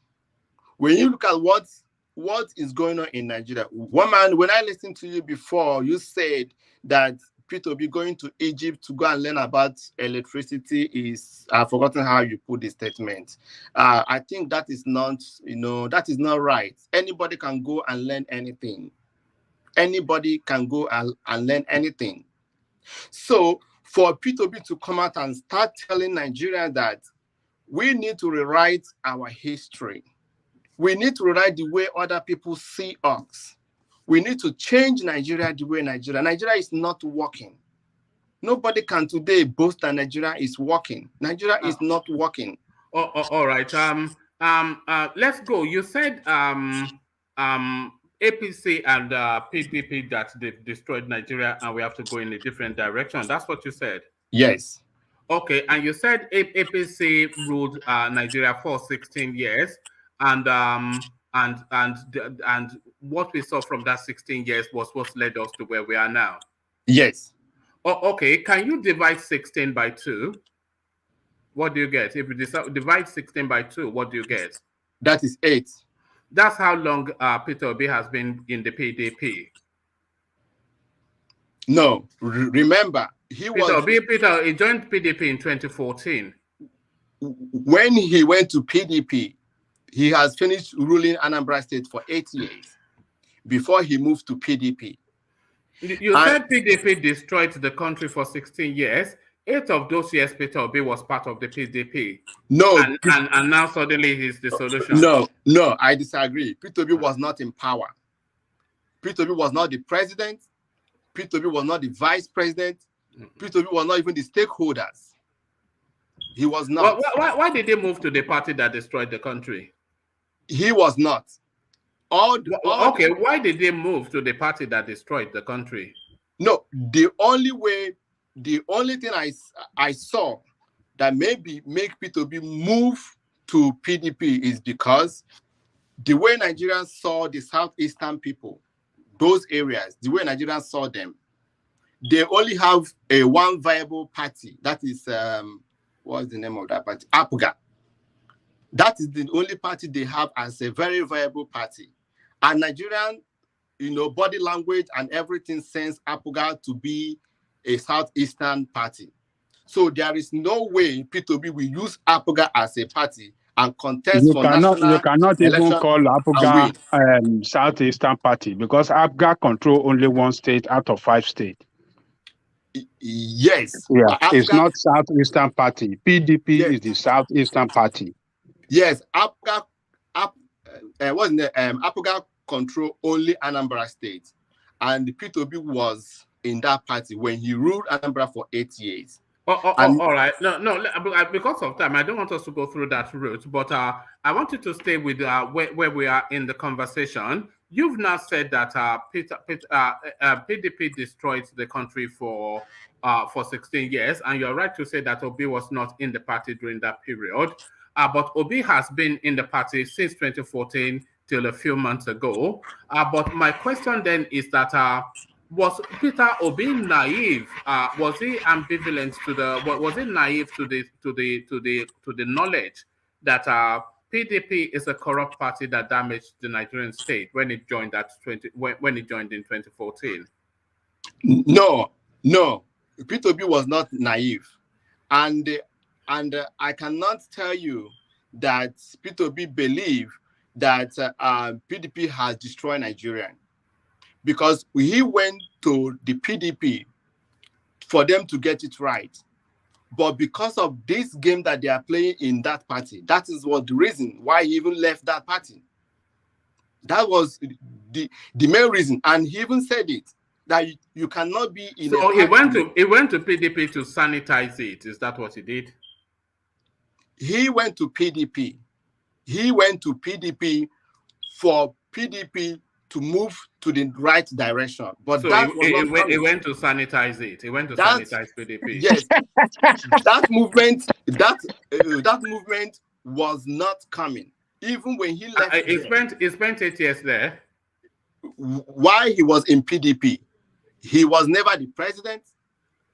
when you look at what is going on in Nigeria, one man, when I listened to you before, you said that P2B going to Egypt to go and learn about electricity is, I've forgotten how you put the statement. I think that is not, that is not right. Anybody can go and learn anything. Anybody can go and learn anything. So for P2B to come out and start telling Nigeria that we need to rewrite our history. We need to rewrite the way other people see us. We need to change Nigeria the way Nigeria is not working. Nobody can today boast that Nigeria is working. Nigeria is not working. All right. Let's go. You said APC and PDP that they've destroyed Nigeria and we have to go in a different direction. That's what you said. Yes. Okay. And you said APC ruled Nigeria for 16 years, and what we saw from that 16 years was what led us to where we are now. Yes. Okay. Can you divide 16 by 2? What do you get? If you divide 16 by 2, what do you get? That is 8. That's how long Peter Obi has been in the PDP. No, remember, he joined PDP in 2014. When he went to PDP, he has finished ruling Anambra State for 8 years before he moved to PDP. You said PDP destroyed the country for 16 years. 8 of those years, Peter Obi was part of the PDP. No. And now suddenly he's the solution. No, I disagree. Peter Obi was not in power. Peter Obi was not the president. Peter Obi was not the vice president. Peter Obi was not even the stakeholders. He was not. Why did they move to the party that destroyed the country? He was not. Okay, why did they move to the party that destroyed the country? No, the only thing I saw that maybe make P2B move to PDP is because the way Nigerians saw the southeastern people, those areas, the way Nigerians saw them, they only have one viable party. That is, what's the name of that party? APOGA. That is the only party they have as a very viable party. And Nigerian, body language and everything sends APOGA to be a southeastern party. So there is no way P2B will use APOGA as a party and contest for You national cannot even election call and APOGA win. Southeastern Party because APGA control only one state out of 5 states. Yes. Yeah, it's APGA, not Southeastern Party. PDP yes, is the Southeastern Party. yes. APGA, APGA control only Anambra State, and the P2B was in that party when he ruled Anambra for 8 years. All right. No. Because of time, I don't want us to go through that route. But I want you to stay with where we are in the conversation. You've now said that PDP destroyed the country for 16 years, and you're right to say that Obi was not in the party during that period. But Obi has been in the party since 2014 till a few months ago. But my question then is that. Was Peter Obi naive? Was he ambivalent to the? Was he naive to the knowledge that PDP is a corrupt party that damaged the Nigerian state when it joined when it joined in 2014? No. P2B was not naive, and I cannot tell you that P2B believe that PDP has destroyed Nigeria, because he went to the PDP for them to get it right. But because of this game that they are playing in that party, that is what the reason why he even left that party. That was the main reason. And he even said it, that you cannot be in so a he party. went to PDP to sanitize it. Is that what he did? He went to PDP. He went to PDP for PDP to move to the right direction, but so that he went to sanitize it. He went to sanitize PDP. Yes, that movement was not coming. Even when he left, he spent 8 years there. While he was in PDP, he was never the president.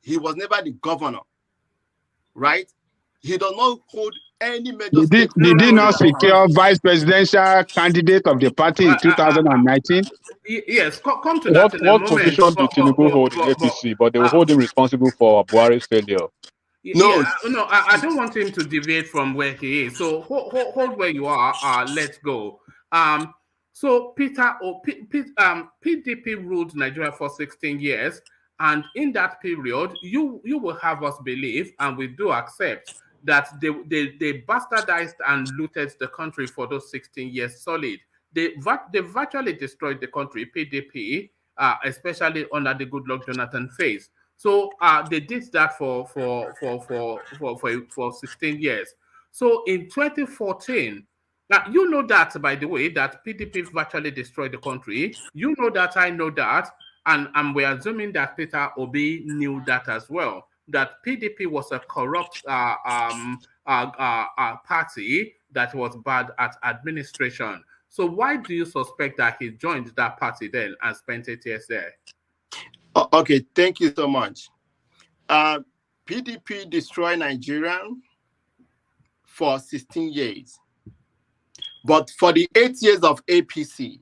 He was never the governor. Right? He does not hold any major. Did he not secure vice presidential candidate of the party in 2019? Yes, come to that in a what moment. position did Tinubu hold in APC? But they will hold him responsible for Buhari's failure. No, I don't want him to deviate from where he is. So hold where you are. Let's go. So PDP ruled Nigeria for 16 years, and in that period, you will have us believe, and we do accept, that they bastardized and looted the country for those 16 years solid. They virtually destroyed the country, PDP, especially under the Goodluck Jonathan phase. So they did that for 16 years. So in 2014, now you know that, by the way, that PDP virtually destroyed the country. You know that, I know that, and we're assuming that Peter Obi knew that as well, that PDP was a corrupt party that was bad at administration. So why do you suspect that he joined that party then and spent 8 years there? Okay, thank you so much. PDP destroyed Nigeria for 16 years. But for the 8 years of APC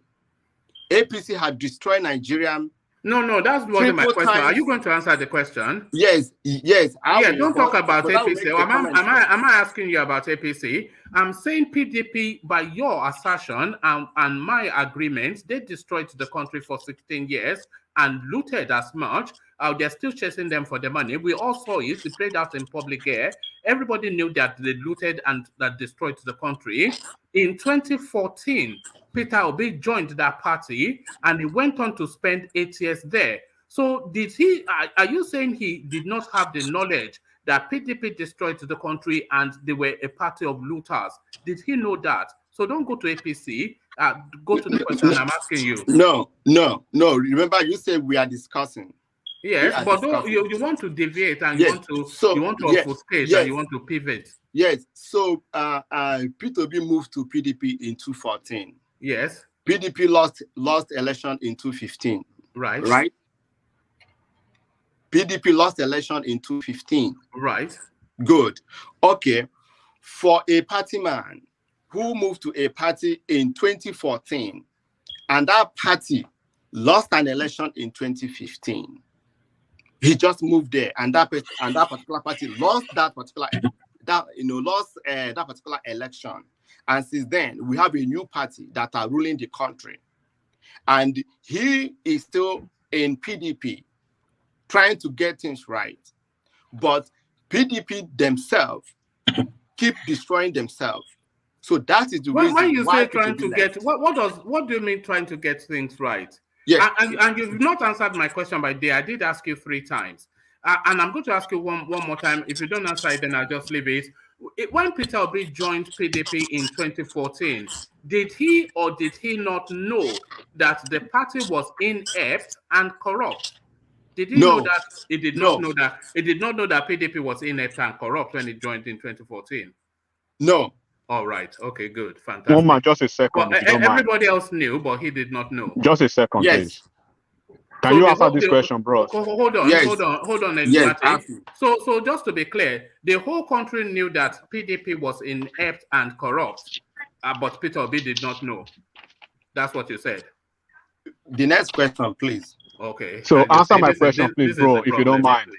had destroyed Nigeria. No, that's wasn't my question. Are you going to answer the question? Yes. Don't talk about APC. Am I asking you about APC? I'm saying PDP, by your assertion and my agreement, they destroyed the country for 16 years and looted as much. They're still chasing them for the money. We all saw it. It played out in public air. Everybody knew that they looted and that destroyed the country. In 2014, Peter Obi joined that party and he went on to spend 8 years there. So are you saying he did not have the knowledge that PDP destroyed the country and they were a party of looters? Did he know that? So don't go to APC. Go to the question I'm asking you. No. Remember, you said we are discussing. Yes, but you want to deviate and you want to obfuscate and you want to pivot. Yes. So P2B moved to PDP in 2014. Yes. PDP lost election in 2015. Right. PDP lost election in 2015. Right. Good. Okay. For a party man who moved to a party in 2014 and that party lost an election in 2015, He just moved there, and that particular party lost that particular that particular election. And since then, we have a new party that are ruling the country, and he is still in PDP, trying to get things right. But PDP themselves keep destroying themselves. So that is the reason when you why say trying to left. get, what do you mean trying to get things right? Yes. And you've not answered my question by day. I did ask you 3 times. And I'm going to ask you one more time. If you don't answer it, then I'll just leave it. When Peter Obi joined PDP in 2014, did he or did he not know that the party was inept and corrupt? Did he know that? He did not know that. He did not know that PDP was inept and corrupt when he joined in 2014. No. All right. Okay. Good. Fantastic. One man, just a second. Well, If you don't mind. everybody else knew, but he did not know. Just a second, please. Can you answer this question, bro? Hold on. Yes. Hold on, Yes, So just to be clear, the whole country knew that PDP was inept and corrupt, but Peter Obi did not know. That's what you said. The next question, please. Okay. So answer my question, please, bro, if you don't mind.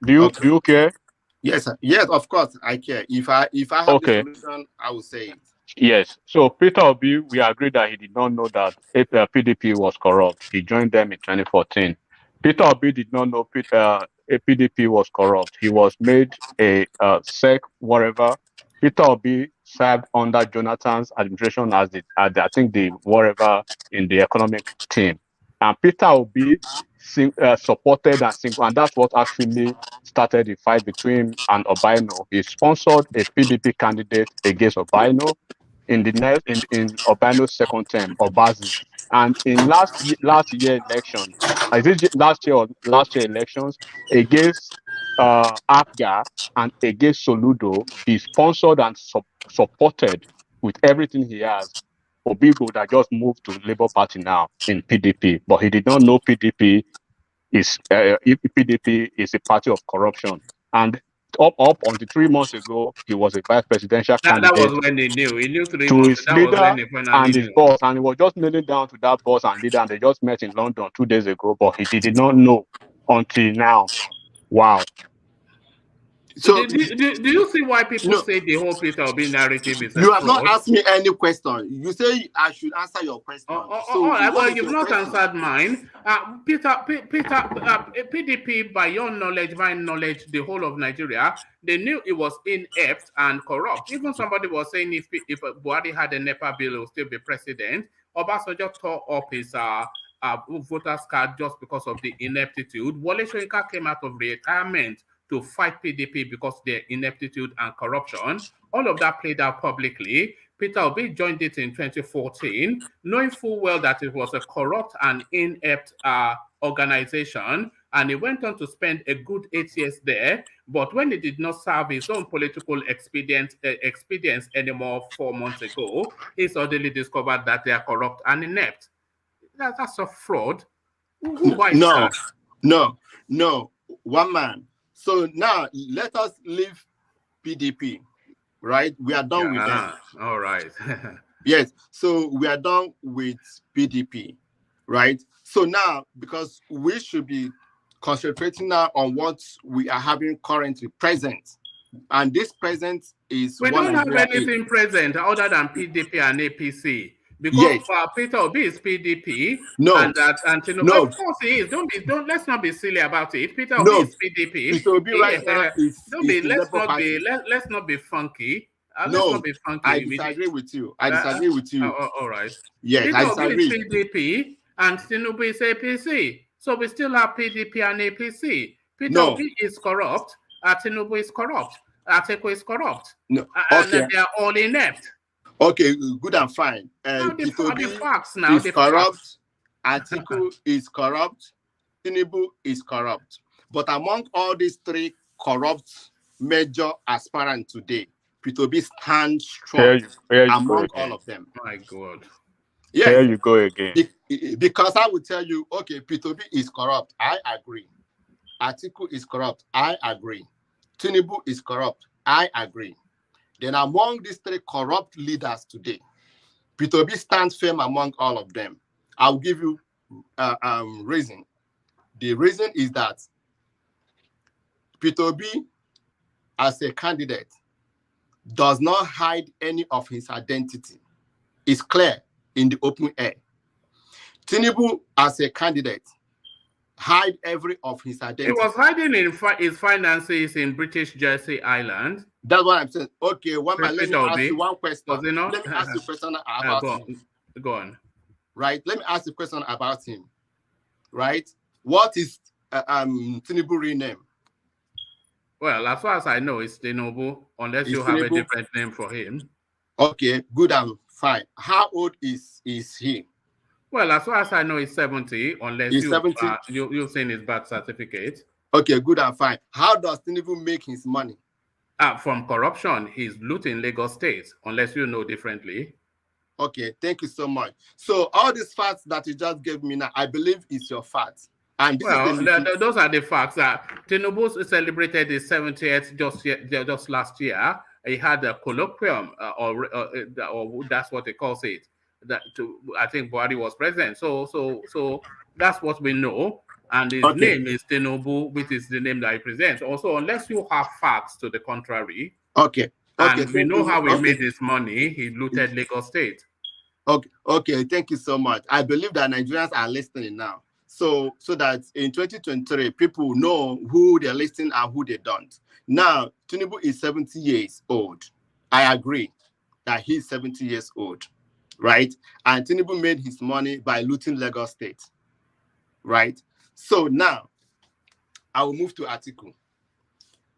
Do you care? Yes, sir. Yes, of course I care. If I have the solution, I will say it. Yes. So Peter Obi, we agree that he did not know that PDP was corrupt. He joined them in 2014. Peter Obi did not know PDP was corrupt. He was made a sec whatever. Peter Obi served under Jonathan's administration as I think the whatever in the economic team. And Peter Obi supported and that's what actually started the fight between him and Obaino. He sponsored a PDP candidate against Obaino in Obaino's second term, Obazi. And in last year election, last year elections against Apga and against Soludo, he sponsored and supported with everything he has Obigo that just moved to Labour Party now in PDP, but he did not know PDP is a party of corruption. And up until 3 months ago, he was a vice presidential candidate. That was when he knew. He knew 3 to months. his That leader was when he finally and his knew. boss, and he was just kneeling down to that boss and leader, and they just met in London 2 days ago, but he did not know until now. Wow. So do you see why people say the whole Peter Obi narrative is a You have fraud? not asked me any question. You say I should answer your question. Well, you've not answered mine. PDP, by your knowledge, my knowledge, the whole of Nigeria, they knew it was inept and corrupt. Even somebody was saying if Buhari had a NEPA bill, he would still be president. Obasanjo tore up his voters card just because of the ineptitude. Wole Soyinka came out of retirement to fight PDP because of their ineptitude and corruption. All of that played out publicly. Peter Obi joined it in 2014, knowing full well that it was a corrupt and inept organization, and he went on to spend a good 8 years there. But when he did not serve his own political expedience anymore 4 months ago, he suddenly discovered that they are corrupt and inept. That's a fraud. Who buys that? No. One man. So now let us leave PDP, right? We are done with them. All right. Yes. So we are done with PDP, right? So now, because we should be concentrating now on what we are having currently present, and this present is we don't have anything present other than PDP and APC. Because Peter Obi is PDP, and Tinubu, of course he is. Let's not be silly about it. Peter Obi is PDP. Peter Obi right now let's not be funky. No, let's not be funky. I disagree with you. All right. Yes, Peter I disagree. Obi is PDP and Tinubu is APC. So we still have PDP and APC. Peter Obi is corrupt. Tinubu is corrupt. Ateko is corrupt. No. And they are all inept. Okay, good and fine. The facts now is corrupt. Atiku is corrupt. Tinubu is corrupt. But among all these 3 corrupt major aspirants today, Peter Obi stands strong among all of them. My God. Yes. There you go again. Because I will tell you, okay, Peter Obi is corrupt. I agree. Atiku is corrupt. I agree. Tinubu is corrupt. I agree. Then among these 3 corrupt leaders today, Peter Obi stands firm among all of them. I'll give you reason. The reason is that Peter Obi, as a candidate, does not hide any of his identity. It's clear in the open air. Tinubu, as a candidate, hide every of his identity. He was hiding in his finances in British Jersey Island. That's what I'm saying. Okay, let me Peter ask Obi. you one question. Was he not? Let me ask you a question about him. Go on. Right? Let me ask you a question about him. Right? What is Tinubu real name? Well, as far as I know, it's Tinubu, unless you have a different name for him. Okay, good and fine. How old is he? Well, as far as I know, he's 70, unless He's 70? You've seen his birth certificate. Okay, good and fine. How does Tinubu make his money? From corruption. He's looting Lagos State, unless you know differently. Okay, thank you so much. So all these facts that you just gave me now, I believe is your facts. And this those are the facts. Tinubu celebrated his 70th just last year. He had a colloquium, or that's what they call it. I think Buhari was president. So that's what we know. And his name is Tinubu, which is the name that he presents. Also, unless you have facts to the contrary. Okay. And we know how he made his money. He looted Lagos State. Okay. Thank you so much. I believe that Nigerians are listening now. So that in 2023, people know who they're listening and who they don't. Now, Tinubu is 70 years old. I agree that he's 70 years old, right? And Tinubu made his money by looting Lagos State, right? So now, I will move to Atiku.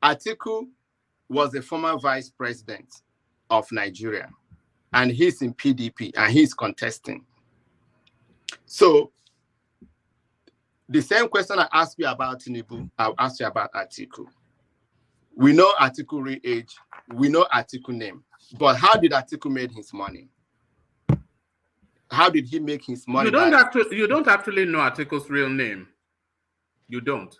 Atiku was the former vice president of Nigeria, and he's in PDP, and he's contesting. So, the same question I asked you about Tinubu, I'll ask you about Atiku. We know Atiku real age, we know Atiku name, but how did Atiku make his money? How did he make his money? You don't actually know Atiku's real name. You don't.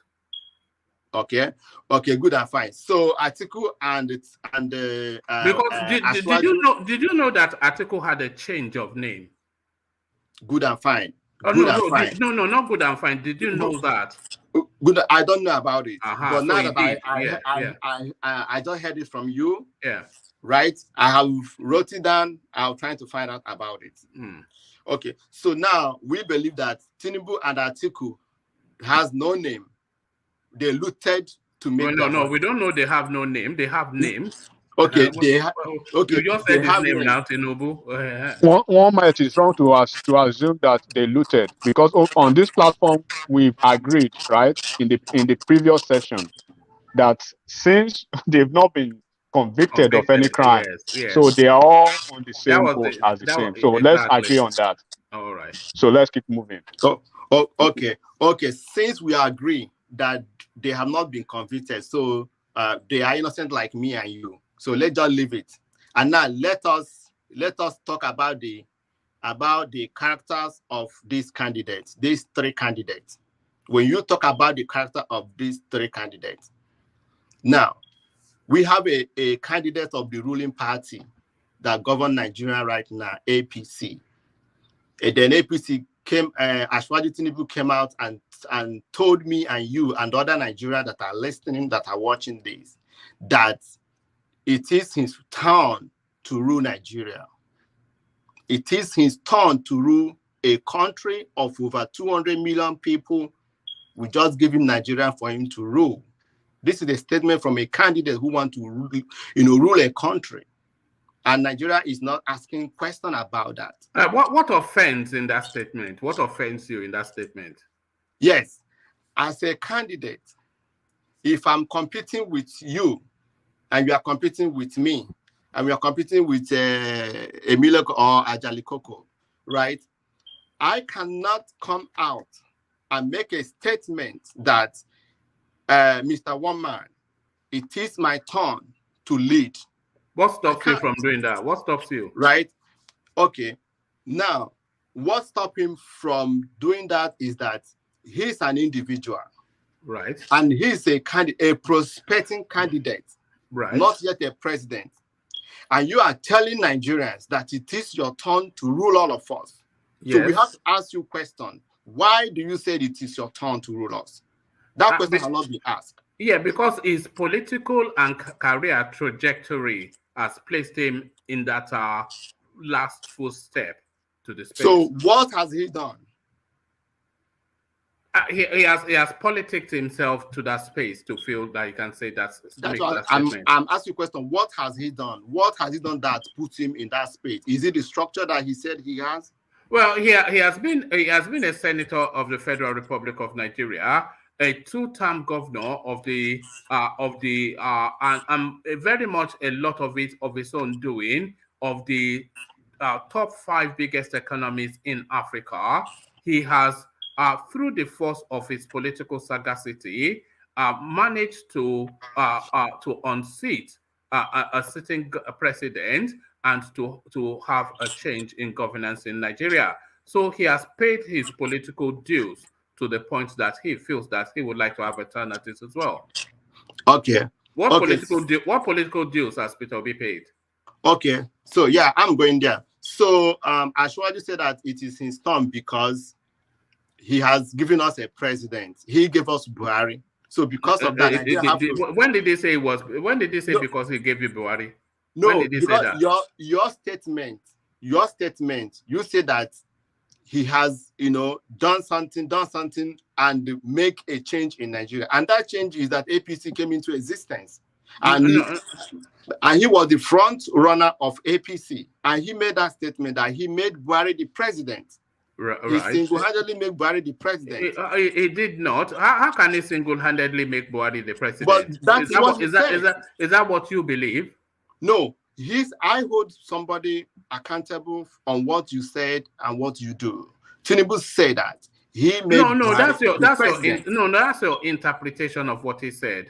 Okay, good and fine. So Atiku because did you know that Atiku had a change of name? Good and fine. Oh, no, not good and fine. Did you know that? Good. I don't know about it. But so now that I just heard it from you. Yeah. Right. I have wrote it down. I'm trying to find out about it. Okay. So now we believe that Tinubu and Atiku has no name. They looted to make. No. We don't know they have no name. They have names. Okay. You just said his name now, Tinubu. One might is wrong to assume that they looted, because on this platform we've agreed, right, in the previous session, that since they've not been convicted of any crime, yes. so they are all on the same post as the same. So let's agree on that. All right. So let's keep moving. Okay. Since we agree that they have not been convicted, so they are innocent like me and you. So let's just leave it. And now let us talk about the characters of these candidates, these three candidates. When you talk about the character of these three candidates, now we have a candidate of the ruling party that governs Nigeria right now, APC. And then APC came, Ashwaji Tinubu came out and told me and you and other Nigerians that are listening, that are watching this, that it is his turn to rule Nigeria. It is his turn to rule a country of over 200 million people. We just give him Nigeria for him to rule. This is a statement from a candidate who wants to rule a country. And Nigeria is not asking questions about that. What offends in that statement? What offends you in that statement? Yes. As a candidate, if I'm competing with you, and you are competing with me, and we are competing with Emilio or Ajali Koko, right? I cannot come out and make a statement that, Mr. One Man, it is my turn to lead. What stops you from doing that? What stops you? Right? Okay. Now, what stops him from doing that is that he's an individual. Right. And he's a prospecting candidate. Right. Not yet a president. And you are telling Nigerians that it is your turn to rule all of us. Yes. So we have to ask you a question. Why do you say it is your turn to rule us? That question cannot be asked. Yeah, because his political and career trajectory has placed him in that last full step to the space. So what has he done? He has politicked himself to that space to feel that he can say that's what I'm asking you a question. What has he done? What has he done that put him in that space? Is it the structure that he said he has? Well, he has been a senator of the Federal Republic of Nigeria, a two-term governor of the and very much a lot of it of his own doing of the top 5 biggest economies in Africa. He has, through the force of his political sagacity, managed to unseat a sitting president and to have a change in governance in Nigeria. So he has paid his political dues to the point that he feels that he would like to have alternatives as well. Okay. What political dues has Peter Obi paid? Okay. So yeah, I'm going there. So Ashwadi said that it is his turn because he has given us a president. He gave us Buhari. So because of that, when did they say it was? When did they say because he gave you Buhari? No, when did they because say that? your statement, you said that he has, done something and make a change in Nigeria. And that change is that APC came into existence. And he was the front runner of APC. And he made that statement that he made Buhari the president. Right. He single-handedly made Buhari the president. He did not. How can he single-handedly make Buhari the president? But that's is that what you believe? No. I hold somebody accountable on what you said and what you do. Tinubu said that he made that's your interpretation of what he said.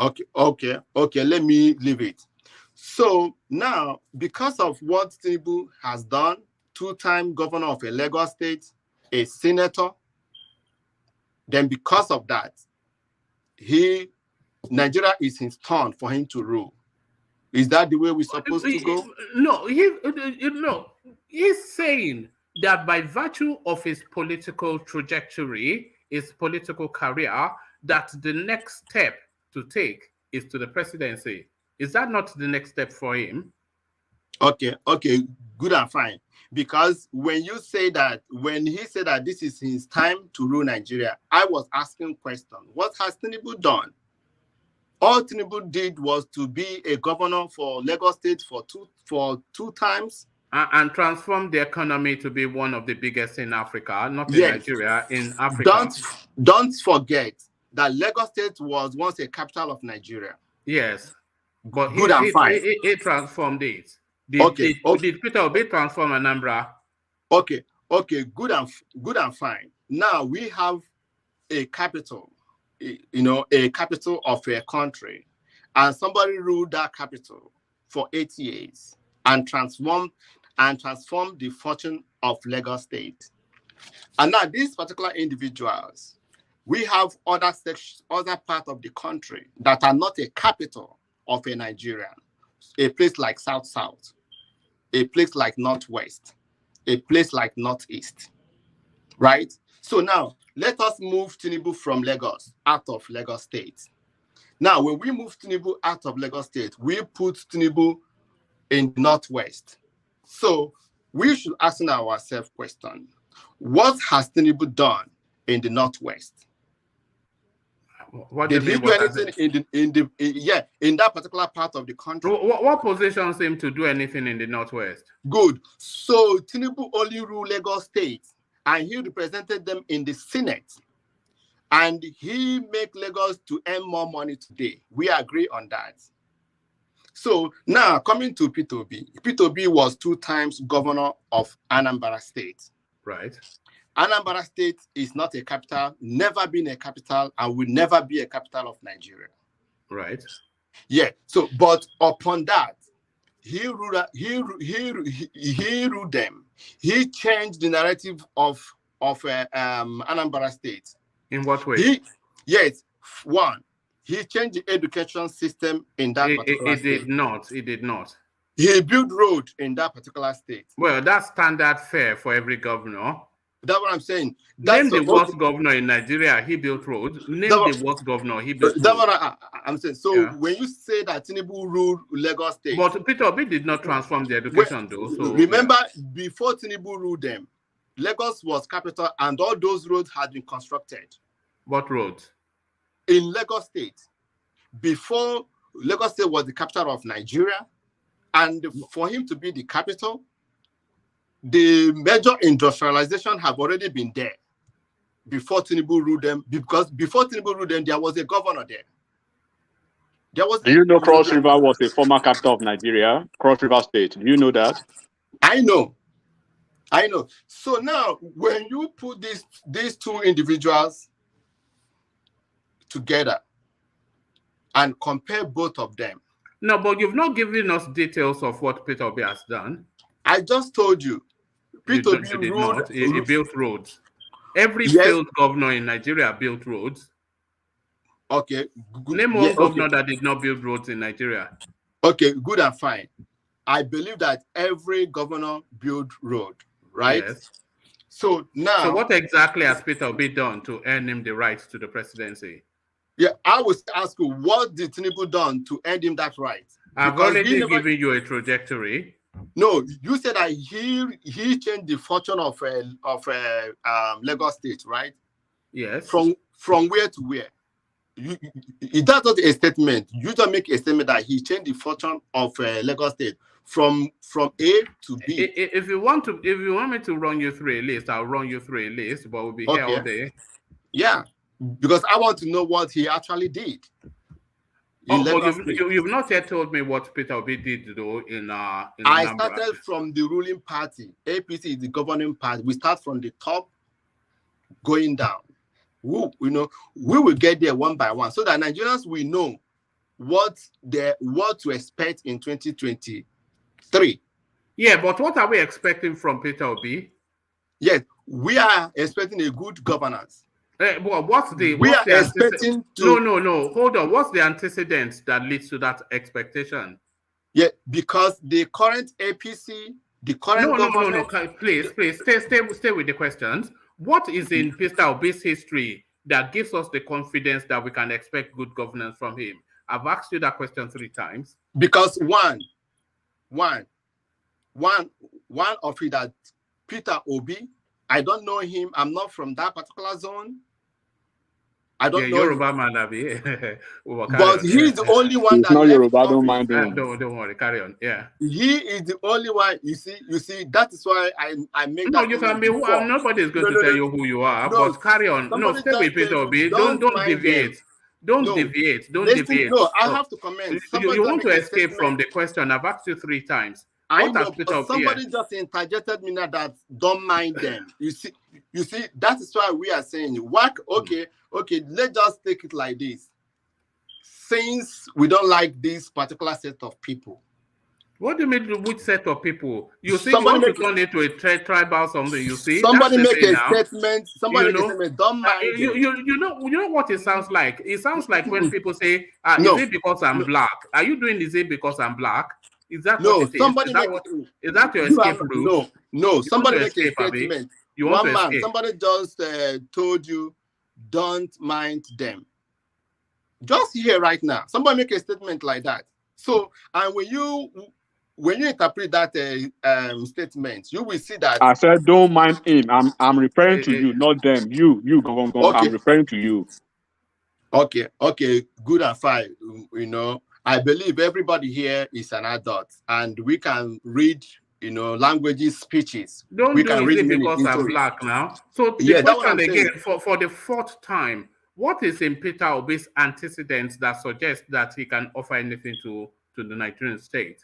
Okay. Let me leave it. So now, because of what Tinubu has done, two-time governor of a Lagos state, a senator, then because of that, Nigeria is his turn for him to rule. Is that the way we're supposed to go? No, he's saying that by virtue of his political trajectory, his political career, that the next step to take is to the presidency. Is that not the next step for him? Okay, good and fine. Because when he said that this is his time to rule Nigeria, I was asking question, what has Tinubu done? All Tinubu did was to be a governor for Lagos State for two times. And transform the economy to be one of the biggest in Africa, not in Nigeria, in Africa. Don't forget that Lagos State was once a capital of Nigeria. Yes, but he transformed it. Did Peter Obi transform Anambra? Okay, good and fine. Now we have a capital. A capital of a country, and somebody ruled that capital for 8 years and transformed the fortune of Lagos State. And now these particular individuals, we have other part of the country that are not a capital of a Nigerian, a place like South, a place like Northwest, a place like Northeast, right? So now, let us move Tinubu from Lagos, out of Lagos State. Now, when we move Tinubu out of Lagos State, we put Tinubu in Northwest. So we should ask ourselves question, what has Tinubu done in the Northwest? What did he do anything in that particular part of the country? What positions him to do anything in the Northwest? Good. So Tinubu only ruled Lagos State, and he represented them in the Senate. And he made Lagos to earn more money today. We agree on that. So now coming to Peter Obi. Peter Obi was 2 times governor of Anambra State. Right. Anambra State is not a capital, never been a capital, and will never be a capital of Nigeria. Right. Yeah. So, but upon that, he ruled them. He changed the narrative of Anambra State. In what way? He changed the education system in that particular state. It did not. He built road in that particular state. Well, that's standard fare for every governor. That's what I'm saying. Name That's the okay. worst governor in Nigeria. He built roads. Name the worst governor. He built That's roads. what I'm saying. So when you say that Tinubu ruled Lagos State, but Peter Obi did not transform the education, though. So remember, before Tinubu ruled them, Lagos was capital, and all those roads had been constructed. What roads? In Lagos State, before Lagos State was the capital of Nigeria, and for him to be the capital, the major industrialization have already been there before Tinubu ruled them, because before Tinubu ruled them, there was a governor there. Do you know Cross River was the former capital of Nigeria? Cross River State. Do you know that? I know. So now, when you put these two individuals together and compare both of them. No, but you've not given us details of what Peter Obi has done. I just told you. Peter Obi did not. He built roads. Every failed governor in Nigeria built roads. Okay. Name one governor that did not build roads in Nigeria. Okay, good and fine. I believe that every governor built road, right? Yes. So now... So what exactly has Peter Obi done to earn him the right to the presidency? Yeah, I was asking, what did Tinubu done to earn him that right? I've already given you a trajectory. No, you said that he changed the fortune of Lagos State, right? Yes. From where to where? That's not a statement. You don't make a statement that he changed the fortune of Lagos State from A to B. If you want me to run you through a list, I'll run you through a list, but we'll be here all day. Yeah, because I want to know what he actually did. But you've not yet told me what Peter Obi did, though, in I started from the ruling party. APC is the governing party. We start from the top, going down. We will get there one by one, so that Nigerians will know what to expect in 2023. Yeah, but what are we expecting from Peter Obi? Yes, we are expecting a good governance. Well, what's the expecting to... No, hold on. What's the antecedents that leads to that expectation? Yeah, because the current APC, the current government... No. Please, stay with the questions. What is in Peter Obi's history that gives us the confidence that we can expect good governance from him? I've asked you that question 3 times. Because one of it that Peter Obi, I don't know him. I'm not from that particular zone. I don't know Yoruba man, Abi. But he's the only one that not Yoruba, don't mind him. Don't worry, carry on. Yeah. He is the only one. You see, that is why I make that. No, you can be nobody is going to tell you who you are, but carry on. No, stay with Peter Obi. Don't deviate. Don't deviate. No, I have to comment. You want to escape from the question. I've asked you 3 times. I know, but somebody just interjected me now that don't mind them. You see, that is why we are saying, okay, let's just take it like this. Since we don't like this particular set of people. What do you mean, which set of people? You see, you want to turn it to a tribal something, you see? Somebody make a statement, don't mind you know what it sounds like? It sounds like when people say, is it because I'm black? Are you doing is it because I'm black? Is that what it is? Is that your escape route? No. Somebody make a statement. You want to escape. Somebody just told you, don't mind them. Just here right now. Somebody make a statement like that. So, and when you interpret that statement, you will see that I said, don't mind him. I'm referring to you, not them. You go. Okay. I'm referring to you. Okay, good and fine. I believe everybody here is an adult, and we can read, languages, speeches. We can read because I'm black now. So the question again, for the 4th time, what is in Peter Obi's antecedents that suggests that he can offer anything to the Nigerian state?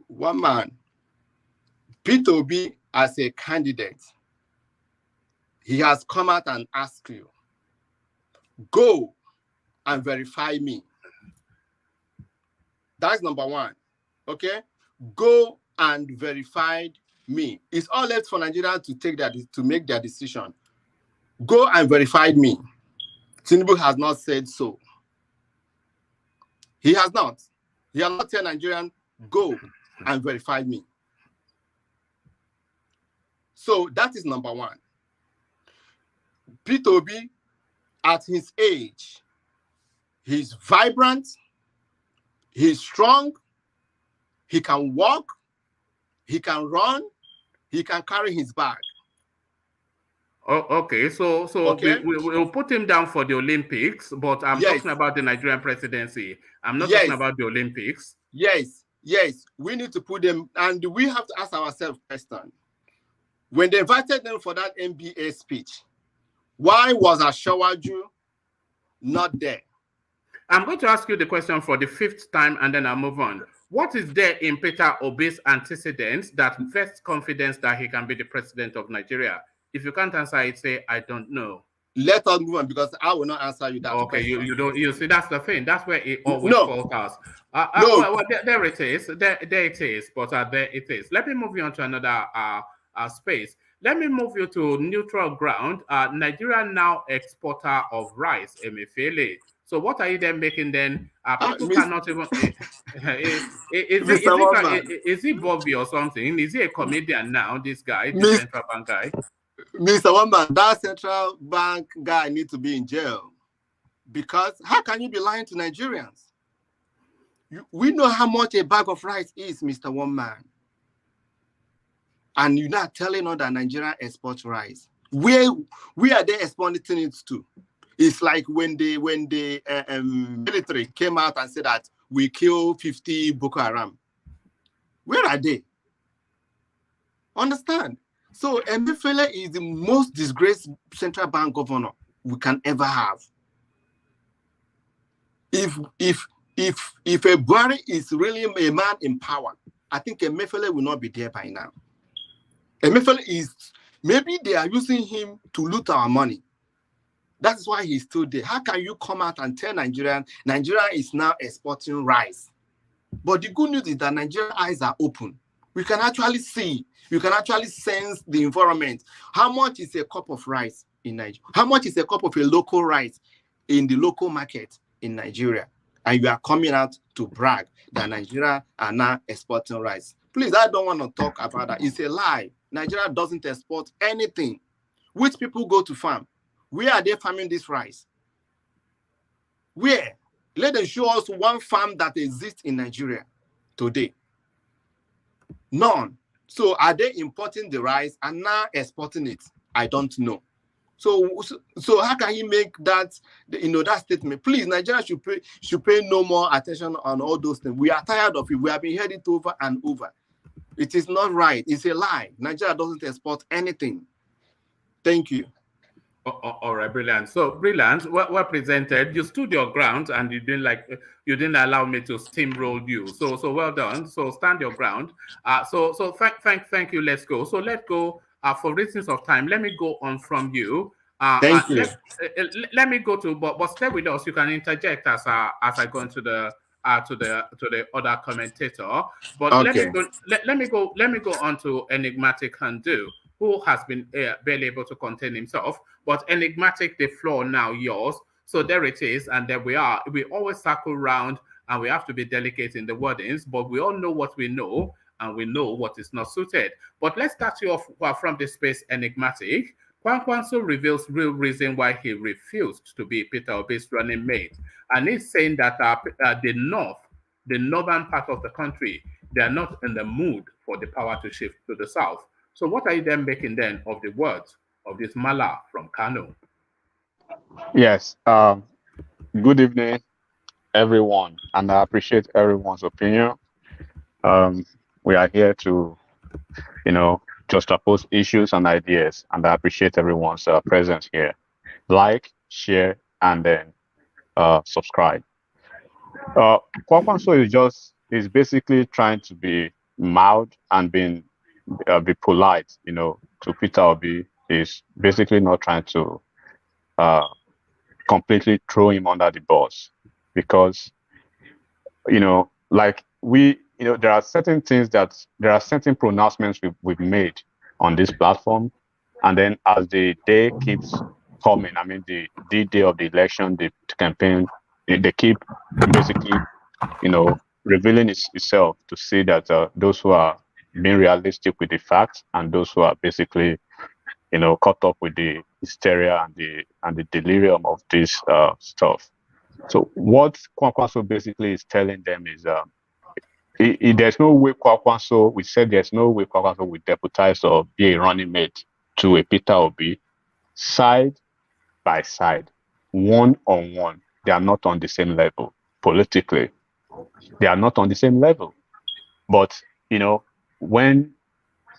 One man, Peter Obi as a candidate, he has come out and asked you, go and verify me. That's number 1. Okay? Go and verify me. It's all left for Nigeria to make their decision. Go and verify me. Tinubu has not said so. He has not. He has not told Nigerian, go and verify me. So that is number one. Peter Obi, at his age, he's vibrant, he's strong, he can walk, he can run, he can carry his bag. Oh, okay, so we'll put him down for the Olympics, but I'm talking about the Nigerian presidency. I'm not talking about the Olympics. Yes, we need to put them, and we have to ask ourselves a question. When they invited them for that NBA speech, why was Ashawaju not there? I'm going to ask you the question for the 5th time, and then I'll move on. What is there in Peter Obi's antecedents that vests confidence that he can be the president of Nigeria? If you can't answer it, say, I don't know. Let us move on, because I will not answer you that question. You don't. You see, that's the thing. That's where it always falters. Well, there it is. There it is. But there it is. Let me move you on to another space. Let me move you to neutral ground. Nigeria now exporter of rice, Emefiele. So what are you then making then? People cannot even. Is he Bobby or something? Is he a comedian now? This guy, this central bank guy. Mr. Woman, that central bank guy needs to be in jail, because how can you be lying to Nigerians? We know how much a bag of rice is, Mr. Woman, and you're not telling us that Nigeria exports rice. Where are they exporting it to? It's like when the military came out and said that we killed 50 Boko Haram. Where are they? Understand? So Emefiele is the most disgraced central bank governor we can ever have. If a Buhari is really a man in power, I think Emefiele will not be there by now. Emefiele is, maybe they are using him to loot our money. That's why he's still there. How can you come out and tell Nigeria is now exporting rice? But the good news is that Nigerian eyes are open. We can actually see, you can actually sense the environment. How much is a cup of rice in Nigeria? How much is a cup of a local rice in the local market in Nigeria? And you are coming out to brag that Nigeria are now exporting rice. Please, I don't want to talk about that. It's a lie. Nigeria doesn't export anything. Which people go to farm? Where are they farming this rice? Where? Let them show us one farm that exists in Nigeria today. None. So are they importing the rice and now exporting it? I don't know. So how can he make that, that statement? Please, Nigeria should pay no more attention on all those things. We are tired of it. We have been heard it over and over. It is not right. It's a lie. Nigeria doesn't export anything. Thank you. All right, brilliant. So brilliant. Well presented. You stood your ground, and you didn't allow me to steamroll you. So well done. So stand your ground. So thank you. Let's go. So let's go. For reasons of time, let me go on from you. Thank you. Let me go to, but stay with us. You can interject as I go into the to the other commentator. But okay. let me go on to Enigmatic Handu, who has been barely able to contain himself. But Enigmatic, the floor now yours. So there it is, and there we are. We always circle round, and we have to be delicate in the wordings, but we all know what we know, and we know what is not suited. But let's start you off from this space, Enigmatic. Kwankwaso reveals real reason why he refused to be Peter Obi's running mate. And he's saying that the northern part of the country, they are not in the mood for the power to shift to the south. So what are you then making then of the words of this Mala from Kalu? Yes. Good evening, everyone. And I appreciate everyone's opinion. We are here to, juxtapose issues and ideas. And I appreciate everyone's presence here. Like, share, and then subscribe. Kwankwaso is basically trying to be mild and be polite, to Peter Obi. Is basically not trying to completely throw him under the bus, because there are certain things there are certain pronouncements we've made on this platform, and then as the day keeps coming, the day of the election, the campaign, they keep basically revealing itself to see that those who are being realistic with the facts and those who are basically, caught up with the hysteria and the delirium of this stuff. So what Kwankwaso basically is telling them is there's no way Kwankwaso, we said there's no way Kwankwaso will deputize or be a running mate to a Peter Obi side by side, one on one. They are not on the same level politically. They are not on the same level. But when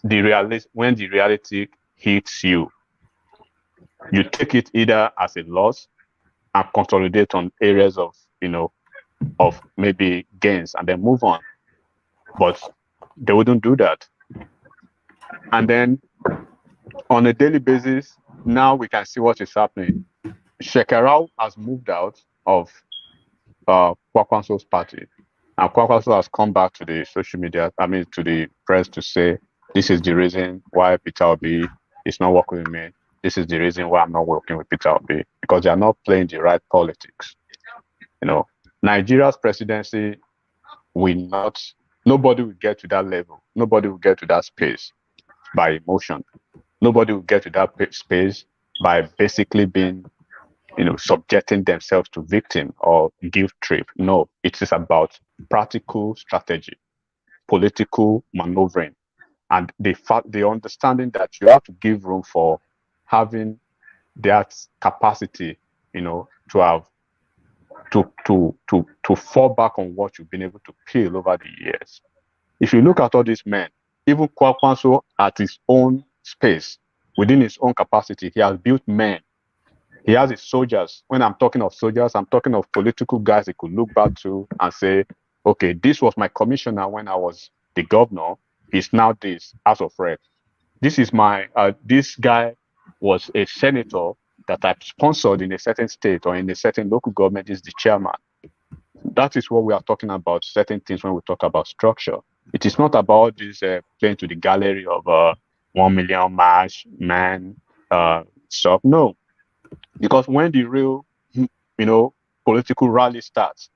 the reality hits you, you take it either as a loss and consolidate on areas of maybe gains and then move on. But they wouldn't do that. And then on a daily basis, now we can see what is happening. Shekarau has moved out of Kwankwaso's party. And Kwankwaso has come back to the social media, to the press to say, this is the reason why Peter Obi is not working with me. This is the reason why I'm not working with Peter Obi, because they are not playing the right politics. Nigeria's presidency nobody will get to that level. Nobody will get to that space by emotion. Nobody will get to that space by basically being, subjecting themselves to victim or guilt trip. No, it is about practical strategy, political maneuvering, and the understanding that you have to give room for having that capacity, to have to fall back on what you've been able to peel over the years. If you look at all these men, even Kwankwaso at his own space, within his own capacity, he has built men. He has his soldiers. When I'm talking of soldiers, I'm talking of political guys he could look back to and say, okay, this was my commissioner when I was the governor. He's now this, House of Rep. This is this guy was a senator that I sponsored in a certain state or in a certain local government, is the chairman. That is what we are talking about, certain things when we talk about structure. It is not about this playing to the gallery of 1 million march, man, stuff. No. Because when the real, political rally starts,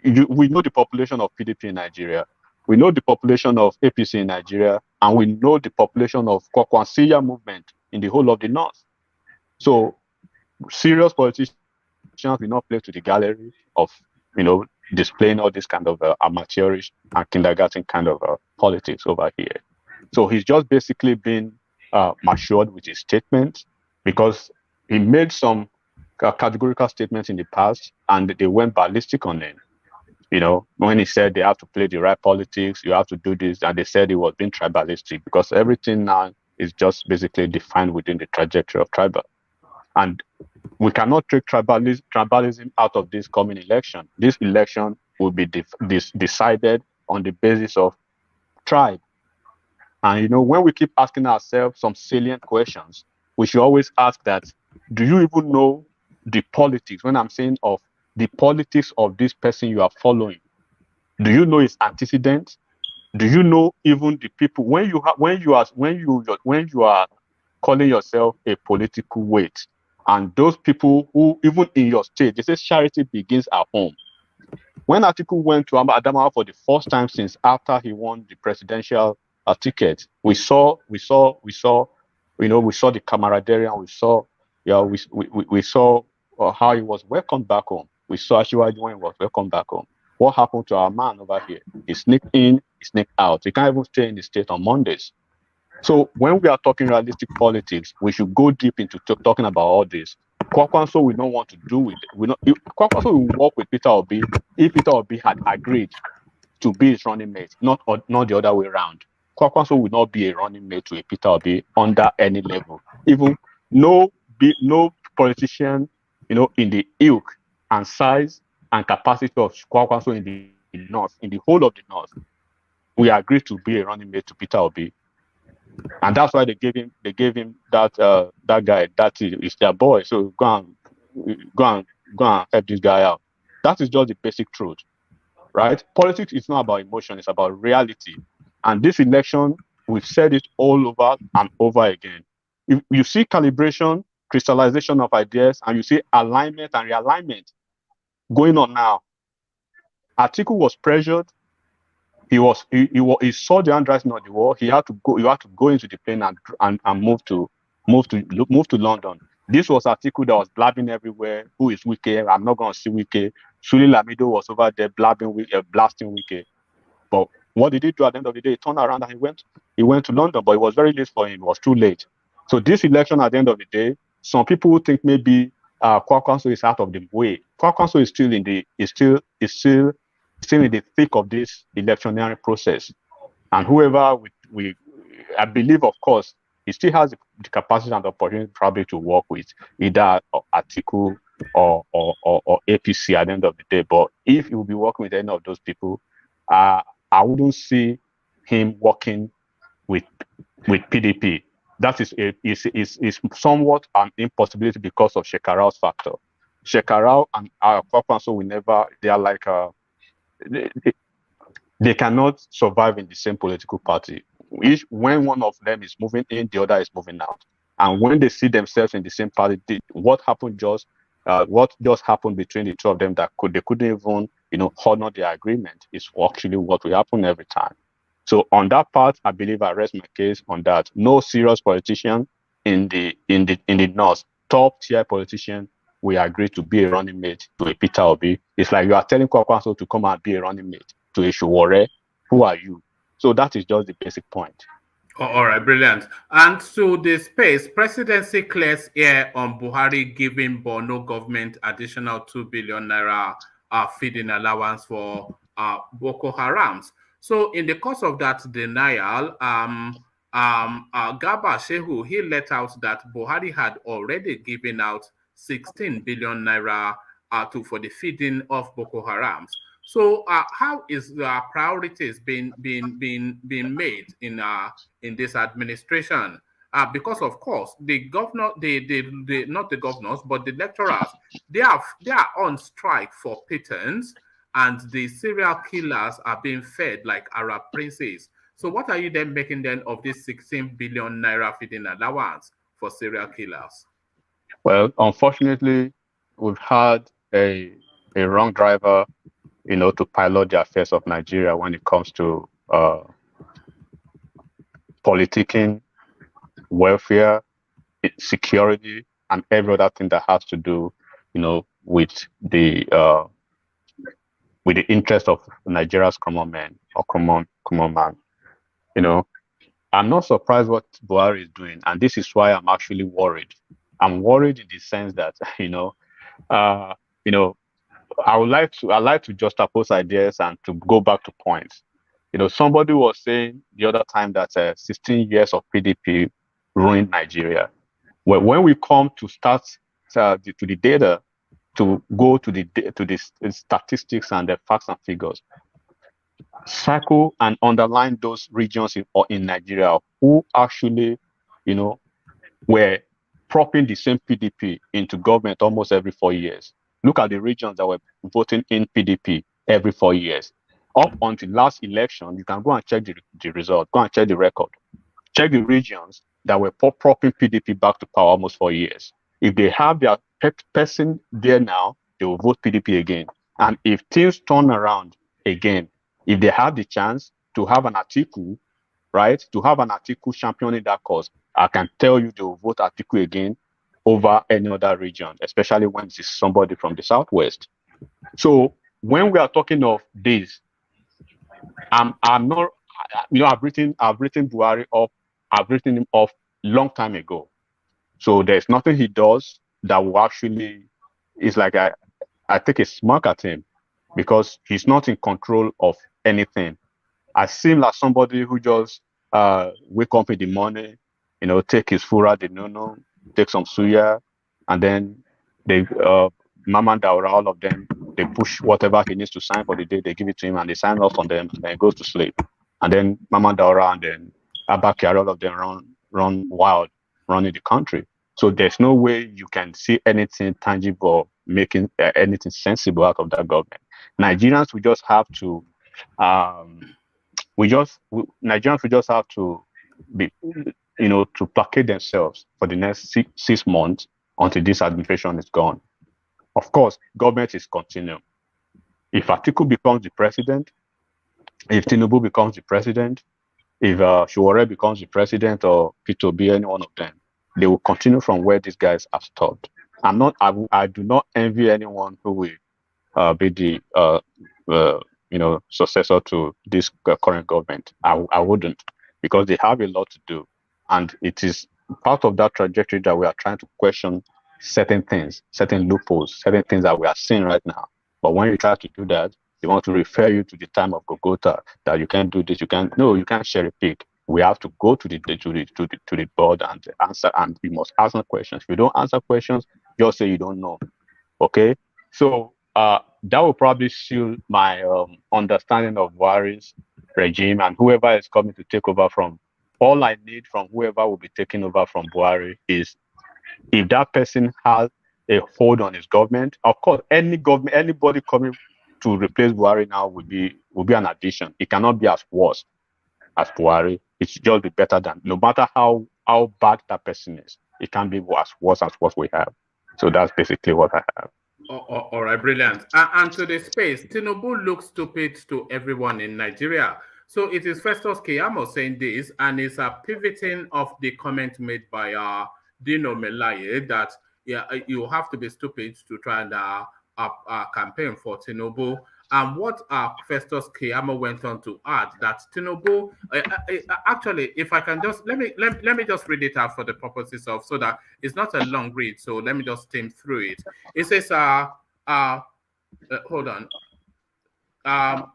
we know the population of PDP in Nigeria, we know the population of APC in Nigeria, and we know the population of Kwakwansiya movement in the whole of the North. So serious politicians will not play to the gallery of, displaying all this kind of amateurish and kindergarten kind of politics over here. So he's just basically been matured with his statement, because he made some categorical statements in the past and they went ballistic on him. When he said they have to play the right politics, you have to do this, and they said he was being tribalistic, because everything now is just basically defined within the trajectory of tribal. And we cannot take tribalism out of this coming election. This election will be decided on the basis of tribe. And, when we keep asking ourselves some salient questions, we should always ask that, do you even know the politics? When I'm saying of the politics of this person you are following, do you know its antecedents? Do you know even the people? When you are calling yourself a political weight, and those people who, even in your state, they say charity begins at home. When Atiku went to Adamawa for the first time since after he won the presidential ticket, we saw the camaraderie, and we saw how he was welcomed back home. We saw Ashiwaju when he was welcomed back home. What happened to our man over here? He sneaked in, he sneaked out. He can't even stay in the state on Mondays. So when we are talking realistic politics, we should go deep into talking about all this. Kwankwaso will not want to do it. Kwankwaso will work with Peter Obi if Peter Obi had agreed to be his running mate, not the other way around. Kwankwaso will not be a running mate to a Peter Obi under any level. Even no politician, in the ilk and size and capacity of Kwankwaso in the North, in the whole of the North, we agreed to be a running mate to Peter Obi. And that's why they gave him that guy, that is their boy. So go and help this guy out. That is just the basic truth, right? Politics is not about emotion, it's about reality. And this election, we've said it all over and over again. If you see calibration, crystallization of ideas, and you see alignment and realignment going on now. Atiku was pressured he saw the handwriting on the wall. He had to go into the plane and move to London. This was article that was blabbing everywhere. Who is Wike? I'm not going to see Wike. Suli Lamido was over there blasting Wike. But what did he do at the end of the day? He turned around and he went to London, but it was very late for him. It was too late. So this election, at the end of the day, some people would think maybe Kwankwaso is out of the way. Kwankwaso is still in the thick of this electioneering process, and whoever I believe, of course, he still has the capacity and the opportunity probably to work with either Atiku or APC at the end of the day. But if he will be working with any of those people, I wouldn't see him working with PDP. That is somewhat an impossibility because of Shekarau's factor. Shekarau and Kwankwaso will never. They are like they cannot survive in the same political party. When one of them is moving in, the other is moving out. And when they see themselves in the same party, what just happened between the two of them that they couldn't even honor their agreement is actually what will happen every time. So on that part, I believe I rest my case on that. No serious politician in the North, top tier politician, we agree to be a running mate to a Peter Obi. It's like you are telling Kwankwaso to come and be a running mate to a Shuwore. Who are you? So that is just the basic point. Oh, all right, brilliant. And to the space, presidency clears air on Buhari giving Borno government additional 2 billion naira feeding allowance for Boko Harams. So in the course of that denial, Garba Shehu, he let out that Buhari had already given out 16 billion naira for the feeding of Boko Harams. So how is the priorities being made in this administration? Because of course the governor, not the governors, but the lecturers, they are on strike for pittance, and the serial killers are being fed like Arab princes. So what are you then making then of this 16 billion naira feeding allowance for serial killers? Well, unfortunately, we've had a wrong driver, to pilot the affairs of Nigeria when it comes to politicking, welfare, security, and every other thing that has to do, with the interest of Nigeria's common man or common man. I'm not surprised what Buhari is doing, and this is why I'm actually worried. I'm worried in the sense that, I like to juxtapose ideas and to go back to points. Somebody was saying the other time that 16 years of PDP ruined Nigeria. Well, when we come to start to the data, to go to the statistics and the facts and figures, circle and underline those regions in Nigeria who actually, were propping the same PDP into government almost every 4 years. Look at the regions that were voting in PDP every 4 years. Up until last election, you can go and check the result, go and check the record. Check the regions that were propping PDP back to power almost 4 years. If they have their person there now, they will vote PDP again. And if things turn around again, if they have the chance to have an Atiku, right, to have an Atiku championing that cause, I can tell you they will vote Atiku again over any other region, especially when it's somebody from the Southwest. So when we are talking of this, I'm not, I've written Buhari up, I've written him off long time ago. So there's nothing he does that will actually, it's like I take a smirk at him because he's not in control of anything. I seem like somebody who just wake up in the morning, take his fura, the nono, take some suya, and then they Mama Daura, all of them, they push whatever he needs to sign for the day, they give it to him and they sign off on them, and then he goes to sleep. And then Mama Daura and then Abba Kyari, all of them run wild, running the country. So there's no way you can see anything tangible, making anything sensible out of that government. Nigerians, we just have to, Nigerians, we just have to be, to placate themselves for the next six months until this administration is gone. Of course, government is continuing. If Atiku becomes the president, if Tinubu becomes the president, if Shuore becomes the president, or P2B, any one of them, they will continue from where these guys have stopped. I do not envy anyone who will be the successor to this current government. I wouldn't, because they have a lot to do, and it is part of that trajectory that we are trying to question certain things, certain loopholes, certain things that we are seeing right now. But when you try to do that, they want to refer you to the time of Gogota, that you can't do this, you can't cherry pick. We have to go to the board and answer, and we must answer questions. If you don't answer questions, just say you don't know. Okay, so that will probably seal my understanding of Buhari's regime and whoever is coming to take over from. All I need from whoever will be taking over from Buhari is, if that person has a hold on his government. Of course, anybody coming to replace Buhari now will be an addition. It cannot be as worse as Buhari. It should just be better than, no matter how bad that person is, it can be as worse as what we have. So that's basically what I have. All right, brilliant. And to the space, Tinubu looks stupid to everyone in Nigeria. So it is Festus Keyamo saying this, and it's a pivoting of the comment made by Dino Melaye that you have to be stupid to try and campaign for Tinubu. And what Festus Keyamo went on to add, that Tinubu, actually, if I can just, let me just read it out for the purposes of, so that it's not a long read, so let me just skim through it. It says, hold on.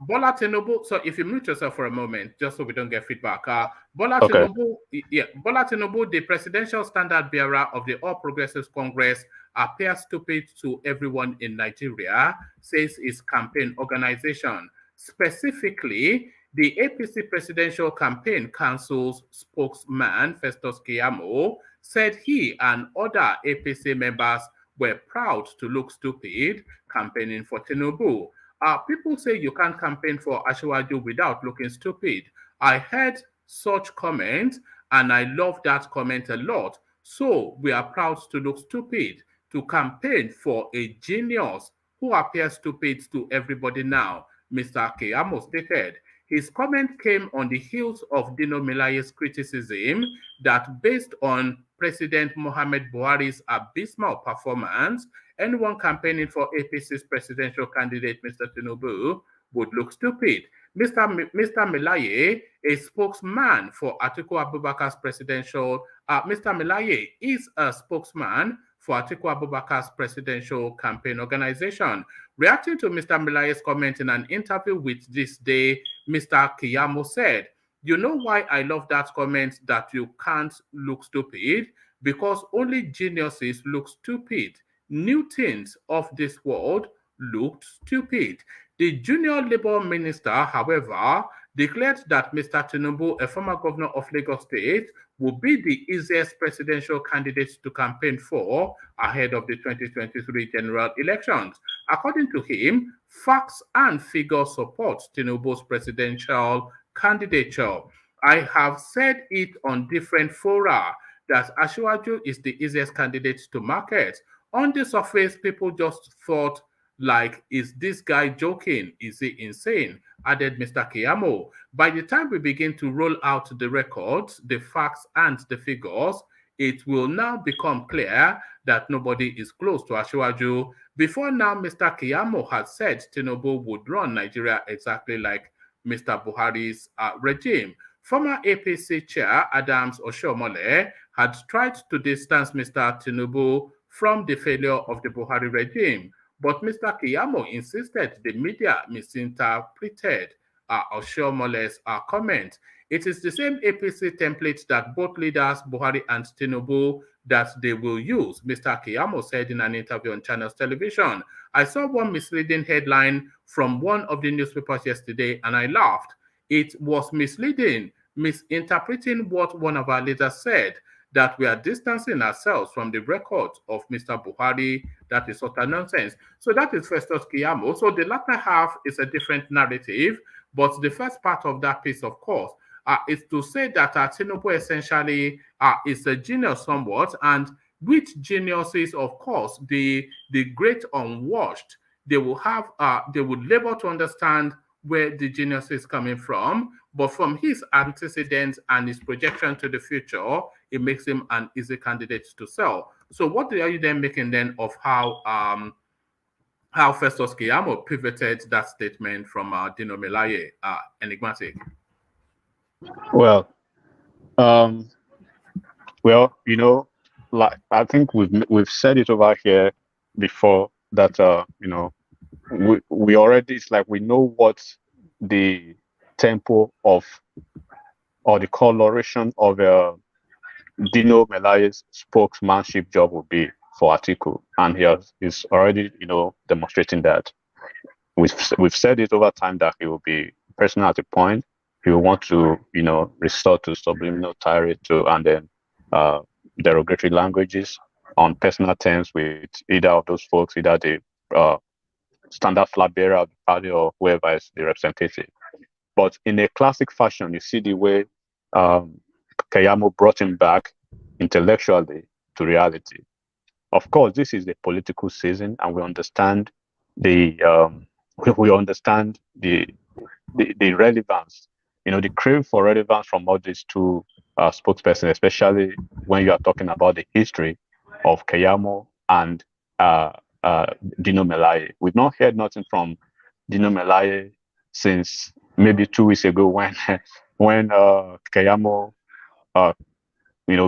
Bola Tinubu, so if you mute yourself for a moment, just so we don't get feedback. Bola Tinubu, the presidential standard bearer of the All Progressives Congress, appears stupid to everyone in Nigeria, says his campaign organization. Specifically, the APC Presidential Campaign Council's spokesman, Festus Keyamo, said he and other APC members were proud to look stupid campaigning for Tinubu. People say you can't campaign for Asiwaju without looking stupid. I heard such comment, and I love that comment a lot. So we are proud to look stupid, to campaign for a genius who appears stupid to everybody now, Mr. Keyamo stated. His comment came on the heels of Dino Melaye's criticism that based on President Mohammed Buhari's abysmal performance, anyone campaigning for APC's presidential candidate, Mr. Tinubu, would look stupid. Mr. Melaye, a spokesman for Atiku Abubakar's presidential, Mr. Melaye is a spokesman for Atiku Abubakar's presidential campaign organization. Reacting to Mr. Melaye's comment in an interview with This Day, Mr. Keyamo said, "You know why I love that comment that you can't look stupid? Because only geniuses look stupid. Newtons of this world looked stupid." The junior Labour minister, however, declared that Mr. Tinubu, a former governor of Lagos State, would be the easiest presidential candidate to campaign for ahead of the 2023 general elections. According to him, facts and figures support Tinubu's presidential candidature. I have said it on different fora that Asiwaju is the easiest candidate to market. On the surface, people just thought, like, is this guy joking? Is he insane? Added Mr. Keyamo. By the time we begin to roll out the records, the facts, and the figures, it will now become clear that nobody is close to Asiwaju. Before now, Mr. Keyamo had said Tinubu would run Nigeria exactly like Mr. Buhari's regime. Former APC chair Adams Oshiomhole had tried to distance Mr. Tinubu from the failure of the Buhari regime, but Mr. Keyamo insisted the media misinterpreted Oshiomhole's comment. It is the same APC template that both leaders, Buhari and Tinubu, that they will use, Mr. Keyamo said in an interview on Channels Television. I saw one misleading headline from one of the newspapers yesterday, and I laughed. It was misleading, misinterpreting what one of our leaders said, that we are distancing ourselves from the record of Mr. Buhari. That is utter nonsense. So that is Festus Keyamo. So the latter half is a different narrative, but the first part of that piece, of course, is to say that Tinubu essentially is a genius somewhat, and with geniuses, of course, the great unwashed, they will have, they would labor to understand where the genius is coming from, but from his antecedents and his projection to the future, it makes him an easy candidate to sell. So what are you then making then of how Festus Keyamo pivoted that statement from Dino Melaye, enigmatic? Well, like I think we've said it over here before that we already, it's like we know what the tempo of or the coloration of Dino Melaye's spokesmanship job will be for Atiku, and he's already demonstrating that. We've said it over time that he will be personal at a point. He will want to resort to subliminal tirade and then derogatory languages on personal terms with either of those folks, either the standard flag bearer of the party or whoever is the representative. But in a classic fashion, you see the way Keyamo brought him back intellectually to reality. Of course, this is the political season, and we understand the relevance, the crave for relevance from all these two spokespersons, especially when you are talking about the history of Keyamo and Dino Melaye. We've not heard nothing from Dino Melaye since maybe 2 weeks ago when Keyamo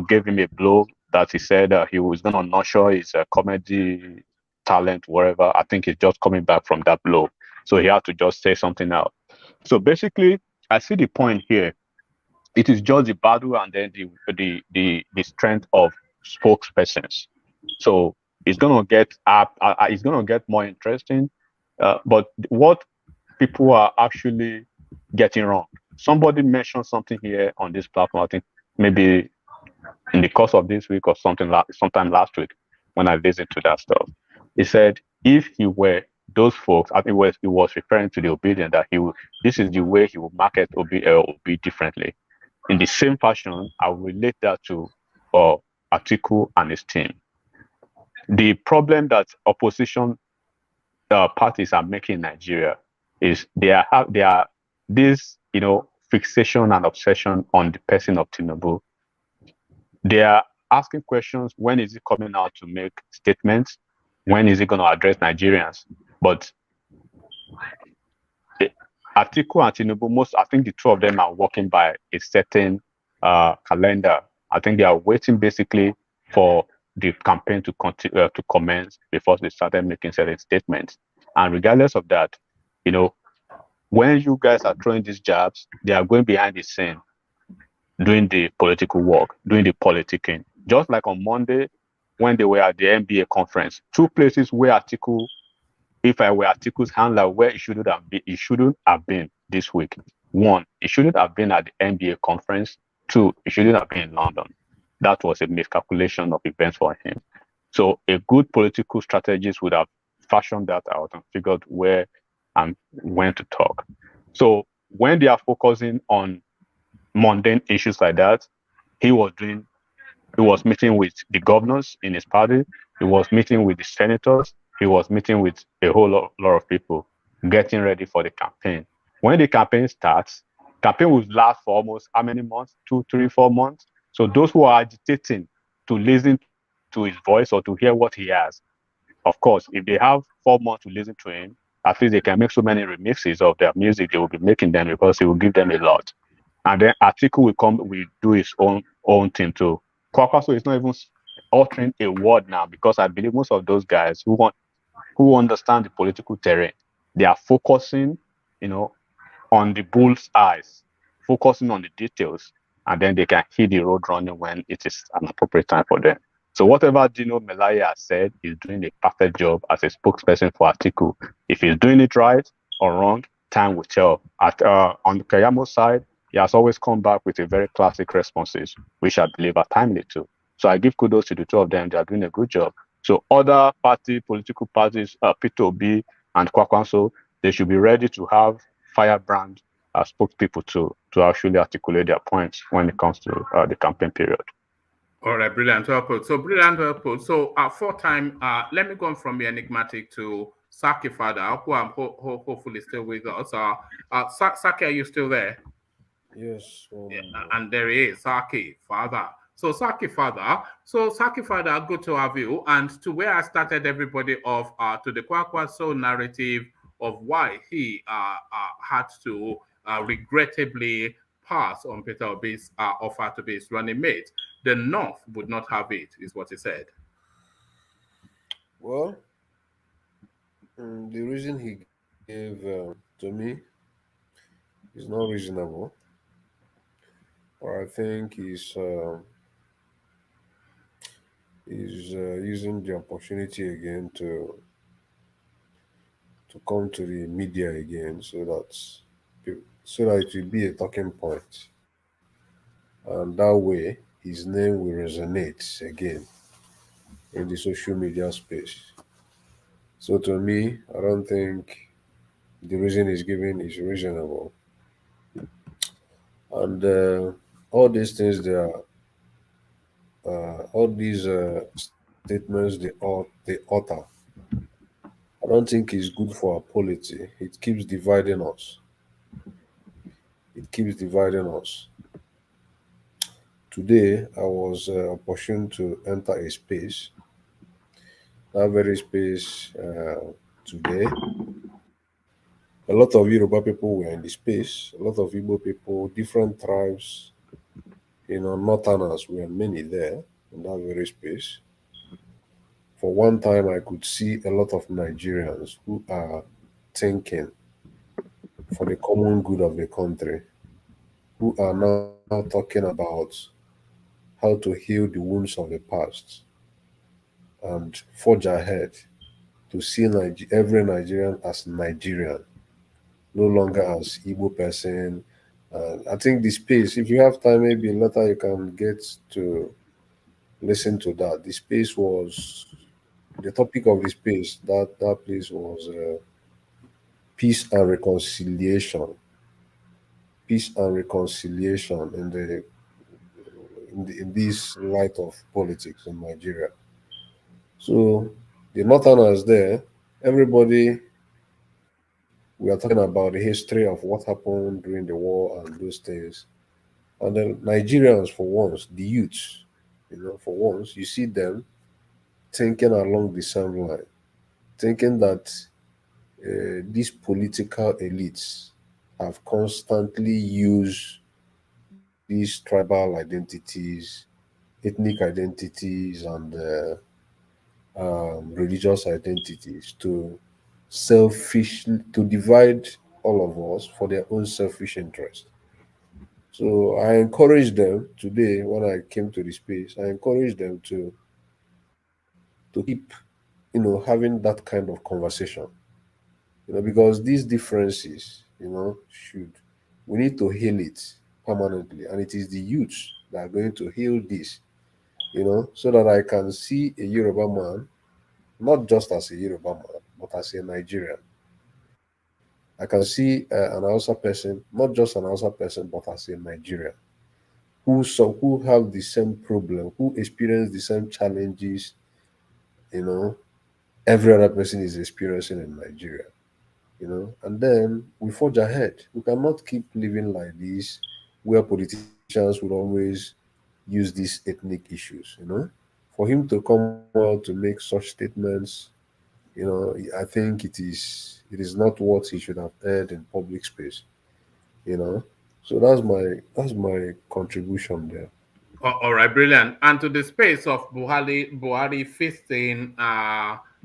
gave him a blow that he said he was going to nurture his comedy talent, wherever. I think he's just coming back from that blow. So he had to just say something out. So basically, I see the point here. It is just the battle and then the strength of spokespersons. So it's gonna get it's gonna get more interesting. But what people are actually getting wrong. Somebody mentioned something here on this platform. I think maybe in the course of this week or sometime last week when I listened to that stuff. He said if he were those folks, I think he was referring to the Obedient, that this is the way he would market Obi differently. In the same fashion, I will relate that to Atiku and his team. The problem that opposition parties are making in Nigeria is they are this fixation and obsession on the person of Tinubu. They are asking questions: when is he coming out to make statements? When is he going to address Nigerians? But Atiku and Tinubu, I think the two of them are working by a certain calendar. I think they are waiting basically for the campaign to continue to commence before they started making certain statements. And regardless of that, when you guys are throwing these jabs, they are going behind the scene, doing the political work, doing the politicking. Just like on Monday, when they were at the NBA conference, two places where Atiku, if I were Atiku's handler, where it shouldn't have been this week. One, it shouldn't have been at the NBA conference. Two, it shouldn't have been in London. That was a miscalculation of events for him. So a good political strategist would have fashioned that out and figured where and when to talk. So when they are focusing on mundane issues like that, he was meeting with the governors in his party. He was meeting with the senators. He was meeting with a whole lot of people, getting ready for the campaign. When the campaign starts, campaign will last for almost how many months? 2, 3, 4 months. So those who are agitating to listen to his voice or to hear what he has, of course, if they have 4 months to listen to him, at least they can make so many remixes of their music they will be making them, because he will give them a lot. And then Atiku will do his own thing too. Kwankwaso is not even uttering a word now, because I believe most of those guys who understand the political terrain, they are focusing, on the bull's eyes, focusing on the details, and then they can hit the road running when it is an appropriate time for them. So whatever Dino Melaye has said, he's doing a perfect job as a spokesperson for Atiku. If he's doing it right or wrong, time will tell. On the Keyamo side, he has always come back with a very classic responses, which I believe are timely too. So I give kudos to the two of them. They are doing a good job. So other political parties, P2B and Kwankwaso, they should be ready to have firebrand spokespeople to actually articulate their points when it comes to the campaign period. All right, brilliant. Well put. So brilliant. Well put. So 4 time. Let me go from the enigmatic to Saki father, who I'm hopefully still with us. Saki, are you still there? Yes. And there he is, Saki father. So Saki father, good to have you. And to where I started everybody off, to the Kwankwaso narrative of why he had to regrettably pass on Peter Obi's offer to be his running mate. The North would not have it, is what he said. Well, the reason he gave to me is not reasonable, or I think he's using the opportunity again to come to the media again, so that it will be a talking point, and that way his name will resonate again in the social media space. So to me, I don't think the reason he's giving is reasonable, and all these things all these statements they utter, I don't think it's good for our polity. It keeps dividing us. It keeps dividing us. Today, I was opportune to enter a space. That very space today, a lot of Yoruba people were in the space. A lot of Igbo people, different tribes, Northerners were many there in that very space. For one time, I could see a lot of Nigerians who are thinking for the common good of the country, who are now talking about how to heal the wounds of the past and forge ahead to see every Nigerian as Nigerian, no longer as Igbo person. I think the space, if you have time, maybe later you can get to listen to that. The topic of the space, that place was peace and reconciliation. Peace and reconciliation in this light of politics in Nigeria. So the Northerners there, everybody, we are talking about the history of what happened during the war and those things. And then Nigerians, for once, the youths, for once, you see them thinking along the same line, thinking that these political elites have constantly used these tribal identities, ethnic identities, and religious identities to divide all of us for their own selfish interest. So I encourage them today when I came to the space. I encourage them to keep, having that kind of conversation. Because these differences, should we need to heal it permanently, and it is the youths that are going to heal this. So that I can see a Yoruba man, not just as a Yoruba man, but as a Nigerian. I can see an Hausa person, not just an Hausa person, but as a Nigerian, who have the same problem, who experience the same challenges, you know, every other person is experiencing in Nigeria. And then we forge ahead. We cannot keep living like this, where politicians would always use these ethnic issues. For him to come out to make such statements, I think it is not what he should have heard in public space. So that's my contribution there. All right, brilliant. And to the space of Buhari feasting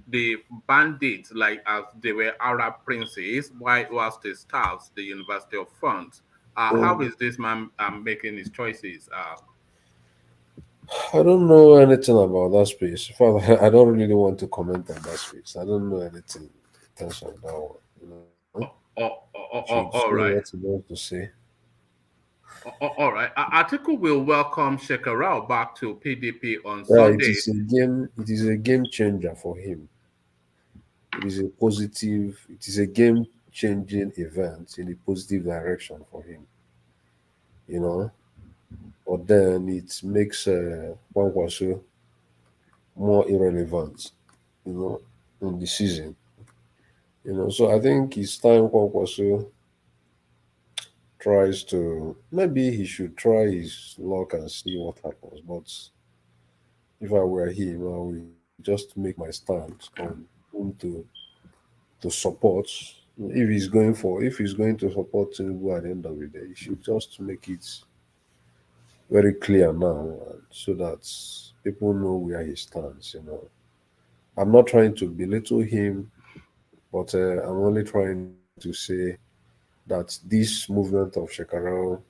the bandits like as they were Arab princes, whilst the stars, the University of France. How is this man making his choices? I don't know anything about that space. In fact, I don't really want to comment on that space. I don't know anything in terms of that one. Should say All right. what he wants to say. All right. Atiku will welcome Shekarau back to PDP on Yeah, Sunday. it is a game changer for him. It is a positive, it is a game changing event in a positive direction for him. But then it makes Kwankwaso more irrelevant, in the season. So I think it's time Kwankwaso tries to, maybe he should try his luck and see what happens. But if I were him, I would just make my stand on whom to support. If he's going to support Tinubu at the end of the day, he should just make it very clear now, so that people know where he stands. I'm not trying to belittle him, but I'm only trying to say that this movement of Shekarau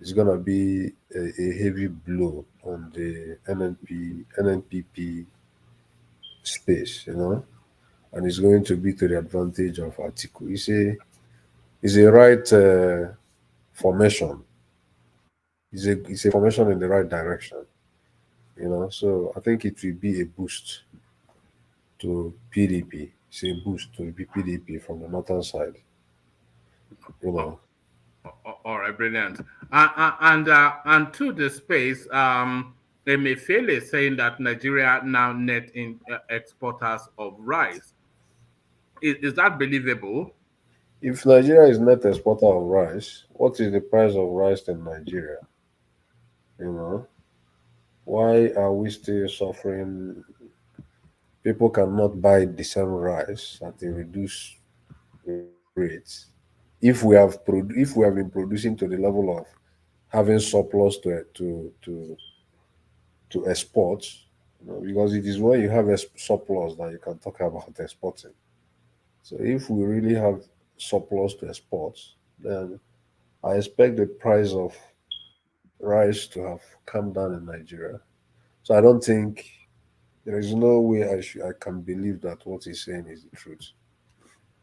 is gonna be a heavy blow on the NNPP space, and it's going to be to the advantage of Atiku. It's a right formation. It's a formation in the right direction. So I think it will be a boost to PDP. It's a boost to the PDP from the northern side. All right, brilliant. And to the space, Emefiele is saying that Nigeria now net exporters of rice. Is that believable? If Nigeria is net exporter of rice, what is the price of rice in Nigeria? Why are we still suffering? People cannot buy the same rice at a reduced rate. If we have been producing to the level of having surplus to export, because it is when you have a surplus that you can talk about exporting. So if we really have surplus to export, then I expect the price of rice to have come down in Nigeria. So I don't think there is no way I can believe that what he's saying is the truth.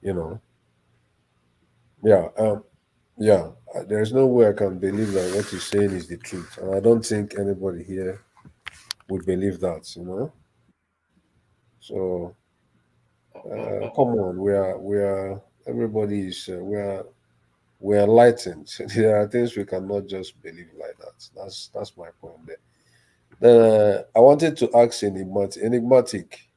You know, yeah, yeah. There is no way I can believe that what he's saying is the truth, and I don't think anybody here would believe that. So come on, everybody is we are enlightened. There are things we cannot just believe like that. That's my point there. Then I wanted to ask enigmatic.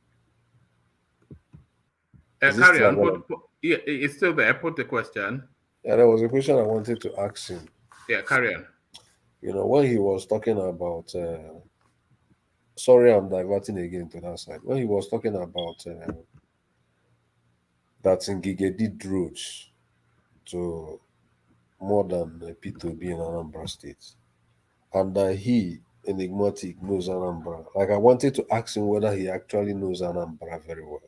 Is this Carry still on. available? Yeah, it's still there. Put the question. Yeah, there was a question I wanted to ask him. Yeah, carry on. When he was talking about, sorry, I'm diverting again to that side. When he was talking about that Ngige did roads to more than P2B in Anambra State, and that he, enigmatic, knows Anambra. Like, I wanted to ask him whether he actually knows Anambra very well.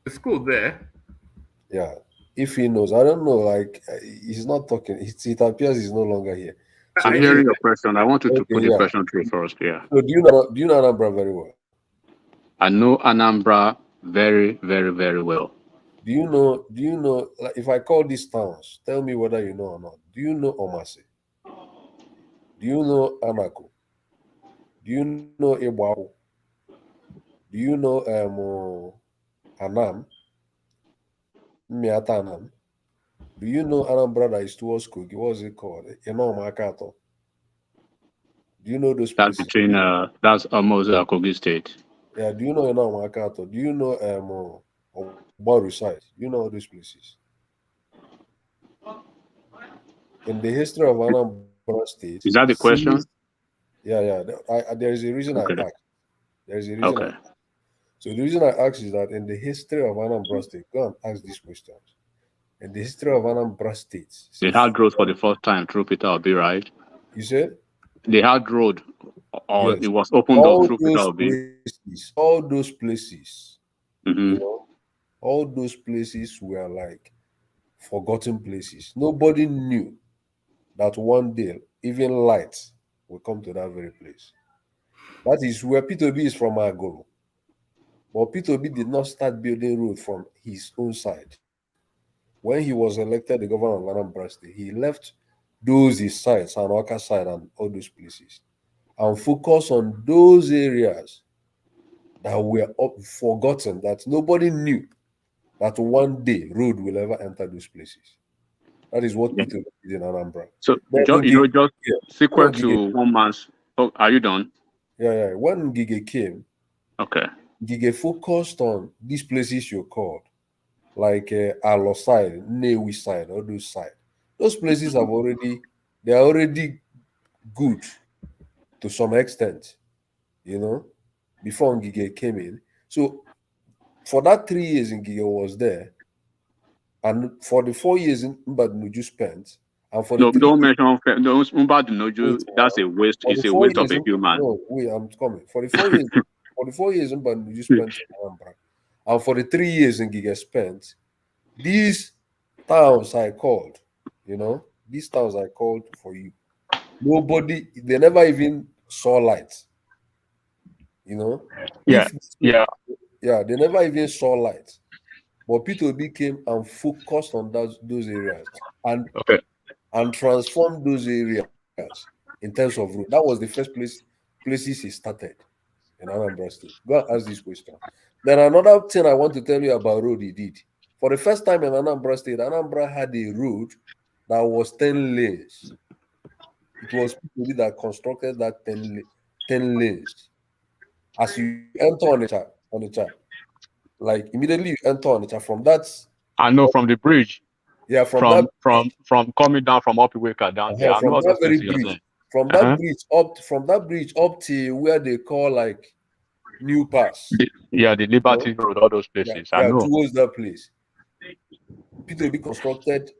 The school there. Yeah, if he knows, I don't know. Like, he's not talking. It appears he's no longer here. So I'm hearing your question. I want you to put the question through first. Yeah. So do you know Anambra very well? I know Anambra very, very, very well. Do you know, like, if I call these towns, tell me whether you know or not. Do you know Omasi? Do you know Anako? Do you know Iwapo? Do you know Anam? Miata Anam? Do you know Anambra that is towards Kogi? What is it called? Makato. Do you know those places? That's between that's almost Kogi State. Yeah, do you know Makato? Do you know Obaru side? Do you know all those places? In the history of Anambra State, Is that the question? Yeah. There is a reason I asked. There is a reason. Okay. So the reason I ask is that in the history of Anambra State, go and ask these questions. In the history of Anambra State, They had road for the first time through Peter Obi, right? You said? They had road, or Yes. it was opened up through Peter Obi. All those places, Mm-hmm. all those places were like forgotten places. Nobody knew that one day even light will come to that very place. That is where P2B is from Agolo. But P2B did not start building road from his own side. When he was elected the governor of Anambra State, he left those his sides, Anoka side, and all those places, and focus on those areas that were forgotten, that nobody knew that one day road will ever enter those places. That is what P2B did in Anambra. So just sequel to one man's. Oh, are you done? Yeah. When Ngige came, okay, Ngige focused on these places you called, like Alo side, Newi side, all those side. Those places they're already good to some extent, before Ngige came in. So for that 3 years Ngige was there, and for the 4 years Mbadnuju spent, and for the No, 3 don't years, mention those Mbadinoju. wait, That's a waste. for It's the a 4 waste of years, a human. no, wait, I'm coming. For the 4 years Mbadnuju spent in Anambra, and for the 3 years Ngige spent, these towns I called, these towns I called for you, they never even saw light, Yeah, they never even saw light. But P2B came and focused on those areas and transformed those areas in terms of road. That was the first places he started in Anambra State. Go and ask this question. Then another thing I want to tell you about road he did. For the first time in Anambra State, Anambra had a road that was 10 lanes. It was people that constructed that 10 lanes. As you enter Onitsha, like immediately you enter Onitsha from that. I know from the bridge. Yeah, from coming down from Opiweka down there. I know that very bridge. From that bridge up to where they call like New Pass. The Liberty Road, all those places. I know. Towards that place. P2B constructed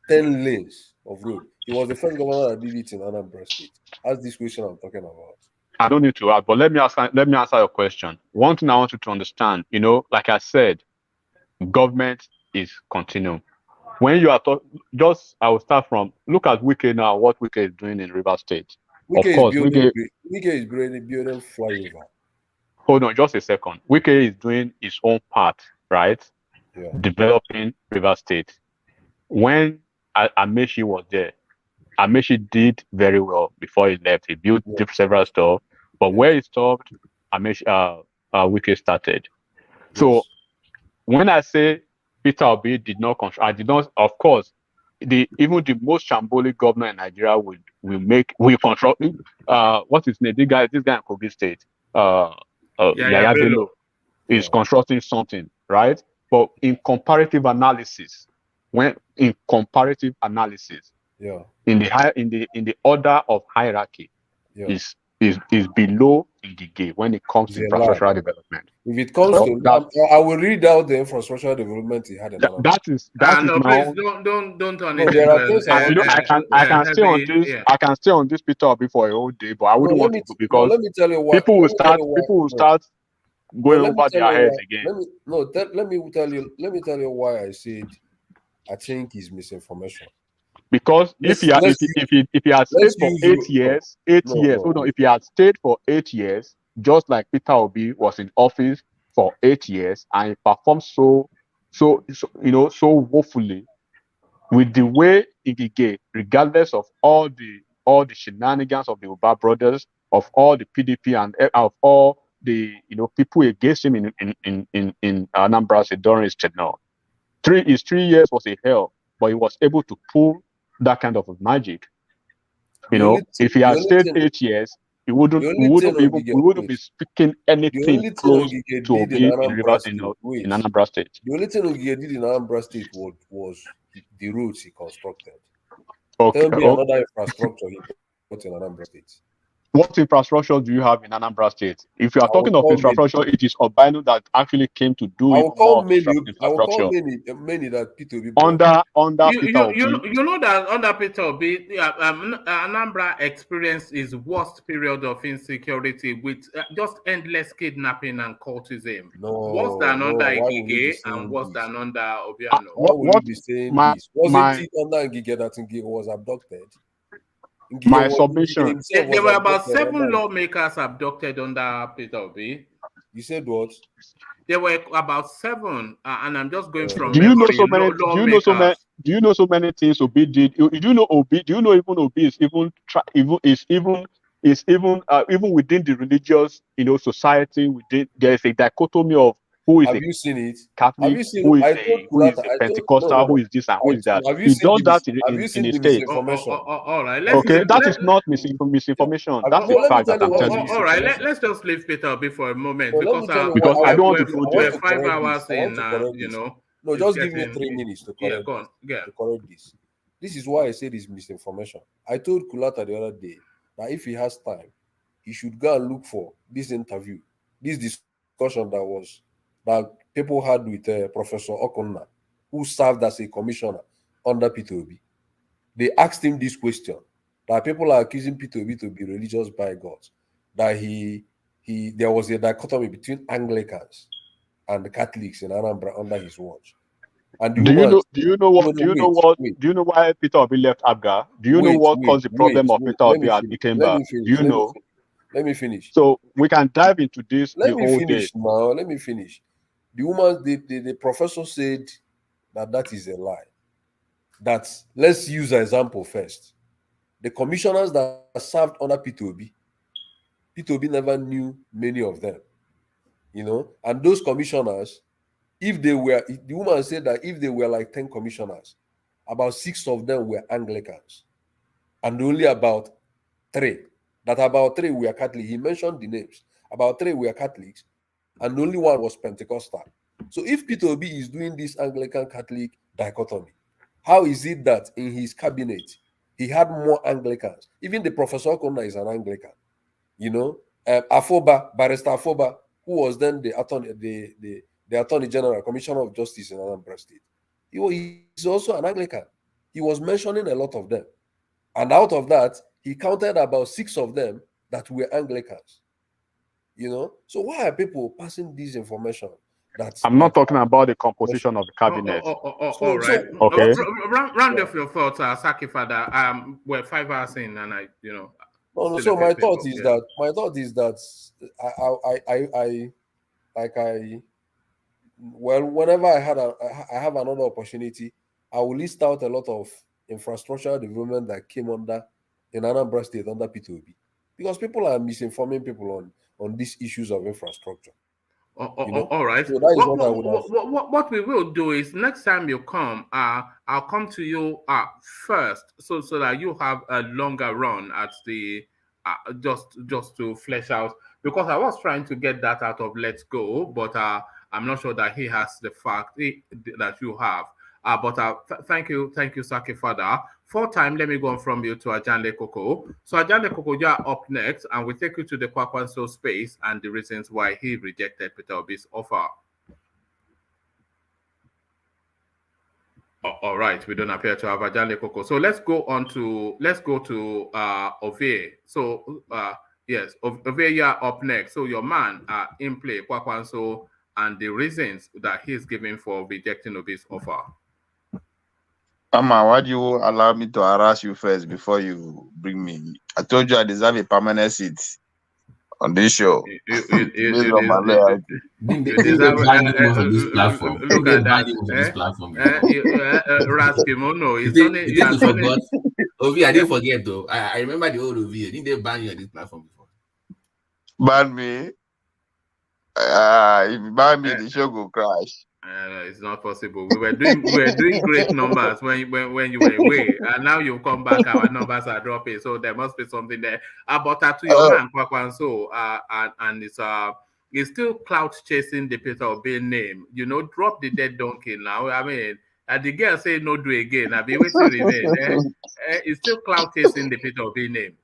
10 lanes of road. He was the first governor that did it in Anambra State. That's this question I'm talking about. I don't need to add, but let me answer your question. One thing I want you to understand, like I said, government is continuum. When you are talking, I will start from, look at Wike now, what Wike is doing in River State. Wike is building flyover. Hold on, just a second. Wike is doing his own part, right? Yeah. Developing River State. When Amechi was there, Amechi did very well before he left. He built several stuff, but where he stopped, Wike started. Yes. So when I say Peter Obi did not control, I did not, of course, even the most shambolic governor in Nigeria will control. What is name? This guy in Kogi State, Yaya Bello, is constructing something, right? But in comparative analysis, in the order of hierarchy, is below Ngige when it comes to infrastructural development. If it comes I will read out the infrastructural development he had in Anambra. That is please don't turn it I can stay on this Peter Obi for a whole day, but I wouldn't want to, because let me tell you why, people will start going over their heads again. Let me tell you why I said I think he's misinformation. Because if he had stayed for 8 years, if he had stayed for 8 years, just like Peter Obi was in office for 8 years and he performed so woefully with the way Ngige, regardless of all the shenanigans of the Uba brothers, of all the PDP and of all the people against him in Anambra State during his tenure. His 3 years was a hell, but he was able to pull that kind of magic. If he had stayed 8 years, we wouldn't be speaking anything close to Obi in Anambra State. The only thing Ngige did in Anambra State was the roads he constructed. Okay. Tell me another infrastructure he put in Anambra State. What infrastructure do you have in Anambra State? If you are talking of infrastructure, it is Obino that actually came to do it. I will call many that Peter Obi under Peter Obi. You know that under Peter Obi, Anambra experienced his worst period of insecurity with just endless kidnapping and cultism. Worse than under Ngige and worse than under Obiano. Why would you be saying this? Wasn't it under Ngige that Ngige was abducted? My submission. There were about 7 lawmakers abducted under Peter Obi. You said what? There were about 7, and I'm just going from. Do you know so many? Do you know so many things Obi did? Do you know Obi? Do you know even Obi is even within the religious society? There is a dichotomy of who is Have a you seen it? Have Catholic, you seen? who is I a told who is Kulata. a I told Pentecostal, who is this and who is that. Have you He seen does that Have you seen in a the state. misinformation? All right, let's Okay, that is not Yeah. misinformation. No, That's a let me fact tell that you I'm why it's telling you. all right. misinformation. Let's just leave Peter Obi for a moment No, let because me tell you why. Because I don't want to go we're I want there. to 5 correct hours this. I want in. to correct You this. know, No, it's just give me getting 3 minutes to yeah. correct Go on. this. Yeah. To correct this. This is why I said it's misinformation. I told Kulata the other day that if he has time, he should go and look for this interview, this discussion that people had with Professor Okonna, who served as a commissioner under P2B. They asked him this question: that people are accusing P2B to be religious bigots, that there was a dichotomy between Anglicans and Catholics in Anambra under his watch. And the Do you woman know? said, Do you know what? Do you know what? Do you know why Peter Obi left Abga? Do you know what caused the problem of Peter Let Obi me at finish. Let Ikemba? me Do finish. you know? Let me finish. So we can dive into this the Let me whole day. finish now. Let me finish. The woman, the professor said that is a lie. Let's use an example first. The commissioners that served under P2B never knew many of them, and those commissioners, the woman said that if they were like 10 commissioners, about 6 of them were Anglicans, and only about 3 were Catholic. He mentioned the names. About 3 were Catholics, and only 1 was Pentecostal. So if P2B is doing this Anglican Catholic dichotomy, how is it that in his cabinet he had more Anglicans? Even the Professor Okonna is an Anglican. Afoba, Barrister Afoba, who was then the Attorney General, Commissioner of Justice in Anambra State, he's also an Anglican. He was mentioning a lot of them, and out of that, he counted about 6 of them that were Anglicans. So why are people passing this information? I'm not talking about the composition of the cabinet. All right. Okay. Round off your thoughts, Saki Father. We're 5 hours in, and No. So my thought is that whenever I have another opportunity, I will list out a lot of infrastructural development that came in Anambra State under P2B, because people are misinforming people on these issues of infrastructure. All right. So that is what I would have. What we will do is next time you come, I'll come to you first, so that you have a longer run at the just to flesh out, because I was trying to get that out of Let's Go, but I'm not sure that he has the fact that you have. But thank you, Saki Father. For time, let me go on from you to Ajanle Koko. So Ajanle Koko, you are up next, and we take you to the Kwankwaso space and the reasons why he rejected Peter Obi's offer. All right, we don't appear to have Ajanle Koko. So let's go to Ovie. So yes, Ovie, you are up next. So your man in play, Kwankwaso, and the reasons that he's giving for rejecting Obi's offer. Mama, why do you allow me to harass you first before you bring me? I told you I deserve a permanent seat on this show. They ban you from this platform. Look They at ban that. you from this platform. Raskimono is you think you forgot? Ovi, I didn't forget though. I remember the old Ovi. Didn't they ban you on this platform before? Ban me? If you ban me, the show will crash. It's not possible. We were doing great numbers when you were away, and now you come back. Our numbers are dropping, so there must be something there. But to your man Kwankwaso, and it's still clout chasing the Peter Obi name. Drop the dead donkey now. I mean, the girl say no do again. I be waiting remain. It's still clout chasing the Peter Obi name.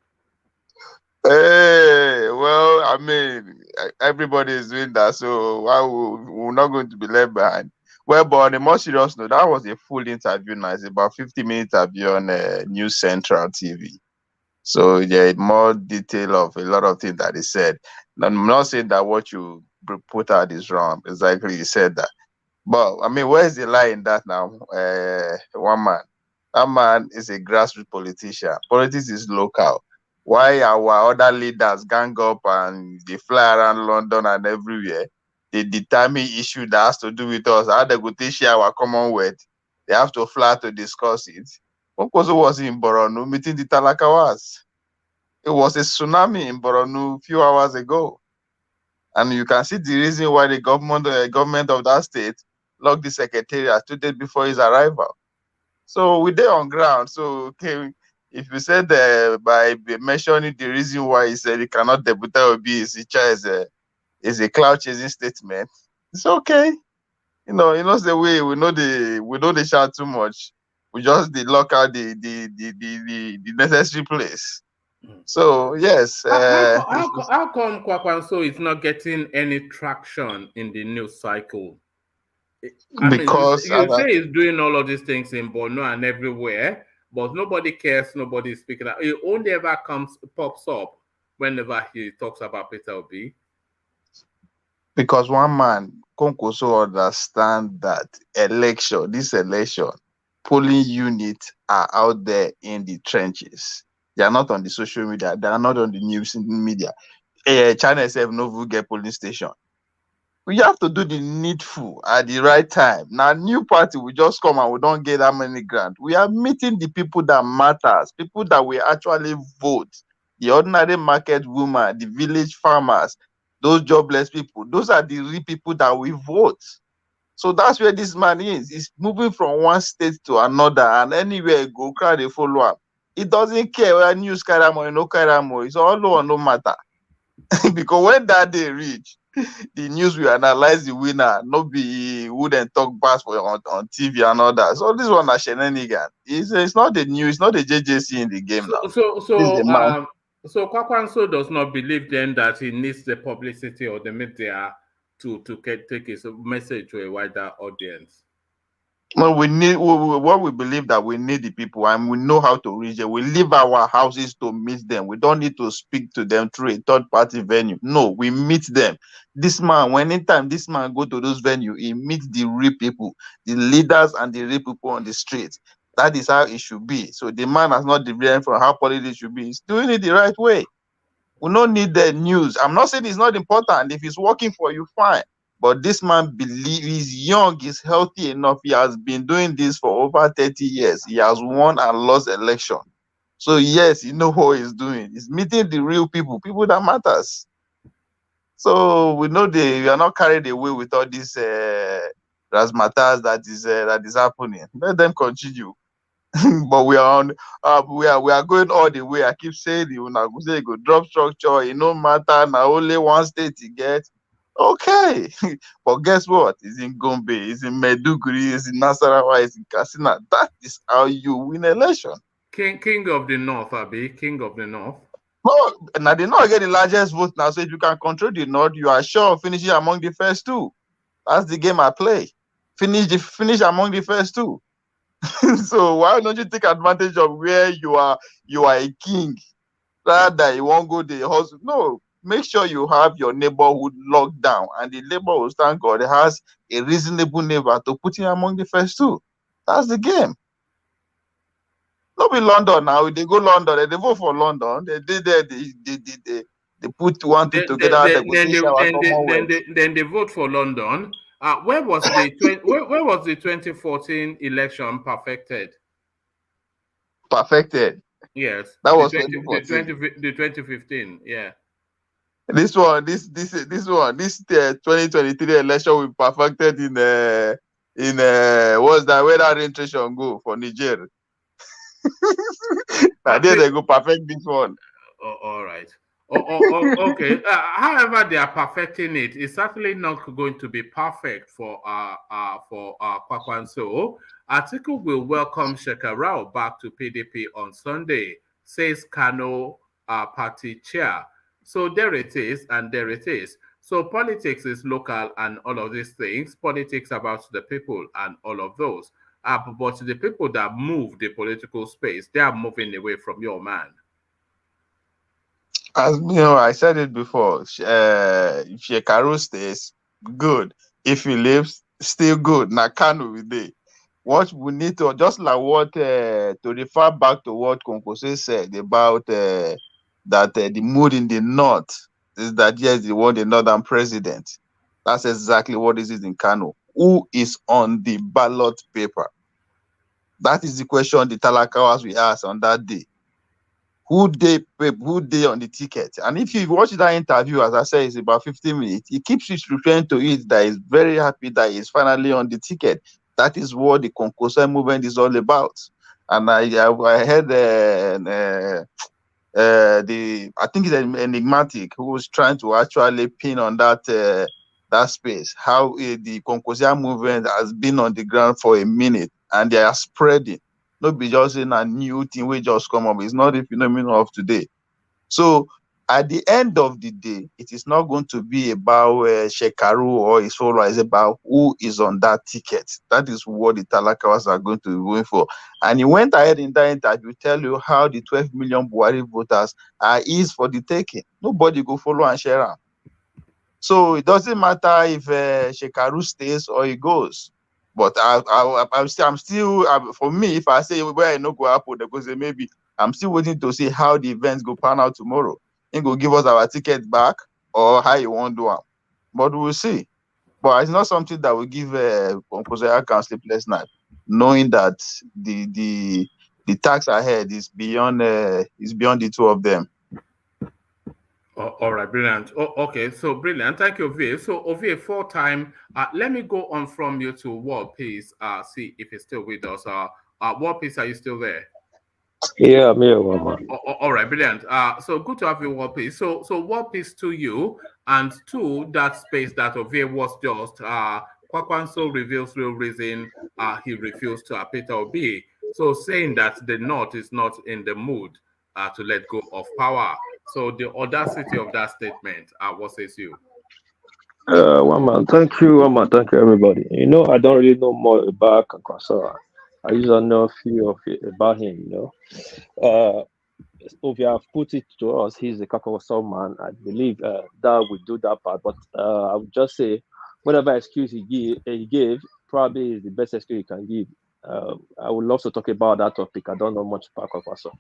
Hey, well, I mean, everybody is doing that, so why we're not going to be left behind. Well, but on a more serious note, that was a full interview now. It's about 50-minute interview on News Central TV. So yeah, more detail of a lot of things that he said. I'm not saying that what you put out is wrong. Exactly, he said that. But I mean, where's the lie in that now? One man. That man is a grassroots politician. Politics is local. Why our other leaders gang up and they fly around London and everywhere? They determine issue that has to do with us. How they go to share our Commonwealth. They have to fly to discuss it. Kwankwaso was in Borno meeting the Talakawas. It was a tsunami in Borno a few hours ago. And you can see the reason why the government of that state locked the secretariat 2 days before his arrival. So we're there on ground. So okay, if you said by mentioning the reason why he said he cannot debut Obi is a cloud chasing statement, it's okay. You know the way we know the shout too much. We just lock out the necessary place. So yes. How come Kwankwaso is not getting any traction in the news cycle? I mean, Because you say he's doing all of these things in Borno and everywhere, but nobody cares, nobody is speaking out. It only ever pops up whenever he talks about Peter Obi. Because one man, Kwankwaso, understand that this election, polling units are out there in the trenches. They are not on the social media. They are not on the news media. China itself no get polling station. We have to do the needful at the right time. Now, new party will just come and we don't get that many grants. We are meeting the people that matters, people that will actually vote. The ordinary market woman, the village farmers, those jobless people. Those are the real people that we vote. So that's where this man is. He's moving from one state to another, and anywhere he go, crowd they follow up. He doesn't care whether news carry or no carry. It's all or no matter. Because when that day reach, the news will analyze the winner, not be who then talk bass for on TV and all that. So this one is shenanigan. It's not the news, it's not the JJC in the game now. So Kwankwaso does not believe then that he needs the publicity or the media to take his message to a wider audience. Well, we need what we believe that we need the people and we know how to reach them. We leave our houses to meet them. We don't need to speak to them through a third-party venue. No, we meet them. This man, anytime this man go to those venues, he meets the real people, the leaders and the real people on the street. That is how it should be. So the man has not deviated from how politics should be. He's doing it the right way. We don't need the news. I'm not saying it's not important. If it's working for you, fine. But this man believes he's young, he's healthy enough. He has been doing this for over 30 years. He has won and lost election. So yes, you know what he's doing. He's meeting the real people, people that matters. So we know we are not carried away with all this razzmatazz that is happening. Let them continue. But we are going all the way. I keep saying you go drop structure. It no matter now only one state you get. Okay, but guess what? It's in Gombe, it's in Maiduguri, it's in Nasarawa, it's in Katsina. That is how you win election. King of the North, Abi, King of the North. No, now they not get the largest vote now. So if you can control the North, you are sure of finishing among the first two. That's the game I play. Finish among the first two. So why don't you take advantage of where you are a king rather than you won't go the hospital? No. Make sure you have your neighborhood locked down, and the neighborhood, thank God, has a reasonable neighbor to put in among the first two. That's the game. Not be London now. They go London, they vote for London. They did there. They put one two together. Then they vote for London. Where was the where was the 2014 election perfected? Perfected. Yes, that was 2015. Yeah. This 2023 election we perfected in what's that, where that registration go for Niger. Now they go perfect this one. All right. Okay. However, they are perfecting it. It's certainly not going to be perfect for Kwankwaso. Atiku will welcome Shekarau back to PDP on Sunday, says Kano party chair. So there it is, and there it is. So politics is local and all of these things. Politics about the people and all of those. But the people that move the political space, they are moving away from your man. As you know, I said it before. If Shekaru stays, good. If he leaves, still good. Now Kanu with it. What we need to, just like what to refer back to what Kwankwaso said about that the mood in the north is that yes, they want a northern president. That's exactly what this is in Kano. Who is on the ballot paper? That is the question the Talakawas we asked on that day. who they on the ticket. And if you watch that interview, as I say, it's about 15 minutes, he keeps referring to it that he's very happy that he's finally on the ticket. That is what the Konkosa movement is all about. And I heard I think it's enigmatic who was trying to actually pin on that that space how the Konkosia movement has been on the ground for a minute and they are spreading. Not be just in a new thing we just come up. It's not a phenomenon of today. So at the end of the day, it is not going to be about Shekaru or his followers. It's about who is on that ticket. That is what the Talakawas are going to be going for. And he went ahead in that interview to tell you how the 12 million Buhari voters are is for the taking. Nobody go follow and share them. So it doesn't matter if Shekaru stays or he goes. But I'm still for me, if I say where I no go happen, they go say maybe I'm still waiting to see how the events go pan out tomorrow. He go give us our ticket back or how you want to do it. But we'll see. But it's not something that will give Composer sleepless night, knowing that the tax ahead is beyond the two of them. All right, brilliant. Okay, so brilliant. Thank you, Ovie. So Ovie, 4-time. Let me go on from you to War Peace. See if he's still with us. War Peace, are you still there? Yeah, I'm here, Mama. All right, brilliant. So good to have you, War Peace. So War Peace to you, and to that space that Ovie was just. Kwankwaso reveals real reason he refused to Peter Obi. So saying that the North is not in the mood to let go of power. So the audacity of that statement, what says you? Mama, thank you, Mama. Thank you, everybody. You know, I don't really know more about Kwankwaso. I just don't know a few of it about him, you know. If you have put it to us, he's a Kwankwaso man. I believe that would do that part. But I would just say, whatever excuse he gave, probably is the best excuse he can give. I would love to talk about that topic. I don't know much about Kwankwaso.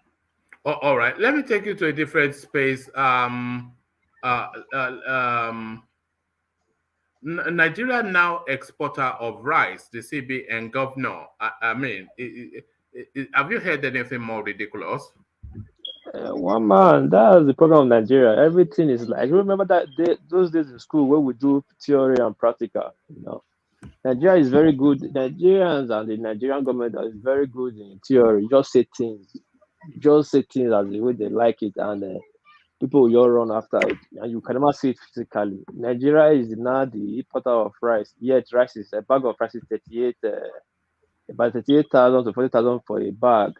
All right, let me take you to a different space. Nigeria now exporter of rice, the CBN governor. I mean, have you heard anything more ridiculous? One man, that's the problem of Nigeria. Everything is like, remember that those days in school where we do theory and practical. You know, Nigeria is very good. Nigerians and the Nigerian government is very good in theory. Just say things as the way they like it, and people will all run after it, and you can never see it physically. Nigeria is now the importer of rice. Yet rice is a bag of rice is about 38,000 to 40,000 for a bag.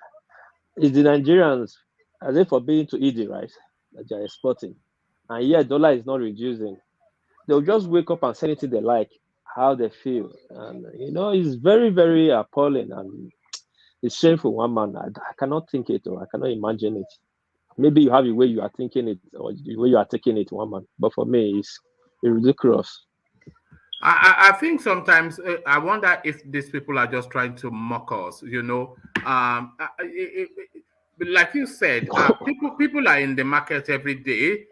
It's the Nigerians, as if forbidden to eat the rice that they are exporting, and yet dollar is not reducing. They'll just wake up and say anything they like, how they feel, and you know it's very, very appalling, and it's shameful. One man, I cannot think it, or I cannot imagine it. Maybe you have a way you are thinking it, or the way you are taking it, one man. But for me, it's ridiculous. I think sometimes I wonder if these people are just trying to mock us. You know, like you said, people are in the market every day.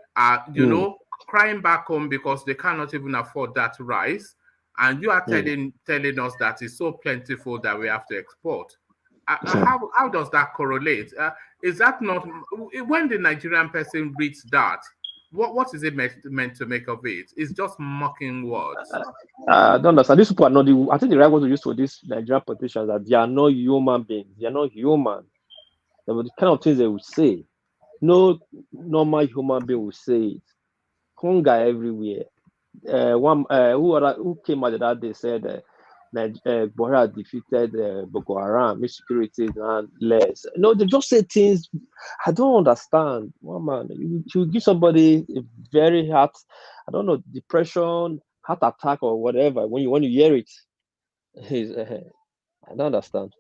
You know, crying back home because they cannot even afford that rice, and you are telling us that it's so plentiful that we have to export. How does that correlate? Is that not when the Nigerian person reads that? What is it meant to make of it? It's just mocking words. I don't understand. These people are not I think the right word to use for these Nigerian politicians that they are not human beings. They are not human. The kind of things they will say. No normal human being will say it. Hunger everywhere. Who came out that day said Buhari defeated Boko Haram, insecurity and less. No, they just say things I don't understand. One man, you give somebody a very heart, I don't know, depression, heart attack or whatever. When you hear it, I don't understand.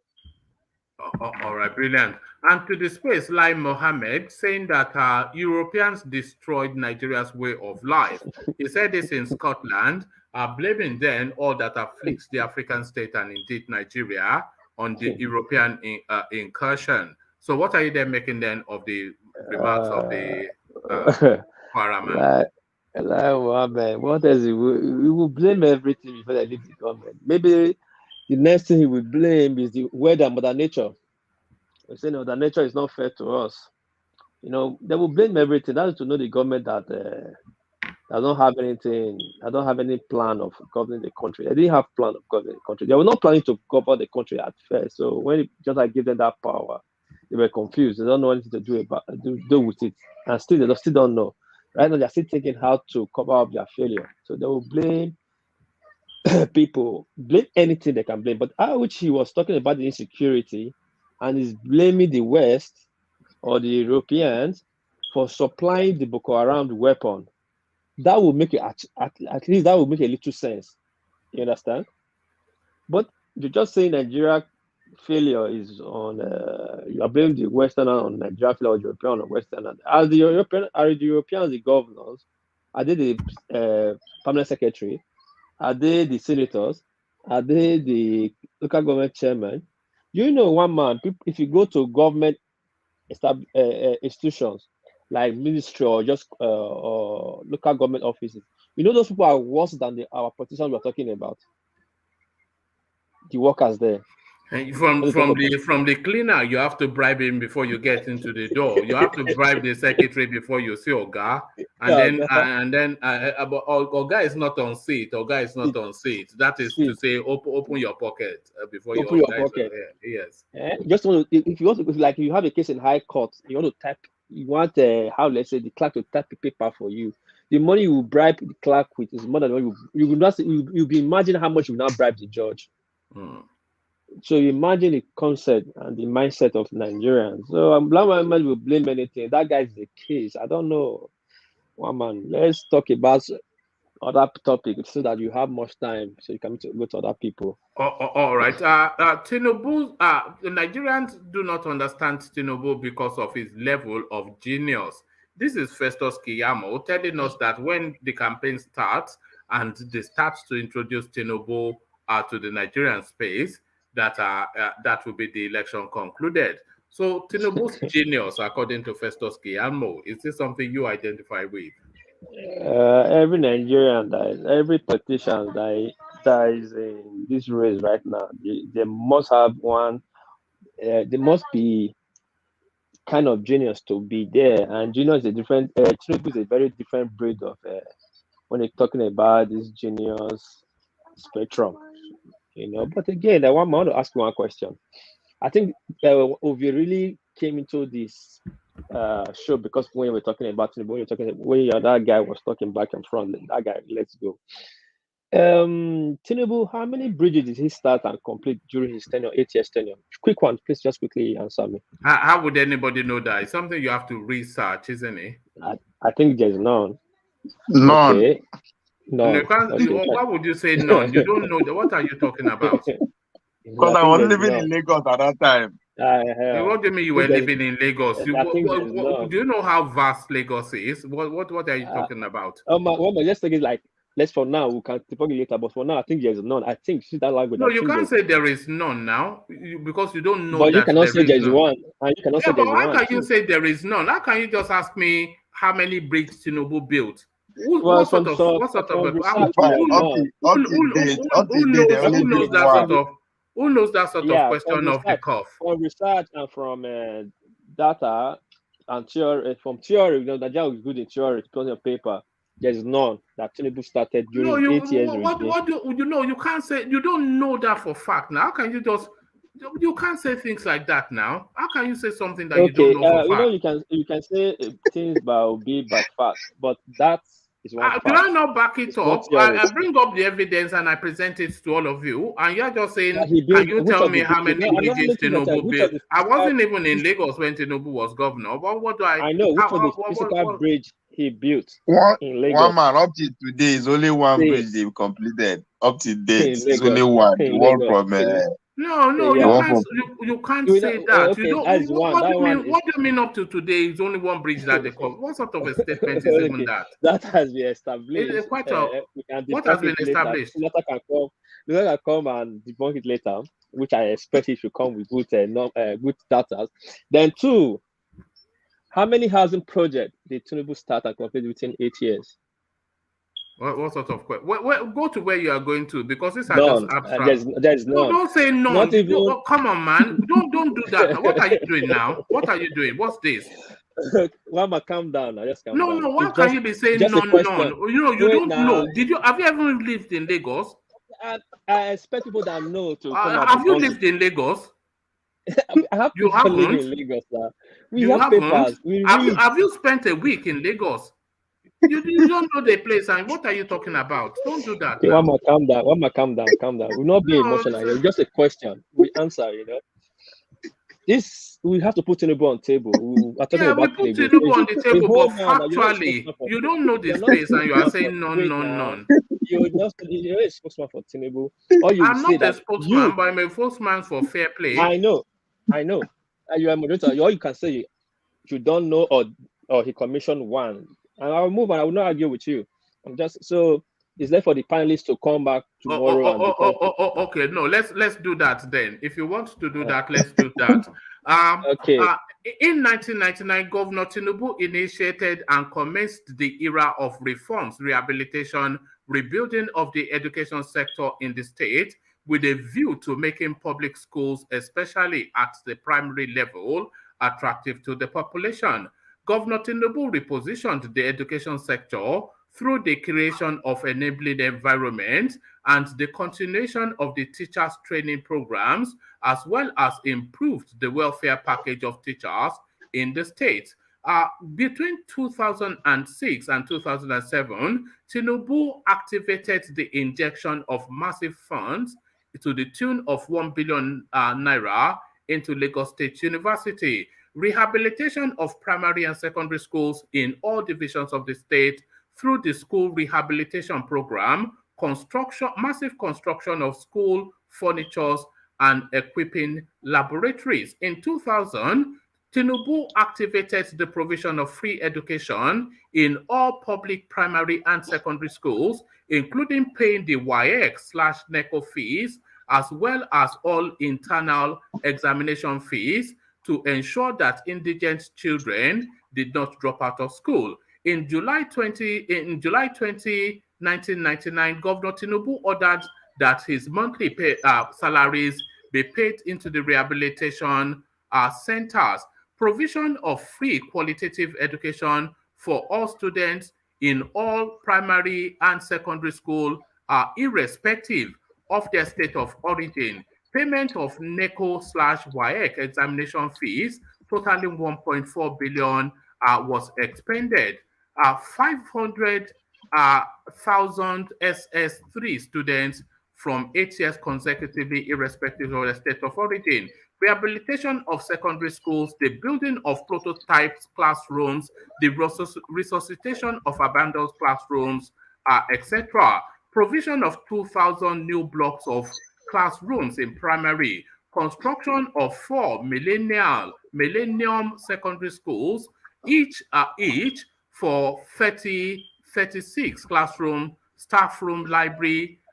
All right, brilliant. And to the space, Lai Mohammed saying that Europeans destroyed Nigeria's way of life. He said this in Scotland, blaming then all that afflicts the African state and indeed Nigeria on the European incursion. So what are you then making then of the remarks of the Parliament? Lai Mohammed, what else? He will blame everything before they leave the government. Maybe the next thing he will blame is the weather, Mother Nature. We say Mother Nature is not fair to us. they will blame everything. That is to know the government that I don't have anything. I don't have any plan of governing the country. They didn't have plan of governing the country. They were not planning to govern the country at first. So when just I give them that power, they were confused. They don't know anything to do with it, and they still don't know. Right now, they're still thinking how to cover up their failure. So they will blame people, blame anything they can blame. But which he was talking about the insecurity, and is blaming the West or the Europeans for supplying the Boko Haram weapon. That will make it at least that will make a little sense. You understand? But you're just saying Nigeria failure is on you are blaming the Western on Nigeria failure or European on Western. Are the Europeans the governors? Are they the permanent secretary? Are they the senators? Are they the local government chairman? One man, if you go to government institutions like ministry or just or local government offices, those people are worse than our politicians we're talking about. The workers there. And from the cleaner, you have to bribe him before you get into the door. You have to bribe the secretary before you see Oga, and then Oga is not on seat. Oga is not on seat. That is to say, open your pocket before you open your pocket. Yes. Just want to, if you want to, like you have a case in high court, you want to type. You want let's say the clerk to type a paper for you. The money you bribe the clerk with is more than what you will not. You'll be imagine how much you will now bribe the judge. So you imagine the concept and the mindset of Nigerians. So Lai Mohammed will blame anything. That guy is the case. I don't know. One man. Let's talk about other topics so that you have much time so you can go to other people. All right. Tinubu, the Nigerians do not understand Tinubu because of his level of genius. This is Festus Keyamo telling us that when the campaign starts and they start to introduce Tinubu to the Nigerian space, that will be the election concluded. So Tinubu's genius, according to Festus Keyamo, is this something you identify with? Every Nigerian every politician that is in this race right now, they must have one. They must be kind of genius to be there, and genius is a different. Tinubu is a very different breed of when you're talking about this genius spectrum. But again, I want to ask you one question. I think Ovi really came into this show because when we're talking about Tinubu, when the other guy was talking back and front, that guy, let's go. Tinubu, how many bridges did he start and complete during his tenure, 8 years tenure? Quick one, please, just quickly answer me. How would anybody know that? It's something you have to research, isn't it? I think there's none. None. Okay. No. Why would you say none? You don't know. What are you talking about? Because I was living in Lagos at that time. What do you mean you were living in Lagos? Do you know how vast Lagos is? What are you talking about? Let's take it let's for now, we can talk later, but for now, I think there's none. I think see that language. No, you can't say there is none now because you don't know. But you cannot say there's one. And you cannot say there's one. How can you say there is none? How can you just ask me how many bridges Tinubu built? Who knows that sort of question off the cuff? From research and from data and theory, Nigeria is good in theory because of paper. There's none that Tinubu started during 8 years. You can't say you don't know that for fact. Now, how can you can't say things like that now? How can you say something that you don't know for fact? You can say things by fact, but that's do I not back it up? I bring up the evidence and I present it to all of you, and you're just saying, can you tell me how many bridges Tinubu built? I wasn't even in Lagos when Tinubu was governor. But what do I know? Which of the physical bridge he built in Lagos? One man up to today is only one bridge they've completed. Up to date, it's only one. The one from No, you can't say that. Okay, what do you mean up to today is only one bridge that they call? What sort of a statement is even that? That has been established. What has been established? Later can come and debunk it later, which I expect it should come with good data. Then 2, how many housing projects did Tinubu start and complete within 8 years? What sort of question? Go to where you are going to, because these are just abstract. There's none. No, don't say none. Come on, man. Don't do that. What are you doing now? What are you doing? What's this? Wama, calm down. Now, just calm No, down. no. Why It's can you be saying just a none? question. You know, you Wait don't now. know. Have you ever lived in Lagos? I expect people that know to come out. Have you lived in Lagos? I have You people living haven't. in Lagos now. We You have haven't. papers. We Have you read. have you spent a week in Lagos? You don't know the place, and what are you talking about? Don't do that Okay, now. Wama, calm down. Wama, calm down. Calm down. We'll not be No, emotional. It's just a question. We answer. This we have to put Tinubu on table. We are talking yeah, we about put Tinubu. Tinubu on the table, but Hold on. You're not a factually, spokesman for. you don't know the You're not a space, and you are spokesman for. saying none, Wait none, now. none. You're a spokesman for Tinubu. Or you I'm say not a that spokesman, but I'm a spokesman for fair play. I know. And you are a moderator. Or you can say you don't know or he commissioned one. And I'll move on. I will not argue with you. I'm just so it's there for the panelists to come back tomorrow and discuss. Okay. No, let's do that then. If you want to do that, let's do that. Okay. In 1999, Governor Tinubu initiated and commenced the era of reforms, rehabilitation, rebuilding of the education sector in the state with a view to making public schools, especially at the primary level, attractive to the population. Governor Tinubu repositioned the education sector through the creation of enabling environments and the continuation of the teachers training programs, as well as improved the welfare package of teachers in the state. Between 2006 and 2007, Tinubu activated the injection of massive funds to the tune of 1 billion naira into Lagos State University. Rehabilitation of primary and secondary schools in all divisions of the state through the school rehabilitation program, massive construction of school furnitures, and equipping laboratories. In 2000, Tinubu activated the provision of free education in all public primary and secondary schools, including paying the WOES/NECO fees, as well as all internal examination fees to ensure that indigent children did not drop out of school. In July 1999, Governor Tinubu ordered that his monthly salaries be paid into the rehabilitation centers. Provision of free qualitative education for all students in all primary and secondary school, irrespective of their state of origin. Payment of NECO/WAEC examination fees totaling 1.4 billion was expended. 500,000 SS3 students from 8 years consecutively, irrespective of the state of origin. Rehabilitation of secondary schools, the building of prototype classrooms, the resuscitation of abandoned classrooms, etc. Provision of 2,000 new blocks of classrooms in primary, construction of 4 millennium secondary schools, each for 36 classroom, staff room,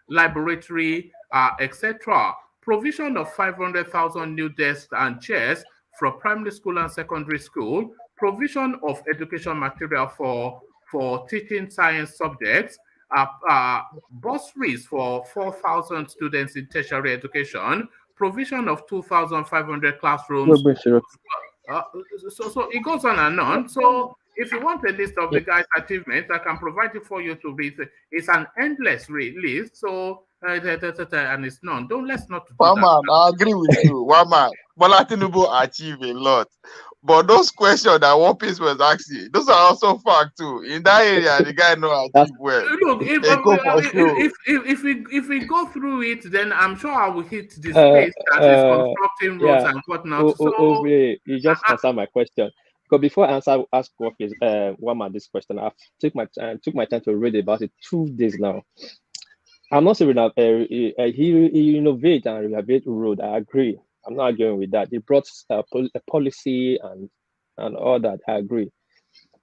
laboratory, etc. Provision of 500,000 new desks and chairs for primary school and secondary school. Provision of education material for teaching science subjects. Bursaries for 4,000 students in tertiary education. Provision of 2,500 classrooms. So it goes on and on. So if you want a list of the guy's achievements, I can provide it for you to read. It's an endless list. So and it's none. Let's not do One that. man, I agree with you. One man, Bola Tinubu achieved a lot. But those questions that one piece was asking, those are also fact too. In that area, the guy know achieve well. Look, if we go through it, then I'm sure I will hit the space that is constructing roads and whatnot. You just answer my question. Because before I ask Wama this question, I took my time to read about it 2 days now. I'm not saying that he innovate and rehabilitate road. I agree. I'm not arguing with that. He brought a policy and all that. I agree.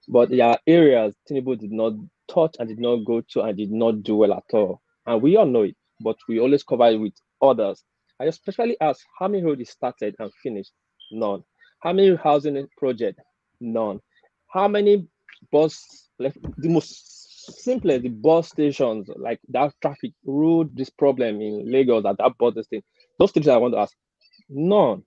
But there are areas Tinubu did not touch and did not go to and did not do well at all. And we all know it, but we always cover it with others. I especially ask how many roads started and finished? None. How many housing projects? None. How many bus, like the most simple, the bus stations, like that traffic road, this problem in Lagos at that border state, those things I want to ask. None.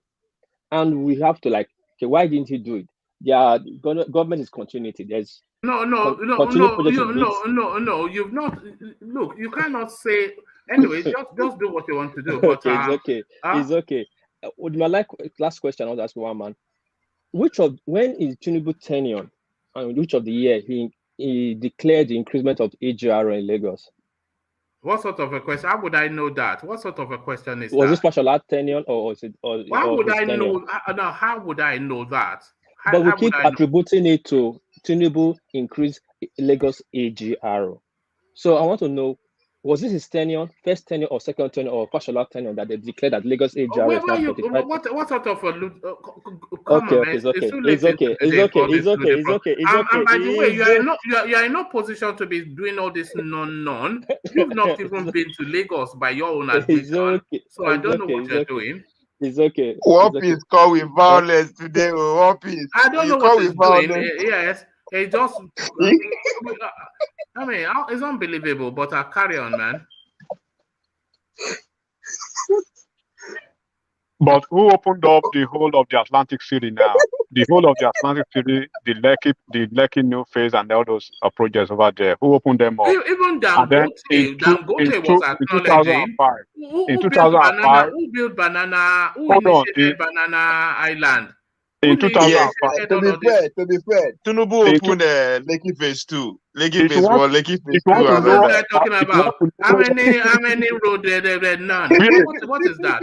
And we have to okay, why didn't he do it? government is continuity. There's No. projects in midst. You've not. Look, you cannot say. Anyway, just do what you want to do. But Okay, it's okay. It's okay. With my last question, I want to ask one man. When is Tinubu tenure, and which of the year he declared the increment of AGR in Lagos? What sort of a question? How would I know that? What sort of a question is Was that? this Fashola tenure or is it? How would his I tenure? know? No, how would I know that? But we How keep would I know? attributing it to Tinubu increase Lagos AGR. So I want to know, was this his tenure, first tenure or second tenure or Fashola tenure that they declared that Lagos AGR is now 45? What sort of a Okay, it's okay. It's okay. And by the way, you are in no position to be doing all this non. You've not even been to Lagos by your own admission, so I don't know what you're doing. It's okay. War peace come with violence today. War peace. I don't know what he's doing. Yes, he just. I mean, it's unbelievable, but I'll carry on, man. But who opened up the whole of the Atlantic City now? The whole of the Atlantic City, the Lekki new phase, and all those projects over there. Who opened them up? Even Dangote was acknowledging. In 2005. Who built Banana? Who Hold on, initiated Banana Island? In 2005. To be fair, Tinubu opened Lekki Phase 2. Lekki Phase 1, Lekki Phase 2. What are you talking about? How many roads there? None. What is that?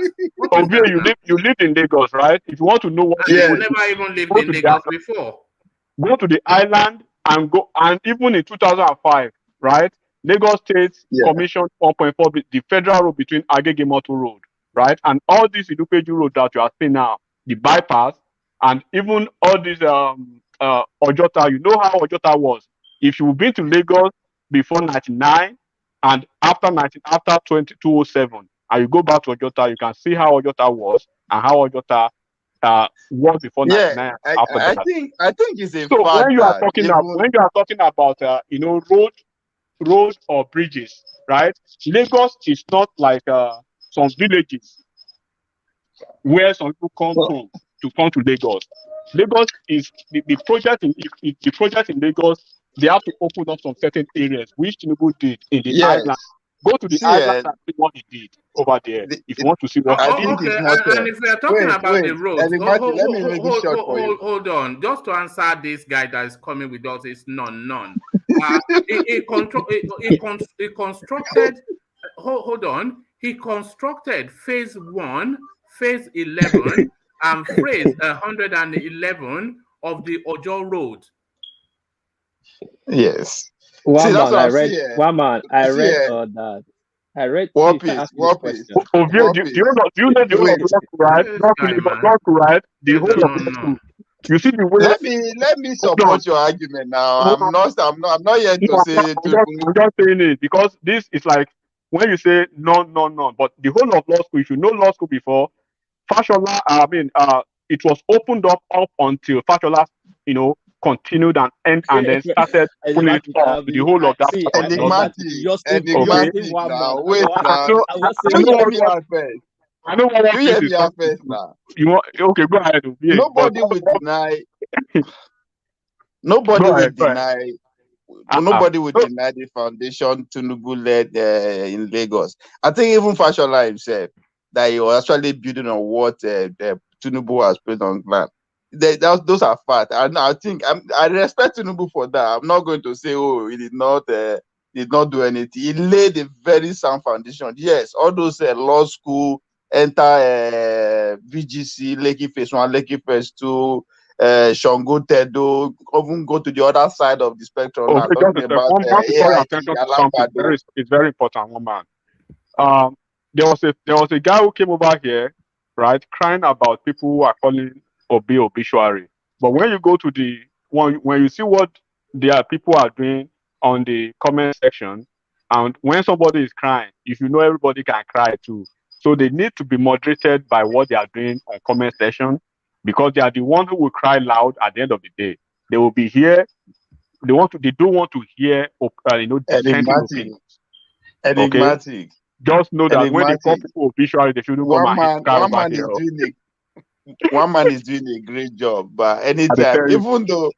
You live in Lagos, right? If you want to know what I never even lived in Lagos before. Go to the island and even in 2005, right? Lagos State commissioned 1.4 the federal road between Agege Motor Road, right? And all these Idupeju road that you are seeing now, the bypass, and even all these Ojota, you know how Ojota was. If you've been to Lagos before 99 and after 2007, and you go back to Ojota, you can see how Ojota was and how Ojota was before 99. I think it's a so fact when you are talking about roads or bridges, right? Lagos is not like some villages where some people come from to come to Lagos. Lagos is the project in Lagos. They have to open up some certain areas, which Tinubu did in the island. Go to the island and see what he did over there. If you want to see what he did. Okay, and if we are talking about the roads, hold on. Just to answer this guy that is coming with us is none. He constructed. Hold on. He constructed phase 1, phase 11, and phase 111 of the Ojo Road. Yes. I read all that. I read. War peace. Do you know the whole of Lagos, right? Not right. The whole of Lagos. You see the way. Let me support your argument now. I'm not here to say. I'm just saying it because this is like when you say no. But the whole of law school, if you know law school before, Fashola, it was opened up until Fashola, continued and then started pulling it off the whole of that. Enigmatic now. Wait now. I know what you hear me out first now. Okay, go ahead. Yeah, nobody will deny. Nobody will deny. Nobody would deny the foundation Tinubu led in Lagos. I think even Fashola himself that he was actually building on what Tinubu has put on ground. Those are facts, and I think I respect Tinubu for that. I'm not going to say, he did not do anything. He laid a very sound foundation. Yes, all those law school, enter VGC, Lekki Phase 1, Lekki Phase 2, Shango Tedo, even go to the other side of the spectrum. Okay, talking about it's very important, one man. There was a guy who came over here, right, crying about people who are calling obituary. But when you go to when you see what people are doing on the comment section, and when somebody is crying, if you know everybody can cry too. So they need to be moderated by what they are doing on comment section, because they are the ones who will cry loud at the end of the day. They will be here. They don't want to hear enigmatic. Okay? Just know that when they call people obituary, they shouldn't come and cry over here. one man is doing a great job, but I dey anytime, tell you. even though,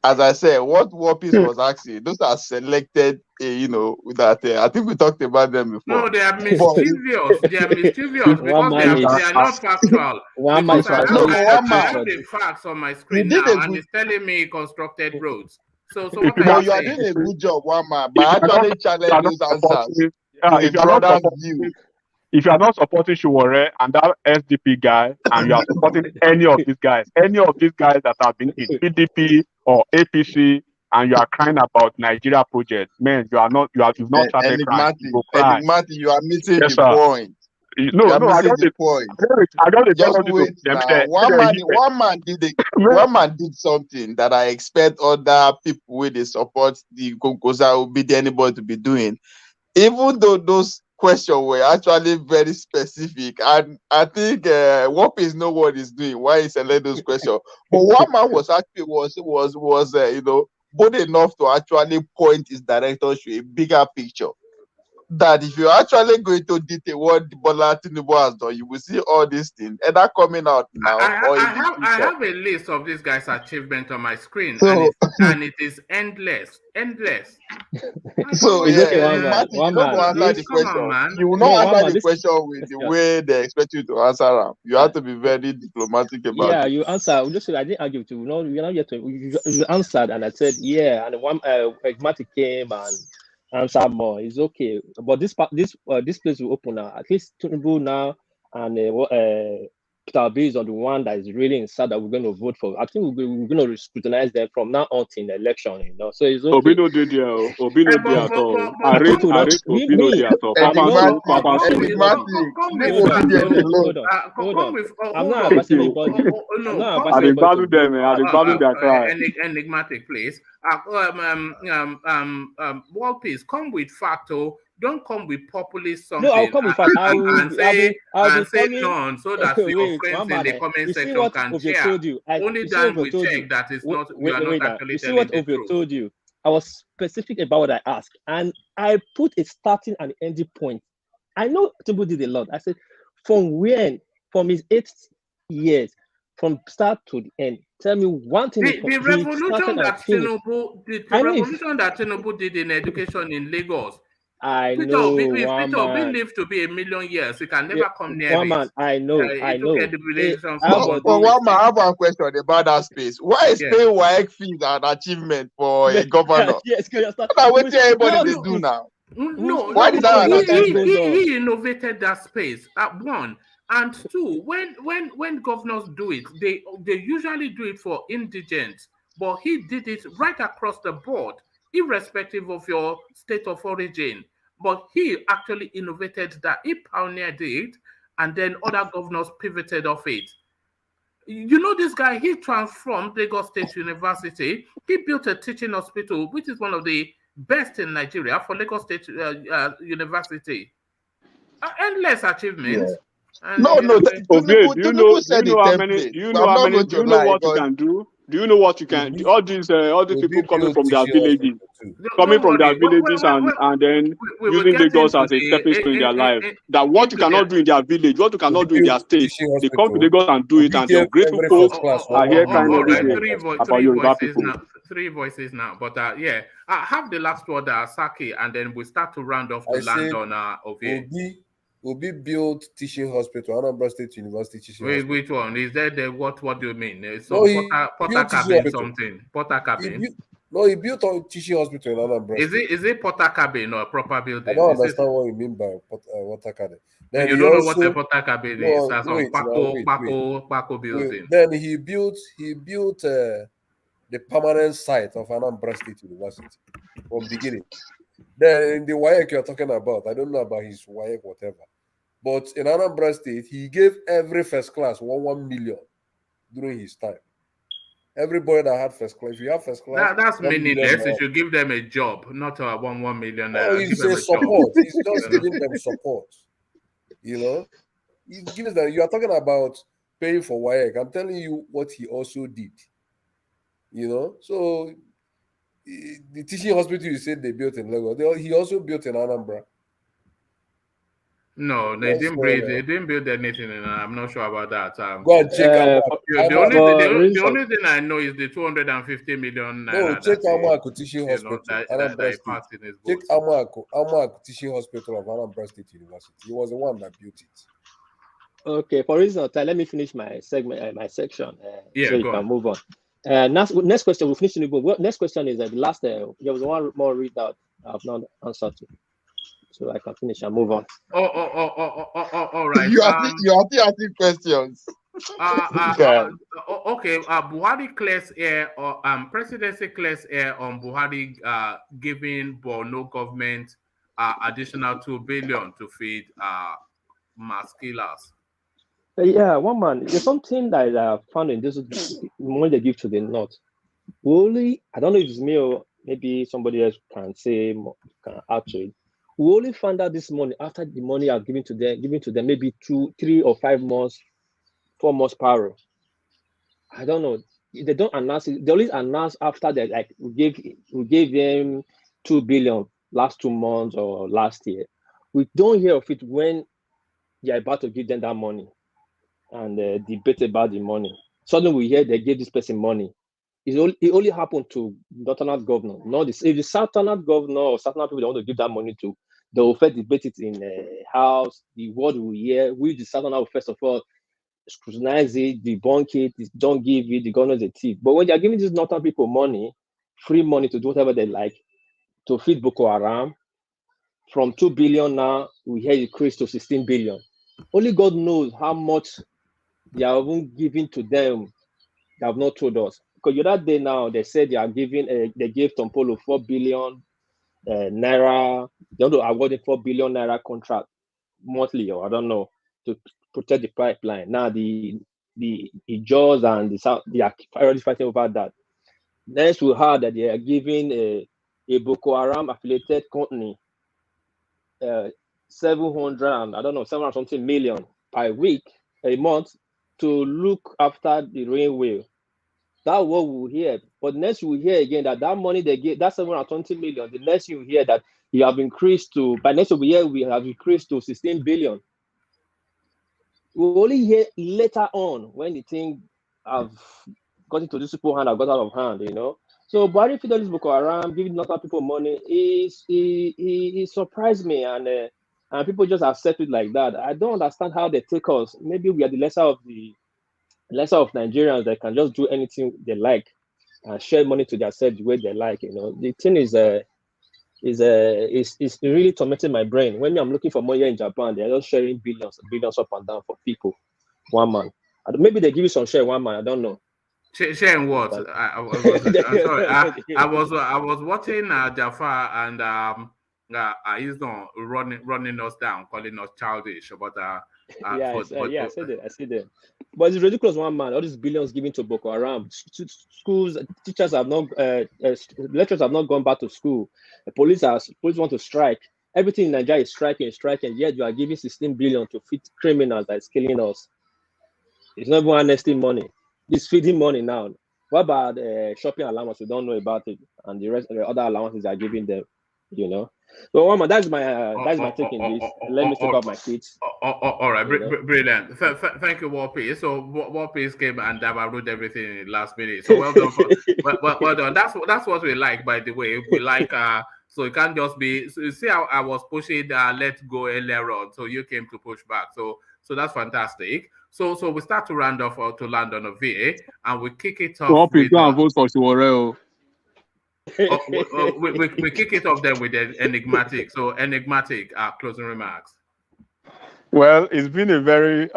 as I said, what Wapis was asking, those are selected, that I think we talked about them before. No, they are But mischievous. They are mischievous One because man they is are not factual. one man Because is no, but one I man, have the facts on my screen you did now, a and good, it's telling me constructed roads. So If what you are are, you but you are saying? doing a good job, one man, if by you are not, actually if you challenge are not those answers supporting, to a if you are not broader supporting, view. if you are not supporting Shuwore and that SDP guy, and you are supporting any of these guys that have been in PDP or APC, and you are crying about Nigeria project, man, you've not started crying. You go cry. Enigmatic, you are missing Yes, the sir. point. No, You are I missing got the it. point. I got it. Just Tell you to wait now. One man did something that I expect other people with they support the Konkosa will be there anybody to be doing. Even though those questions were actually very specific, and I think Wapis know what he's doing, why he selected those questions. But one man was actually bold enough to actually point his director to a bigger picture. That if you're actually going to detail what Bola Tinubu has done, you will see all these things either coming out now or in the I future. have a list of this guy's achievement on my screen, So, and it is endless. so It's okay, one man. enigmatic, One you don't man. go answer the Come on, question. man. You will No, not one answer man. the question with Let's the go. way they expect you to answer them. You have to be very diplomatic about Yeah, it. you answer. Just I didn't argue with you. No, you're not yet to. You answered, and I said yeah. And one Egmati came and answered more. It's okay, but this place will open now. At least Tinubu now and Peter Obi is on the one that is really inside that we're going to vote for. I think we're going to scrutinize them from now on till the election. So it's Obi okay. no dey there. Obi no dey at all. I rate Atiku, Obi no dey at all. Enigmatic, leave Obi there alone. Hold on. I'm Hold not on. advising anybody. No, I'm not come I advising dey with anybody to value them, vote. I dey value their cry. enigmatic, please. World peace. Come with facto. Don't come with populist No, I'll something come with fact. and say coming. none so that your Wait, friends one in man. the comment You see section what can Ovio cheer. told you. Only You see then what we Ovio told check you. that is not we are Wait not now. actually You see telling what the Ovio truth. told you. I was specific about what I asked, and I put a starting and ending point. I know Tinubu did a lot. I said from his 8 years, from start to the end. Tell me one thing The he revolution started and that finished. Tinubu did in education in Lagos. I Peter know if one Peter Obi man. lived to be 1,000,000 years, he can Yeah, never come near one it. man. I know. He took education How from about But this? one man, I have one question about that space. Why is Yeah. paying WAEC fees an achievement for a governor? Yes, can you understand? What everybody they do now? Why did that an achievement? He innovated that space at one. And two, when governors do it, they usually do it for indigents, but he did it right across the board, irrespective of your state of origin. But he actually innovated that. He pioneered it, and then other governors pivoted off it. You know this guy, he transformed Lagos State University. He built a teaching hospital, which is one of the best in Nigeria for Lagos State University. Endless achievements. And No, Tinubu set the template. Do you I'm not going do to you know lie. what you can do? Do you know what you can all these people coming from their villages, and then using Lagos as a stepping stone in their life? That what you cannot do in their village, what you cannot do in their state, they come to Lagos and do it, and the ungrateful folks are here crying every day about Yoruba people. Three voices now. But I have the last word, Saki, and then we start to round off to land on Ovie. Obi built teaching hospital, Anambra State University teaching hospital. Which one? Is that the what do you mean? No, Porter cabin something. Porter cabin. He built a teaching hospital in Anambra State. Is it Porter cabin or a proper building? I don't understand what you mean by water cabin. Then you don't know what a Porter cabin is. That's on Paco building. Then he built the permanent site of Anambra State University from beginning. Then in the WAEC you're talking about, I don't know about his WAEC whatever. But in Anambra State, he gave every first class 1 million during his time. Everybody that had first class, if you have first class, that's meaningless. You should give them a job, not 1 million. No, he's a support. He's just giving them support. You know, he gives them. You are talking about paying for WAEC. I'm telling you what he also did. You know, so the teaching hospital you said they built in Lagos, he also built in Anambra. No, they Yes, didn't build. They didn't build anything, and I'm not sure about that. Go and check The only thing I know is the 250 million No, naira check that Amaku Teaching Hospital, that Anambra he State. passed in his Check vote. Amaku Teaching Hospital of Anambra State University. He was the one that built it. Okay, for reason of time, let me finish my segment, my section, Yeah, so you go can on. move on. Next question, we'll finish Tinubu. Next question is the last. There was one more read out I've not answered to, so I can finish and move on. All right. You are still asking questions. Okay. Buhari clears air, or presidency clears air on Buhari giving Borno government additional 2 billion to feed mass killers. Yeah, one man. There's something that I found in this money they give to the North. We I don't know if it's me or maybe somebody else can say can add to it. We only found out this money after the money are given to them maybe 2, 3, or 5 months, 4 months prior. I don't know. They don't announce it. They only announce after that, like we gave them 2 billion last 2 months or last year. We don't hear of it when you're about to give them that money and debate about the money. Suddenly we hear they gave this person money. It only happened to Northern governor. Not this. If the Southern governor or Southern people they want to give that money to, they will first debate it in the house. The word will hear. We the Southern will first of all scrutinize it, debunk it, don't give it. The governor is a thief. But when they are giving these Northern people money, free money to do whatever they like, to feed Boko Haram, from 2 billion now we hear it increase to 16 billion. Only God knows how much they are even giving to them. They have not told us. Because the other day now, they said they are giving, they gave Tompolo 4 billion naira. They want to award a 4 billion naira contract monthly, or I don't know, to protect the pipeline. Now the Jaws and the South, they are already fighting over that. Next, we heard that they are giving a Boko Haram affiliated company 700 and I don't know 700 something million per week, a month, to look after the railway. That's what we hear. But next we hear again that money they get, that 720 million, the next you hear that you have increased to, by next year we have increased to 16 billion. We only hear later on when the thing have got into this people hand, have got out of hand, you know. So Buhari feed all this Boko Haram, giving Northern people money, he surprised me, and people just accept it like that. I don't understand how they take us. Maybe we are the lesser of Nigerians that can just do anything they like and share money to themselves the way they like. You know, the thing is really tormenting my brain. When I'm looking for money here in Japan, they're just sharing billions up and down for people. One man, maybe they give you some share. One man, I don't know. Sharing what? I was watching Jafar and he's not running us down, calling us childish. But I see that. But it's ridiculous. One man, all these billions given to Boko Haram. Schools, teachers have not, lecturers have not gone back to school. The police want to strike. Everything in Nigeria is striking. Yet you are giving 16 billion to feed criminals that is killing us. It's not even honesty money. It's feeding money now. What about shopping allowance? We don't know about it, and the rest, the other allowances they are giving them. You know. So, Mama, that's my taking this. Let me take off my kids. All right, brilliant. Thank you, War Peace. So War Peace came and wrote everything in the last minute. So well done. Well done. That's what we like, by the way. We like so it can't just be. So you see how I was pushing let go earlier on, so you came to push back. So that's fantastic. So we start to round off to land on a VA, and we kick it off. War Peace, go and vote for Shiworeo. We kick it off then with the enigmatic. So enigmatic closing remarks. Well, it's been a very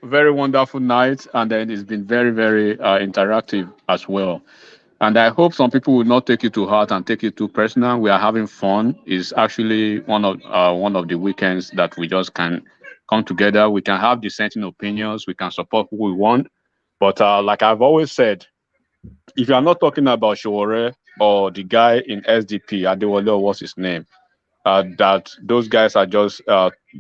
very wonderful night, and then it's been very, very interactive as well. And I hope some people will not take it to heart and take it too personal. We are having fun. It's actually one of the weekends that we just can come together. We can have dissenting opinions. We can support who we want. But like I've always said, if you are not talking about Shiworeo or the guy in SDP, Adewale, what's his name? That those guys are just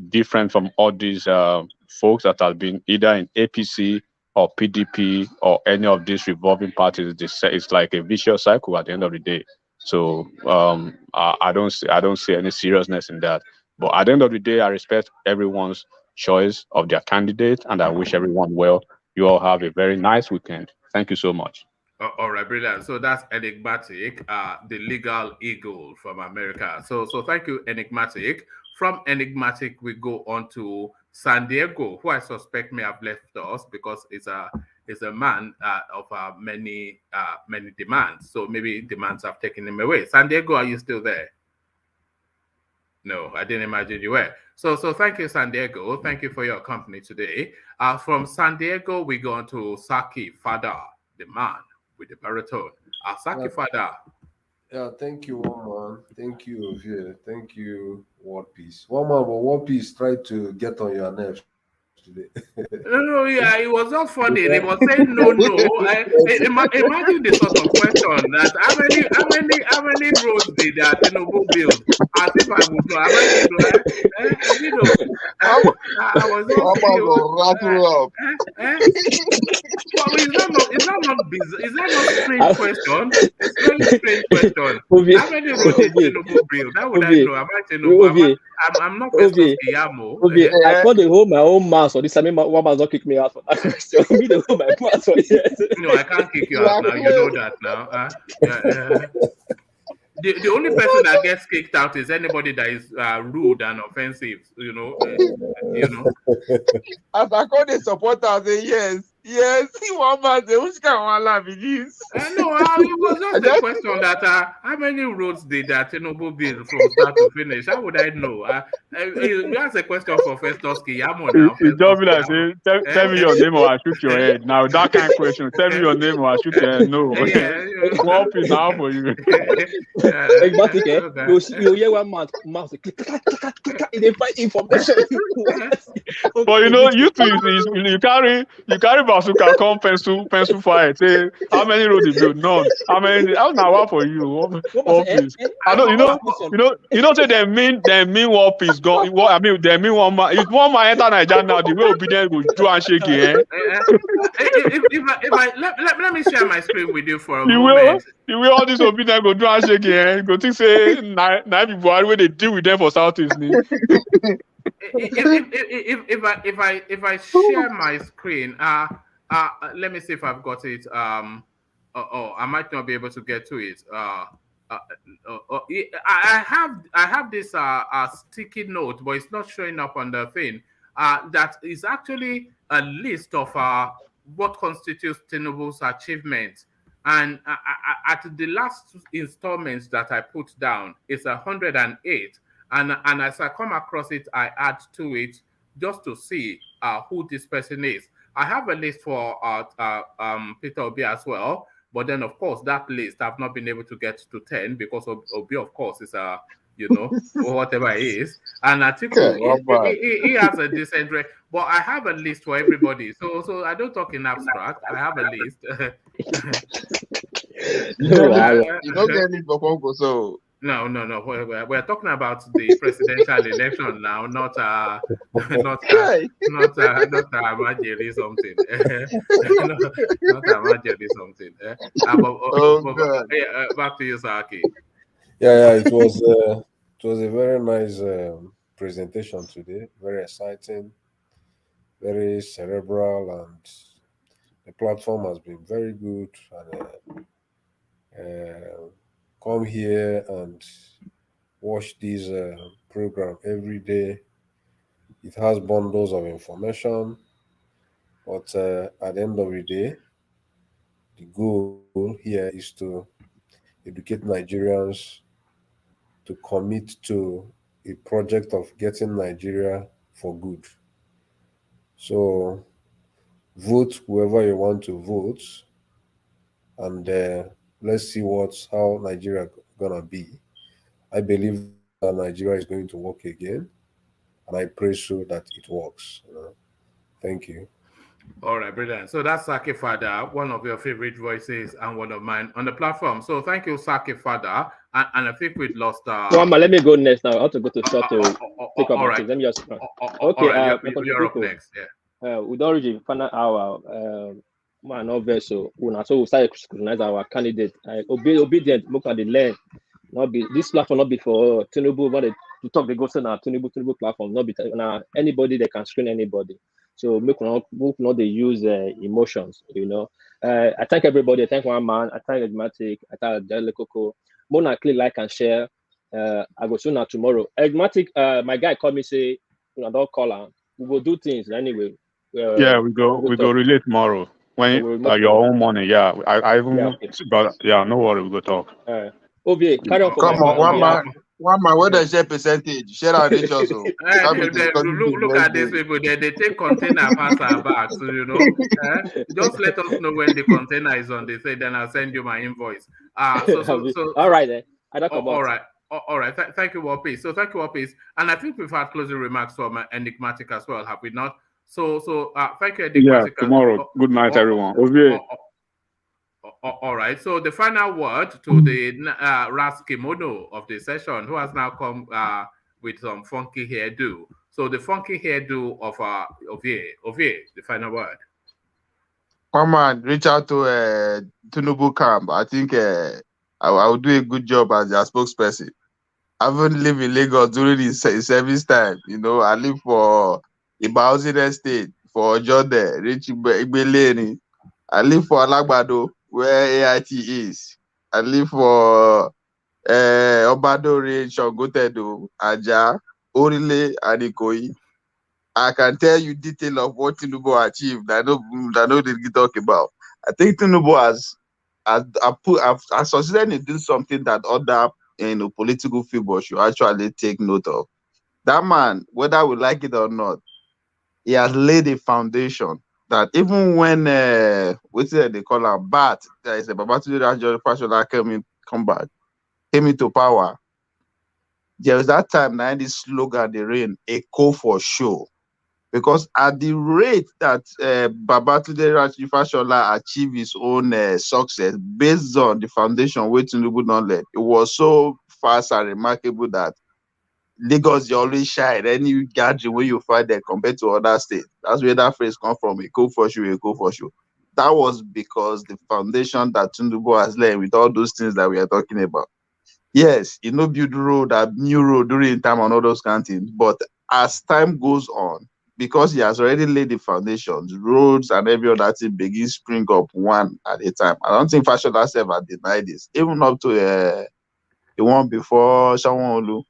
different from all these folks that have been either in APC or PDP or any of these revolving parties. It's like a vicious cycle at the end of the day. So I don't see any seriousness in that. But at the end of the day, I respect everyone's choice of their candidate, and I wish everyone well. You all have a very nice weekend. Thank you so much. All right, brilliant. So that's Enigmatic, the legal eagle from America. So thank you, Enigmatic. From Enigmatic, we go on to San Diego, who I suspect may have left us because it's a man of many demands. So maybe demands have taken him away. San Diego, are you still there? No, I didn't imagine you were. So thank you, San Diego. Thank you for your company today. From San Diego, we go on to Saki Fada, the man with the baritone. Saki Fada. Yeah, thank you, one man. Thank you, Ovie. Thank you, World Peace. One man, but World Peace tried to get on your nerves today. No, yeah, it was not funny. They were saying no. Imagine the sort of question that how many roads did Tinubu build? As if I would know. I was not Well, is that not bizarre? Is that not strange question? It's very strange question. How many roads did Tinubu build? How would I know? Am I Tinubu? I'm not Keyamo. I called the whole my own mass or this. I mean, one man not kick me out for that question. Me the whole my mass for yes. No, I can't kick you out now. You know that now. The only person that gets kicked out is anybody that is rude and offensive. You know. As I call the supporter, I say yes. See one man say which kind of laugh it is. No, it was just a question that how many roads did Tinubu build from start to finish? How would I know? That's a question for Festus Keyamo now. It's just like say, tell me your name or I shoot your head. Now that kind of question, tell me your name or I shoot your head. No. What is now for you? Exactly. You hear one mouse click, they find information. But you two, you carry bazooka, come pencil fire. Say how many roads you build? None. How many? How now what for you? One piece. I know. Say they mean one piece. They mean one man. If one man enter Nigeria now, the way obedient will do and shake it. Let me share my screen with you for a moment. The way all this obedient go do and shake it. Go think say nine people where they deal with them for Southeast. If I share my screen, let me see if I've got it. I might not be able to get to it. I have this sticky note, but it's not showing up on the thing. That is actually a list of what constitutes Tinubu's achievements. And at the last installments that I put down, it's 108. And as I come across it, I add to it just to see who this person is. I have a list for Peter Obi as well, but then of course that list I've not been able to get to 10 because Obi, of course, is whatever it is. And Atiku, he has a decent rate, but I have a list for everybody. So I don't talk in abstract. I have a list. You don't get any for Kwankwaso. No. We're talking about the presidential election now, not Amajiri something. not Amajiri something. Back to you, Saki. Yeah. It was a very nice presentation today. Very exciting, very cerebral, and the platform has been very good. And come here and watch this program every day. It has bundles of information, but at the end of the day, the goal here is to educate Nigerians to commit to a project of getting Nigeria for good. So vote whoever you want to vote, and let's see how Nigeria gonna be. I believe that Nigeria is going to work again, and I pray so that it works. Thank you. All right, brilliant. So that's Saki Fada, one of your favorite voices and one of mine on the platform. So thank you, Saki Fada. And I think we've lost. Let me go next now. I have to go to short to take up. Right. Let me just. Okay, you're up next. Yeah. With Orji, final hour. Man, so we start scrutinize our candidate. Obedient, look at the land. Not be this platform not be for Tinubu, but to talk, they go say na Tinubu platform, not be now anybody they can screen anybody. So make not they use emotions, you know. I thank everybody. I thank one man. I thank Egmatic. I thank Dele Coco. Mona click like and share. I go soon now tomorrow. Egmatic, my guy called me say, you know, don't call him. We will do things anyway. Yeah, we go talk. relate tomorrow when your own money. Yeah, I even okay. but yeah, no worry, we go talk. Ovie, carry on for Come my on, one man, what does share percentage? Share our rich also. Look at these people. They take container pass our back. So you know, just let us know when the container is on. They say then I'll send you my invoice. So all right then. All right. All right. Thank you, Wapis. So thank you, Wapis. And I think we've had closing remarks from Enigmatic as well, have we not? So thank you, Enigmatic. Yeah, tomorrow. Good night, everyone. All right. So the final word to the Ras Kimono of the session, who has now come with some funky hairdo. So the funky hairdo of Ovie, the final word. Come on, reach out to Tinubu camp. I think I will do a good job as their spokesperson. I haven't lived in Lagos during the service time. You know, I live for Ibahousing Estate, for Jordan, Rich Ibeleni. I live for Alagbado, where AIT is. I live for Obadore, Shogotedo, Aja, Orile, and Ikoyi. I can tell you detail of what Tinubu achieved. I know they talk about. I think Tinubu has succeeded in doing something that other political figures should actually take note of. That man, whether we like it or not, he has laid a foundation that even when what they call a bat, there is a Babatunde Fashola came into power. There was that time now this slogan they ran, a call for show. Because at the rate that Babatunde Fashola achieved his own success based on the foundation where Tinubu don't let, it was so fast and remarkable that Lagos you always shine any gathering where you find there compared to other states. That's where that phrase comes from, a go for show, a go for show. That was because the foundation that Tinubu has laid with all those things that we are talking about. Yes, build road, a new road during time on all those kind of things, but as time goes on, because he has already laid the foundations, roads and every other thing begin spring up one at a time. I don't think Fashola ever denied this. Even up to the one before Shawonolu,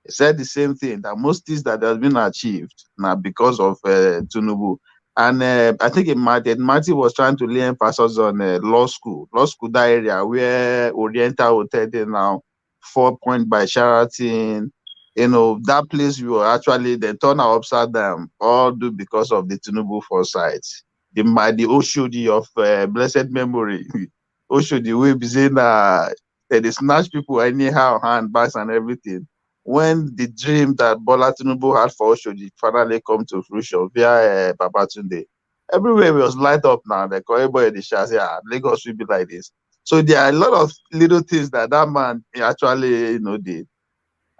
he said the same thing, that most things that has been achieved now because of Tinubu. And I think Marty was trying to lay emphasis on law school, that area where Oriental Hotel is now, 4 Point by Sheraton. That place we were actually, they turn our upside down, all do because of the Tinubu foresight. The Oshodi of blessed memory. Oshodi, we be saying they snatch people anyhow, handbags and everything. When the dream that Bola Tinubu had for Oshodi finally come to fruition via Babatunde, everywhere was light up now. Like everybody in the shop say, Lagos will be like this. So there are a lot of little things that man actually did.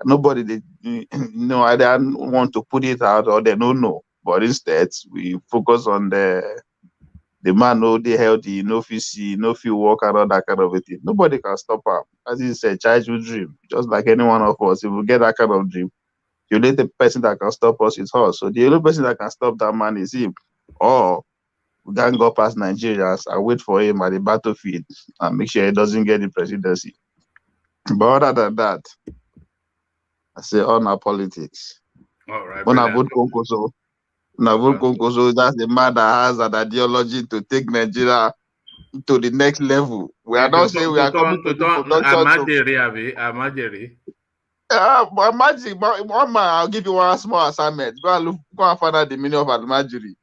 Nobody did, I don't want to put it out or they don't know. But instead, we focus on the man no they healthy, no fit see, no fit walk and all that kind of a thing. Nobody can stop him. As he said, childhood dream. Just like any one of us, if we get that kind of dream, the only person that can stop us is us. So the only person that can stop that man is him. Or we can go past Nigerians and wait for him at the battlefield and make sure he doesn't get the presidency. But other than that, I say on our politics. All right. When I vote Kwankwaso, that's the man that has an ideology to take Nigeria to the next level. We are not saying we are coming to do production. Amajeri. Imagine, one man, I'll give you one small assignment. Go and find out the meaning of Almajiri.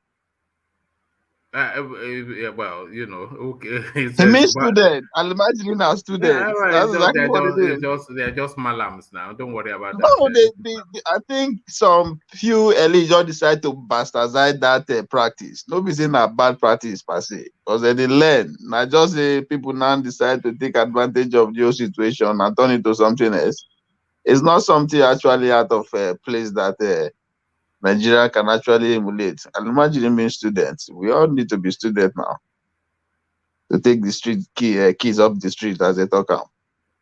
Well, okay. He means student. Almajiri now student. Yeah, right. That's exactly what it is. They're just malams now. Don't worry about that. No, I think some few elites just decide to bastardize that practice. Nobody's saying a bad practice per se, because they learn. Not just say people now decide to take advantage of your situation and turn it to something else. It's not something actually out of a place that Nigeria can actually emulate. And imagine being students. We all need to be students now to take the street keys up the street as they talk out.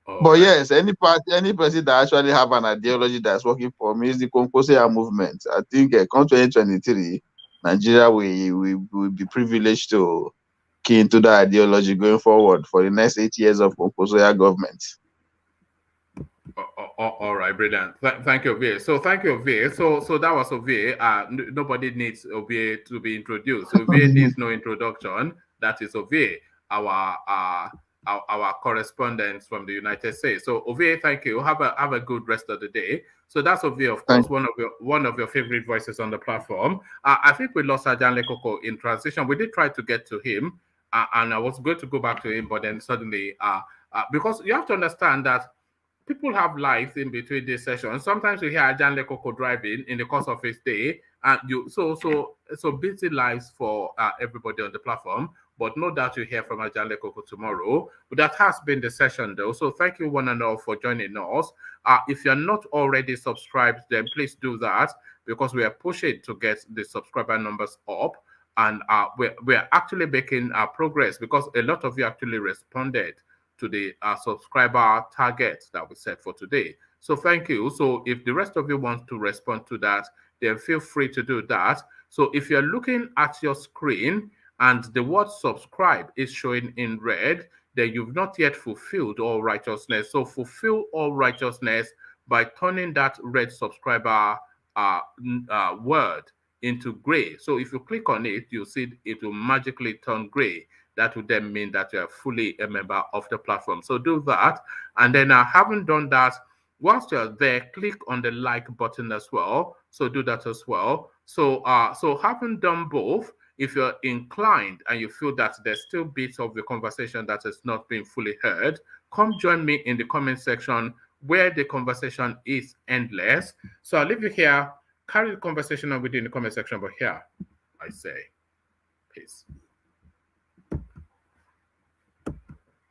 But yes, any person that actually have an ideology that's working for me is the Kwankwaso movement. I think come 2023, Nigeria will be privileged to key into that ideology going forward for the next 8 years of Kwankwaso government. All right, brilliant. Thank you, Ovie. So thank you, Ovie. So that was Ovie. Nobody needs Ovie to be introduced. Ovie needs no introduction. That is Ovie, our correspondent from the United States. So Ovie, thank you. Have a good rest of the day. So that's Ovie, of course, one of your favorite voices on the platform. I think we lost Ajan Lekoko in transition. We did try to get to him, and I was going to go back to him, but then suddenly, because you have to understand that people have lives in between these sessions. Sometimes you hear Ajan Lekoko driving in the course of his day, and so busy lives for everybody on the platform. But no doubt you hear from Ajan Lekoko tomorrow. But that has been the session, though. So thank you one and all for joining us. If you're not already subscribed, then please do that, because we are pushing to get the subscriber numbers up, and we're actually making progress, because a lot of you actually responded to the subscriber target that we set for today. So thank you. So if the rest of you want to respond to that, then feel free to do that. So if you're looking at your screen and the word subscribe is showing in red, then you've not yet fulfilled all righteousness. So fulfill all righteousness by turning that red subscriber word into gray. So if you click on it, you'll see it will magically turn gray. That would then mean that you're fully a member of the platform. So do that. And then having done that, whilst you're there, click on the like button as well. So do that as well. So having done both, if you're inclined and you feel that there's still bits of the conversation that has not been fully heard, come join me in the comment section, where the conversation is endless. So I'll leave you here. Carry the conversation on within the comment section, but here I say peace.